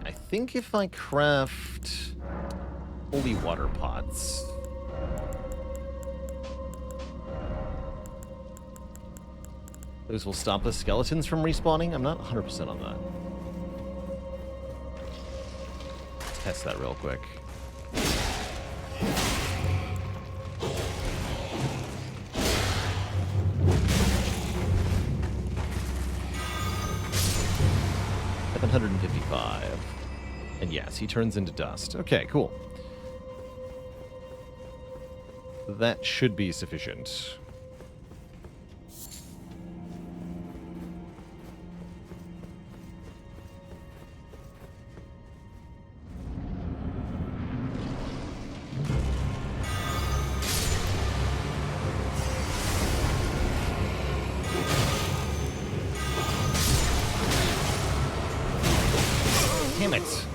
[SPEAKER 1] I think if I craft holy water pots, those will stop the skeletons from respawning? I'm not 100% on that. test that real quick. $755. And yes, he turns into dust. Okay, cool. That should be sufficient. Damn it.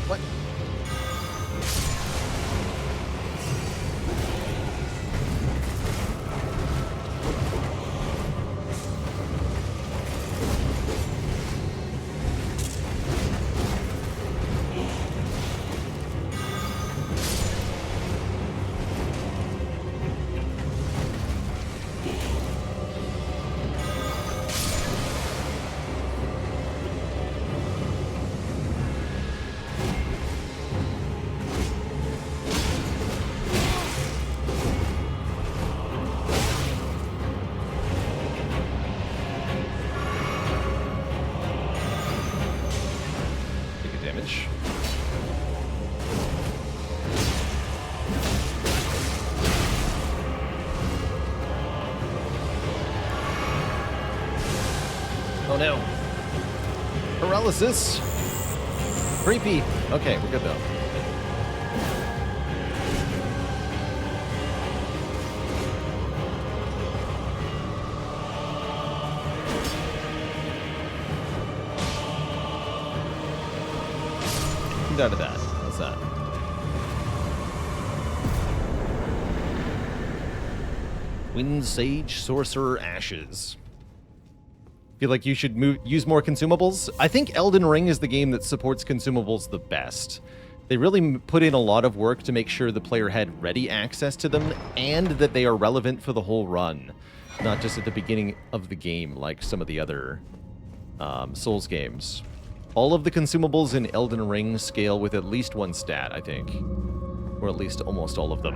[SPEAKER 1] What? Take a damage. Oh no. Paralysis. Creepy. Okay, we're good though. Down to that. How's that? Wind Sage Sorcerer Ashes. Feel like you should use more consumables? I think Elden Ring is the game that supports consumables the best. They really put in a lot of work to make sure the player had ready access to them and that they are relevant for the whole run, not just at the beginning of the game like some of the other Souls games. All of the consumables in Elden Ring scale with at least one stat, I think. Or at least almost all of them.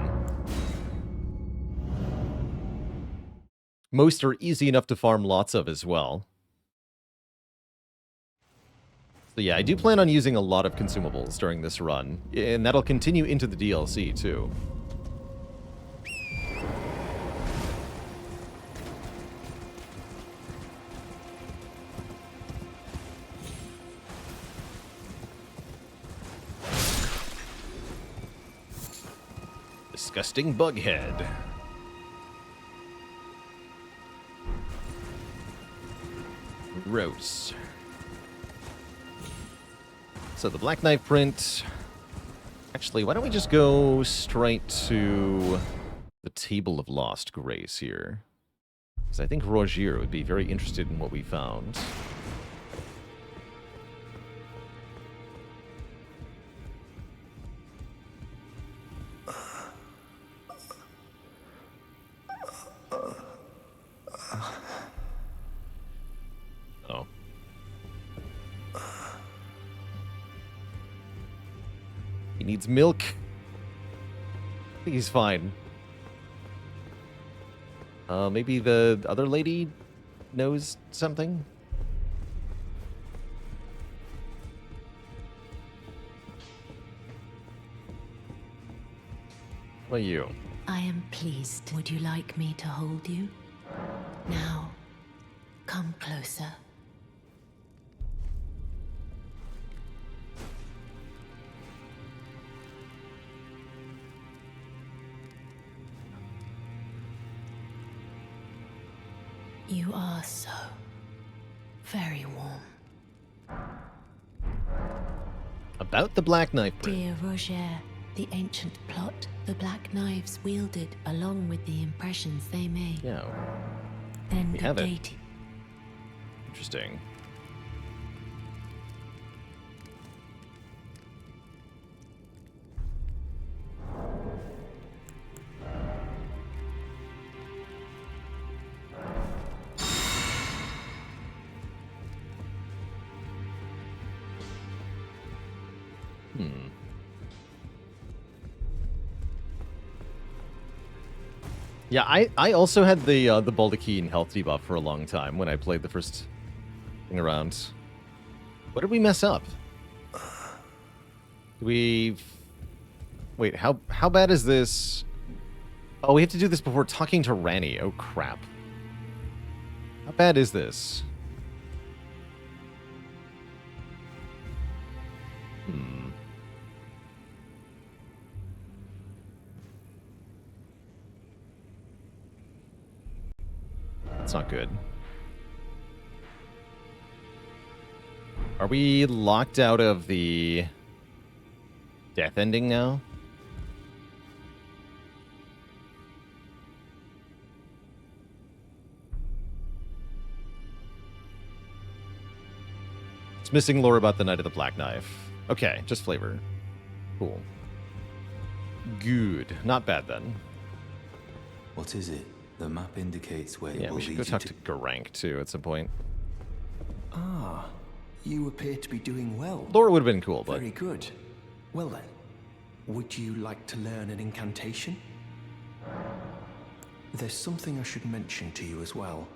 [SPEAKER 1] Most are easy enough to farm lots of as well. So yeah, I do plan on using a lot of consumables during this run, and that'll continue into the DLC too. Disgusting bughead. Gross. So the Black Knife print. Actually, why don't we just go straight to the Table of Lost Grace here? Because I think Rogier would be very interested in what we found. Oh. He needs milk. I think he's fine. Maybe the other lady knows something? What are you?
[SPEAKER 5] I am pleased. Would you like me to hold you? Now, come closer. You are so very warm.
[SPEAKER 1] About the Black Knife, Brit.
[SPEAKER 5] Dear Roger, the ancient plot the Black Knives wielded along with the impressions they made.
[SPEAKER 1] Yeah,
[SPEAKER 5] Then
[SPEAKER 1] we
[SPEAKER 5] the
[SPEAKER 1] have it.
[SPEAKER 5] date.
[SPEAKER 1] Interesting. Yeah, I also had the Baldachin health debuff for a long time when I played the first thing around. What did we mess up? Wait, how bad is this? Oh, we have to do this before talking to Ranni. Oh crap. How bad is this? That's not good. Are we locked out of the death ending now? It's missing lore about the Knight of the Black Knife. Okay, just flavor. Cool. Good. Not bad then.
[SPEAKER 6] What is it? The map indicates where it
[SPEAKER 1] Yeah,
[SPEAKER 6] will
[SPEAKER 1] we should
[SPEAKER 6] lead
[SPEAKER 1] go
[SPEAKER 6] you
[SPEAKER 1] talk to Garank too at some point.
[SPEAKER 7] Ah, you appear to be doing well.
[SPEAKER 1] Lore would have been cool, but
[SPEAKER 7] Very good. Well then, would you like to learn an incantation? There's something I should mention to you as well.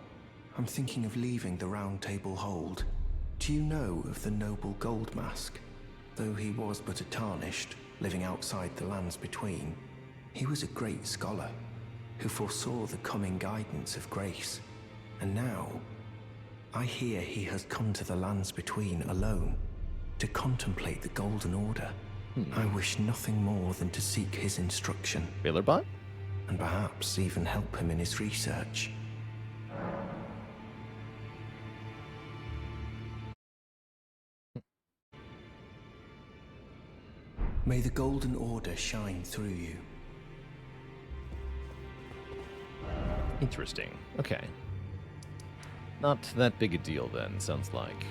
[SPEAKER 7] I'm thinking of leaving the Round Table Hold. Do you know of the noble Gold Mask? Though he was but a tarnished, living outside the lands between, he was a great scholar who foresaw the coming guidance of grace. And now, I hear he has come to the lands between alone to contemplate the Golden Order. I wish nothing more than to seek his instruction,
[SPEAKER 1] Bailerbot?
[SPEAKER 7] and perhaps even help him in his research. May the Golden Order shine through you.
[SPEAKER 1] Interesting. Okay. Not that big a deal then, sounds like.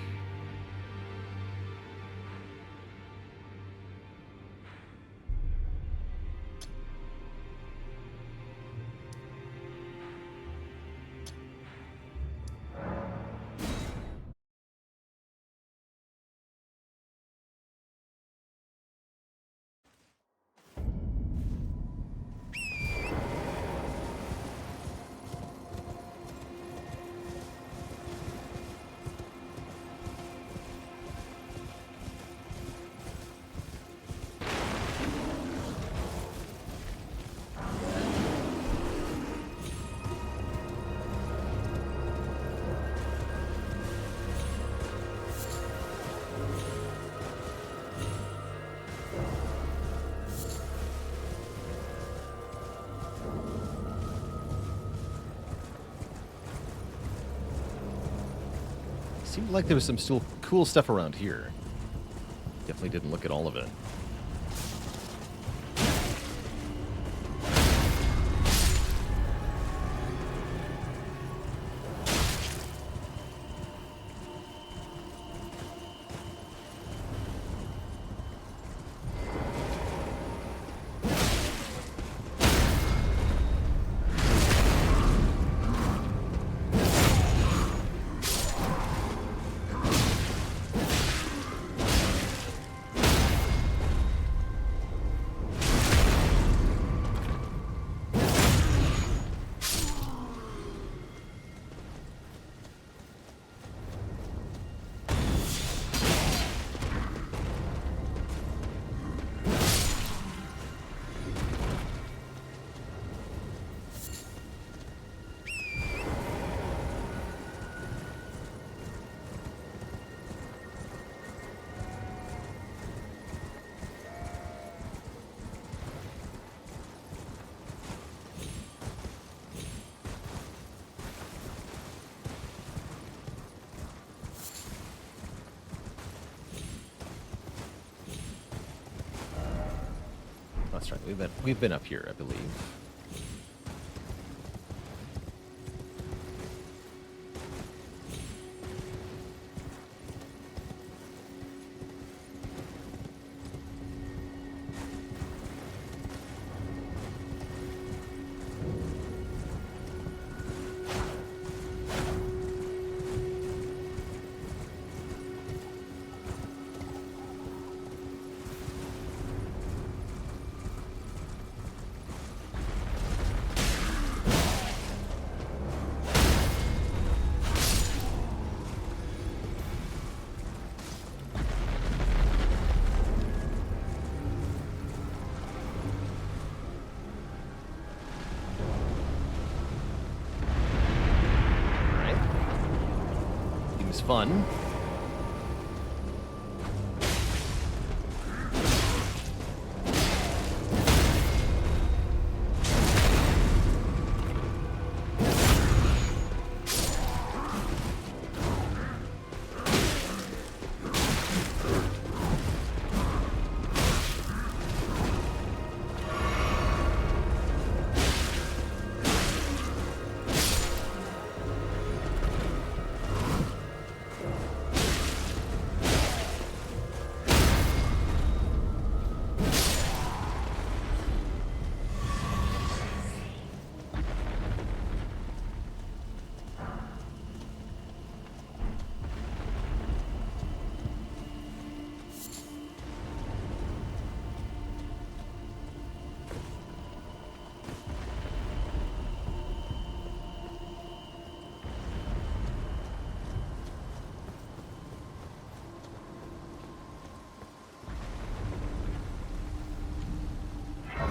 [SPEAKER 1] Seemed like there was some still cool stuff around here. Definitely didn't look at all of it. that's right. We've been up here, I believe. Fun.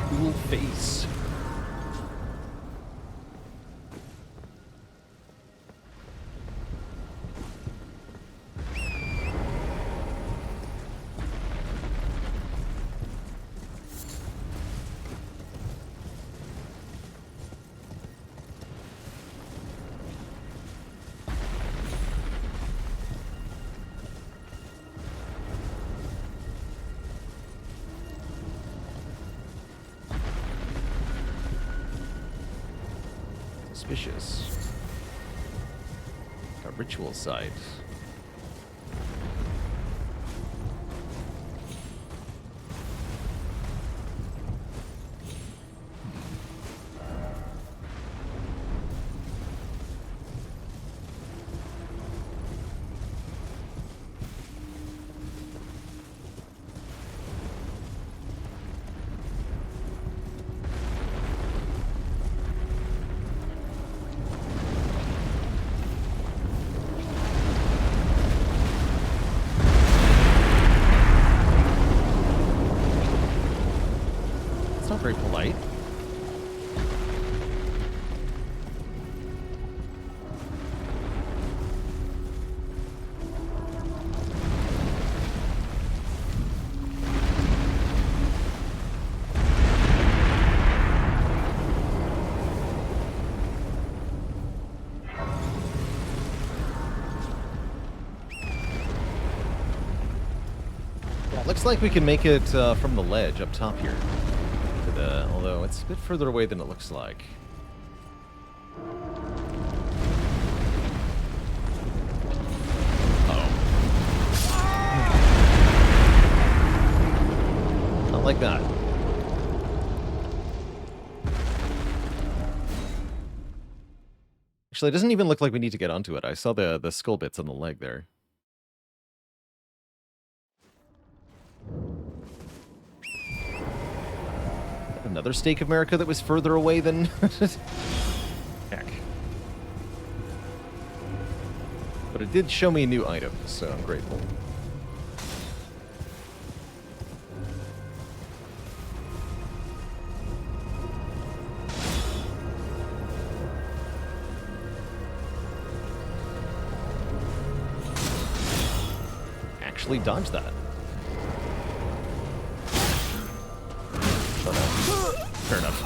[SPEAKER 1] Cool face. Suspicious. A ritual site. Very polite. Yeah, it looks like we can make it from the ledge up top here. Although it's a bit further away than it looks like. Uh-oh. Not like that. Actually, it doesn't even look like we need to get onto it. I saw the skull bits on the leg there. Another Stake of America that was further away than... Heck. But it did show me a new item, so I'm grateful. Actually dodged that. Fair enough.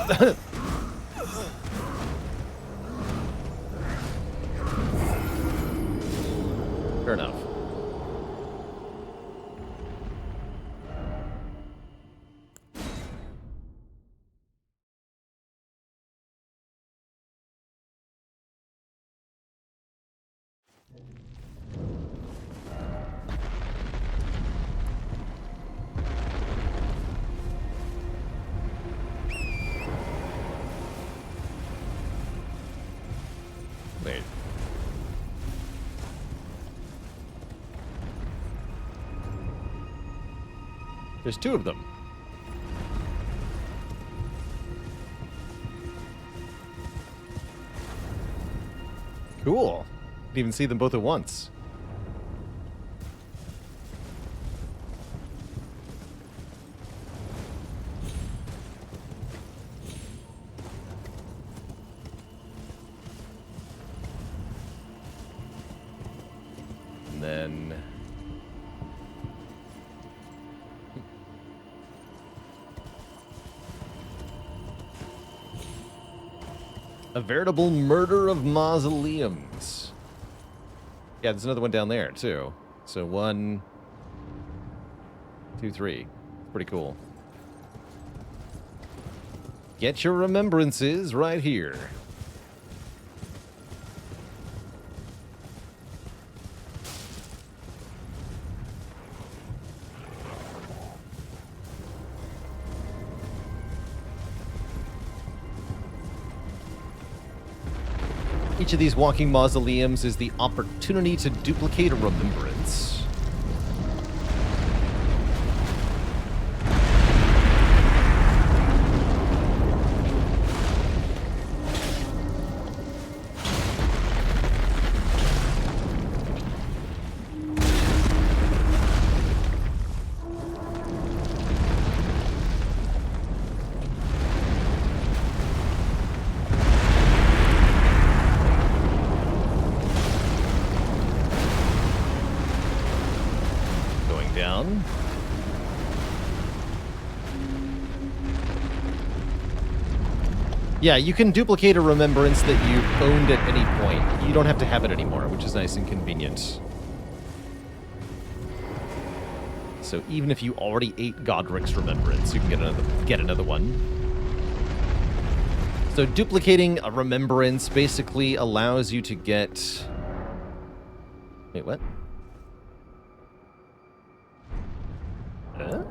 [SPEAKER 1] Fair enough. Wait. There's two of them. Cool. Didn't even see them both at once. And then... a veritable murder of mausoleums. Yeah, there's another one down there, too. So 1, 2, 3. Pretty cool. Get your remembrances right here. Each of these walking mausoleums is the opportunity to duplicate a remembrance. Down. Yeah, you can duplicate a remembrance that you owned at any point. You don't have to have it anymore, which is nice and convenient. So even if you already ate Godric's remembrance, you can get another one. So duplicating a remembrance basically allows you to get... Wait, what? Huh?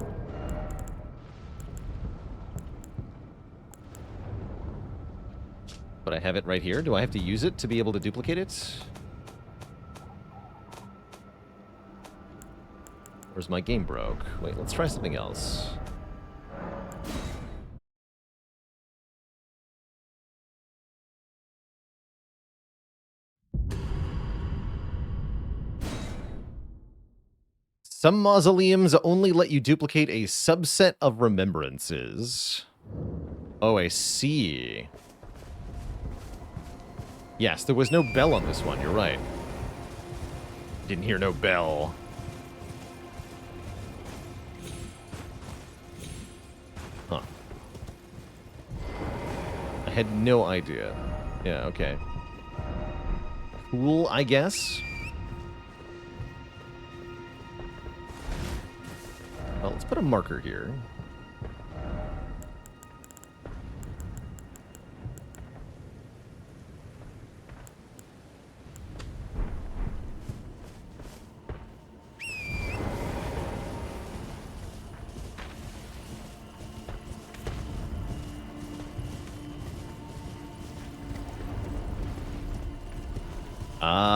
[SPEAKER 1] But I have it right here. Do I have to use it to be able to duplicate it? Where's my game broke? Wait, let's try something else. Some mausoleums only let you duplicate a subset of remembrances. Oh, I see. Yes, there was no bell on this one, you're right. Didn't hear no bell. Huh. I had no idea. Yeah, okay. Cool, I guess. Well, let's put a marker here.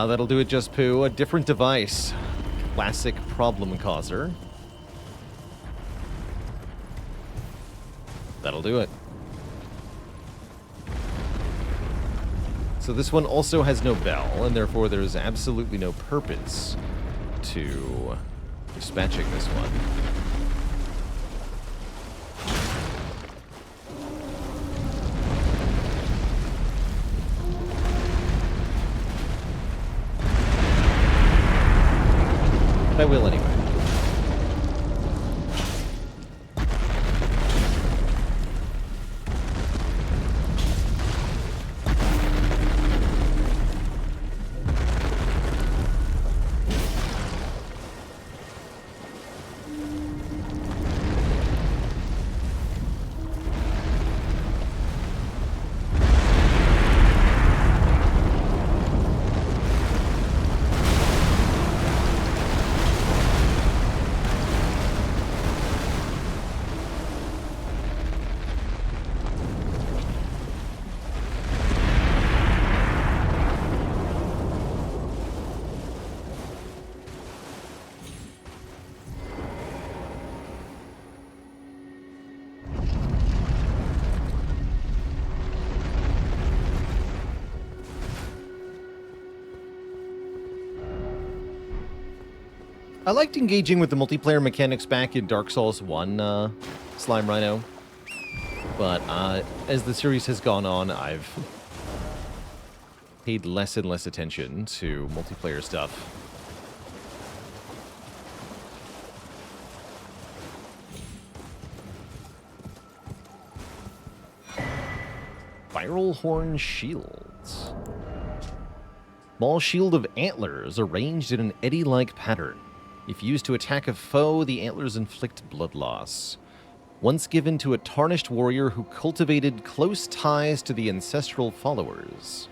[SPEAKER 1] That'll do it, Just Poo. A different device. Classic problem causer. That'll do it. So this one also has no bell, and therefore there's absolutely no purpose to dispatching this one. But I will anyway. I liked engaging with the multiplayer mechanics back in Dark Souls 1, Slime Rhino. But as the series has gone on, I've paid less and less attention to multiplayer stuff. Spiral Horn Shields. Small shield of antlers arranged in an eddy-like pattern. If used to attack a foe, the antlers inflict blood loss. Once given to a tarnished warrior who cultivated close ties to the ancestral followers.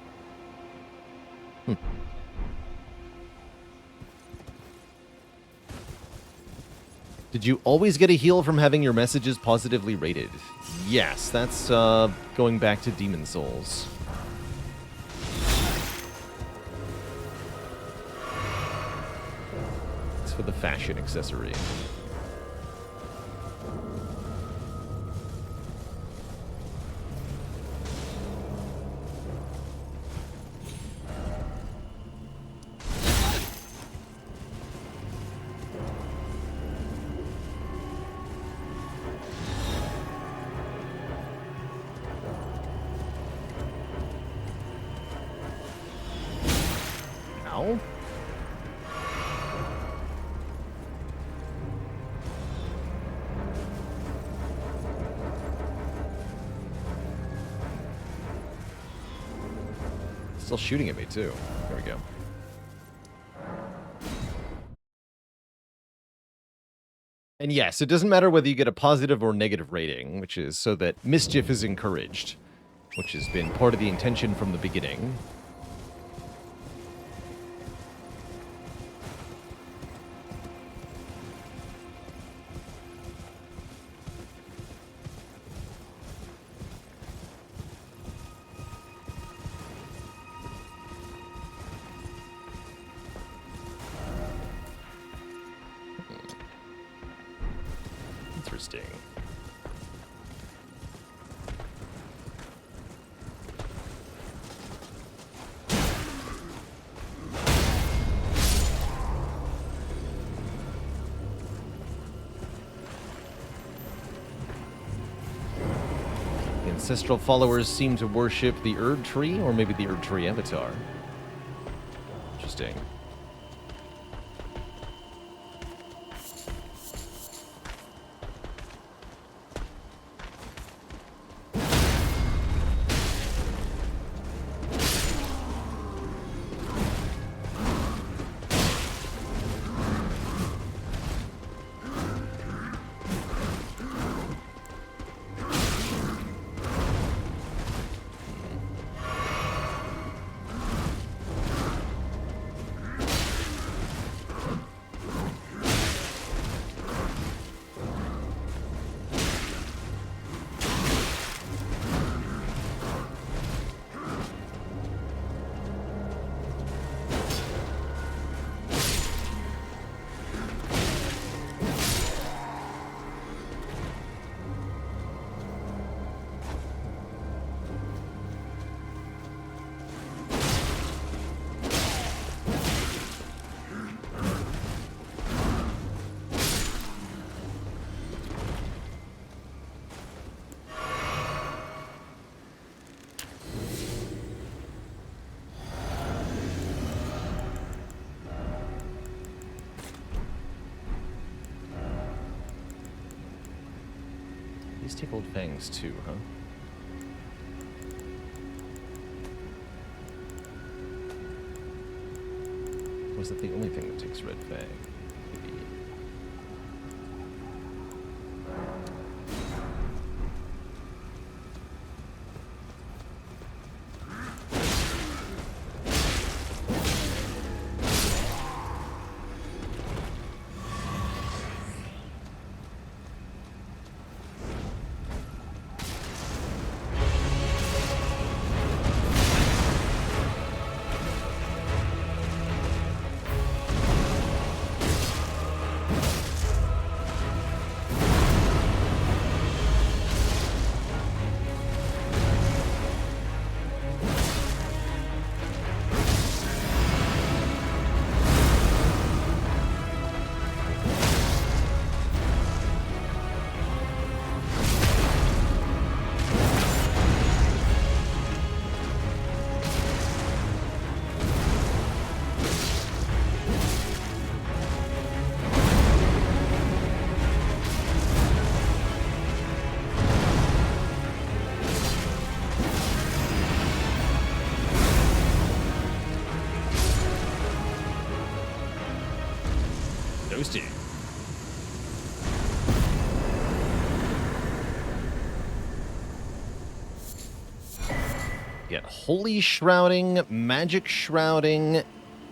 [SPEAKER 1] Did you always get a heal from having your messages positively rated? Yes, that's going back to Demon Souls. It's for the fashion accessory. Ow. Still shooting at me, too. There we go. And yes, it doesn't matter whether you get a positive or negative rating, which is so that mischief is encouraged, which has been part of the intention from the beginning. Interesting. The ancestral followers seem to worship the Erd Tree, or maybe the Erd Tree Avatar. Interesting. These take old fangs too, huh? Or is that the only thing that takes red fang? Maybe. Toasty. Get Holy Shrouding, Magic Shrouding,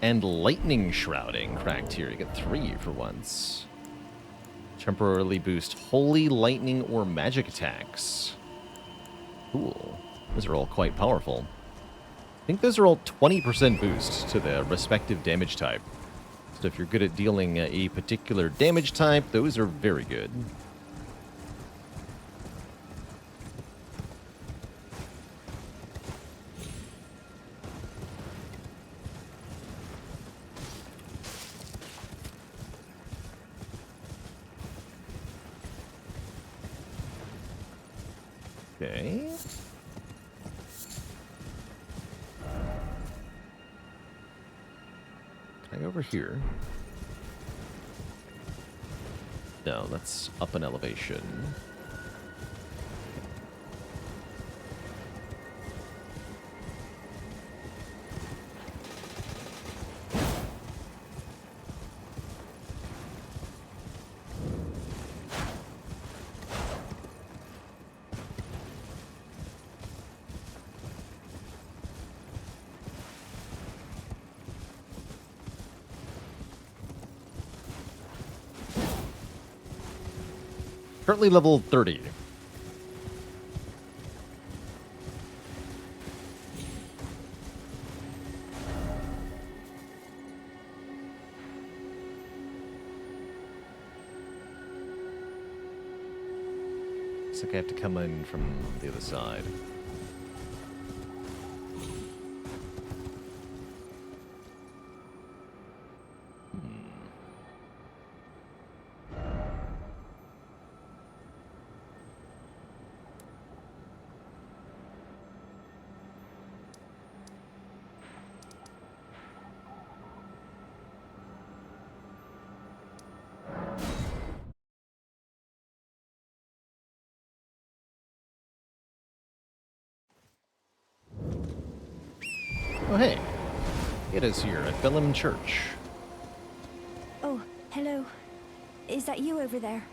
[SPEAKER 1] and Lightning Shrouding cracked here. You get 3 for once. Temporarily boost Holy, Lightning, or Magic attacks. Cool. Those are all quite powerful. I think those are all 20% boost to the respective damage type. So if you're good at dealing a particular damage type, those are very good. Okay. Can I go over here? No, that's up an elevation. Currently level 30. Looks like I have to come in from the other side. Oh, hey. It is here at Bellum Church.
[SPEAKER 2] Oh, hello. Is that you over there?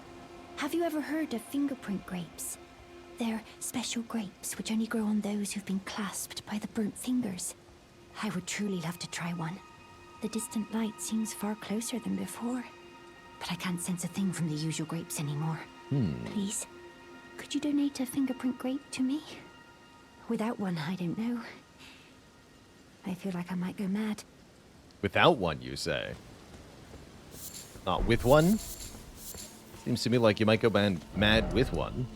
[SPEAKER 2] Have you ever heard of fingerprint grapes? They're special grapes which only grow on those who've been clasped by the burnt fingers. I would truly love to try one. The distant light seems far closer than before, but I can't sense a thing from the usual grapes anymore. Please, could you donate a fingerprint grape to me? Without one, I don't know. I feel like I might go mad.
[SPEAKER 1] Without one, you say? Not with one? Seems to me like you might go mad with one.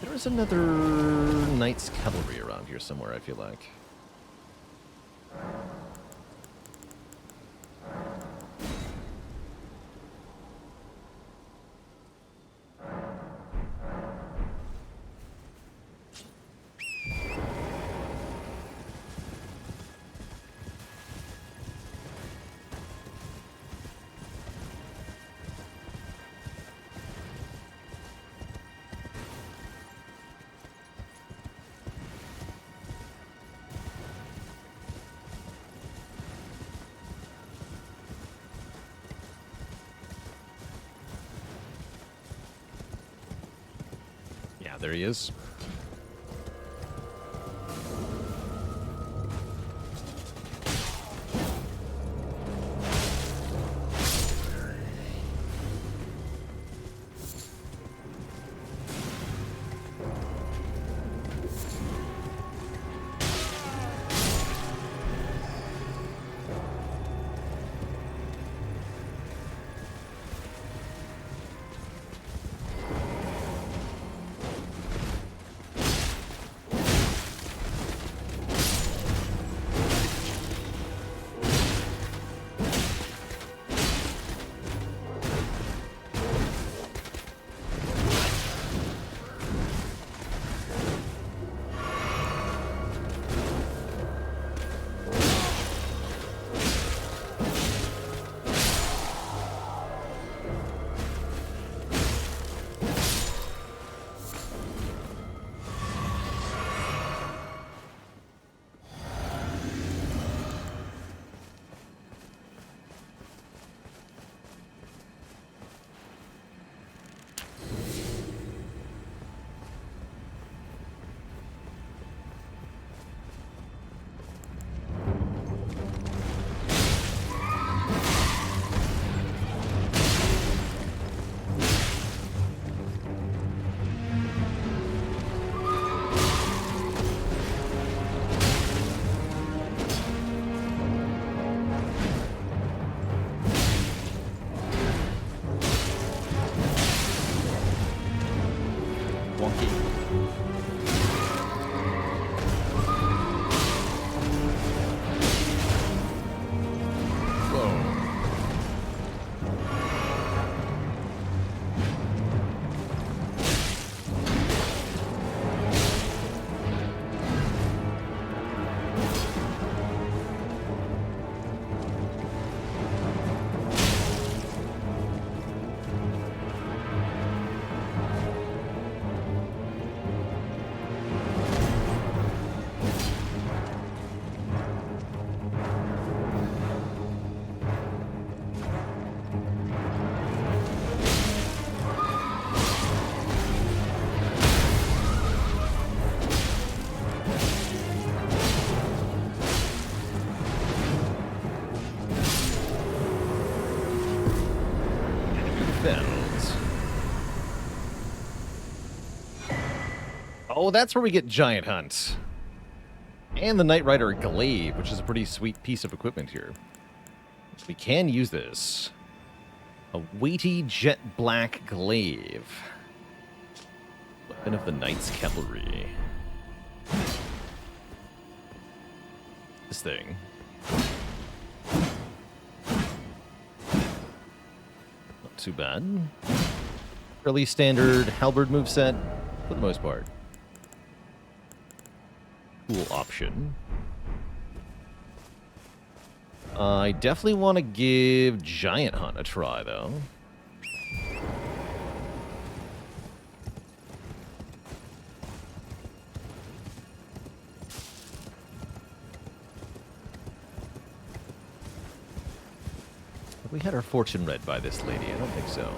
[SPEAKER 1] There's another Knights Cavalry around here somewhere, I feel like. There he is. spells. Oh, that's where we get Giant Hunt. And the Knight Rider Glaive, which is a pretty sweet piece of equipment here. We can use this. A weighty jet black glaive. Weapon of the Knight's Cavalry. This thing. Not too bad. Fairly standard halberd moveset for the most part. Cool option. I definitely want to give Giant Hunt a try, though. Have we had our fortune read by this lady? I don't think so.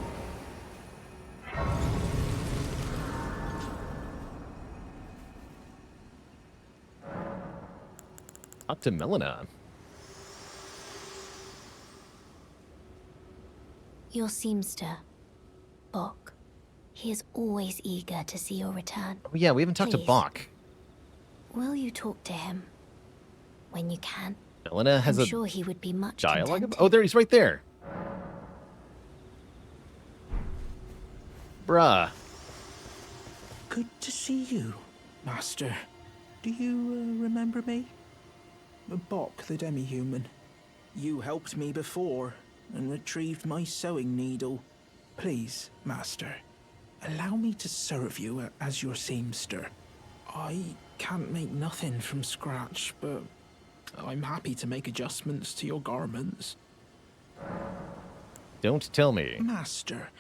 [SPEAKER 1] Up to Melina.
[SPEAKER 2] Your seamster, Bok. He is always eager to see your return.
[SPEAKER 1] Oh, yeah, we haven't talked to
[SPEAKER 2] Please.
[SPEAKER 1] Bok.
[SPEAKER 2] Will you talk to him when you can?
[SPEAKER 1] Melina has
[SPEAKER 2] I'm
[SPEAKER 1] a
[SPEAKER 2] sure he would be much
[SPEAKER 1] dialogue.
[SPEAKER 2] contented.
[SPEAKER 1] Oh, there, he's right there. Bruh.
[SPEAKER 7] Good to see you, Master. Do you remember me? Bok, the demi-human. You helped me before and retrieved my sewing needle. Please, Master, allow me to serve you as your seamster. I can't make nothing from scratch, but I'm happy to make adjustments to your garments.
[SPEAKER 1] Don't tell me.
[SPEAKER 7] Master,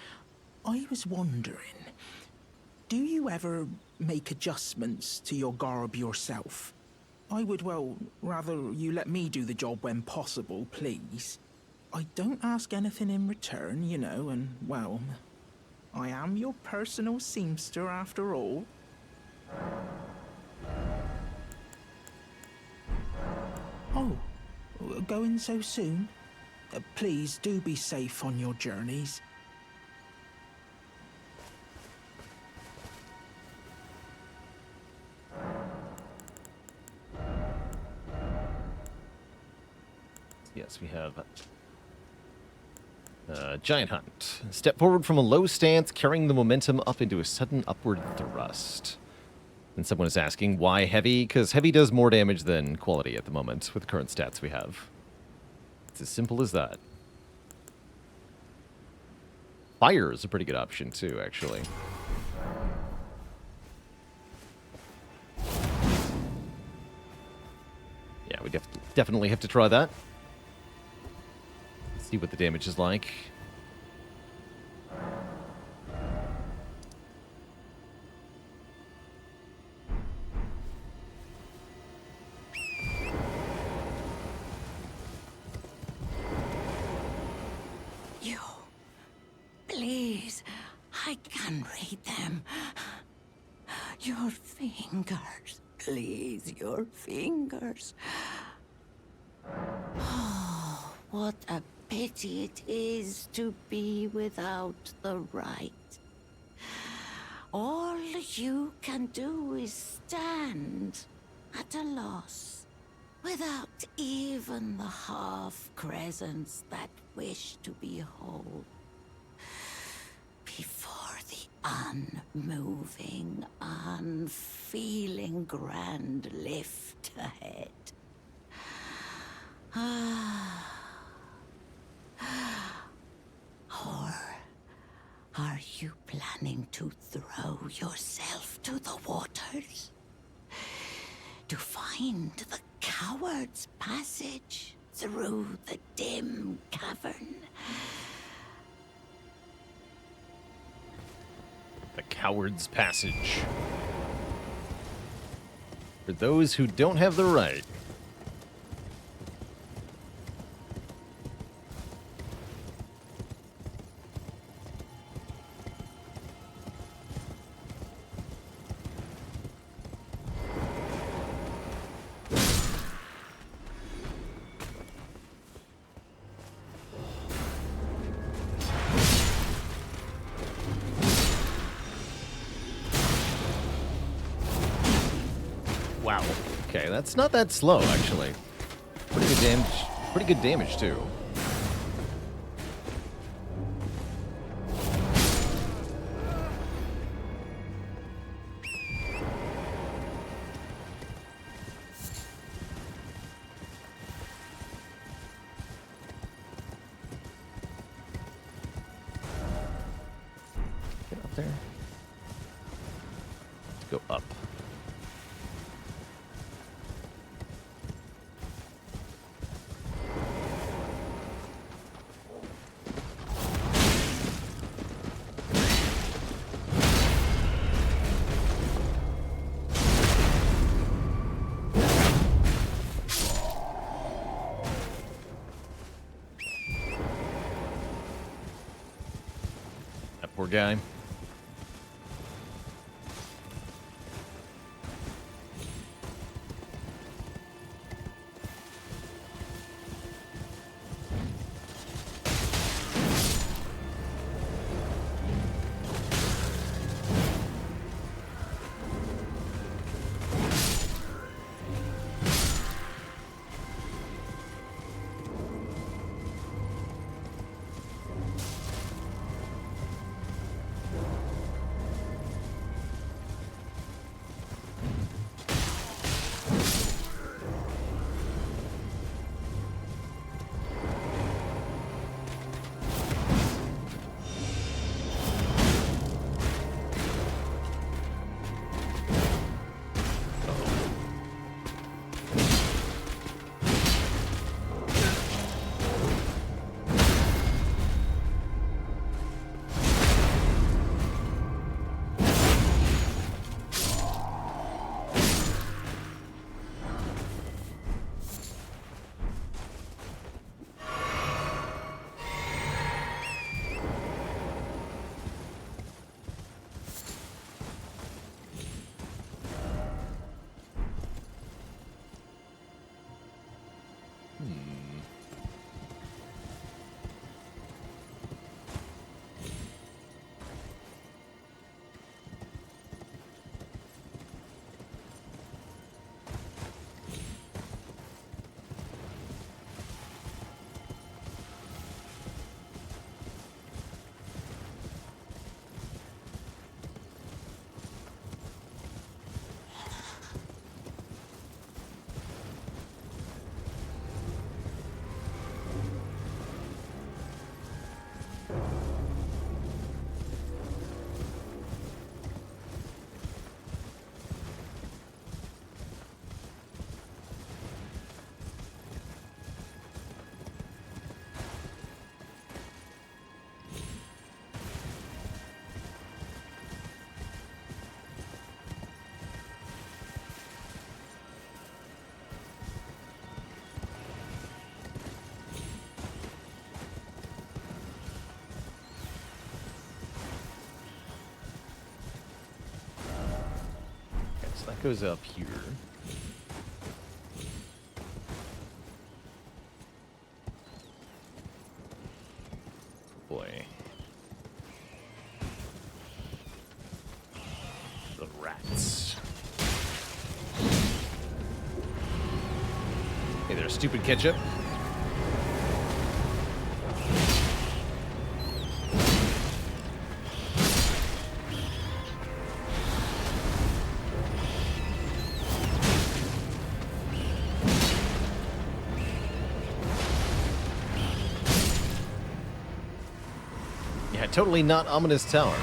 [SPEAKER 7] I was wondering, do you ever make adjustments to your garb yourself? I would, well, rather you let me do the job when possible, please. I don't ask anything in return, you know, and, well, I am your personal seamster after all. Oh, going so soon? Please do be safe on your journeys.
[SPEAKER 1] Yes, we have Giant Hunt. Step forward from a low stance, carrying the momentum up into a sudden upward thrust. And someone is asking, why heavy? Because heavy does more damage than quality at the moment with the current stats we have. It's as simple as that. Fire is a pretty good option too, actually. Yeah, we definitely have to try that. See what the damage is like.
[SPEAKER 5] You. Please. I can read them. Your fingers. Please, your fingers. Oh, what a pity it is to be without the right. All you can do is stand at a loss, without even the half-crescents that wish to be whole. Before the unmoving, unfeeling grand lift ahead. Or are you planning to throw yourself to the waters? To find the coward's passage through the dim cavern?
[SPEAKER 1] The Coward's Passage. For those who don't have the right. Okay, that's not that slow, actually. Pretty good damage. Pretty good damage, too. Get up there. Let's go up. That poor guy. That goes up here. Boy. The rats. Hey there, stupid ketchup. Totally not Ominous Tower.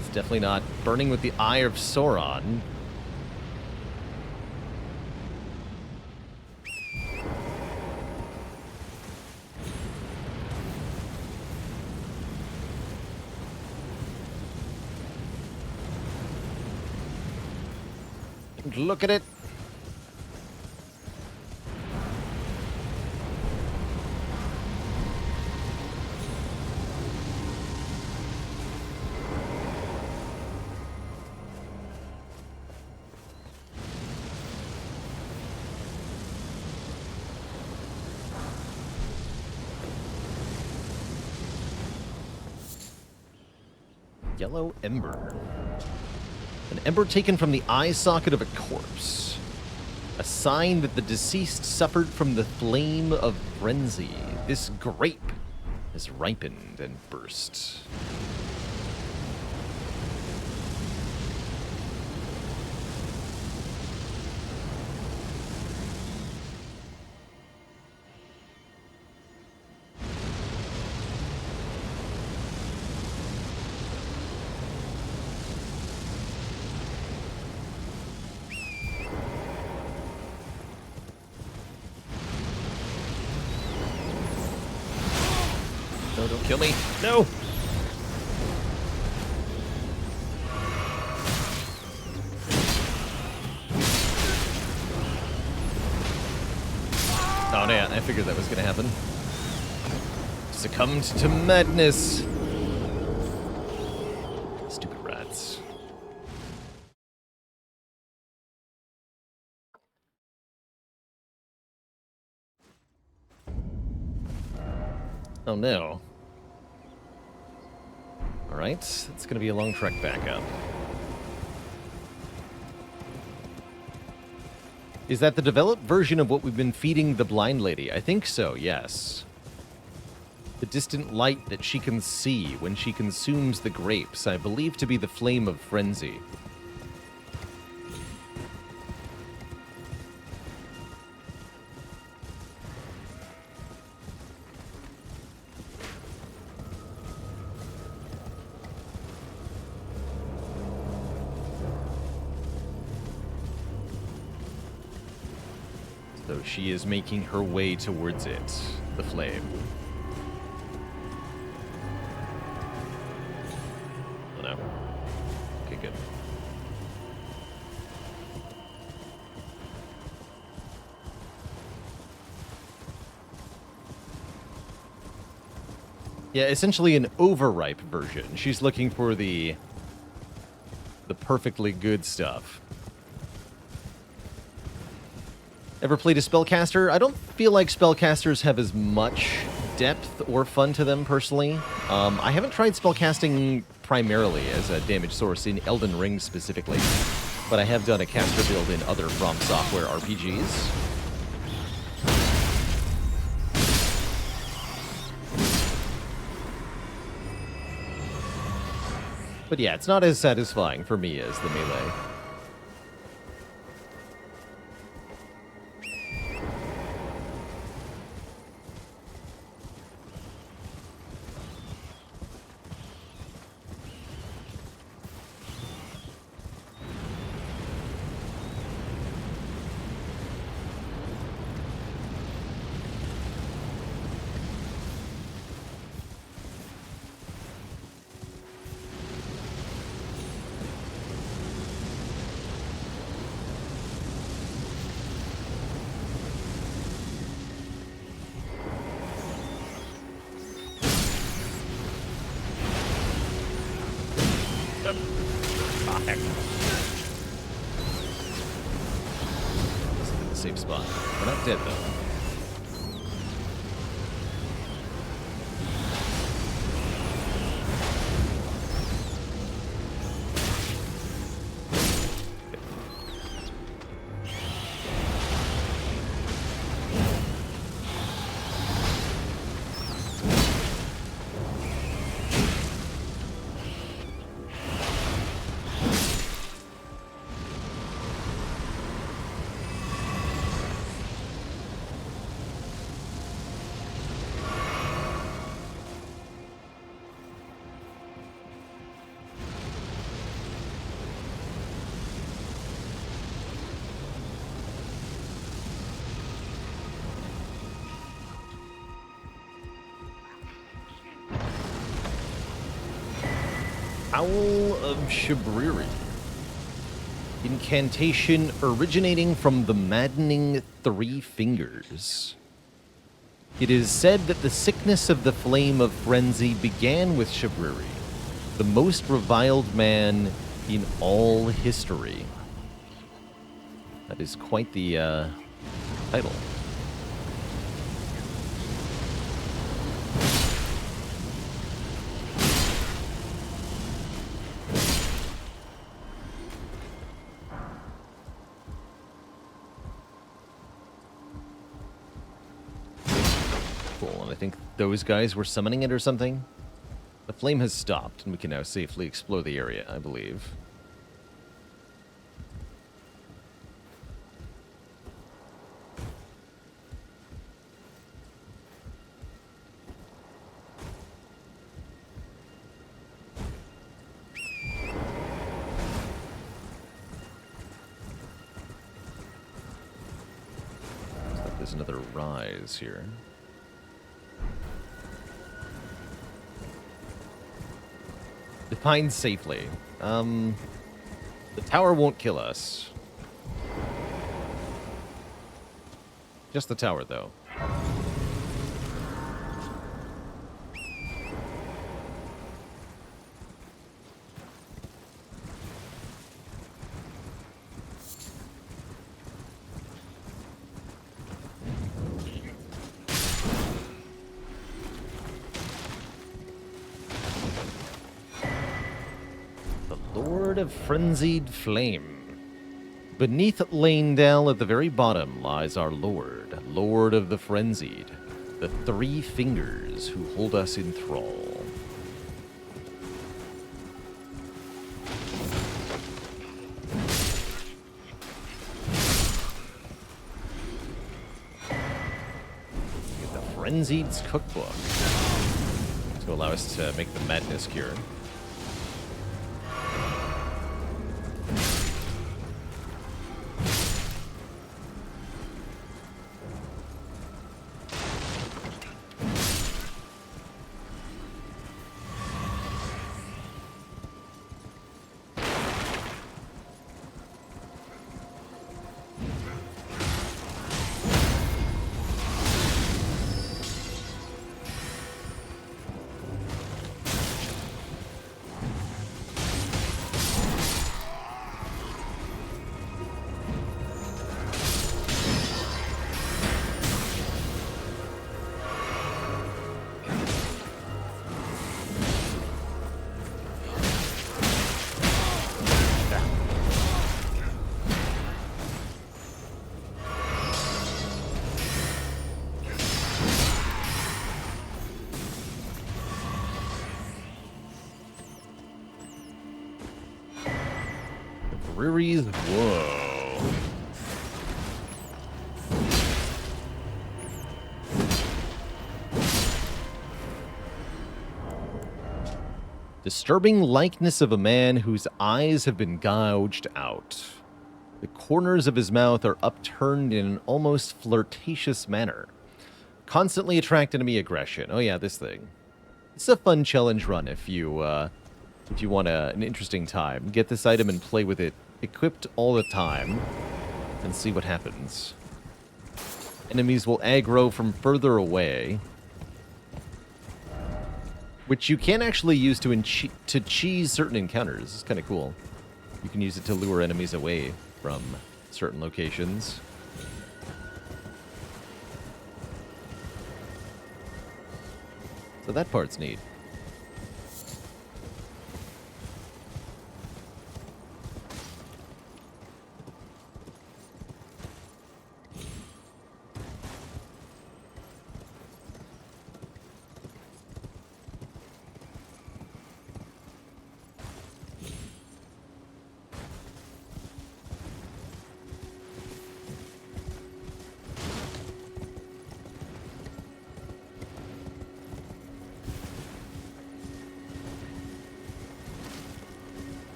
[SPEAKER 1] It's definitely not burning with the Eye of Sauron. Look at it. Yellow Ember. An ember taken from the eye socket of a corpse. A sign that the deceased suffered from the flame of frenzy. This grape has ripened and burst. No, don't kill me. No! Oh, man, I figured that was gonna happen. Succumbed to madness. Stupid rats. Oh, no. Alright, it's gonna be a long trek back up. Is that the developed version of what we've been feeding the blind lady? I think so, yes. The distant light that she can see when she consumes the grapes, I believe to be the flame of frenzy. So she is making her way towards it, the flame. Oh no. Okay, good. Yeah, essentially an overripe version. She's looking for the perfectly good stuff. Ever played a spellcaster? I don't feel like spellcasters have as much depth or fun to them personally. I haven't tried spellcasting primarily as a damage source in Elden Ring specifically, but I have done a caster build in other From Software RPGs. But yeah, it's not as satisfying for me as the melee. Safe spot. We're not dead though. Owl of Shabriri. Incantation originating from the maddening Three Fingers. It is said that the sickness of the flame of frenzy began with Shabriri, the most reviled man in all history. That is quite the title. Cool, and I think those guys were summoning it or something. The flame has stopped, and we can now safely explore the area, I believe. Looks like there's another rise here. Define safely. The tower won't kill us. Just the tower, though. Lord of Frenzied Flame. Beneath Lanedale at the very bottom lies our Lord, Lord of the Frenzied, the three fingers who hold us in thrall. Get the Frenzied's Cookbook to allow us to make the Madness Cure. Breweries, whoa. Disturbing likeness of a man whose eyes have been gouged out. The corners of his mouth are upturned in an almost flirtatious manner. Constantly attract enemy aggression. Oh yeah, this thing. It's a fun challenge run if you want an interesting time. Get this item and play with it equipped all the time and see what happens. Enemies will aggro from further away, which you can actually use to cheese certain encounters. It's kind of cool. You can use it to lure enemies away from certain locations. So that part's neat.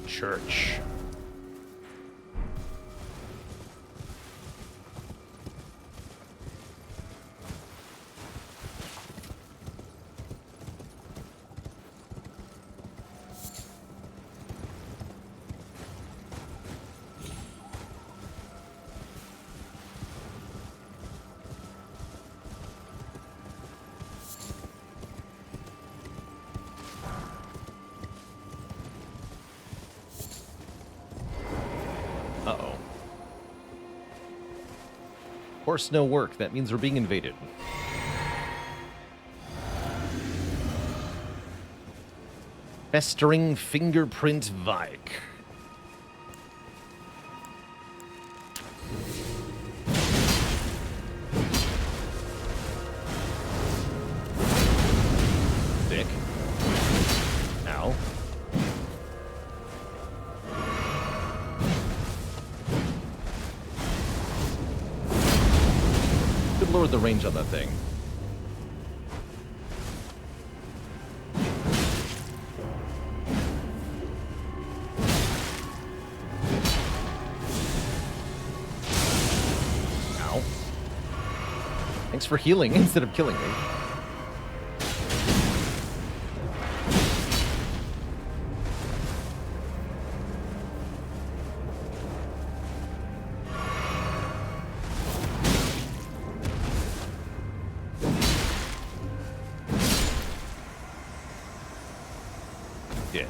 [SPEAKER 1] Church. Uh-oh. Horse no work. That means we're being invaded. Festering fingerprint Vike. Thick. Ow. Good lord, the range on that thing. Ow. Thanks for healing instead of killing me. Yeah.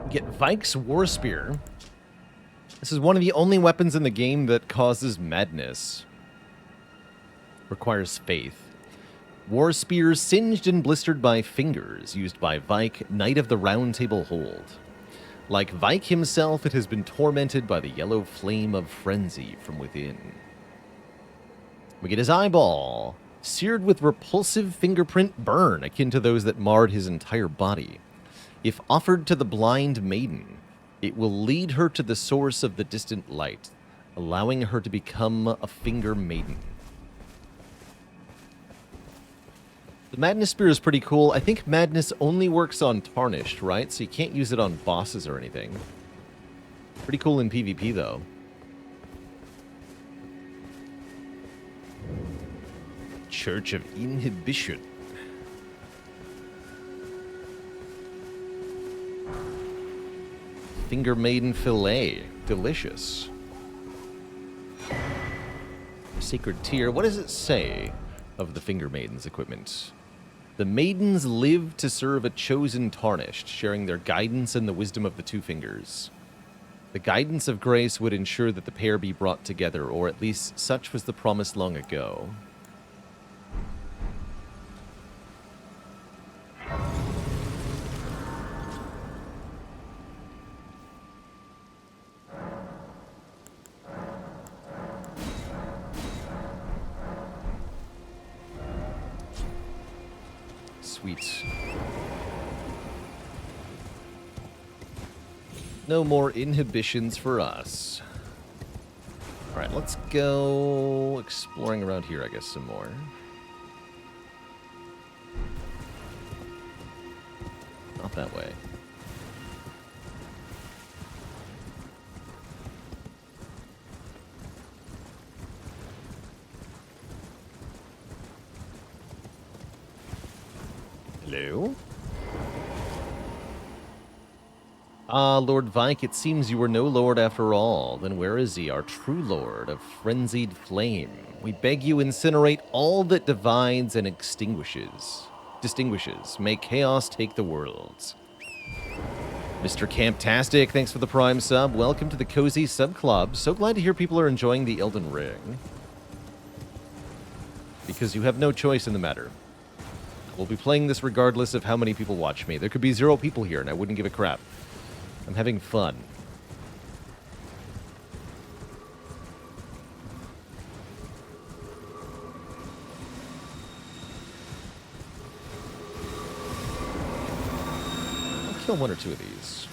[SPEAKER 1] Get Vike's War Spear. This is one of the only weapons in the game that causes madness. Requires faith. War Spear singed and blistered by fingers, used by Vike, Knight of the Round Table Hold. Like Vike himself, it has been tormented by the yellow flame of frenzy from within. We get his eyeball, seared with repulsive fingerprint burn, akin to those that marred his entire body. If offered to the blind maiden, it will lead her to the source of the distant light, allowing her to become a finger maiden. The Madness Spear is pretty cool. I think Madness only works on Tarnished, right? So you can't use it on bosses or anything. Pretty cool in PvP, though. Church of Inhibition. Finger Maiden Fillet. Delicious. Sacred Tear. What does it say of the Finger Maiden's equipment? The maidens live to serve a chosen tarnished, sharing their guidance and the wisdom of the two fingers. The guidance of grace would ensure that the pair be brought together, or at least such was the promise long ago. Sweet. No more inhibitions for us. Alright, let's go exploring around here, I guess, some more. Not that way. Hello? Ah, Lord Vike, it seems you were no lord after all. Then where is he, our true lord of frenzied flame? We beg you, incinerate all that divides and distinguishes. May chaos take the worlds. Mr. Camptastic, thanks for the Prime sub. Welcome to the Cozy Sub Club. So glad to hear people are enjoying the Elden Ring. Because you have no choice in the matter. We'll be playing this regardless of how many people watch me. There could be 0 people here, and I wouldn't give a crap. I'm having fun. I'll kill 1 or 2 of these.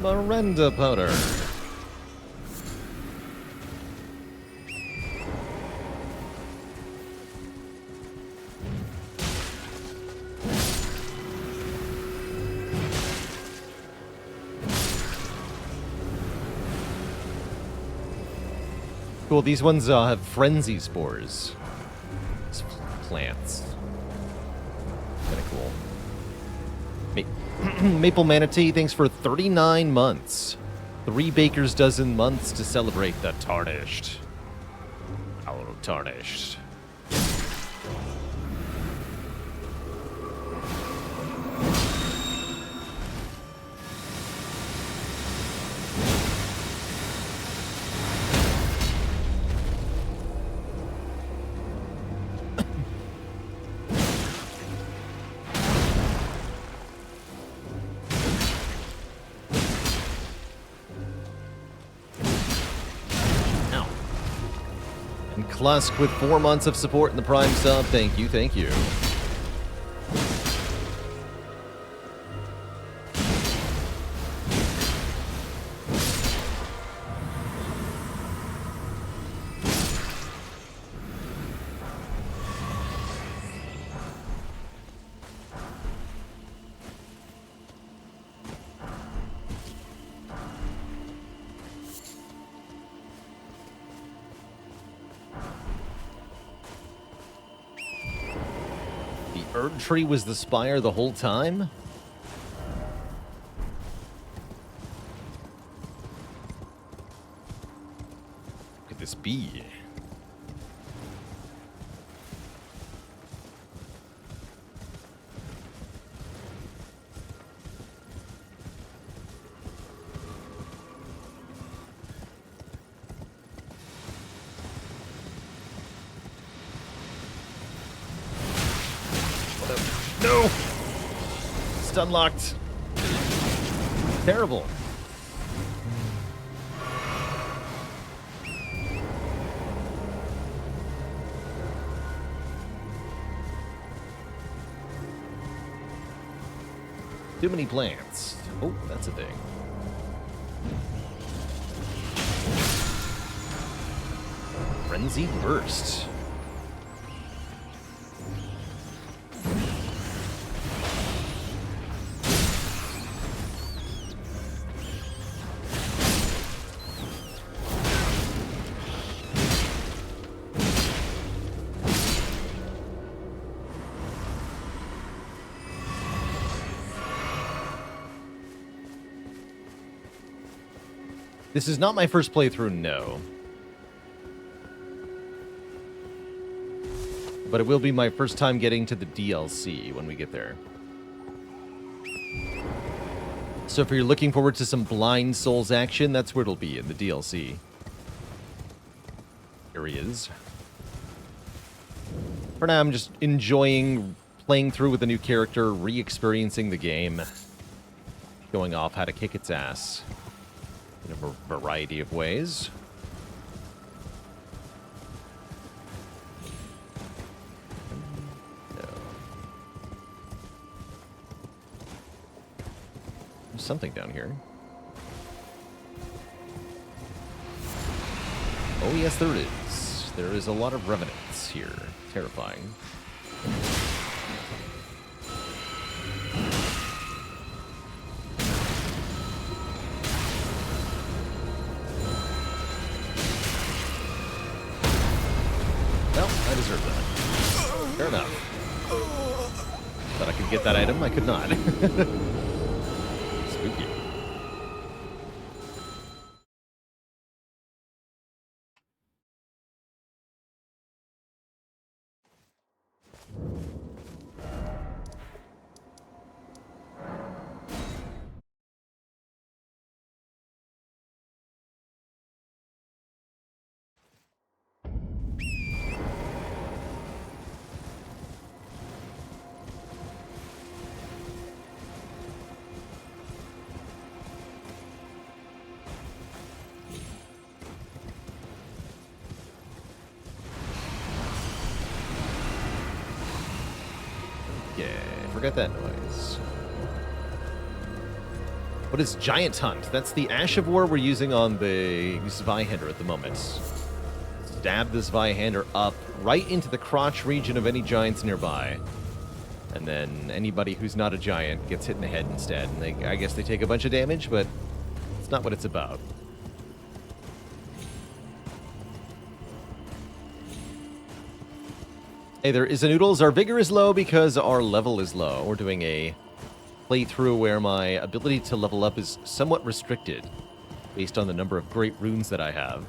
[SPEAKER 1] Miranda powder. Cool, these ones have frenzy spores. These plants. Kinda cool. Maple Manatee, thanks for 39 months. 3 baker's dozen months to celebrate the Tarnished. Our Tarnished. Klusk with 4 months of support in the Prime sub. Thank you, thank you. Erd tree was the Spire the whole time? Could this be? No! It's unlocked. Terrible. Too many plants. Oh, that's a thing. Frenzied Burst. This is not my first playthrough, no. But it will be my first time getting to the DLC when we get there. So if you're looking forward to some Blind Souls action, that's where it'll be, in the DLC. Here he is. For now, I'm just enjoying playing through with a new character, re-experiencing the game, showing off how to kick its ass in a variety of ways. No. There's something down here. Oh yes, there is. There is a lot of revenants here. Terrifying. I deserve that. Fair enough. Thought I could get that item, I could not. Spooky. Forget that noise. What is Giant Hunt? That's the Ash of War we're using on the Zweihander at the moment. Stab the Zweihander up right into the crotch region of any giants nearby. And then anybody who's not a giant gets hit in the head instead. And I guess they take a bunch of damage, but it's not what it's about. Hey there, Noodles. Our vigor is low because our level is low. We're doing a playthrough where my ability to level up is somewhat restricted based on the number of great runes that I have.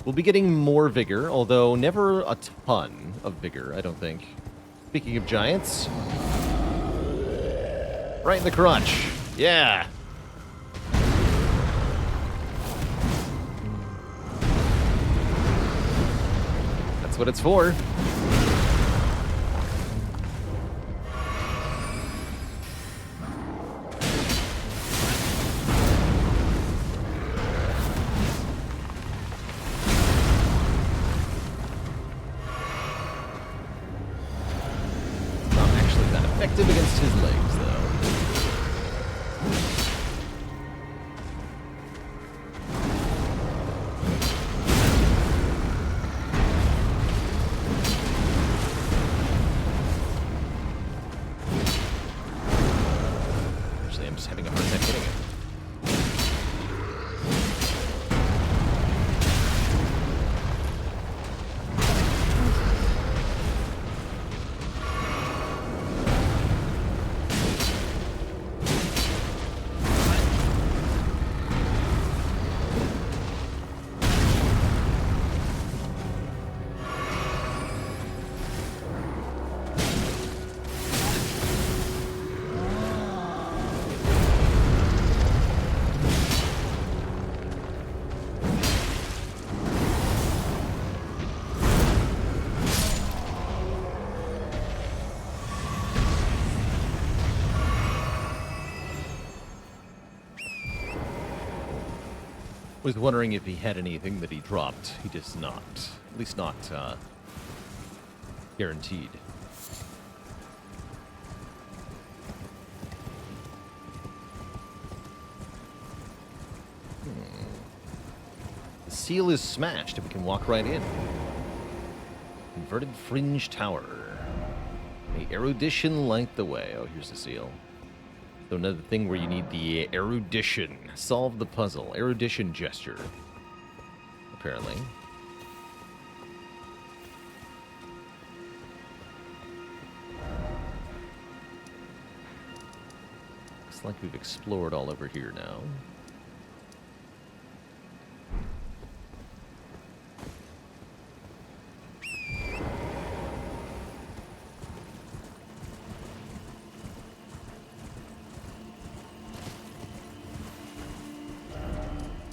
[SPEAKER 1] We'll be getting more vigor, although never a ton of vigor, I don't think. Speaking of giants, right in the crotch. Yeah. That's what it's for. Effective against his legs, though. Actually, I'm just having a hard time hitting him. Was wondering if he had anything that he dropped. He does not. At least not guaranteed. The seal is smashed, and we can walk right in. Inverted fringe tower. The erudition light the way. Oh, here's the seal. So another thing where you need the erudition. Solve the puzzle. Erudition gesture. Apparently. Looks like we've explored all over here now.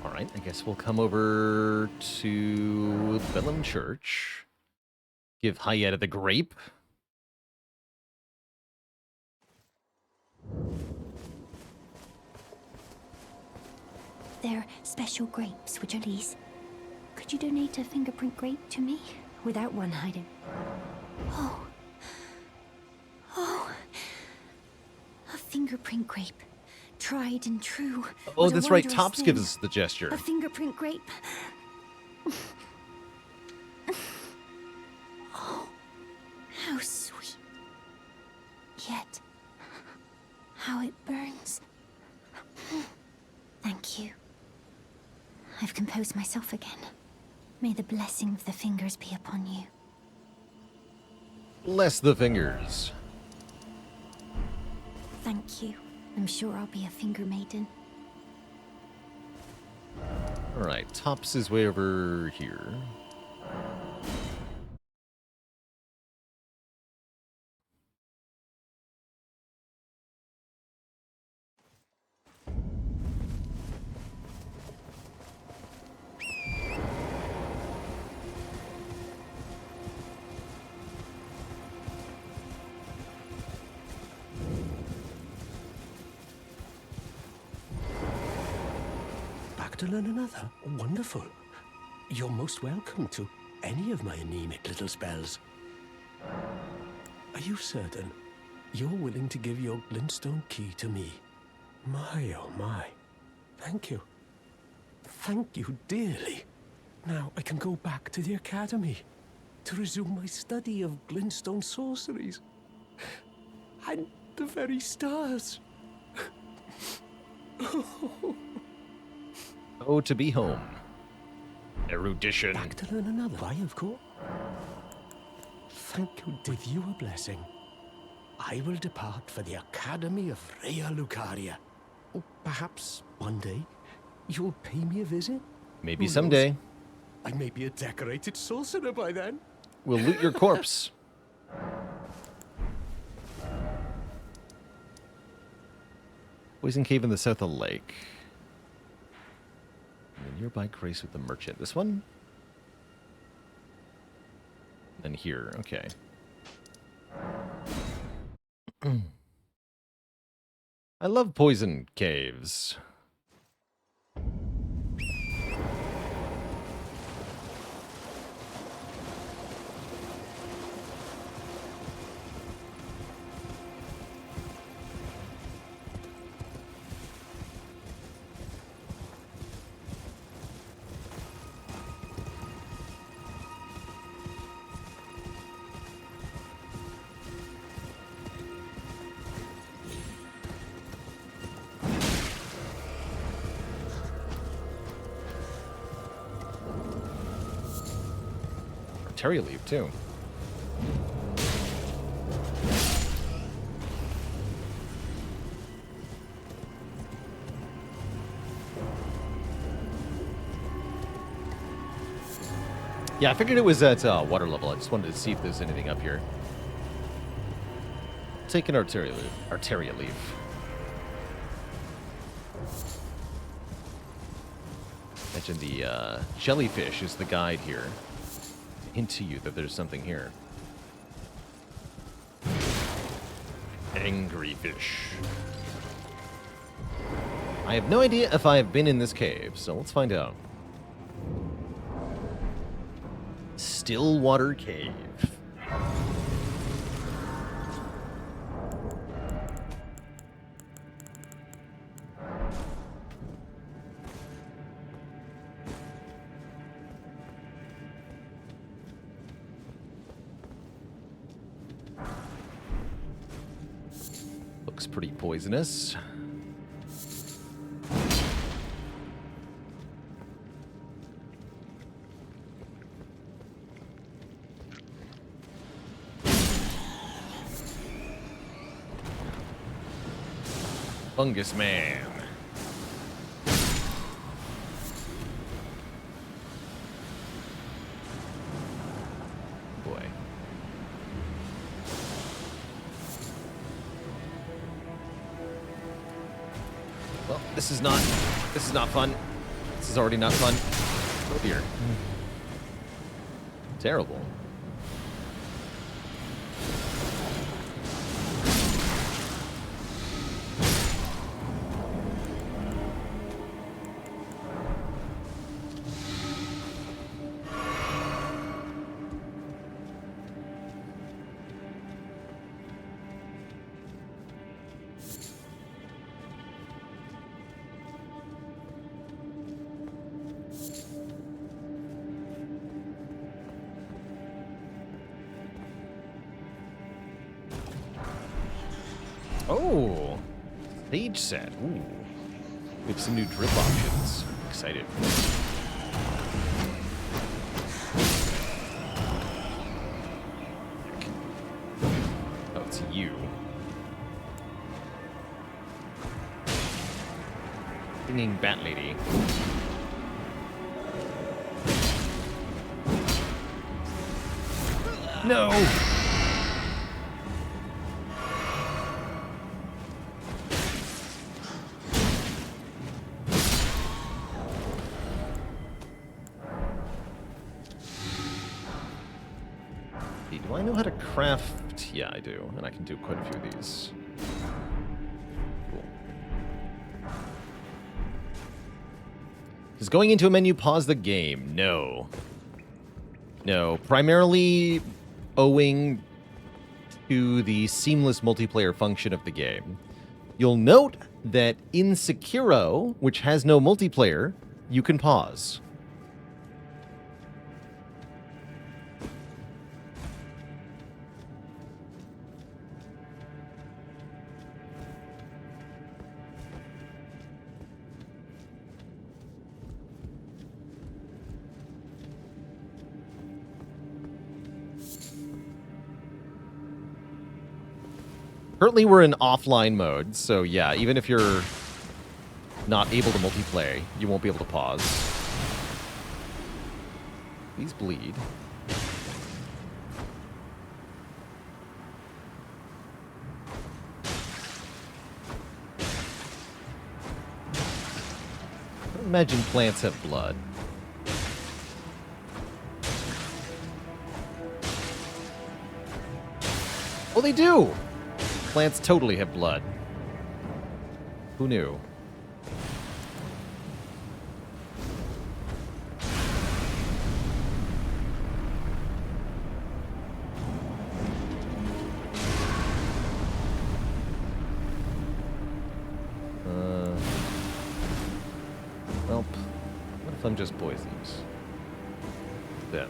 [SPEAKER 1] Alright, I guess we'll come over to Bellum Church. Give Hayetta the grape.
[SPEAKER 2] They're special grapes, would you please? Could you donate a fingerprint grape to me? Without one hiding. Oh. Oh. A fingerprint grape. Tried and true.
[SPEAKER 1] Oh,
[SPEAKER 2] What a
[SPEAKER 1] that's right.
[SPEAKER 2] wondrous
[SPEAKER 1] Tops
[SPEAKER 2] thing.
[SPEAKER 1] gives us the gesture.
[SPEAKER 2] A fingerprint grape. Oh, how sweet. Yet, how it burns. Thank you. I've composed myself again. May the blessing of the fingers be upon you.
[SPEAKER 1] Bless the fingers.
[SPEAKER 2] Thank you. I'm sure I'll be a finger maiden.
[SPEAKER 1] Alright, Tops is way over here.
[SPEAKER 7] Back to learn another? Wonderful. You're most welcome to any of my anemic little spells. Are you certain you're willing to give your glintstone key to me? My, oh my. Thank you. Thank you dearly. Now I can go back to the academy to resume my study of glintstone sorceries. And the very stars.
[SPEAKER 1] Oh, to be home. Erudition.
[SPEAKER 7] Back to learn another. Why, of course.
[SPEAKER 8] Thank you. With your blessing, I will depart for the Academy of Rea Lucaria. Perhaps one day you'll pay me a visit?
[SPEAKER 1] Maybe
[SPEAKER 8] Who
[SPEAKER 1] someday.
[SPEAKER 8] knows? I may be a decorated sorcerer by then.
[SPEAKER 1] We'll loot your corpse. Poison cave in the south of the lake. And the nearby grace with the merchant. This one? Then here. Okay. I love poison caves. Terry leave too. Yeah, I figured it was at water level. I just wanted to see if there's anything up here. Take an Arteria leaf. Arteria leaf. Imagine the jellyfish is the guide here. Hint to you that there's something here. Angry fish. I have no idea if I have been in this cave, so let's find out. Stillwater Cave. Looks pretty poisonous. Fungus Man. Boy. Well, this is not fun. This is already not fun. Oh dear. Terrible. Oh, stage set. Ooh, we have some new drip options. Excited. Oh, it's you. Singing Bat Lady. No. Do I know how to craft? Yeah, I do. And I can do quite a few of these. Cool. Does going into a menu pause the game? No. No. Primarily owing to the seamless multiplayer function of the game. You'll note that in Sekiro, which has no multiplayer, you can pause. Currently, we're in offline mode, so yeah, even if you're not able to multiplayer, you won't be able to pause. These bleed. Imagine plants have blood. Oh, they do! Plants totally have blood. Who knew? Well, what if I'm just boys these? Then.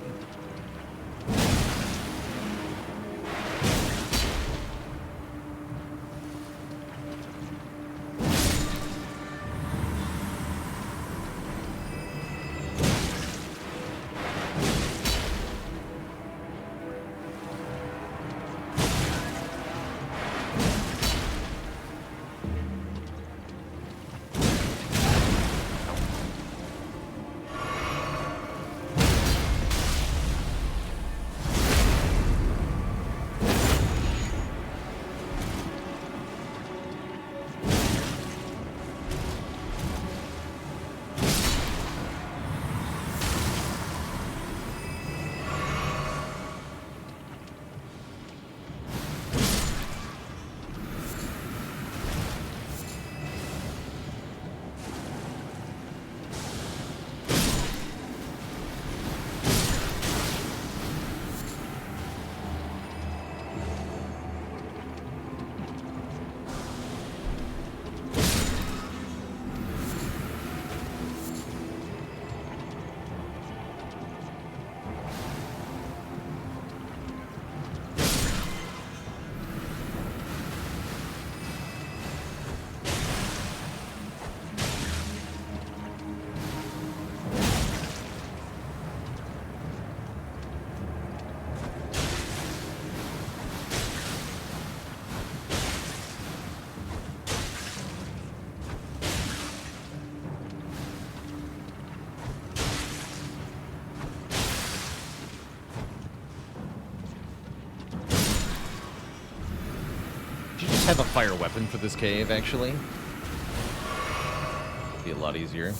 [SPEAKER 1] Have a fire weapon for this cave, actually. Be a lot easier.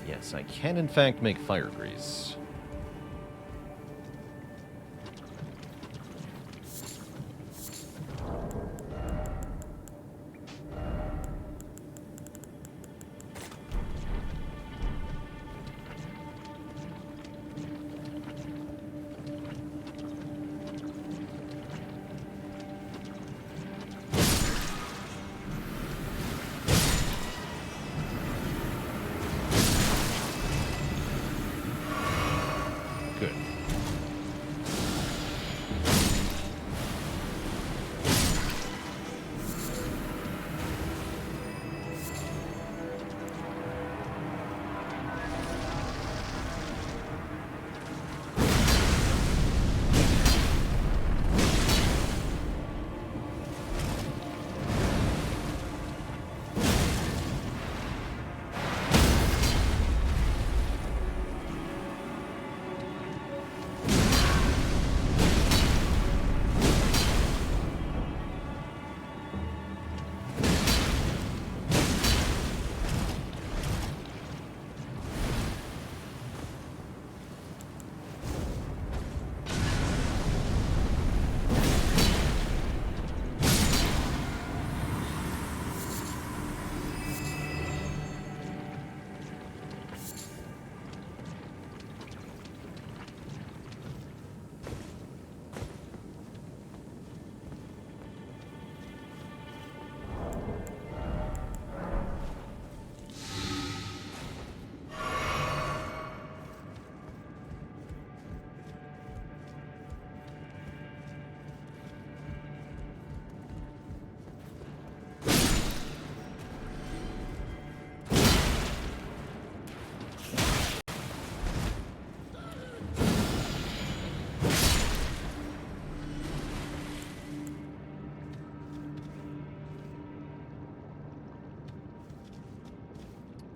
[SPEAKER 1] Yes, I can in fact make fire grease.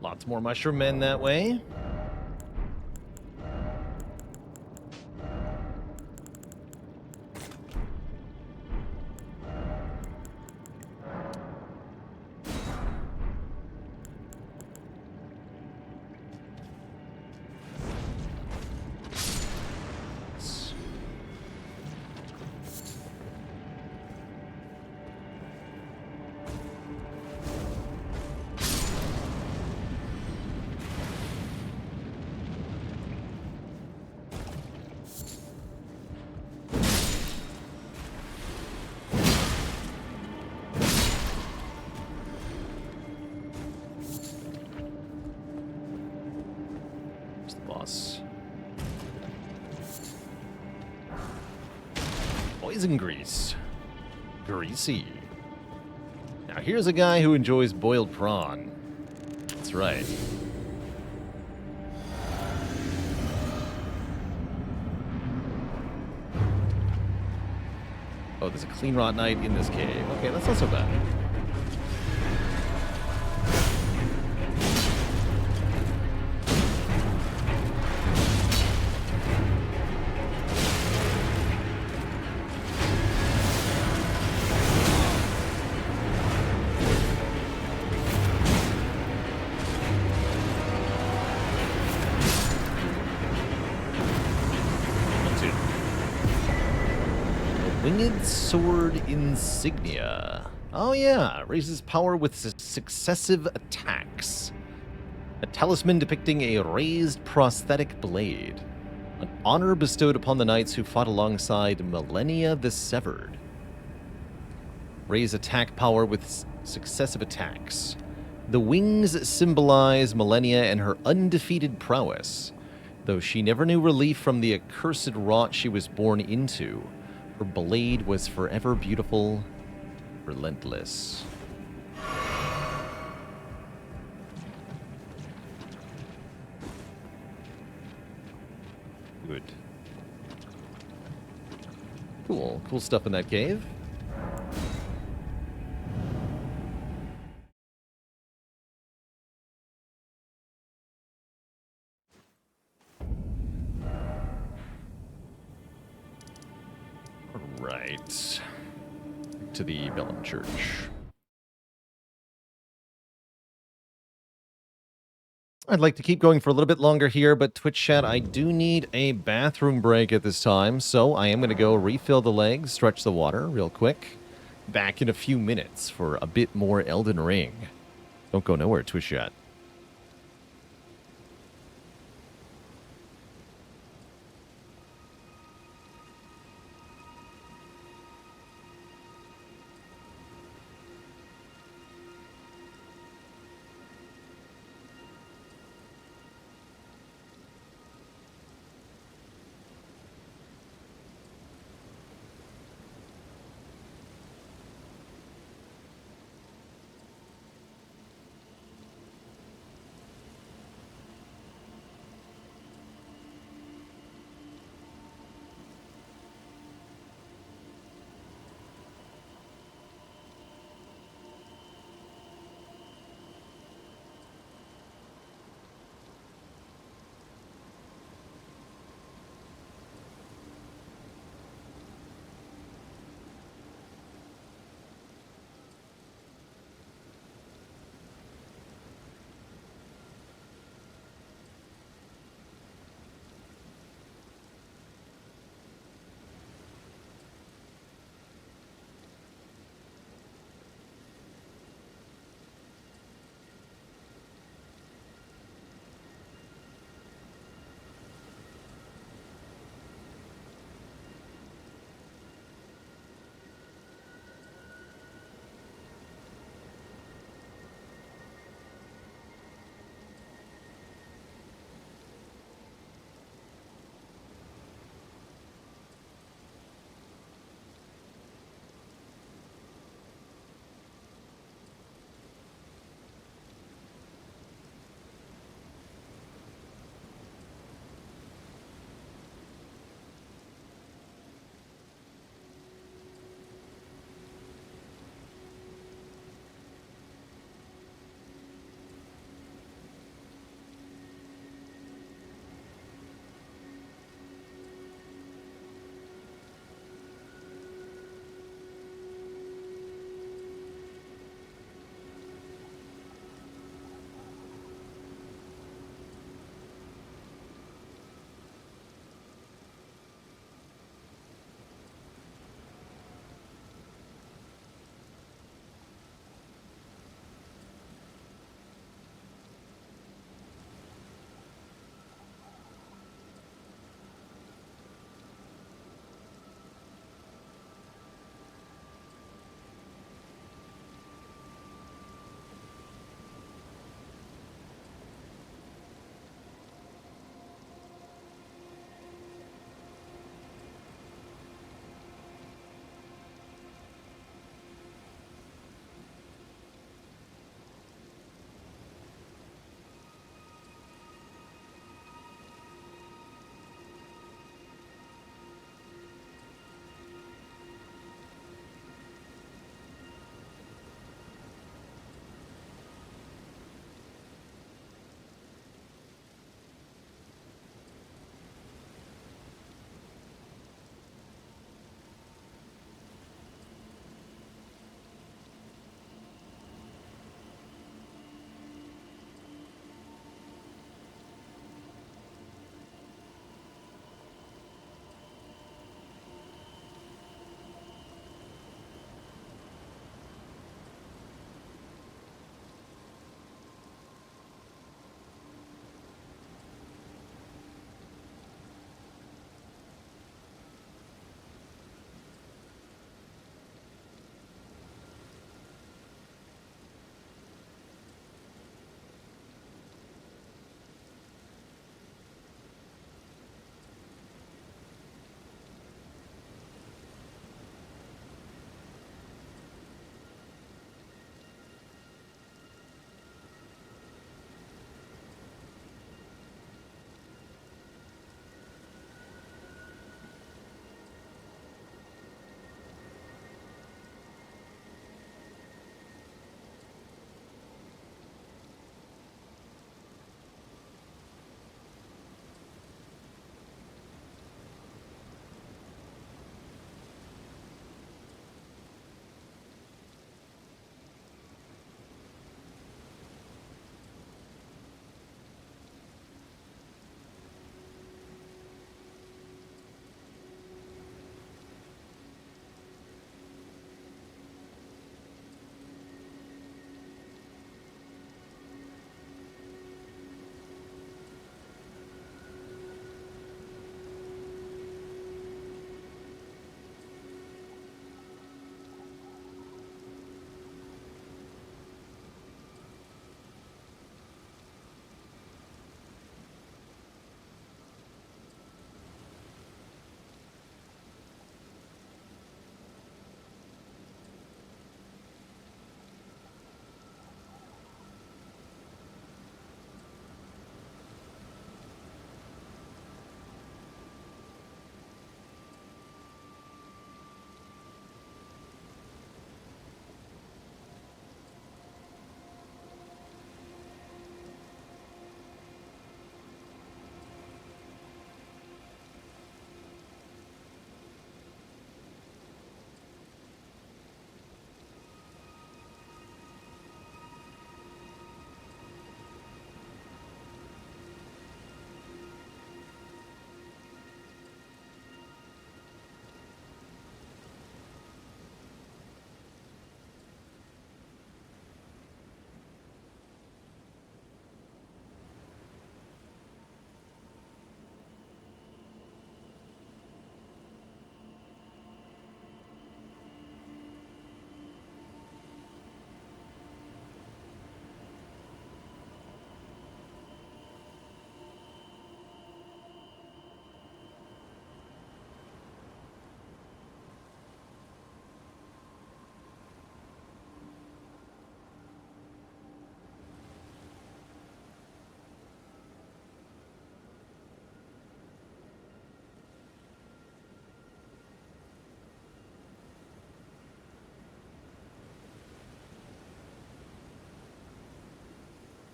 [SPEAKER 1] Lots more mushroom men that way. Poison grease. Greasy. Now here's a guy who enjoys boiled prawn. That's right. Oh, there's a clean rot knight in this cave. Okay, that's not so bad. Winged Sword Insignia. Oh yeah, raises power with successive attacks. A talisman depicting a raised prosthetic blade. An honor bestowed upon the knights who fought alongside Millennia the Severed. Raise attack power with successive attacks. The wings symbolize Millennia and her undefeated prowess. Though she never knew relief from the accursed rot she was born into, her blade was forever beautiful, relentless. Good. Cool. Cool stuff in that cave. Right. To the Vellum Church. I'd like to keep going for a little bit longer here, but Twitch chat, I do need a bathroom break at this time, so I am going to go refill the legs, stretch the water real quick. Back in a few minutes for a bit more Elden Ring. Don't go nowhere, Twitch chat.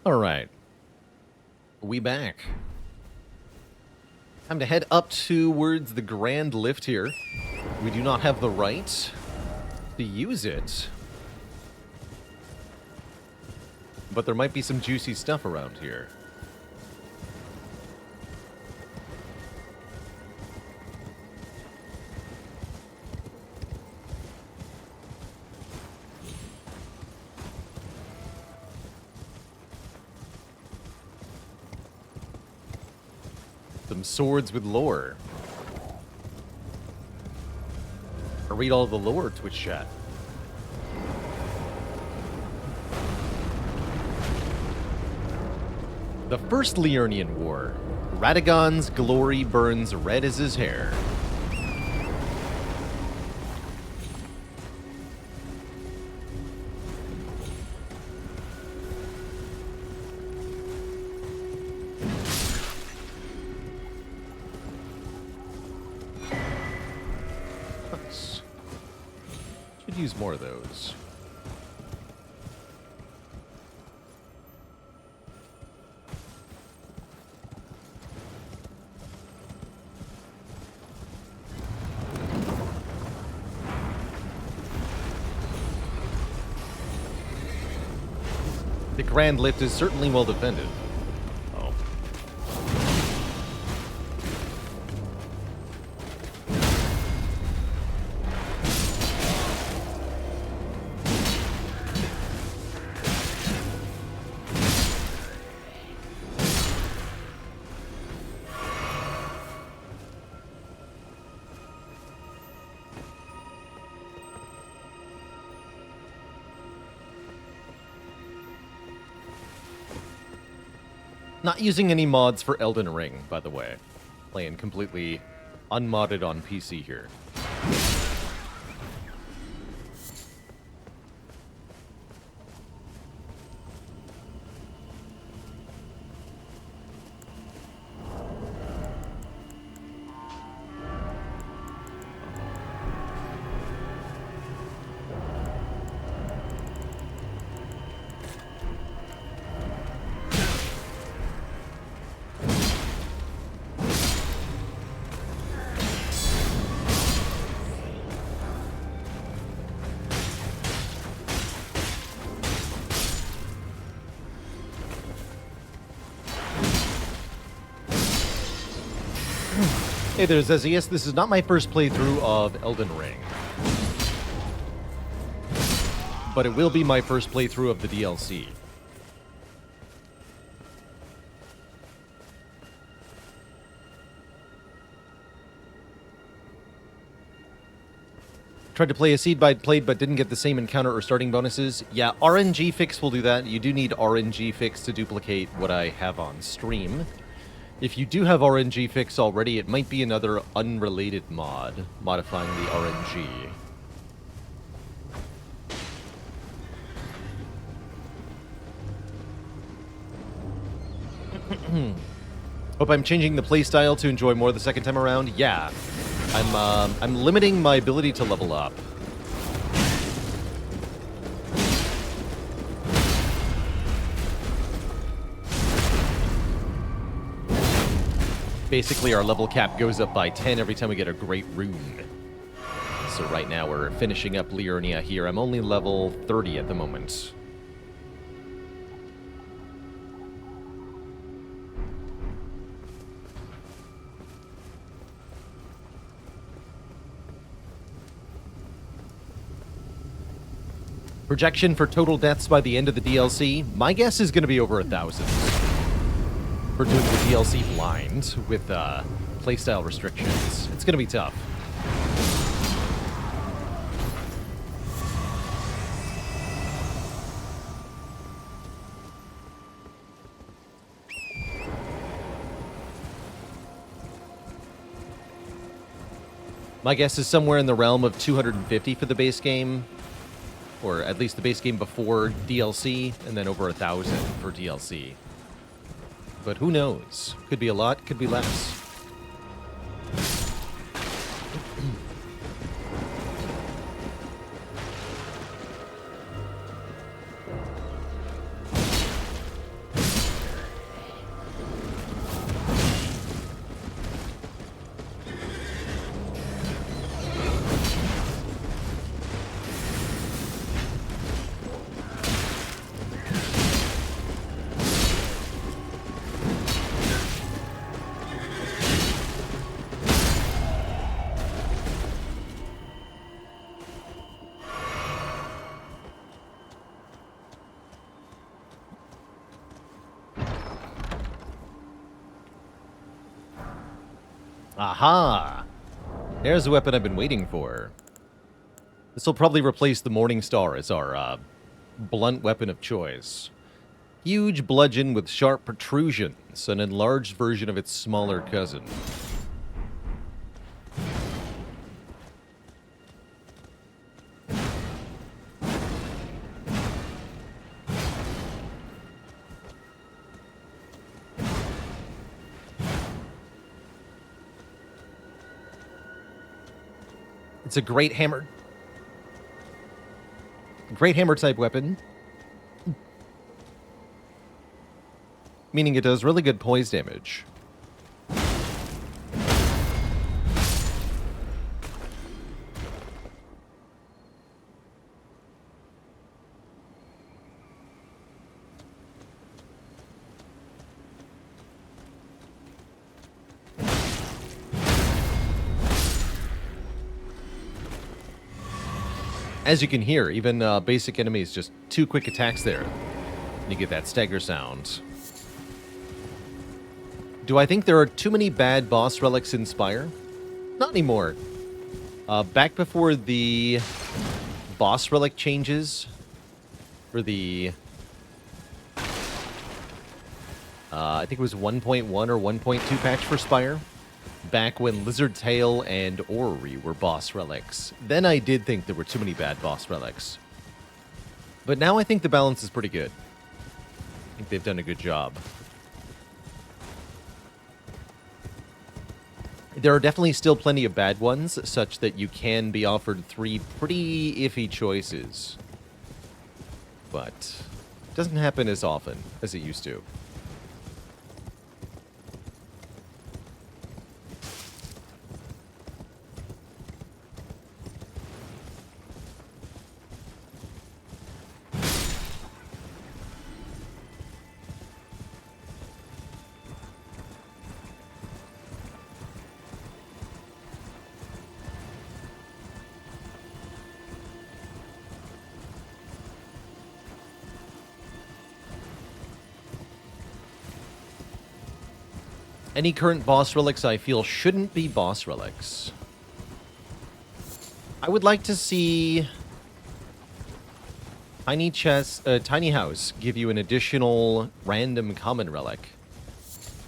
[SPEAKER 1] All right. We back. Time to head up towards the Grand Lift here. We do not have the right to use it, but there might be some juicy stuff around here. Some swords with lore. Or read all the lore, Twitch chat. The First Liurnian War. Radagon's glory burns red as his hair. Nice. Should use more of those. The Grand Lift is certainly well defended. Oh. Not using any mods for Elden Ring, by the way. Playing completely unmodded on PC here. Hey there, Zezius. This is not my first playthrough of Elden Ring. But it will be my first playthrough of the DLC. Tried to play a seed I'd played but didn't get the same encounter or starting bonuses. Yeah, RNG Fix will do that. You do need RNG Fix to duplicate what I have on stream. If you do have RNG Fix already, it might be another unrelated mod, modifying the RNG. Hope I'm changing the playstyle to enjoy more the second time around. Yeah, I'm limiting my ability to level up. Basically, our level cap goes up by 10 every time we get a great rune. So right now we're finishing up Liurnia here. I'm only level 30 at the moment. Projection for total deaths by the end of the DLC? My guess is going to be over 1,000. For doing the DLC blind with playstyle restrictions. It's going to be tough. My guess is somewhere in the realm of 250 for the base game. Or at least the base game before DLC, and then over 1,000 for DLC. But who knows? Could be a lot, could be less. Aha! There's the weapon I've been waiting for. This will probably replace the Morning Star as our blunt weapon of choice. Huge bludgeon with sharp protrusions, an enlarged version of its smaller cousin. It's a great hammer type weapon. Meaning it does really good poise damage. As you can hear, even basic enemies, just 2 quick attacks there. You get that stagger sound. Do I think there are too many bad boss relics in Spire? Not anymore. Back before the boss relic changes for the... I think it was 1.1 or 1.2 patch for Spire. Back when Lizard Tail and Orrery were boss relics. Then I did think there were too many bad boss relics. But now I think the balance is pretty good. I think they've done a good job. There are definitely still plenty of bad ones, such that you can be offered 3 pretty iffy choices. But it doesn't happen as often as it used to. Any current boss relics I feel shouldn't be boss relics. I would like to see Tiny House give you an additional random common relic.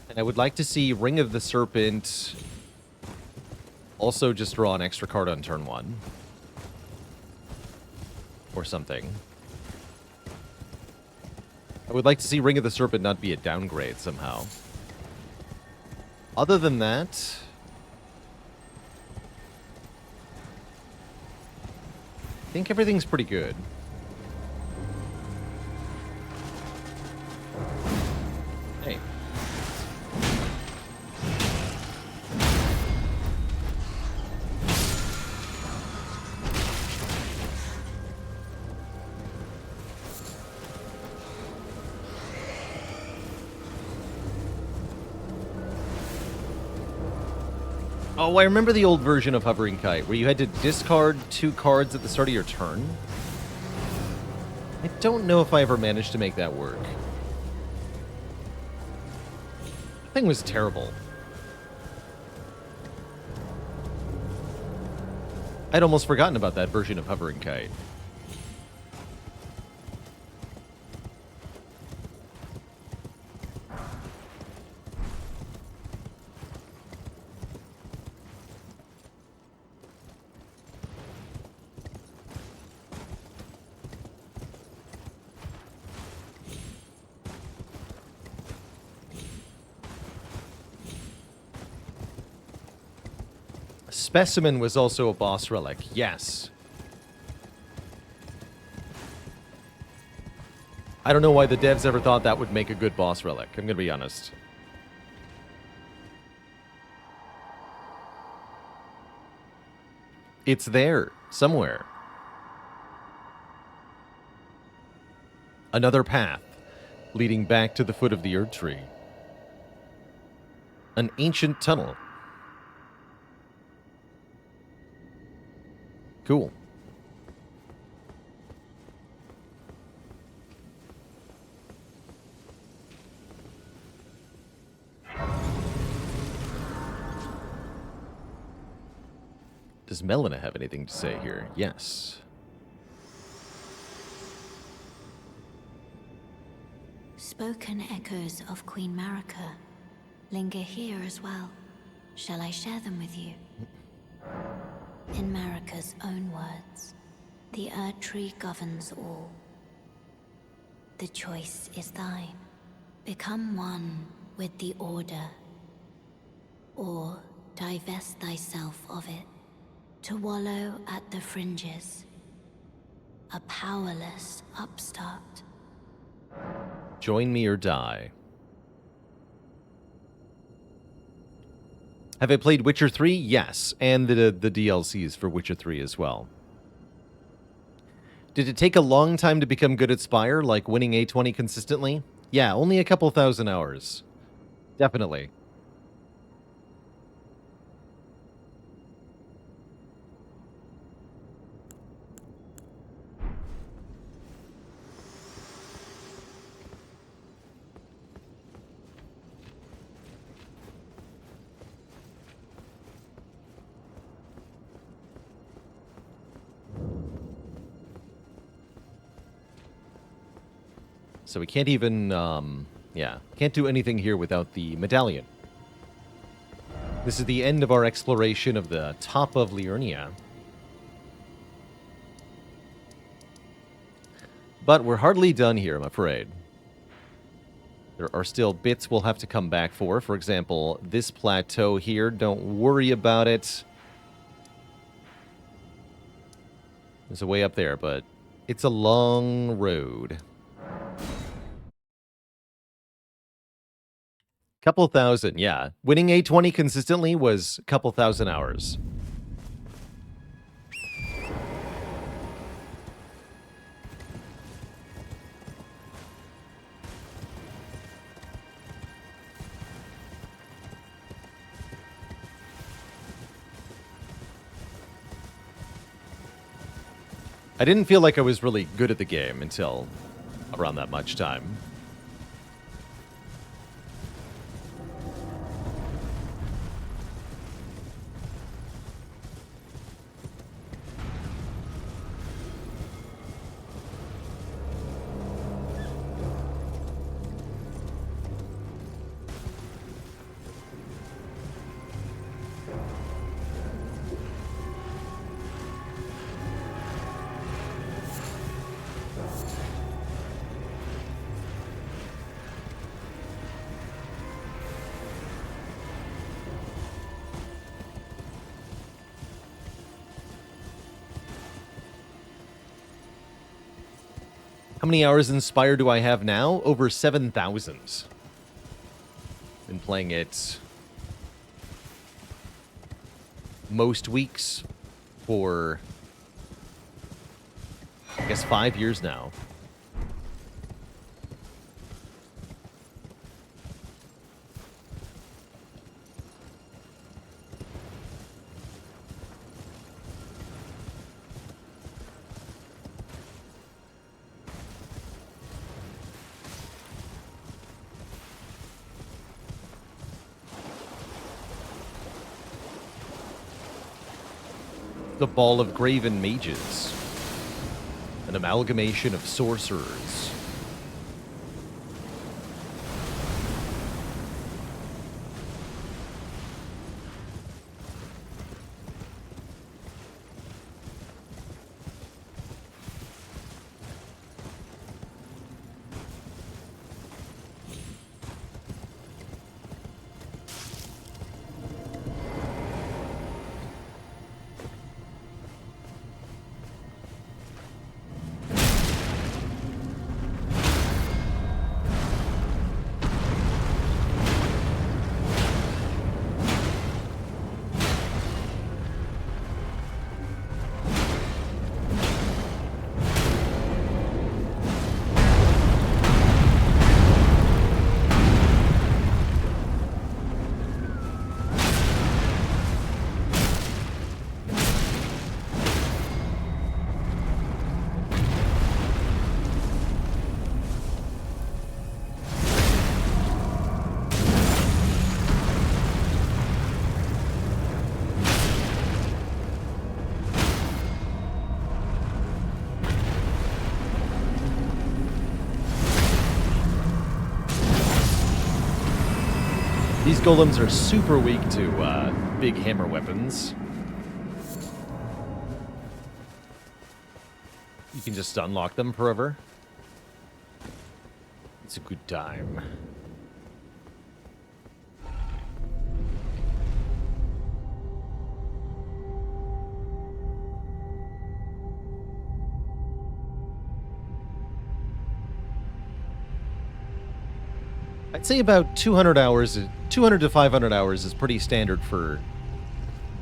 [SPEAKER 1] And I would like to see Ring of the Serpent also just draw an extra card on turn 1. Or something. I would like to see Ring of the Serpent not be a downgrade somehow. Other than that, I think everything's pretty good. Hey. Oh, I remember the old version of Hovering Kite, where you had to discard 2 cards at the start of your turn. I don't know if I ever managed to make that work. The thing was terrible. I'd almost forgotten about that version of Hovering Kite. Specimen was also a boss relic, yes. I don't know why the devs ever thought that would make a good boss relic, I'm gonna be honest. It's there, somewhere. Another path, leading back to the foot of the Erd Tree. An ancient tunnel. Cool. Does Melina have anything to say here? Yes.
[SPEAKER 2] Spoken echoes of Queen Marika linger here as well. Shall I share them with you? In Marika's own words, the Erd Tree governs all. The choice is thine. Become one with the Order, or divest thyself of it, to wallow at the fringes, a powerless upstart.
[SPEAKER 1] Join me or die. Have I played Witcher 3? Yes, and the DLCs for Witcher 3 as well. Did it take a long time to become good at Spire, like winning A20 consistently? Yeah, only a couple thousand hours. Definitely. So we can't even, can't do anything here without the medallion. This is the end of our exploration of the top of Liurnia. But we're hardly done here, I'm afraid. There are still bits we'll have to come back for. For example, this plateau here, don't worry about it. There's a way up there, but it's a long road. Couple thousand, yeah. Winning A20 consistently was a couple thousand hours. I didn't feel like I was really good at the game until around that much time. How many hours in Spire do I have now? Over 7,000. Been playing it most weeks for, I guess, 5 years now. The Ball of Graven Mages. An amalgamation of sorcerers. these golems are super weak to big hammer weapons. You can just unlock them forever. It's a good time. I'd say about 200 hours, 200 to 500 hours is pretty standard for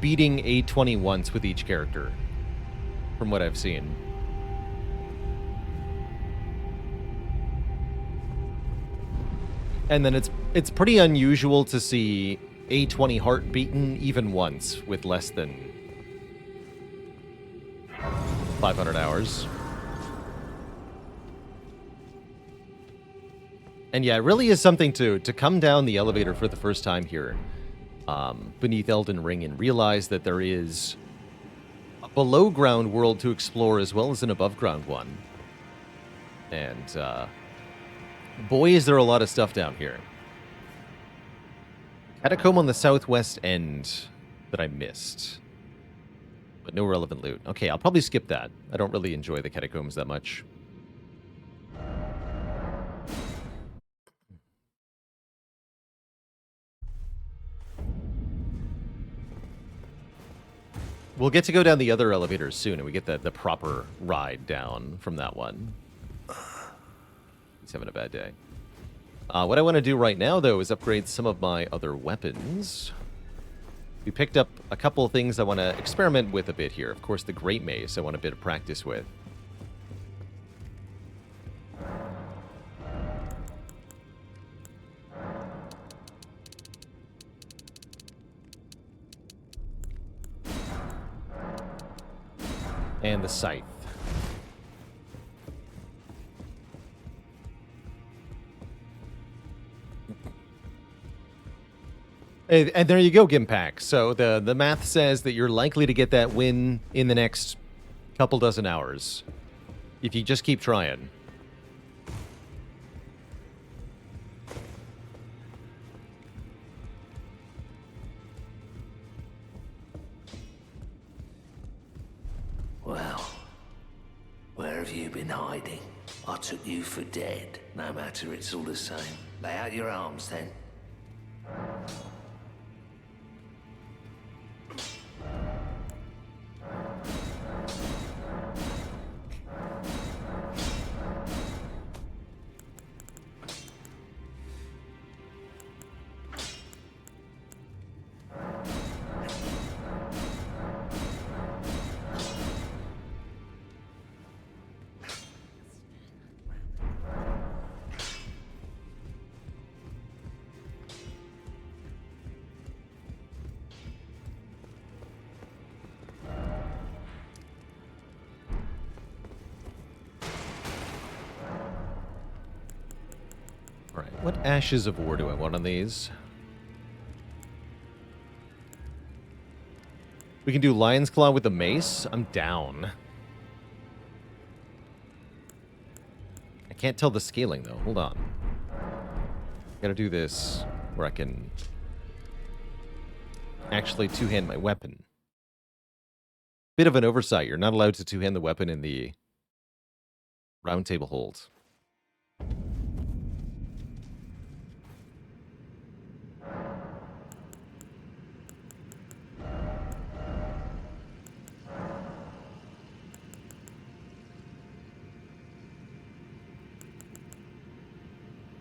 [SPEAKER 1] beating A20 once with each character, from what I've seen. And then it's pretty unusual to see A20 heart beaten even once with less than 500 hours. And yeah, it really is something to come down the elevator for the first time here beneath Elden Ring and realize that there is a below-ground world to explore as well as an above-ground one. And boy, is there a lot of stuff down here. Catacomb on the southwest end that I missed. But no relevant loot. Okay, I'll probably skip that. I don't really enjoy the catacombs that much. We'll get to go down the other elevators soon, and we get the proper ride down from that one. He's having a bad day. What I want to do right now, though, is upgrade some of my other weapons. We picked up a couple of things I want to experiment with a bit here. Of course, the Great Mace I want a bit of practice with. And the Scythe. And there you go, Gimpack. So the math says that you're likely to get that win in the next couple dozen hours. If you just keep trying.
[SPEAKER 9] Well, where have you been hiding? I took you for dead. No matter, it's all the same. Lay out your arms, then.
[SPEAKER 1] What Ashes of War do I want on these? We can do Lion's Claw with the mace. I'm down. I can't tell the scaling, though. Hold on. Gotta do this where I can actually two-hand my weapon. Bit of an oversight. You're not allowed to two-hand the weapon in the round table hold.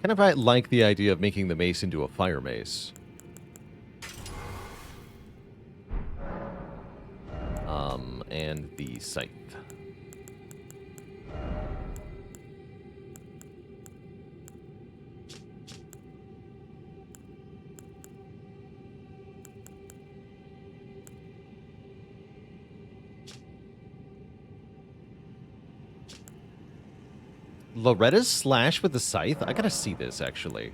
[SPEAKER 1] Kind of like the idea of making the mace into a fire mace. And the scythe. Loretta's slash with the scythe? I gotta see this, actually.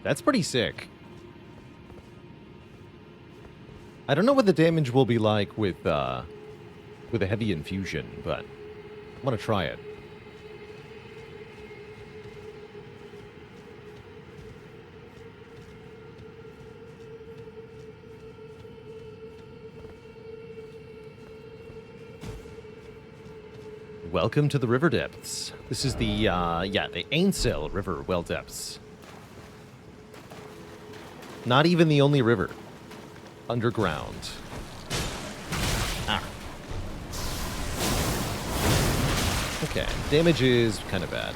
[SPEAKER 1] That's pretty sick. I don't know what the damage will be like with a heavy infusion, but I'm gonna try it. Welcome to the river depths. This is the the Ainsel River well depths. Not even the only river. Underground. Ah. Okay, damage is kind of bad.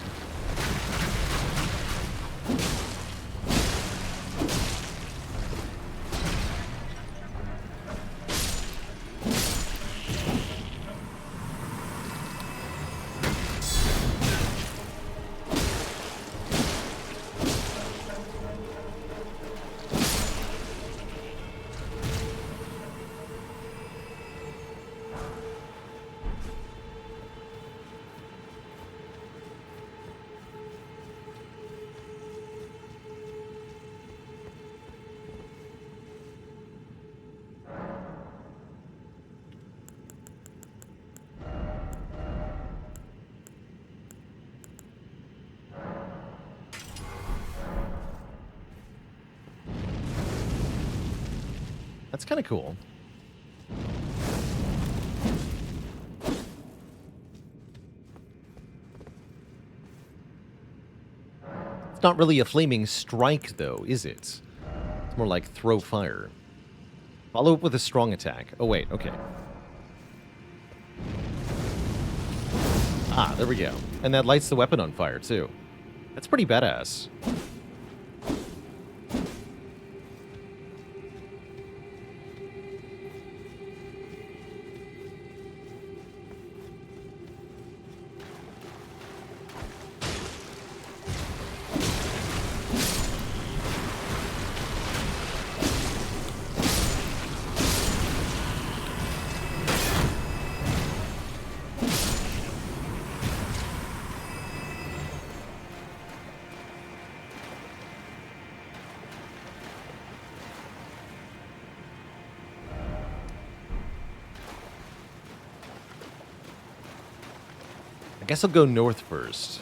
[SPEAKER 1] That's kind of cool. It's not really a flaming strike, though, is it? It's more like throw fire. Follow up with a strong attack. Oh, wait, okay. Ah, there we go. And that lights the weapon on fire, too. That's pretty badass. I guess I'll go north first.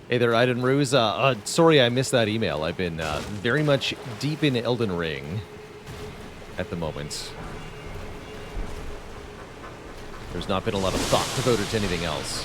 [SPEAKER 1] Hey there, Iden Ruse. Sorry I missed that email. I've been very much deep in Elden Ring at the moment. There's not been a lot of thought devoted to anything else.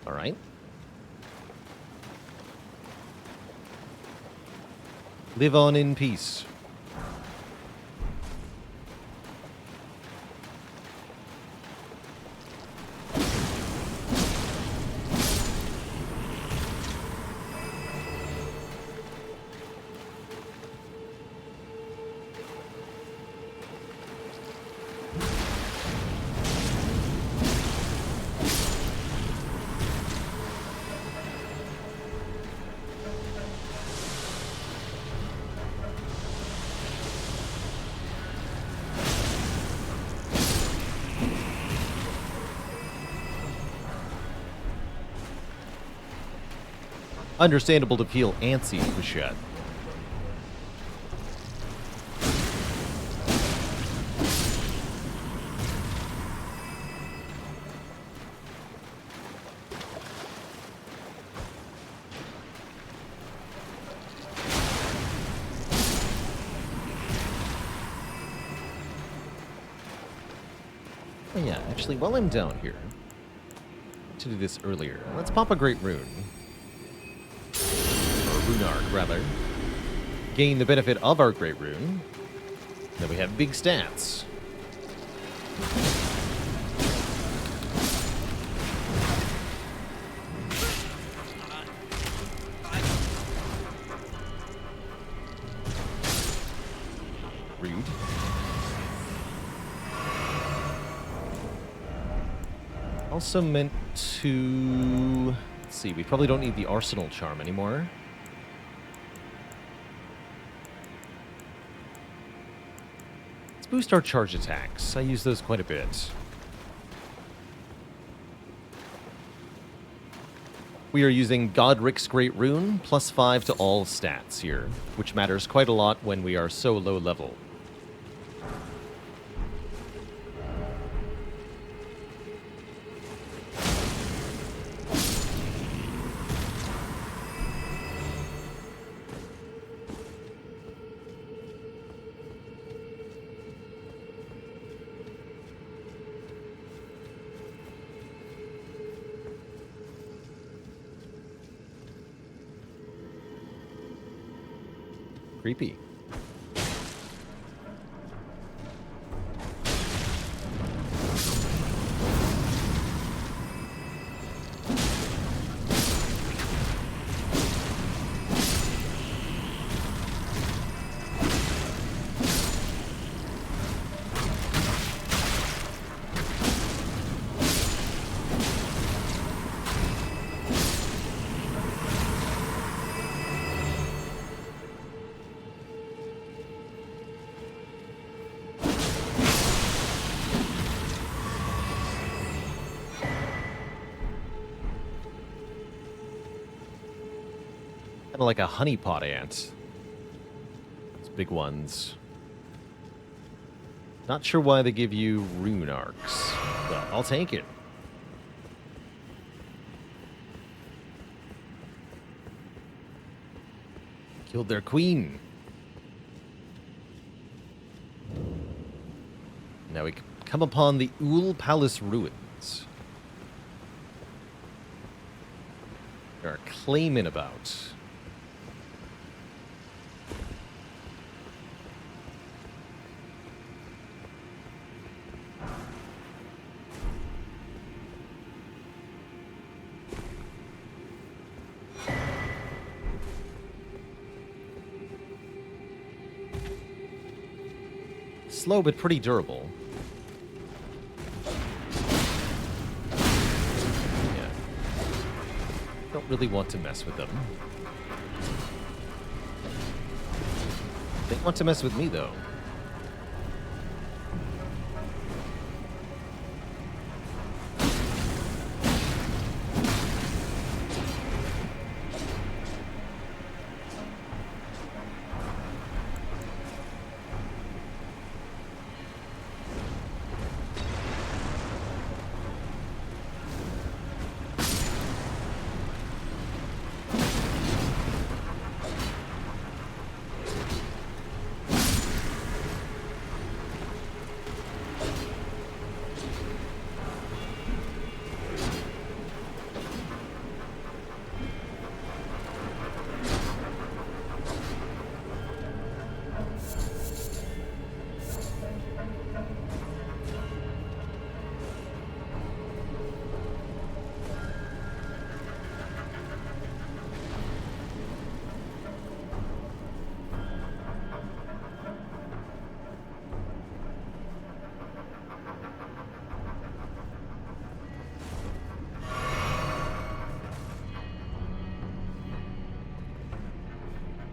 [SPEAKER 1] All right. Live on in peace. Understandable to feel antsy, Bichette. Oh yeah, actually, while I'm down here, to do this earlier, let's pop a Great Rune. Runard, rather. Gain the benefit of our Great Rune. Then we have big stats. Also meant to... Let's see, we probably don't need the Arsenal Charm anymore. Let's boost our charge attacks. I use those quite a bit. We are using Godric's Great Rune, +5 to all stats here, which matters quite a lot when we are so low level. Creepy. Kind of like a honeypot ant. Those big ones. Not sure why they give you rune arcs, but I'll take it. Killed their queen. Now we come upon the Ool Palace ruins. There are claiming about. Slow but pretty durable. Yeah. Don't really want to mess with them. They want to mess with me, though.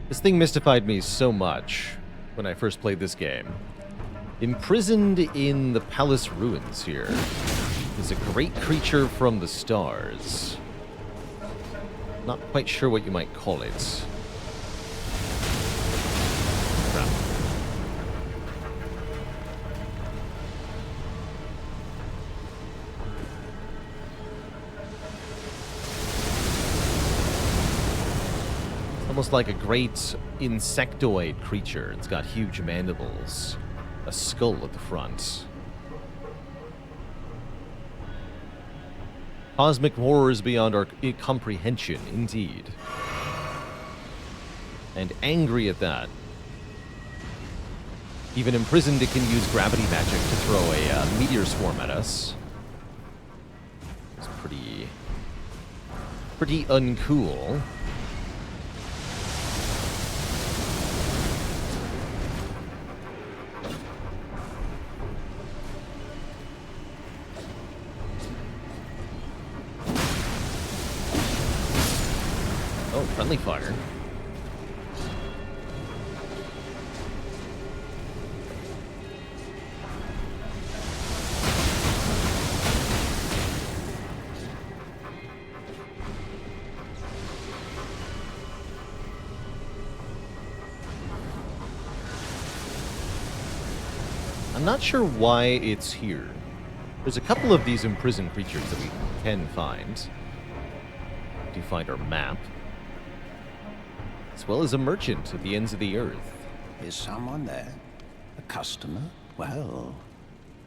[SPEAKER 1] This thing mystified me so much when I first played this game. Imprisoned in the palace ruins here is a great creature from the stars. Not quite sure what you might call it. Crap. Almost like a great insectoid creature. It's got huge mandibles, a skull at the front. Cosmic horrors beyond our comprehension, indeed. And angry at that. Even imprisoned, it can use gravity magic to throw a meteor swarm at us. It's pretty uncool. Oh, friendly fire. I'm not sure why it's here. There's a couple of these imprisoned creatures that we can find. To find our map. As well as a merchant at the ends of the earth.
[SPEAKER 10] Is someone there? A customer? Well,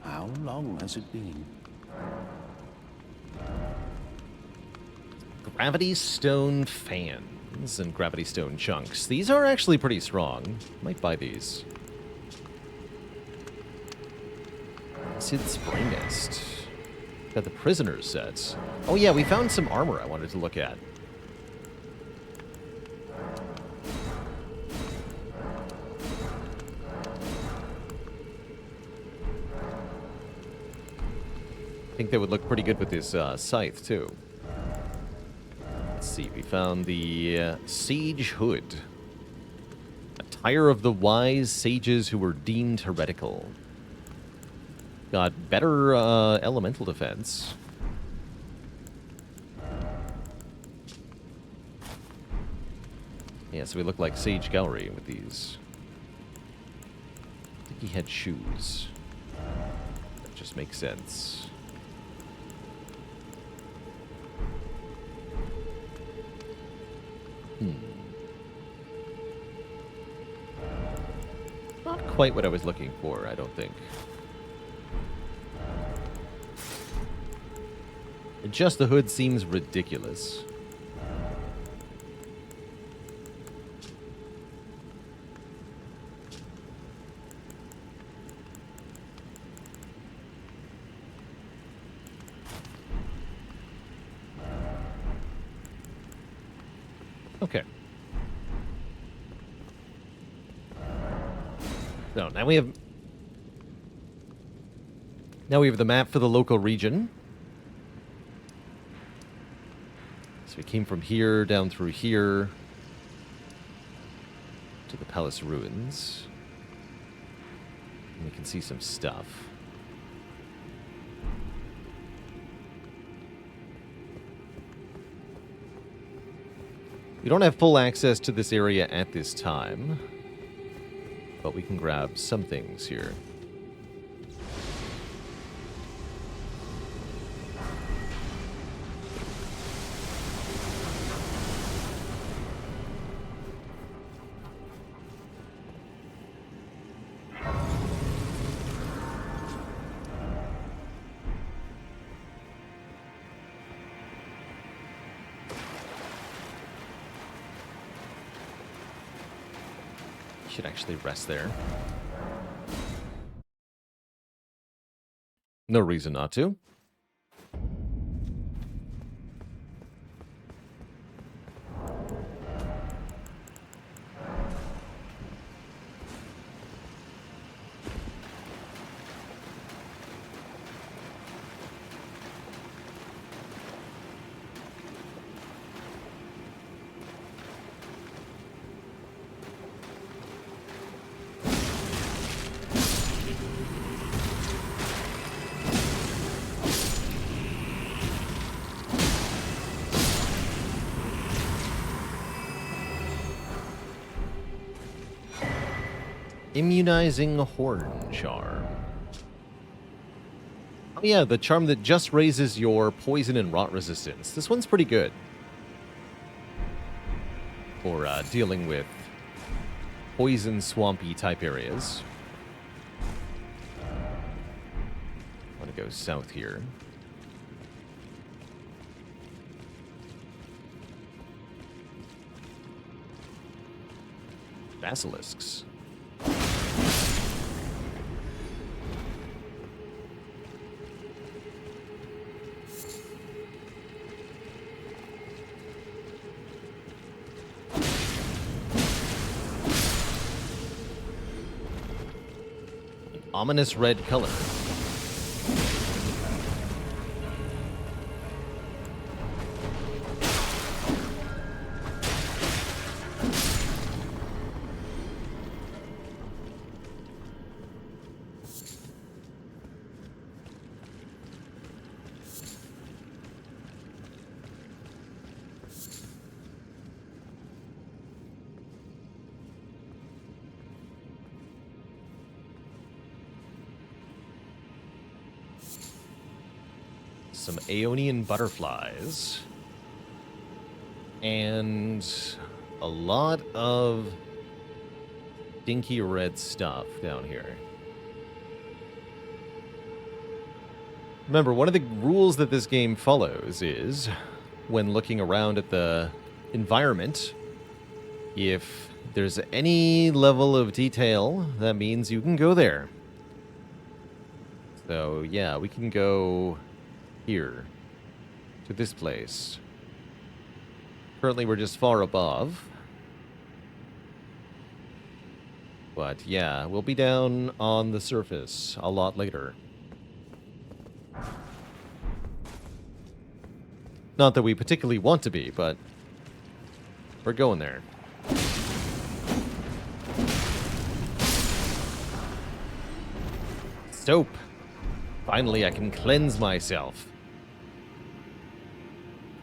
[SPEAKER 10] how long has it been?
[SPEAKER 1] Gravity stone fans and gravity stone chunks. These are actually pretty strong. Might buy these. Sid's Springest. Got the prisoner's set. Oh yeah, we found some armor I wanted to look at. I think that would look pretty good with this scythe, too. Let's see, we found the Sage Hood. Attire of the wise sages who were deemed heretical. Got better elemental defense. Yeah, so we look like Sage Gallery with these. I think he had shoes. That just makes sense. Not quite what I was looking for, I don't think. Just the hood seems ridiculous. Okay. So now we have the map for the local region. So we came from here down through here to the palace ruins. And we can see some stuff. We don't have full access to this area at this time, but we can grab some things here. Should actually rest there. No reason not to. Immunizing Horn Charm. Oh yeah, the charm that just raises your poison and rot resistance. This one's pretty good for dealing with poison swampy type areas. I want to go south here. Basilisks. Ominous red color. some Aeonian butterflies. And a lot of dinky red stuff down here. Remember, one of the rules that this game follows is, when looking around at the environment, if there's any level of detail, that means you can go there. So, yeah, we can go here, to this place. Currently, we're just far above. But, yeah, we'll be down on the surface a lot later. Not that we particularly want to be, but we're going there. Soap. Finally, I can cleanse myself.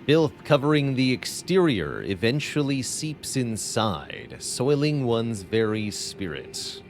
[SPEAKER 1] Filth covering the exterior eventually seeps inside, soiling one's very spirit.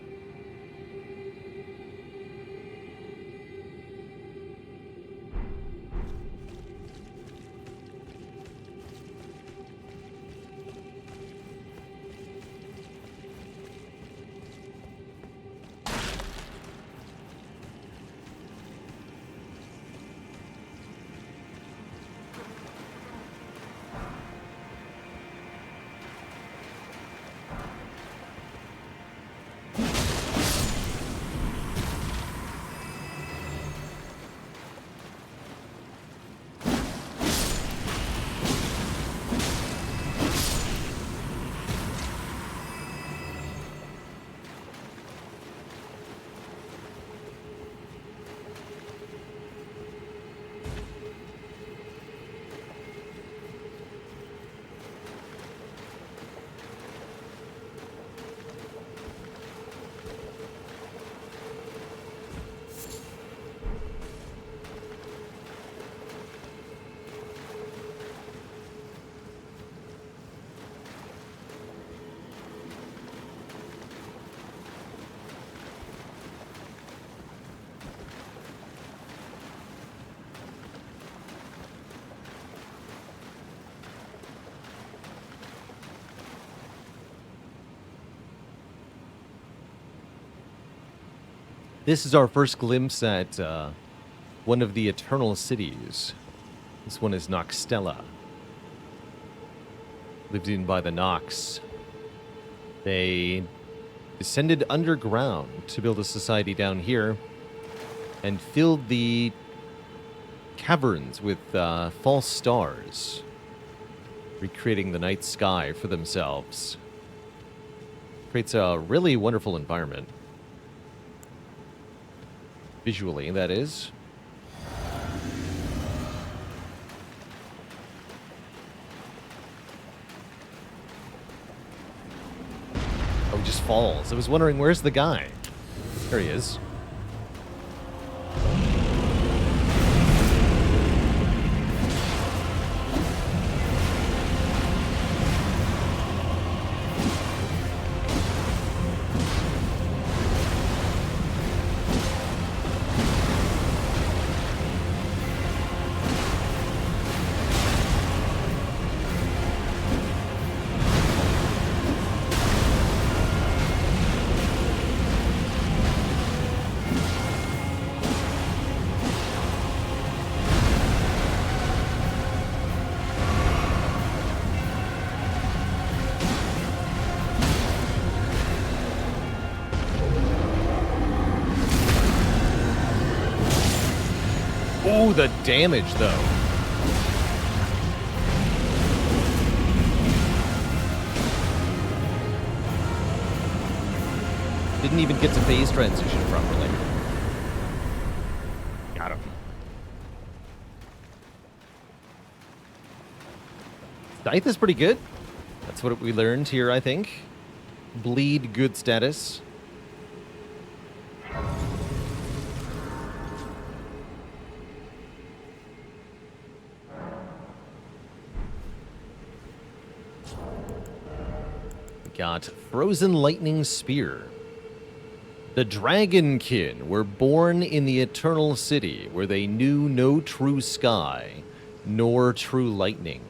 [SPEAKER 1] This is our first glimpse at one of the Eternal Cities. This one is Noxtella. Lived in by the Nox. They descended underground to build a society down here and filled the caverns with false stars, recreating the night sky for themselves. Creates a really wonderful environment. Visually, that is. Oh, he just falls. I was wondering, where's the guy? There he is. Oh, the damage, though. Didn't even get to phase transition properly. Got him. Scythe is pretty good. That's what we learned here, I think. Bleed, good status. Got Frozen Lightning Spear. The Dragonkin were born in the Eternal City, where they knew no true sky, nor true lightning.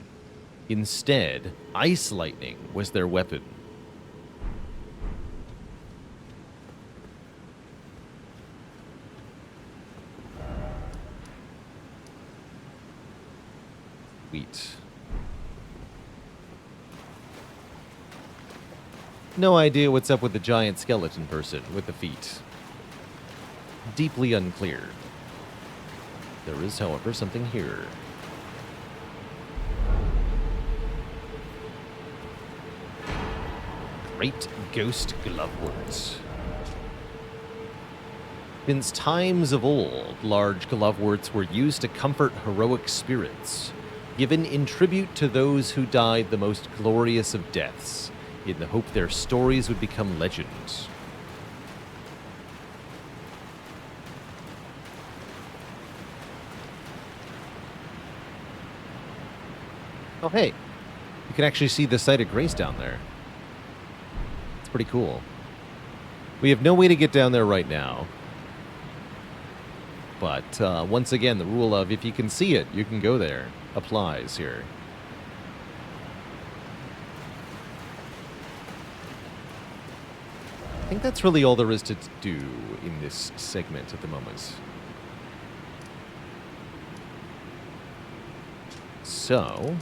[SPEAKER 1] Instead, ice lightning was their weapon. Sweet. No idea what's up with the giant skeleton person with the feet. Deeply unclear. There is, however, something here. Great Ghost Gloveworts. Since times of old, large gloveworts were used to comfort heroic spirits, given in tribute to those who died the most glorious of deaths, in the hope their stories would become legends. Oh, hey, you can actually see the site of grace down there. It's pretty cool. We have no way to get down there right now. But once again, the rule of if you can see it, you can go there applies here. I think that's really all there is to do in this segment at the moment. So...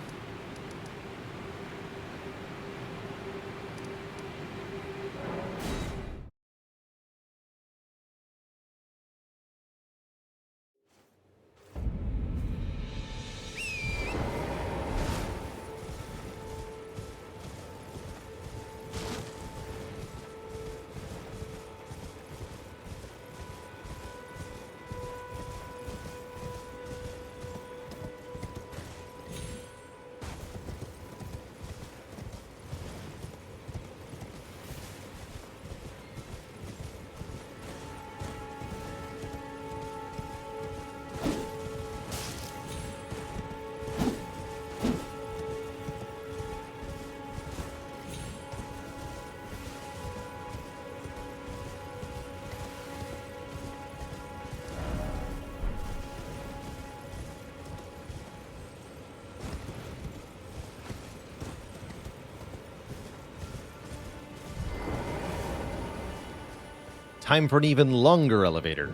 [SPEAKER 1] time for an even longer elevator.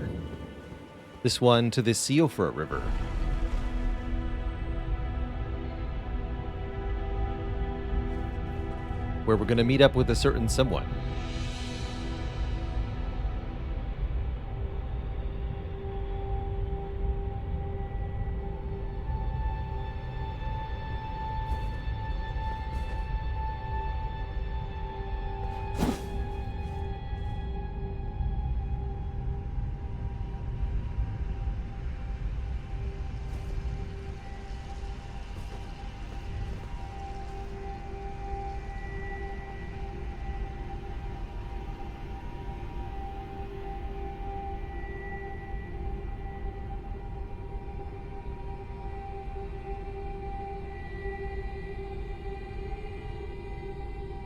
[SPEAKER 1] This one to the Siofra River. Where we're going to meet up with a certain someone.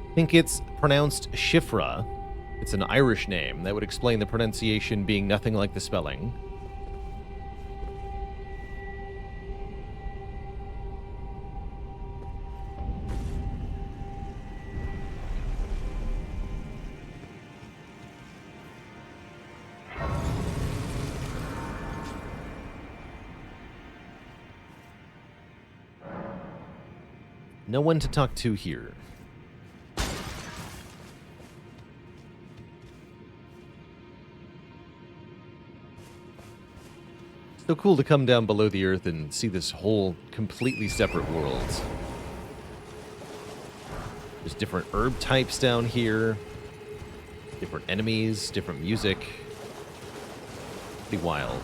[SPEAKER 1] I think it's pronounced Shifra. It's an Irish name. That would explain the pronunciation being nothing like the spelling. No one to talk to here. So cool to come down below the earth and see this whole completely separate world. There's different herb types down here, different enemies, different music. Pretty wild.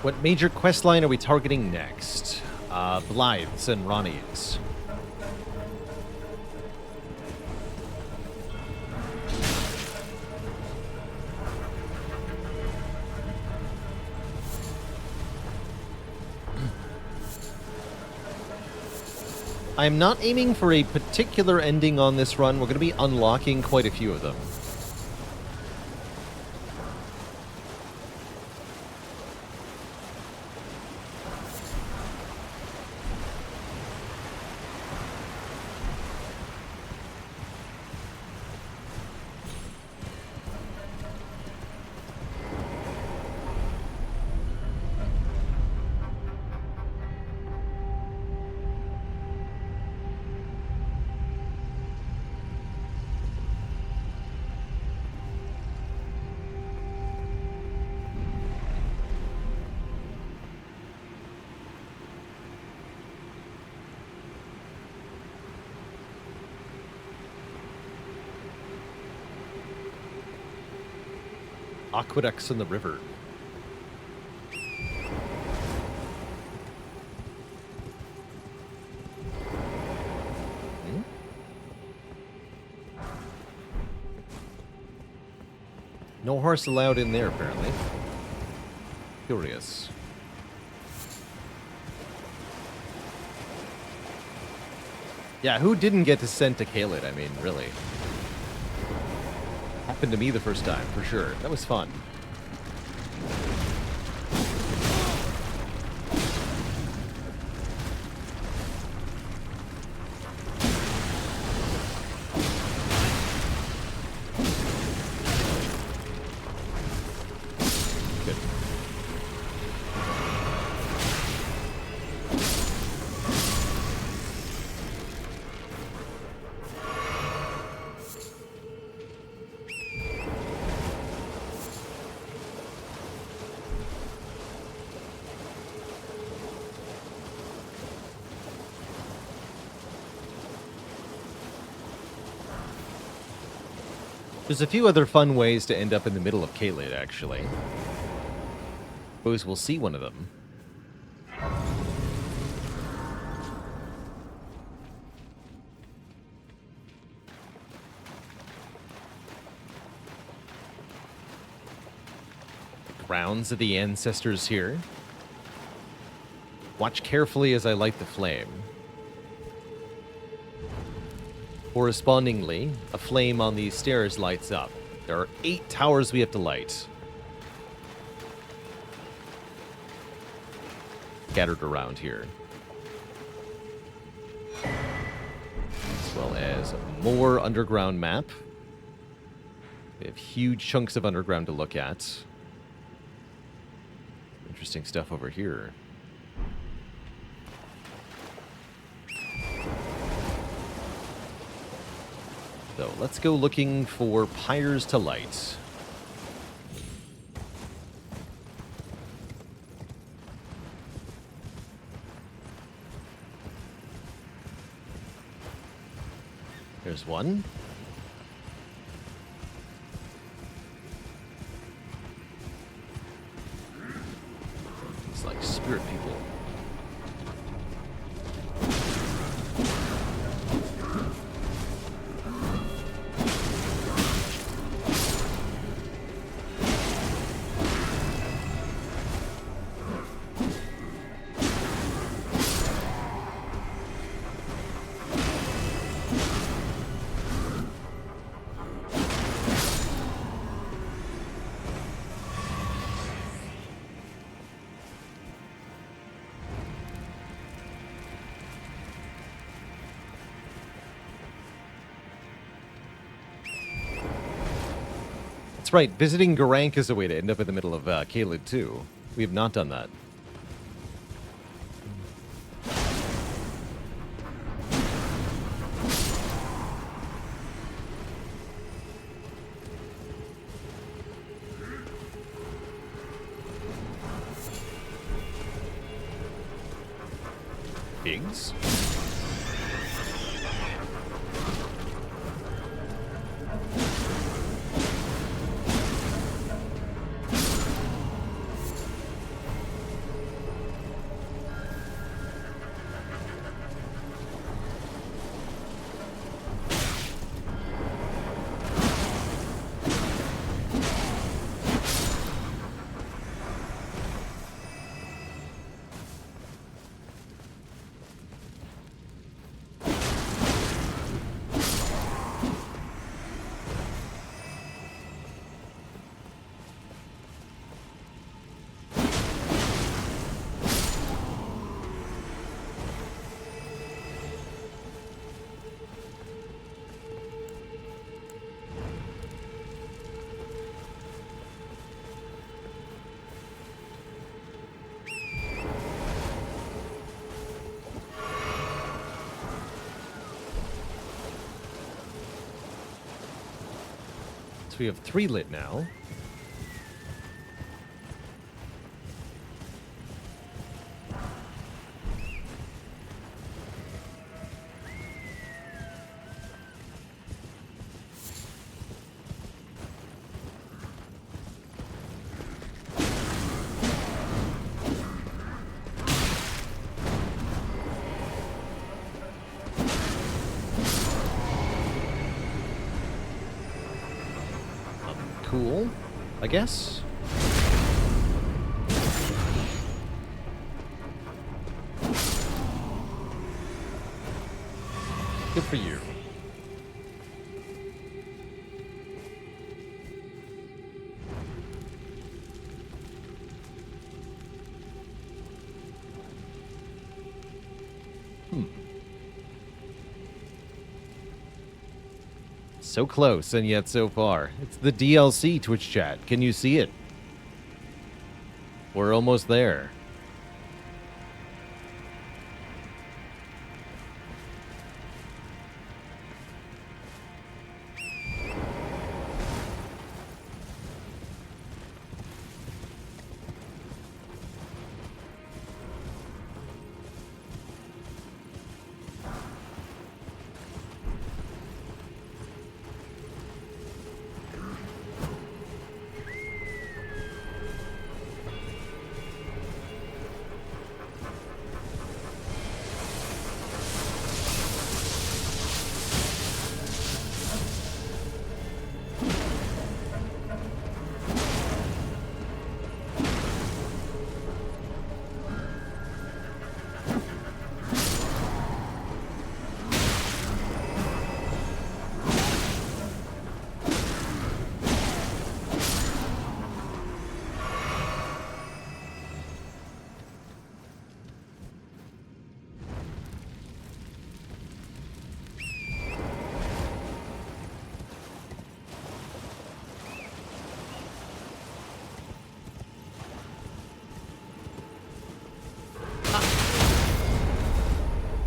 [SPEAKER 1] What major quest line are we targeting next? Blythes and Ronnie's. I'm not aiming for a particular ending on this run. We're going to be unlocking quite a few of them. Aqueducts in the river. No horse allowed in there, apparently. Curious. Yeah, who didn't get to send to Caelid? I mean, really. Happened to me the first time, for sure. That was fun. Good. There's a few other fun ways to end up in the middle of Caelid, actually. Suppose we'll see one of them. The grounds of the ancestors here. Watch carefully as I light the flame. Correspondingly, a flame on these stairs lights up. There are 8 towers we have to light. Scattered around here. As well as more underground map. We have huge chunks of underground to look at. Interesting stuff over here. So let's go looking for pyres to light. There's one. It's like spirit people. That's right, visiting Garank is a way to end up in the middle of Caelid too. We have not done that. Pigs? So we have 3 lit now. Cool, I guess. Good for you. So close and yet so far. It's the DLC Twitch chat. Can you see it? We're almost there.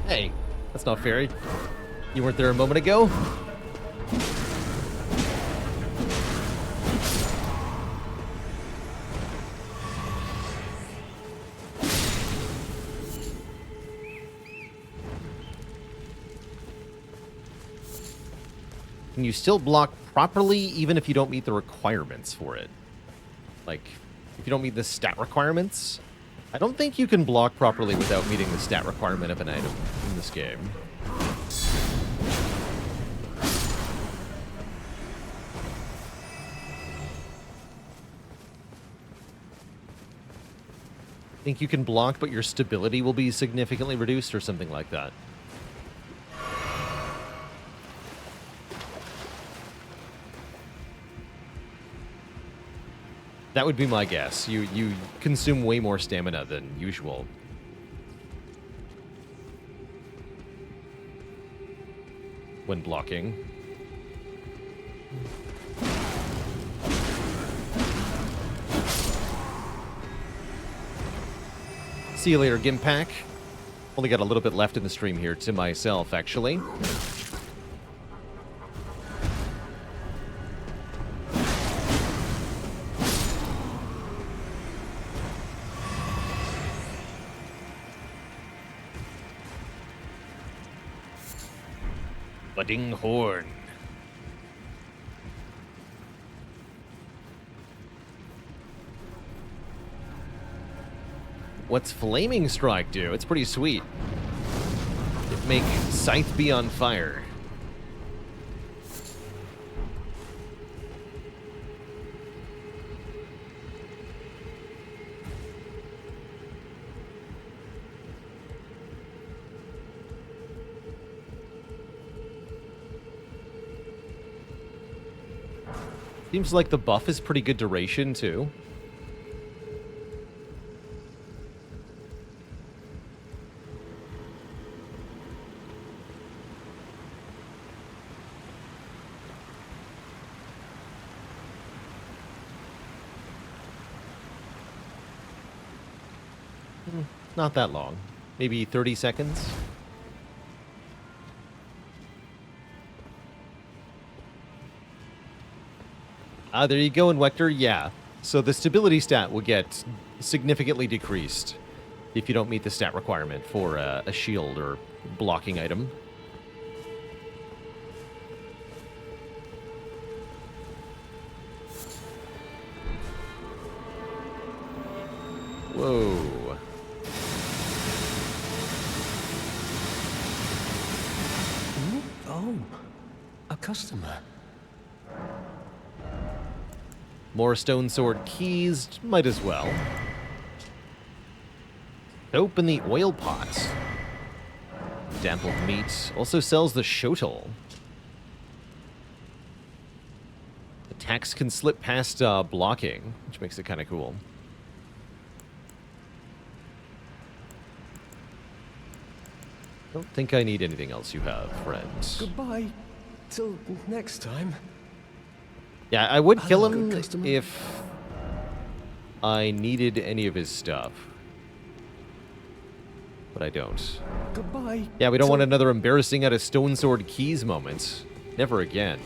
[SPEAKER 1] Hey, that's not fair. You weren't there a moment ago? Can you still block properly even if you don't meet the requirements for it? Like, if you don't meet the stat requirements? I don't think you can block properly without meeting the stat requirement of an item in this game. I think you can block, but your stability will be significantly reduced or something like that. That would be my guess. You consume way more stamina than usual. When blocking. See you later, Gimpack. Only got a little bit left in the stream here to myself, actually. Budding Horn. What's Flaming Strike do? It's pretty sweet. It makes Scythe be on fire. Seems like the buff is pretty good duration, too. Not that long. Maybe 30 seconds. There you go, Invector. Yeah. So the stability stat will get significantly decreased if you don't meet the stat requirement for a shield or blocking item. Whoa.
[SPEAKER 8] Oh, a customer.
[SPEAKER 1] More stone sword keys, might as well. Open the oil pot. Dampled meat also sells the shotl. Attacks can slip past blocking, which makes it kind of cool. Don't think I need anything else you have, friends.
[SPEAKER 8] Goodbye. Till next time.
[SPEAKER 1] Yeah, I would kill
[SPEAKER 8] Hello,
[SPEAKER 1] him
[SPEAKER 8] good customer.
[SPEAKER 1] if I needed any of his stuff. But I don't.
[SPEAKER 8] Goodbye.
[SPEAKER 1] Yeah, we don't want
[SPEAKER 8] till-
[SPEAKER 1] another embarrassing out of stone sword keys moment. Never again.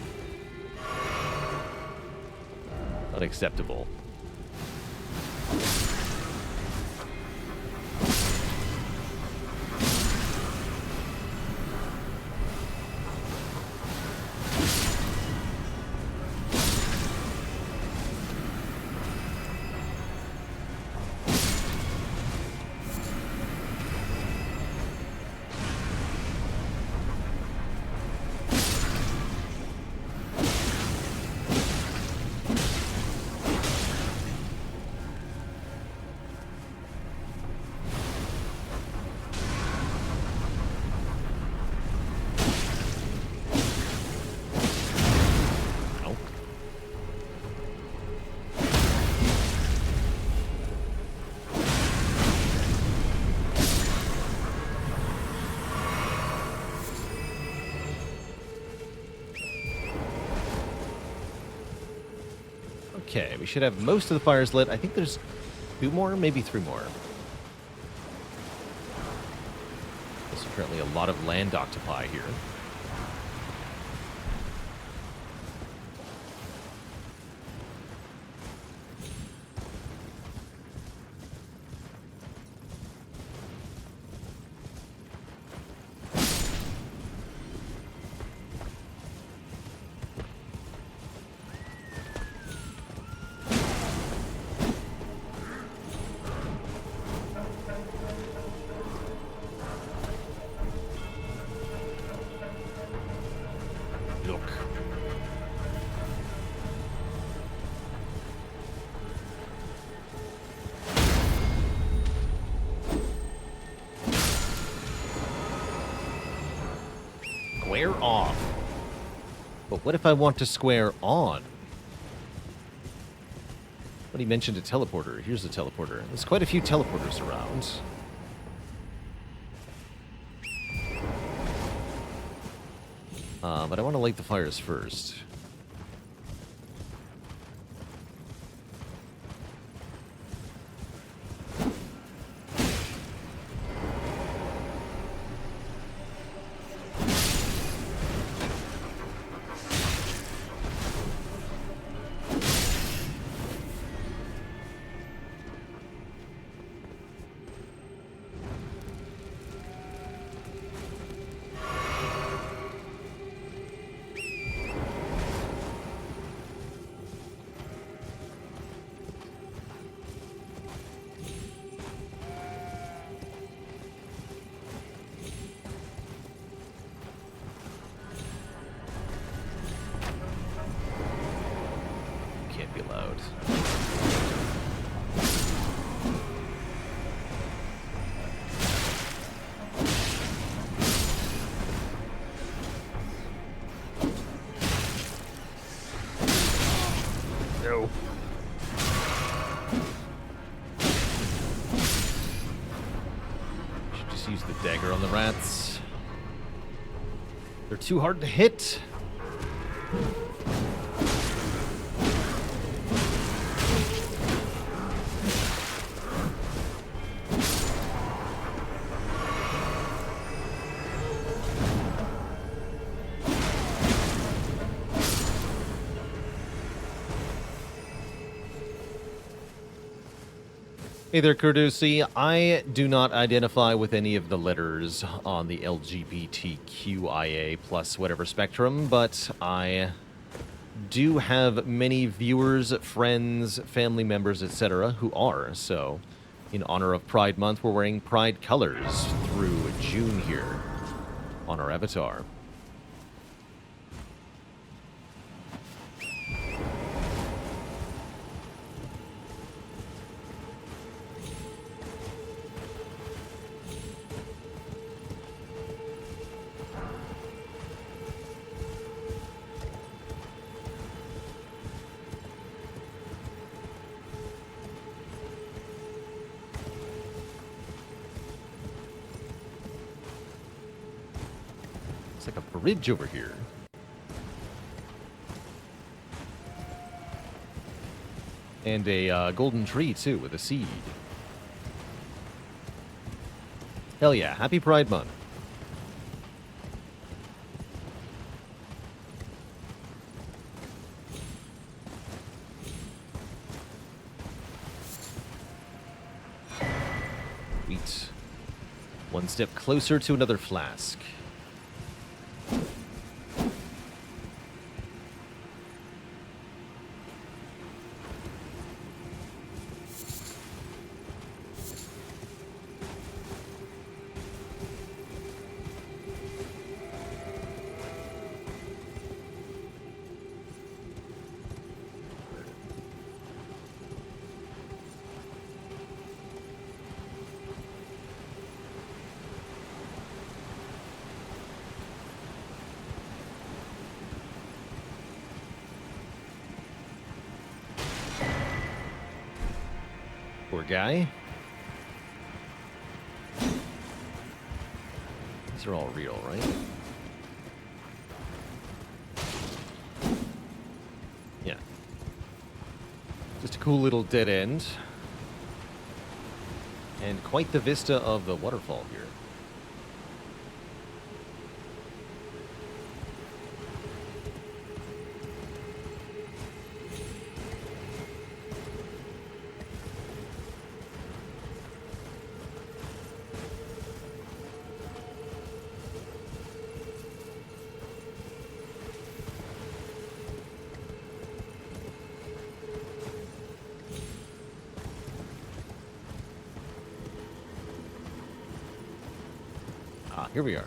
[SPEAKER 1] Unacceptable. Oh. Okay, we should have most of the fires lit. I think there's 2 more, maybe 3 more. There's apparently a lot of land octopi here. Look. Square off. But what if I want to square on? When he mentioned a teleporter, here's a teleporter. There's quite a few teleporters around. But I want to light the fires first. Can't be loud. No. Should just use the dagger on the rats. They're too hard to hit. Hey there, Kurdusi. I do not identify with any of the letters on the LGBTQIA plus whatever spectrum, but I do have many viewers, friends, family members, etc. who are. So, in honor of Pride Month, we're wearing Pride colors through June here on our avatar. It's like a bridge over here. And a golden tree, too, with a seed. Hell yeah. Happy Pride Month. Sweet. One step closer to another flask. Poor guy. These are all real, right? Yeah. Just a cool little dead end. And quite the vista of the waterfall here. Here we are.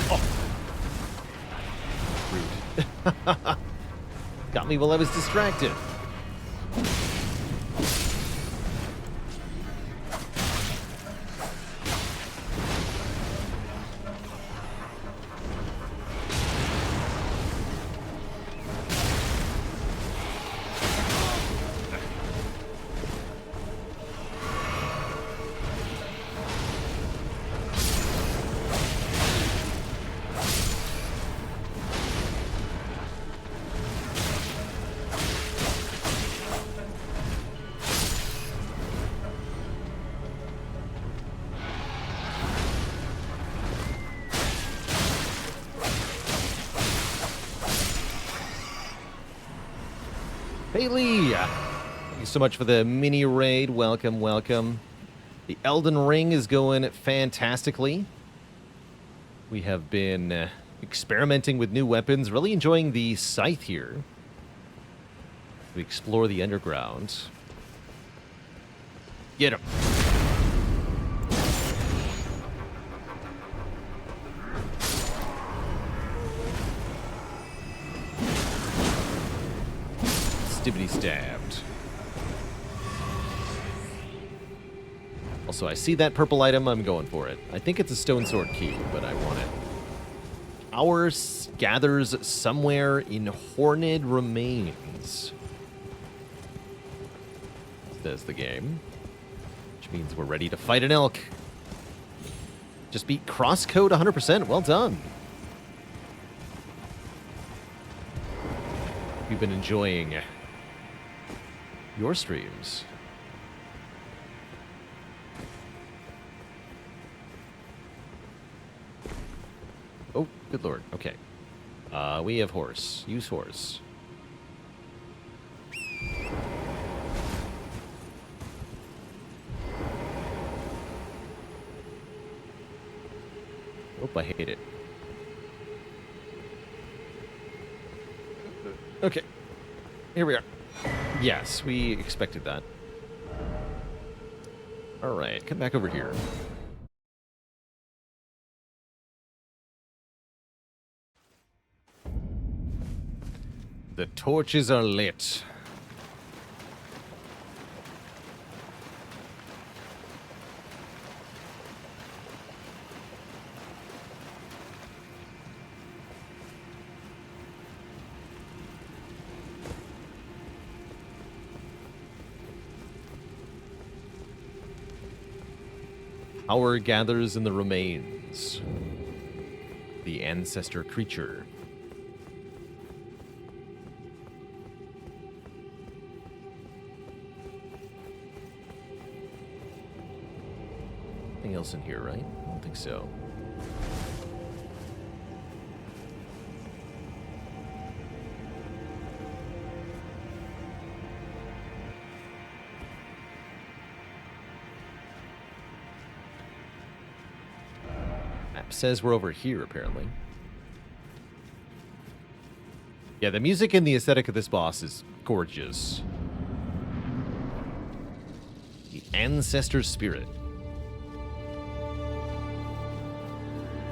[SPEAKER 1] Oh. Rude. Got me while I was distracted. Haley, thank you so much for the mini raid. Welcome, welcome. The Elden Ring is going fantastically. We have been experimenting with new weapons, really enjoying the scythe here. We explore the underground. Get him. Stibbity stabbed. Also, I see that purple item, I'm going for it. I think it's a stone sword key, but I want it. Ours gathers somewhere in Horned Remains, says the game. Which means we're ready to fight an elk. Just beat crosscode 100%. Well done. You've been enjoying your streams. Oh, good lord. Okay. We have horse. Use horse. Nope, I hate it. Okay. Here we are. Yes, we expected that. Alright, come back over here. The torches are lit. Power gathers in the remains. The ancestor creature. Nothing else in here, right? I don't think so. Map says we're over here, apparently. Yeah, the music and the aesthetic of this boss is gorgeous. The ancestor spirit.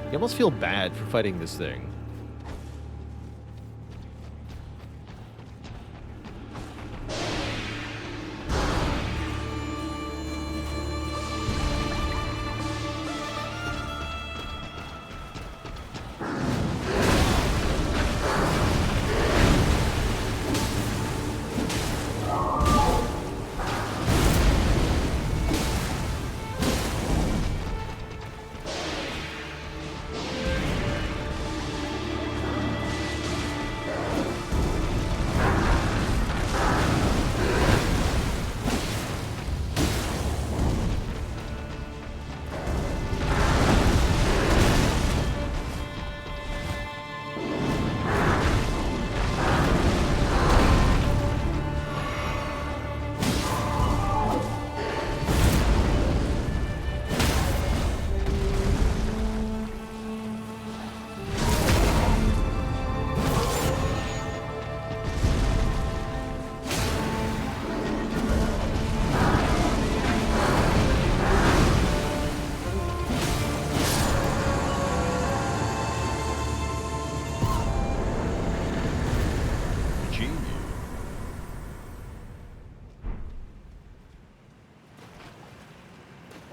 [SPEAKER 1] You almost feel bad for fighting this thing.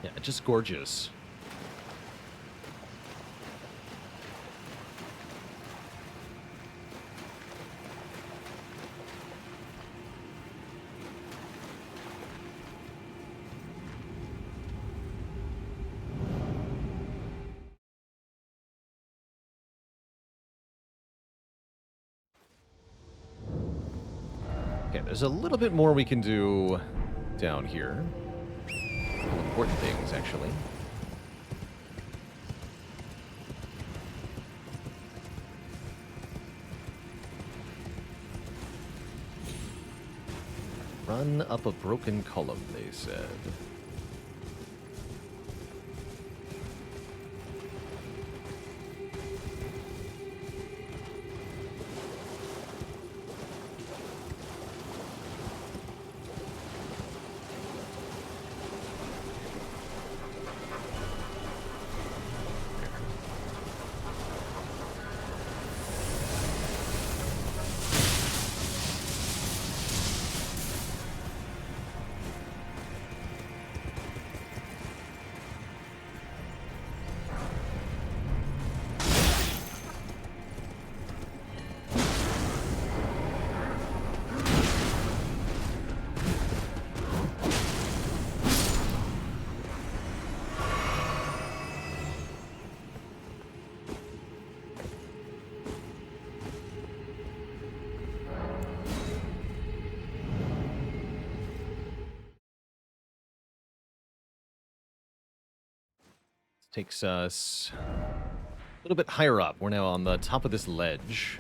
[SPEAKER 1] Yeah, just gorgeous. Okay, there's a little bit more we can do down here. Important things, actually. Run up a broken column, they said. Takes us a little bit higher up. We're now on the top of this ledge.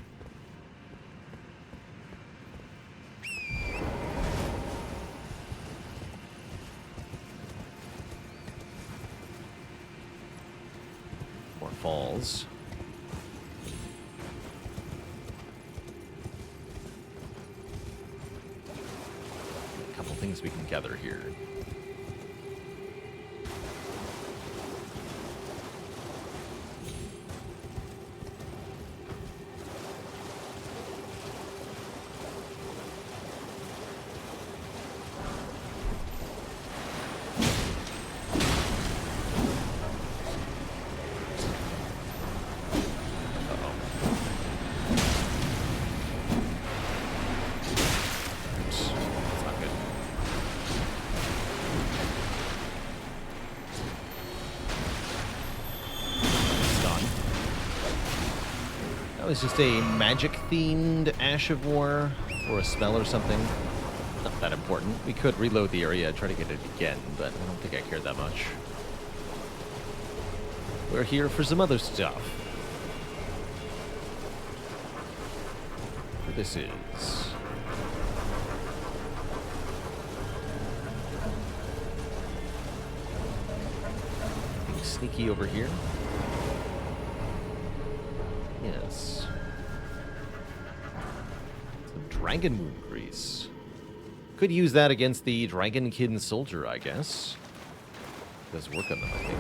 [SPEAKER 1] More falls. A couple things we can gather here. It's just a magic-themed Ash of War or a spell or something. Not that important. We could reload the area and try to get it again, but I don't think I care that much. We're here for some other stuff. What this is. Being sneaky over here. Yes. Some dragon wound grease. Could use that against the dragonkin soldier, I guess. Does work on them, I think.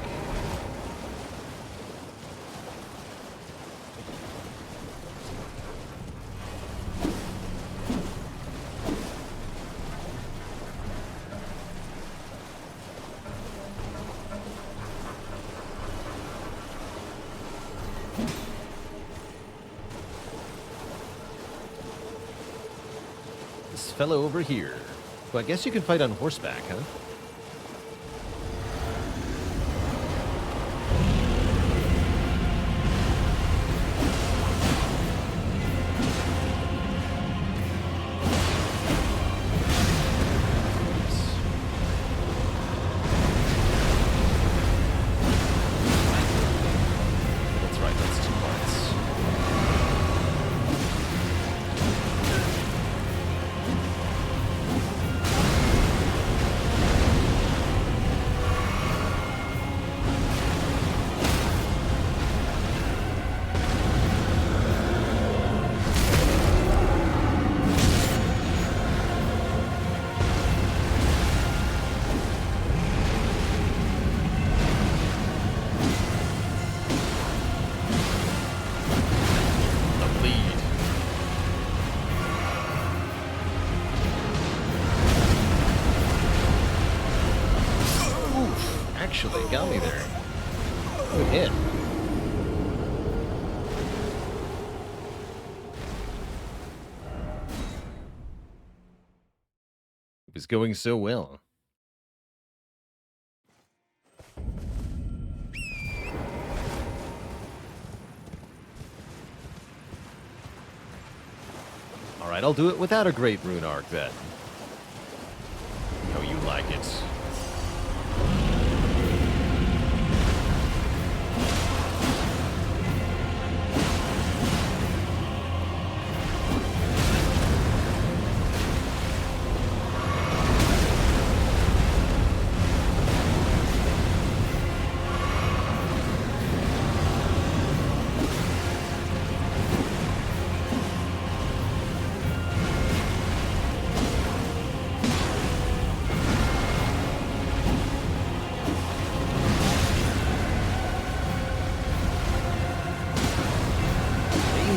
[SPEAKER 1] Fellow over here. Well, I guess you can fight on horseback, huh? That's right, that's 2 parts. Actually, got me there. Good hit. It was going so well. Alright, I'll do it without a great rune arc then. How you like it.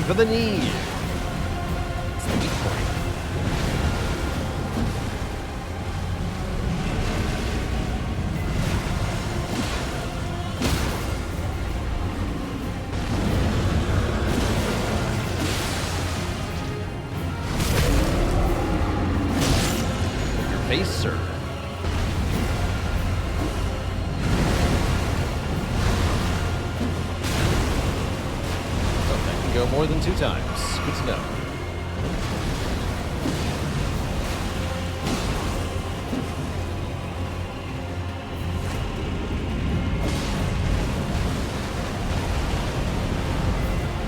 [SPEAKER 1] For the knee. It's the weak point. Your face, sir. Go more than 2 times. Good to know.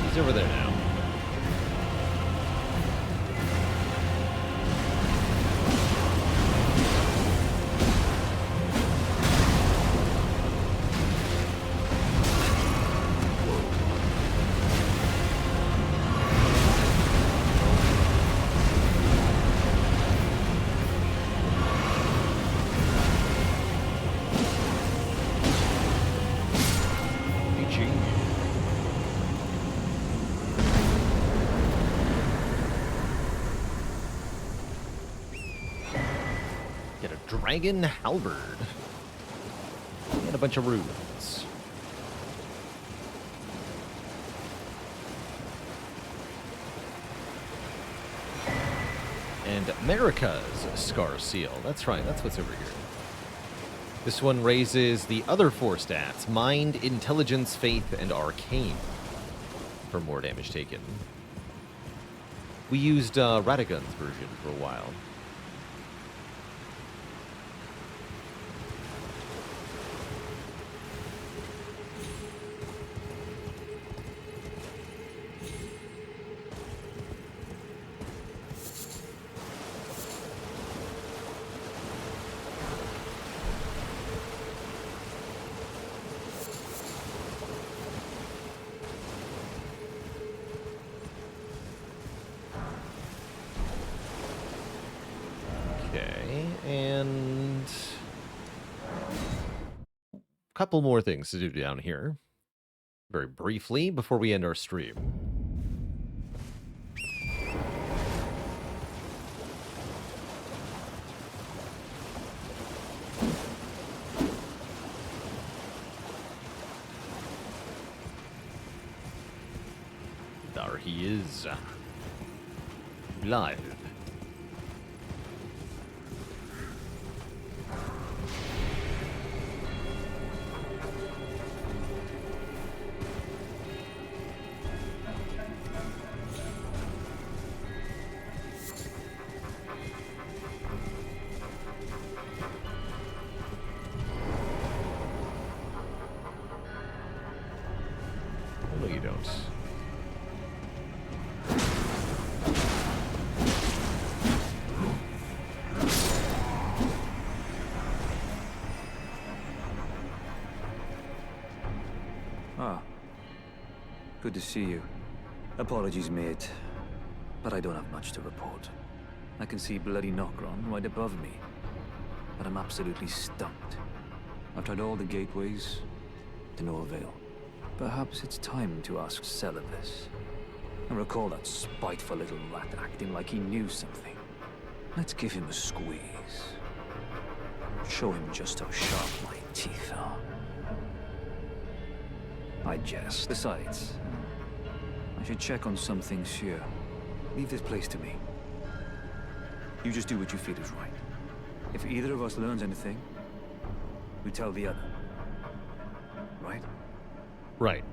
[SPEAKER 1] He's over there now. Dragon Halberd. And a bunch of runes. And America's Scar Seal. That's right, that's what's over here. This one raises the other 4 stats. Mind, Intelligence, Faith, and Arcane. For more damage taken. We used Radagon's version for a while. And a couple more things to do down here, very briefly, before we end our stream. There he is, live. No, you don't.
[SPEAKER 11] Ah. Good to see you. Apologies, mate. But I don't have much to report. I can see bloody Nokron right above me. But I'm absolutely stumped. I've tried all the gateways, to no avail. Perhaps it's time to ask Celibus. I recall that spiteful little rat acting like he knew something. Let's give him a squeeze. Show him just how sharp my teeth are. I jest. Besides, I should check on some things here. Leave this place to me. You just do what you feel is right. If either of us learns anything, we tell the other. Right?
[SPEAKER 1] Right.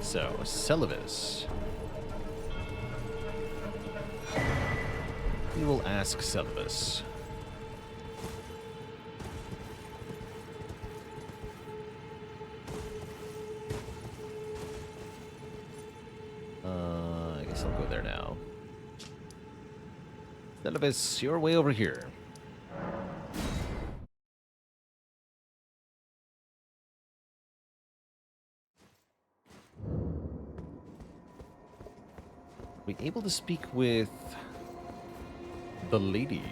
[SPEAKER 1] So, Celibus. We will ask Celibus. I guess I'll go there now. Celibus, you're way over here. Are we able to speak with the lady?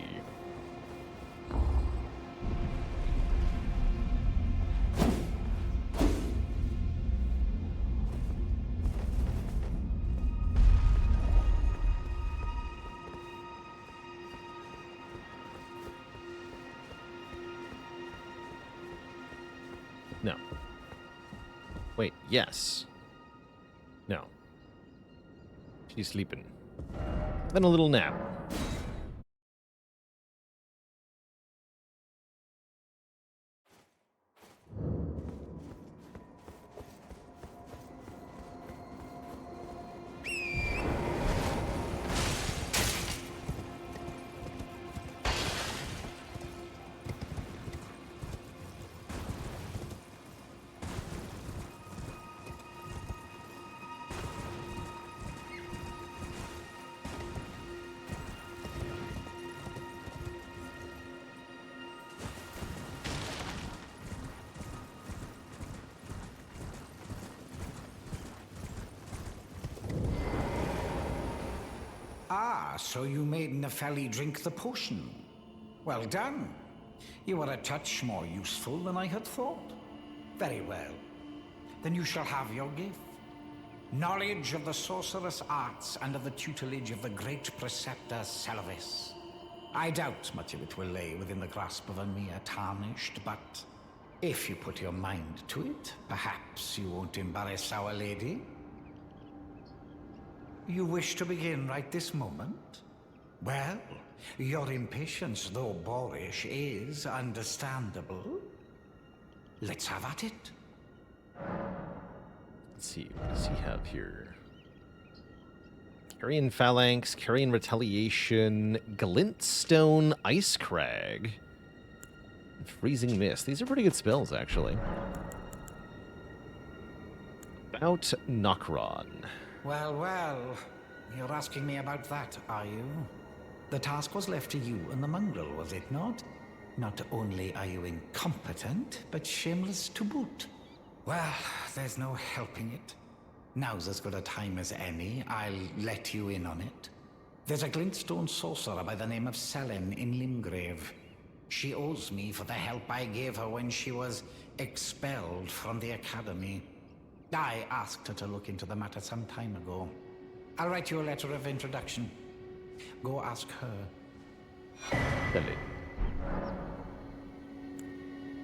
[SPEAKER 1] No. Wait, yes. No. She's sleeping. Then a little nap.
[SPEAKER 12] Ah, so you made Nepheli drink the potion. Well done. You are a touch more useful than I had thought. Very well. Then you shall have your gift. Knowledge of the sorcerous arts under the tutelage of the great preceptor Selvis. I doubt much of it will lay within the grasp of a mere tarnished, but if you put your mind to it, perhaps you won't embarrass our lady. You wish to begin right this moment? Well, your impatience, though boorish, is understandable. Let's have at it.
[SPEAKER 1] Let's see, what does he have here? Carrion Phalanx, Carrion Retaliation, Glintstone, Ice Crag, and Freezing Mist. These are pretty good spells, actually. About Nokron.
[SPEAKER 12] Well, well. You're asking me about that, are you? The task was left to you and the mongrel, was it not? Not only are you incompetent, but shameless to boot. Well, there's no helping it. Now's as good a time as any. I'll let you in on it. There's a glintstone sorcerer by the name of Selin in Limgrave. She owes me for the help I gave her when she was expelled from the academy. I asked her to look into the matter some time ago. I'll write you a letter of introduction. Go ask her.
[SPEAKER 1] Selin.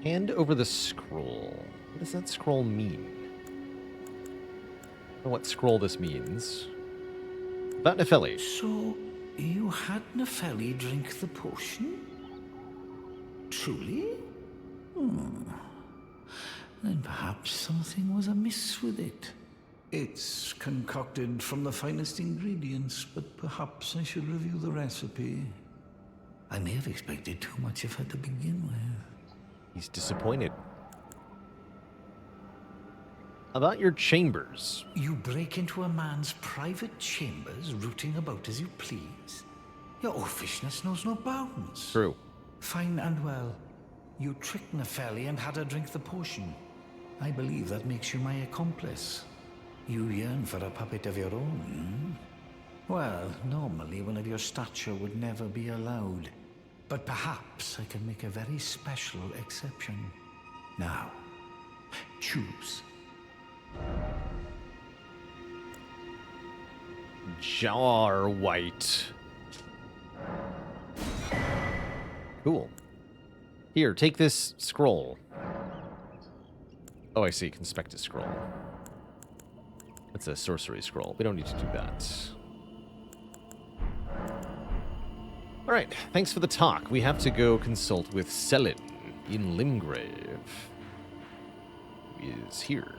[SPEAKER 1] Hand over the scroll. What does that scroll mean? I don't know what scroll this means. About Nepheli.
[SPEAKER 12] So, you had Nepheli drink the potion? Truly? Then perhaps something was amiss with it. It's concocted from the finest ingredients, but perhaps I should review the recipe. I may have expected too much of her to begin with.
[SPEAKER 1] He's disappointed. About your chambers.
[SPEAKER 12] You break into a man's private chambers, rooting about as you please? Your oafishness knows no bounds.
[SPEAKER 1] True.
[SPEAKER 12] Fine and well. You tricked Nepheli and had her drink the potion. I believe that makes you my accomplice. You yearn for a puppet of your own, Well, normally one of your stature would never be allowed. But perhaps I can make a very special exception. Now, choose.
[SPEAKER 1] Jar white. Cool. Here, take this scroll. Oh, I see. Conspectus scroll. That's a sorcery scroll. We don't need to do that. All right. Thanks for the talk. We have to go consult with Selin in Limgrave. Who is here.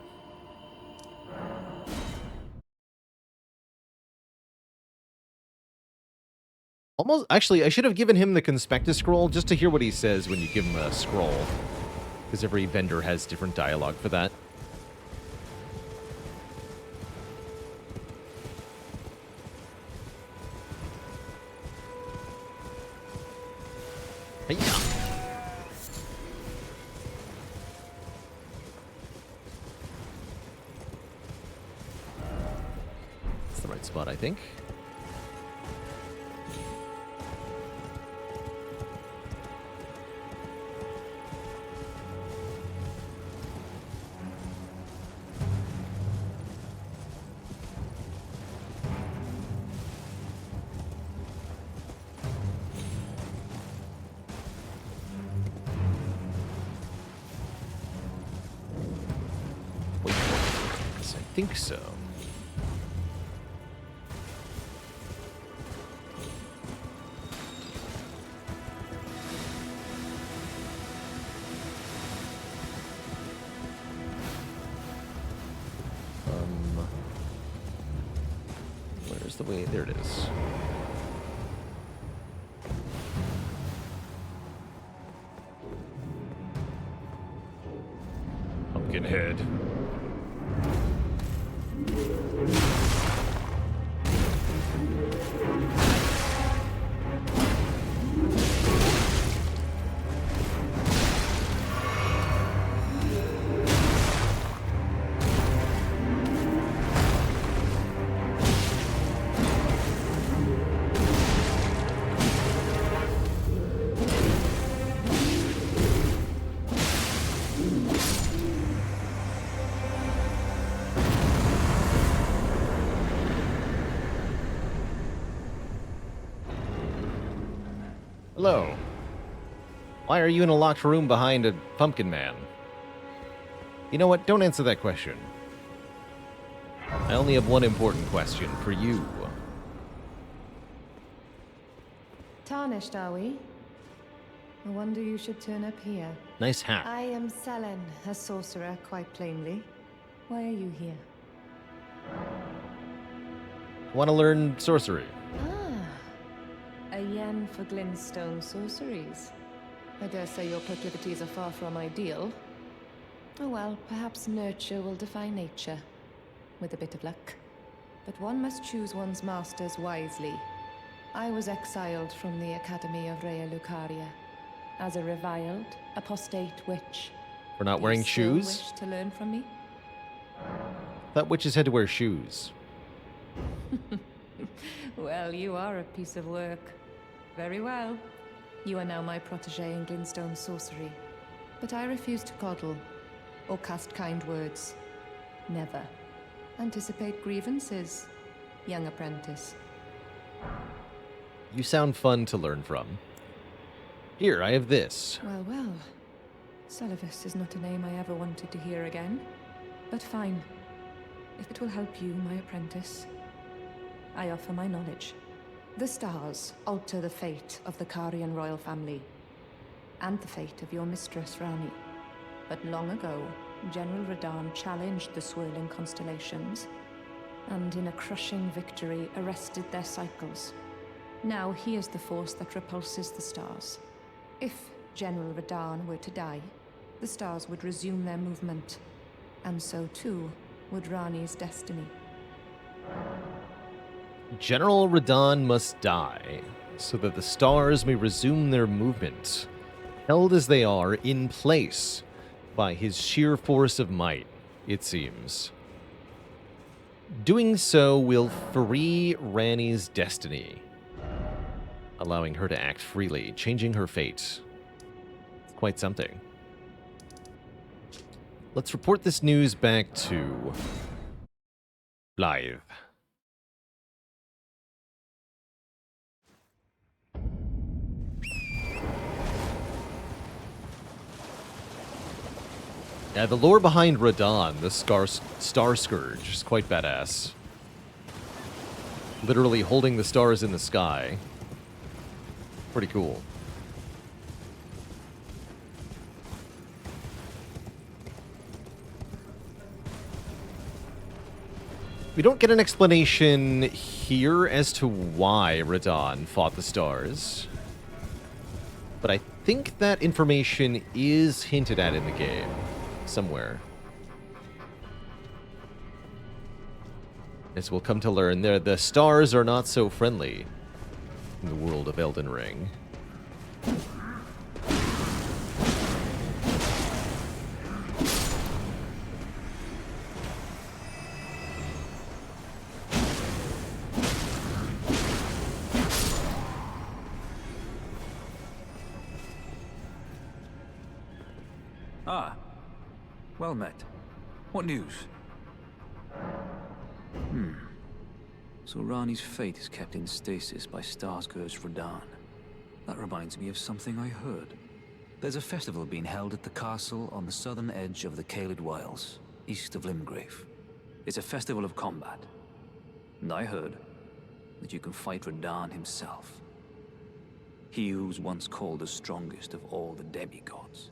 [SPEAKER 1] Almost, actually, I should have given him the Conspectus scroll just to hear what he says when you give him a scroll. Because every vendor has different dialogue for that. Hey-ya. That's the right spot, I think. I think so. Where's the way? There it is. Pumpkinhead. Hello. Why are you in a locked room behind a pumpkin man? You know what? Don't answer that question. I only have one important question for you.
[SPEAKER 13] Tarnished, are we? I wonder you should turn up here.
[SPEAKER 1] Nice hat.
[SPEAKER 13] I am Selen, a sorcerer, quite plainly. Why are you here?
[SPEAKER 1] Want to learn sorcery?
[SPEAKER 13] Ah, a yen for glintstone sorceries. I dare say your proclivities are far from ideal. Oh well, perhaps nurture will defy nature, with a bit of luck. But one must choose one's masters wisely. I was exiled from the Academy of Rea Lucaria as a reviled, apostate witch.
[SPEAKER 1] For not
[SPEAKER 13] Do
[SPEAKER 1] wearing
[SPEAKER 13] you still
[SPEAKER 1] shoes?
[SPEAKER 13] wish to learn from me?
[SPEAKER 1] Thought witches had to wear shoes.
[SPEAKER 13] Well, you are a piece of work. Very well. You are now my protege in glintstone sorcery. But I refuse to coddle or cast kind words. Never. Anticipate grievances, young apprentice.
[SPEAKER 1] You sound fun to learn from. Here, I have this.
[SPEAKER 13] Well, well. Celavis is not a name I ever wanted to hear again. But fine. If it will help you, my apprentice, I offer my knowledge. The stars alter the fate of the Karian royal family, and the fate of your mistress, Rani. But long ago, General Radahn challenged the swirling constellations, and in a crushing victory arrested their cycles. Now he is the force that repulses the stars. If General Radahn were to die, the stars would resume their movement, and so too would Rani's destiny.
[SPEAKER 1] General Radahn must die, so that the stars may resume their movement, held as they are in place by his sheer force of might, it seems. Doing so will free Rani's destiny, allowing her to act freely, changing her fate. It's quite something. Let's report this news back to Blythe. Yeah, the lore behind Radahn, the Star Scourge, is quite badass. Literally holding the stars in the sky. Pretty cool. We don't get an explanation here as to why Radahn fought the stars. But I think that information is hinted at in the game. Somewhere. As we'll come to learn, the stars are not so friendly in the world of Elden Ring.
[SPEAKER 11] Ah. Well met. What news? So Rani's fate is kept in stasis by Starscourge Radahn. That reminds me of something I heard. There's a festival being held at the castle on the southern edge of the Caelid Wilds, east of Limgrave. It's a festival of combat. And I heard that you can fight Radahn himself. He who's once called the strongest of all the demigods.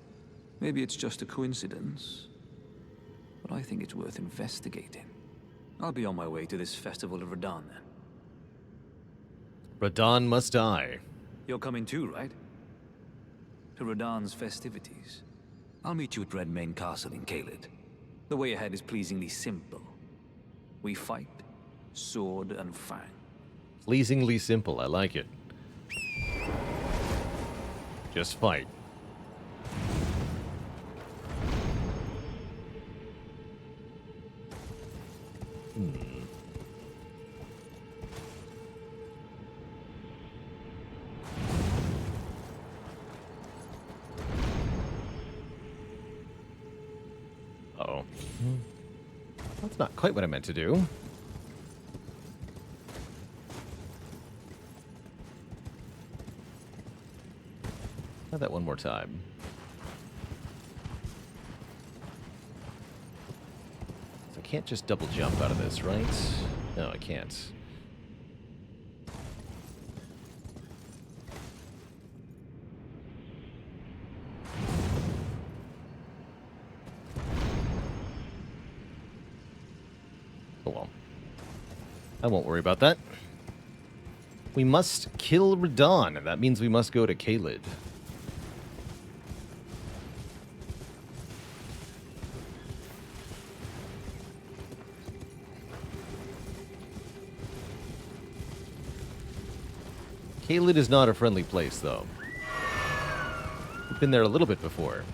[SPEAKER 11] Maybe it's just a coincidence, but I think it's worth investigating. I'll be on my way to this festival of Radahn then.
[SPEAKER 1] Radahn must die.
[SPEAKER 11] You're coming too, right? To Radahn's festivities. I'll meet you at Redmane Castle in Caelid. The way ahead is pleasingly simple. We fight, sword and fang.
[SPEAKER 1] Pleasingly simple, I like it. Just fight. Uh-oh. That's not quite what I meant to do. Try that one more time. So I can't just double jump out of this, right? No, I can't. Oh well. I won't worry about that. We must kill Radon, and that means we must go to Caelid. Caelid is not a friendly place, though. We've been there a little bit before.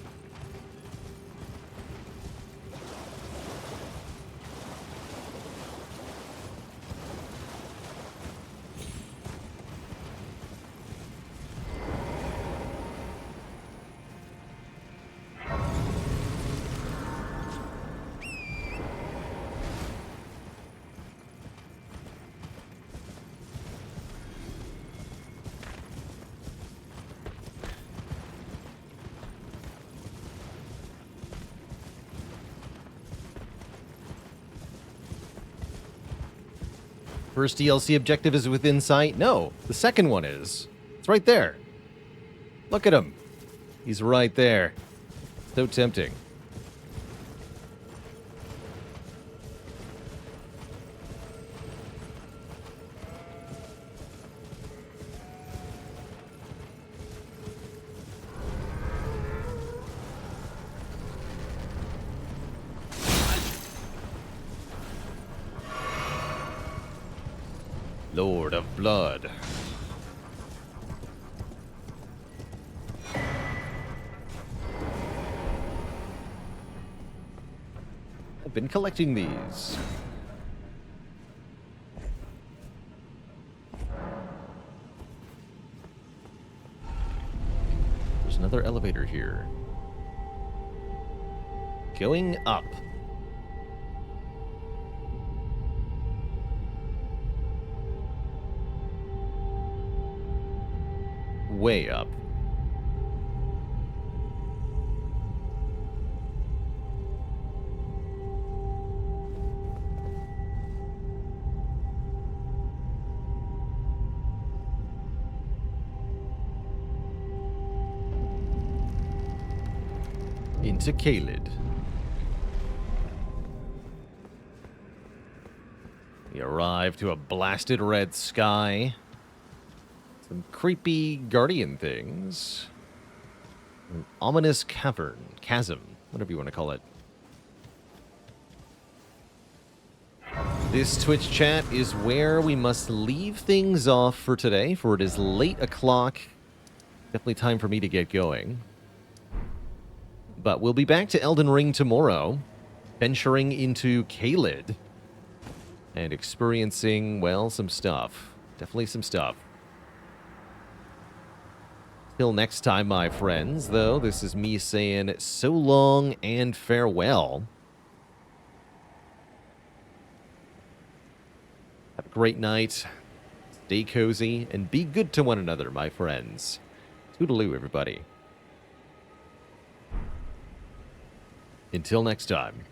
[SPEAKER 1] First DLC objective is within sight? No, the second one is. It's right there. Look at him. He's right there. So tempting. Lord of Blood. I've been collecting these. There's another elevator here. Going up. Way up. Into Caelid. We arrive to a blasted red sky. Some creepy guardian things. An ominous chasm, whatever you want to call it. This Twitch chat is where we must leave things off for today, for it is late o'clock. Definitely time for me to get going. But we'll be back to Elden Ring tomorrow, venturing into Caelid, and experiencing, well, some stuff. Definitely some stuff. Till next time, my friends, though, this is me saying so long and farewell. Have a great night, stay cozy, and be good to one another, my friends. Toodaloo, everybody. Until next time.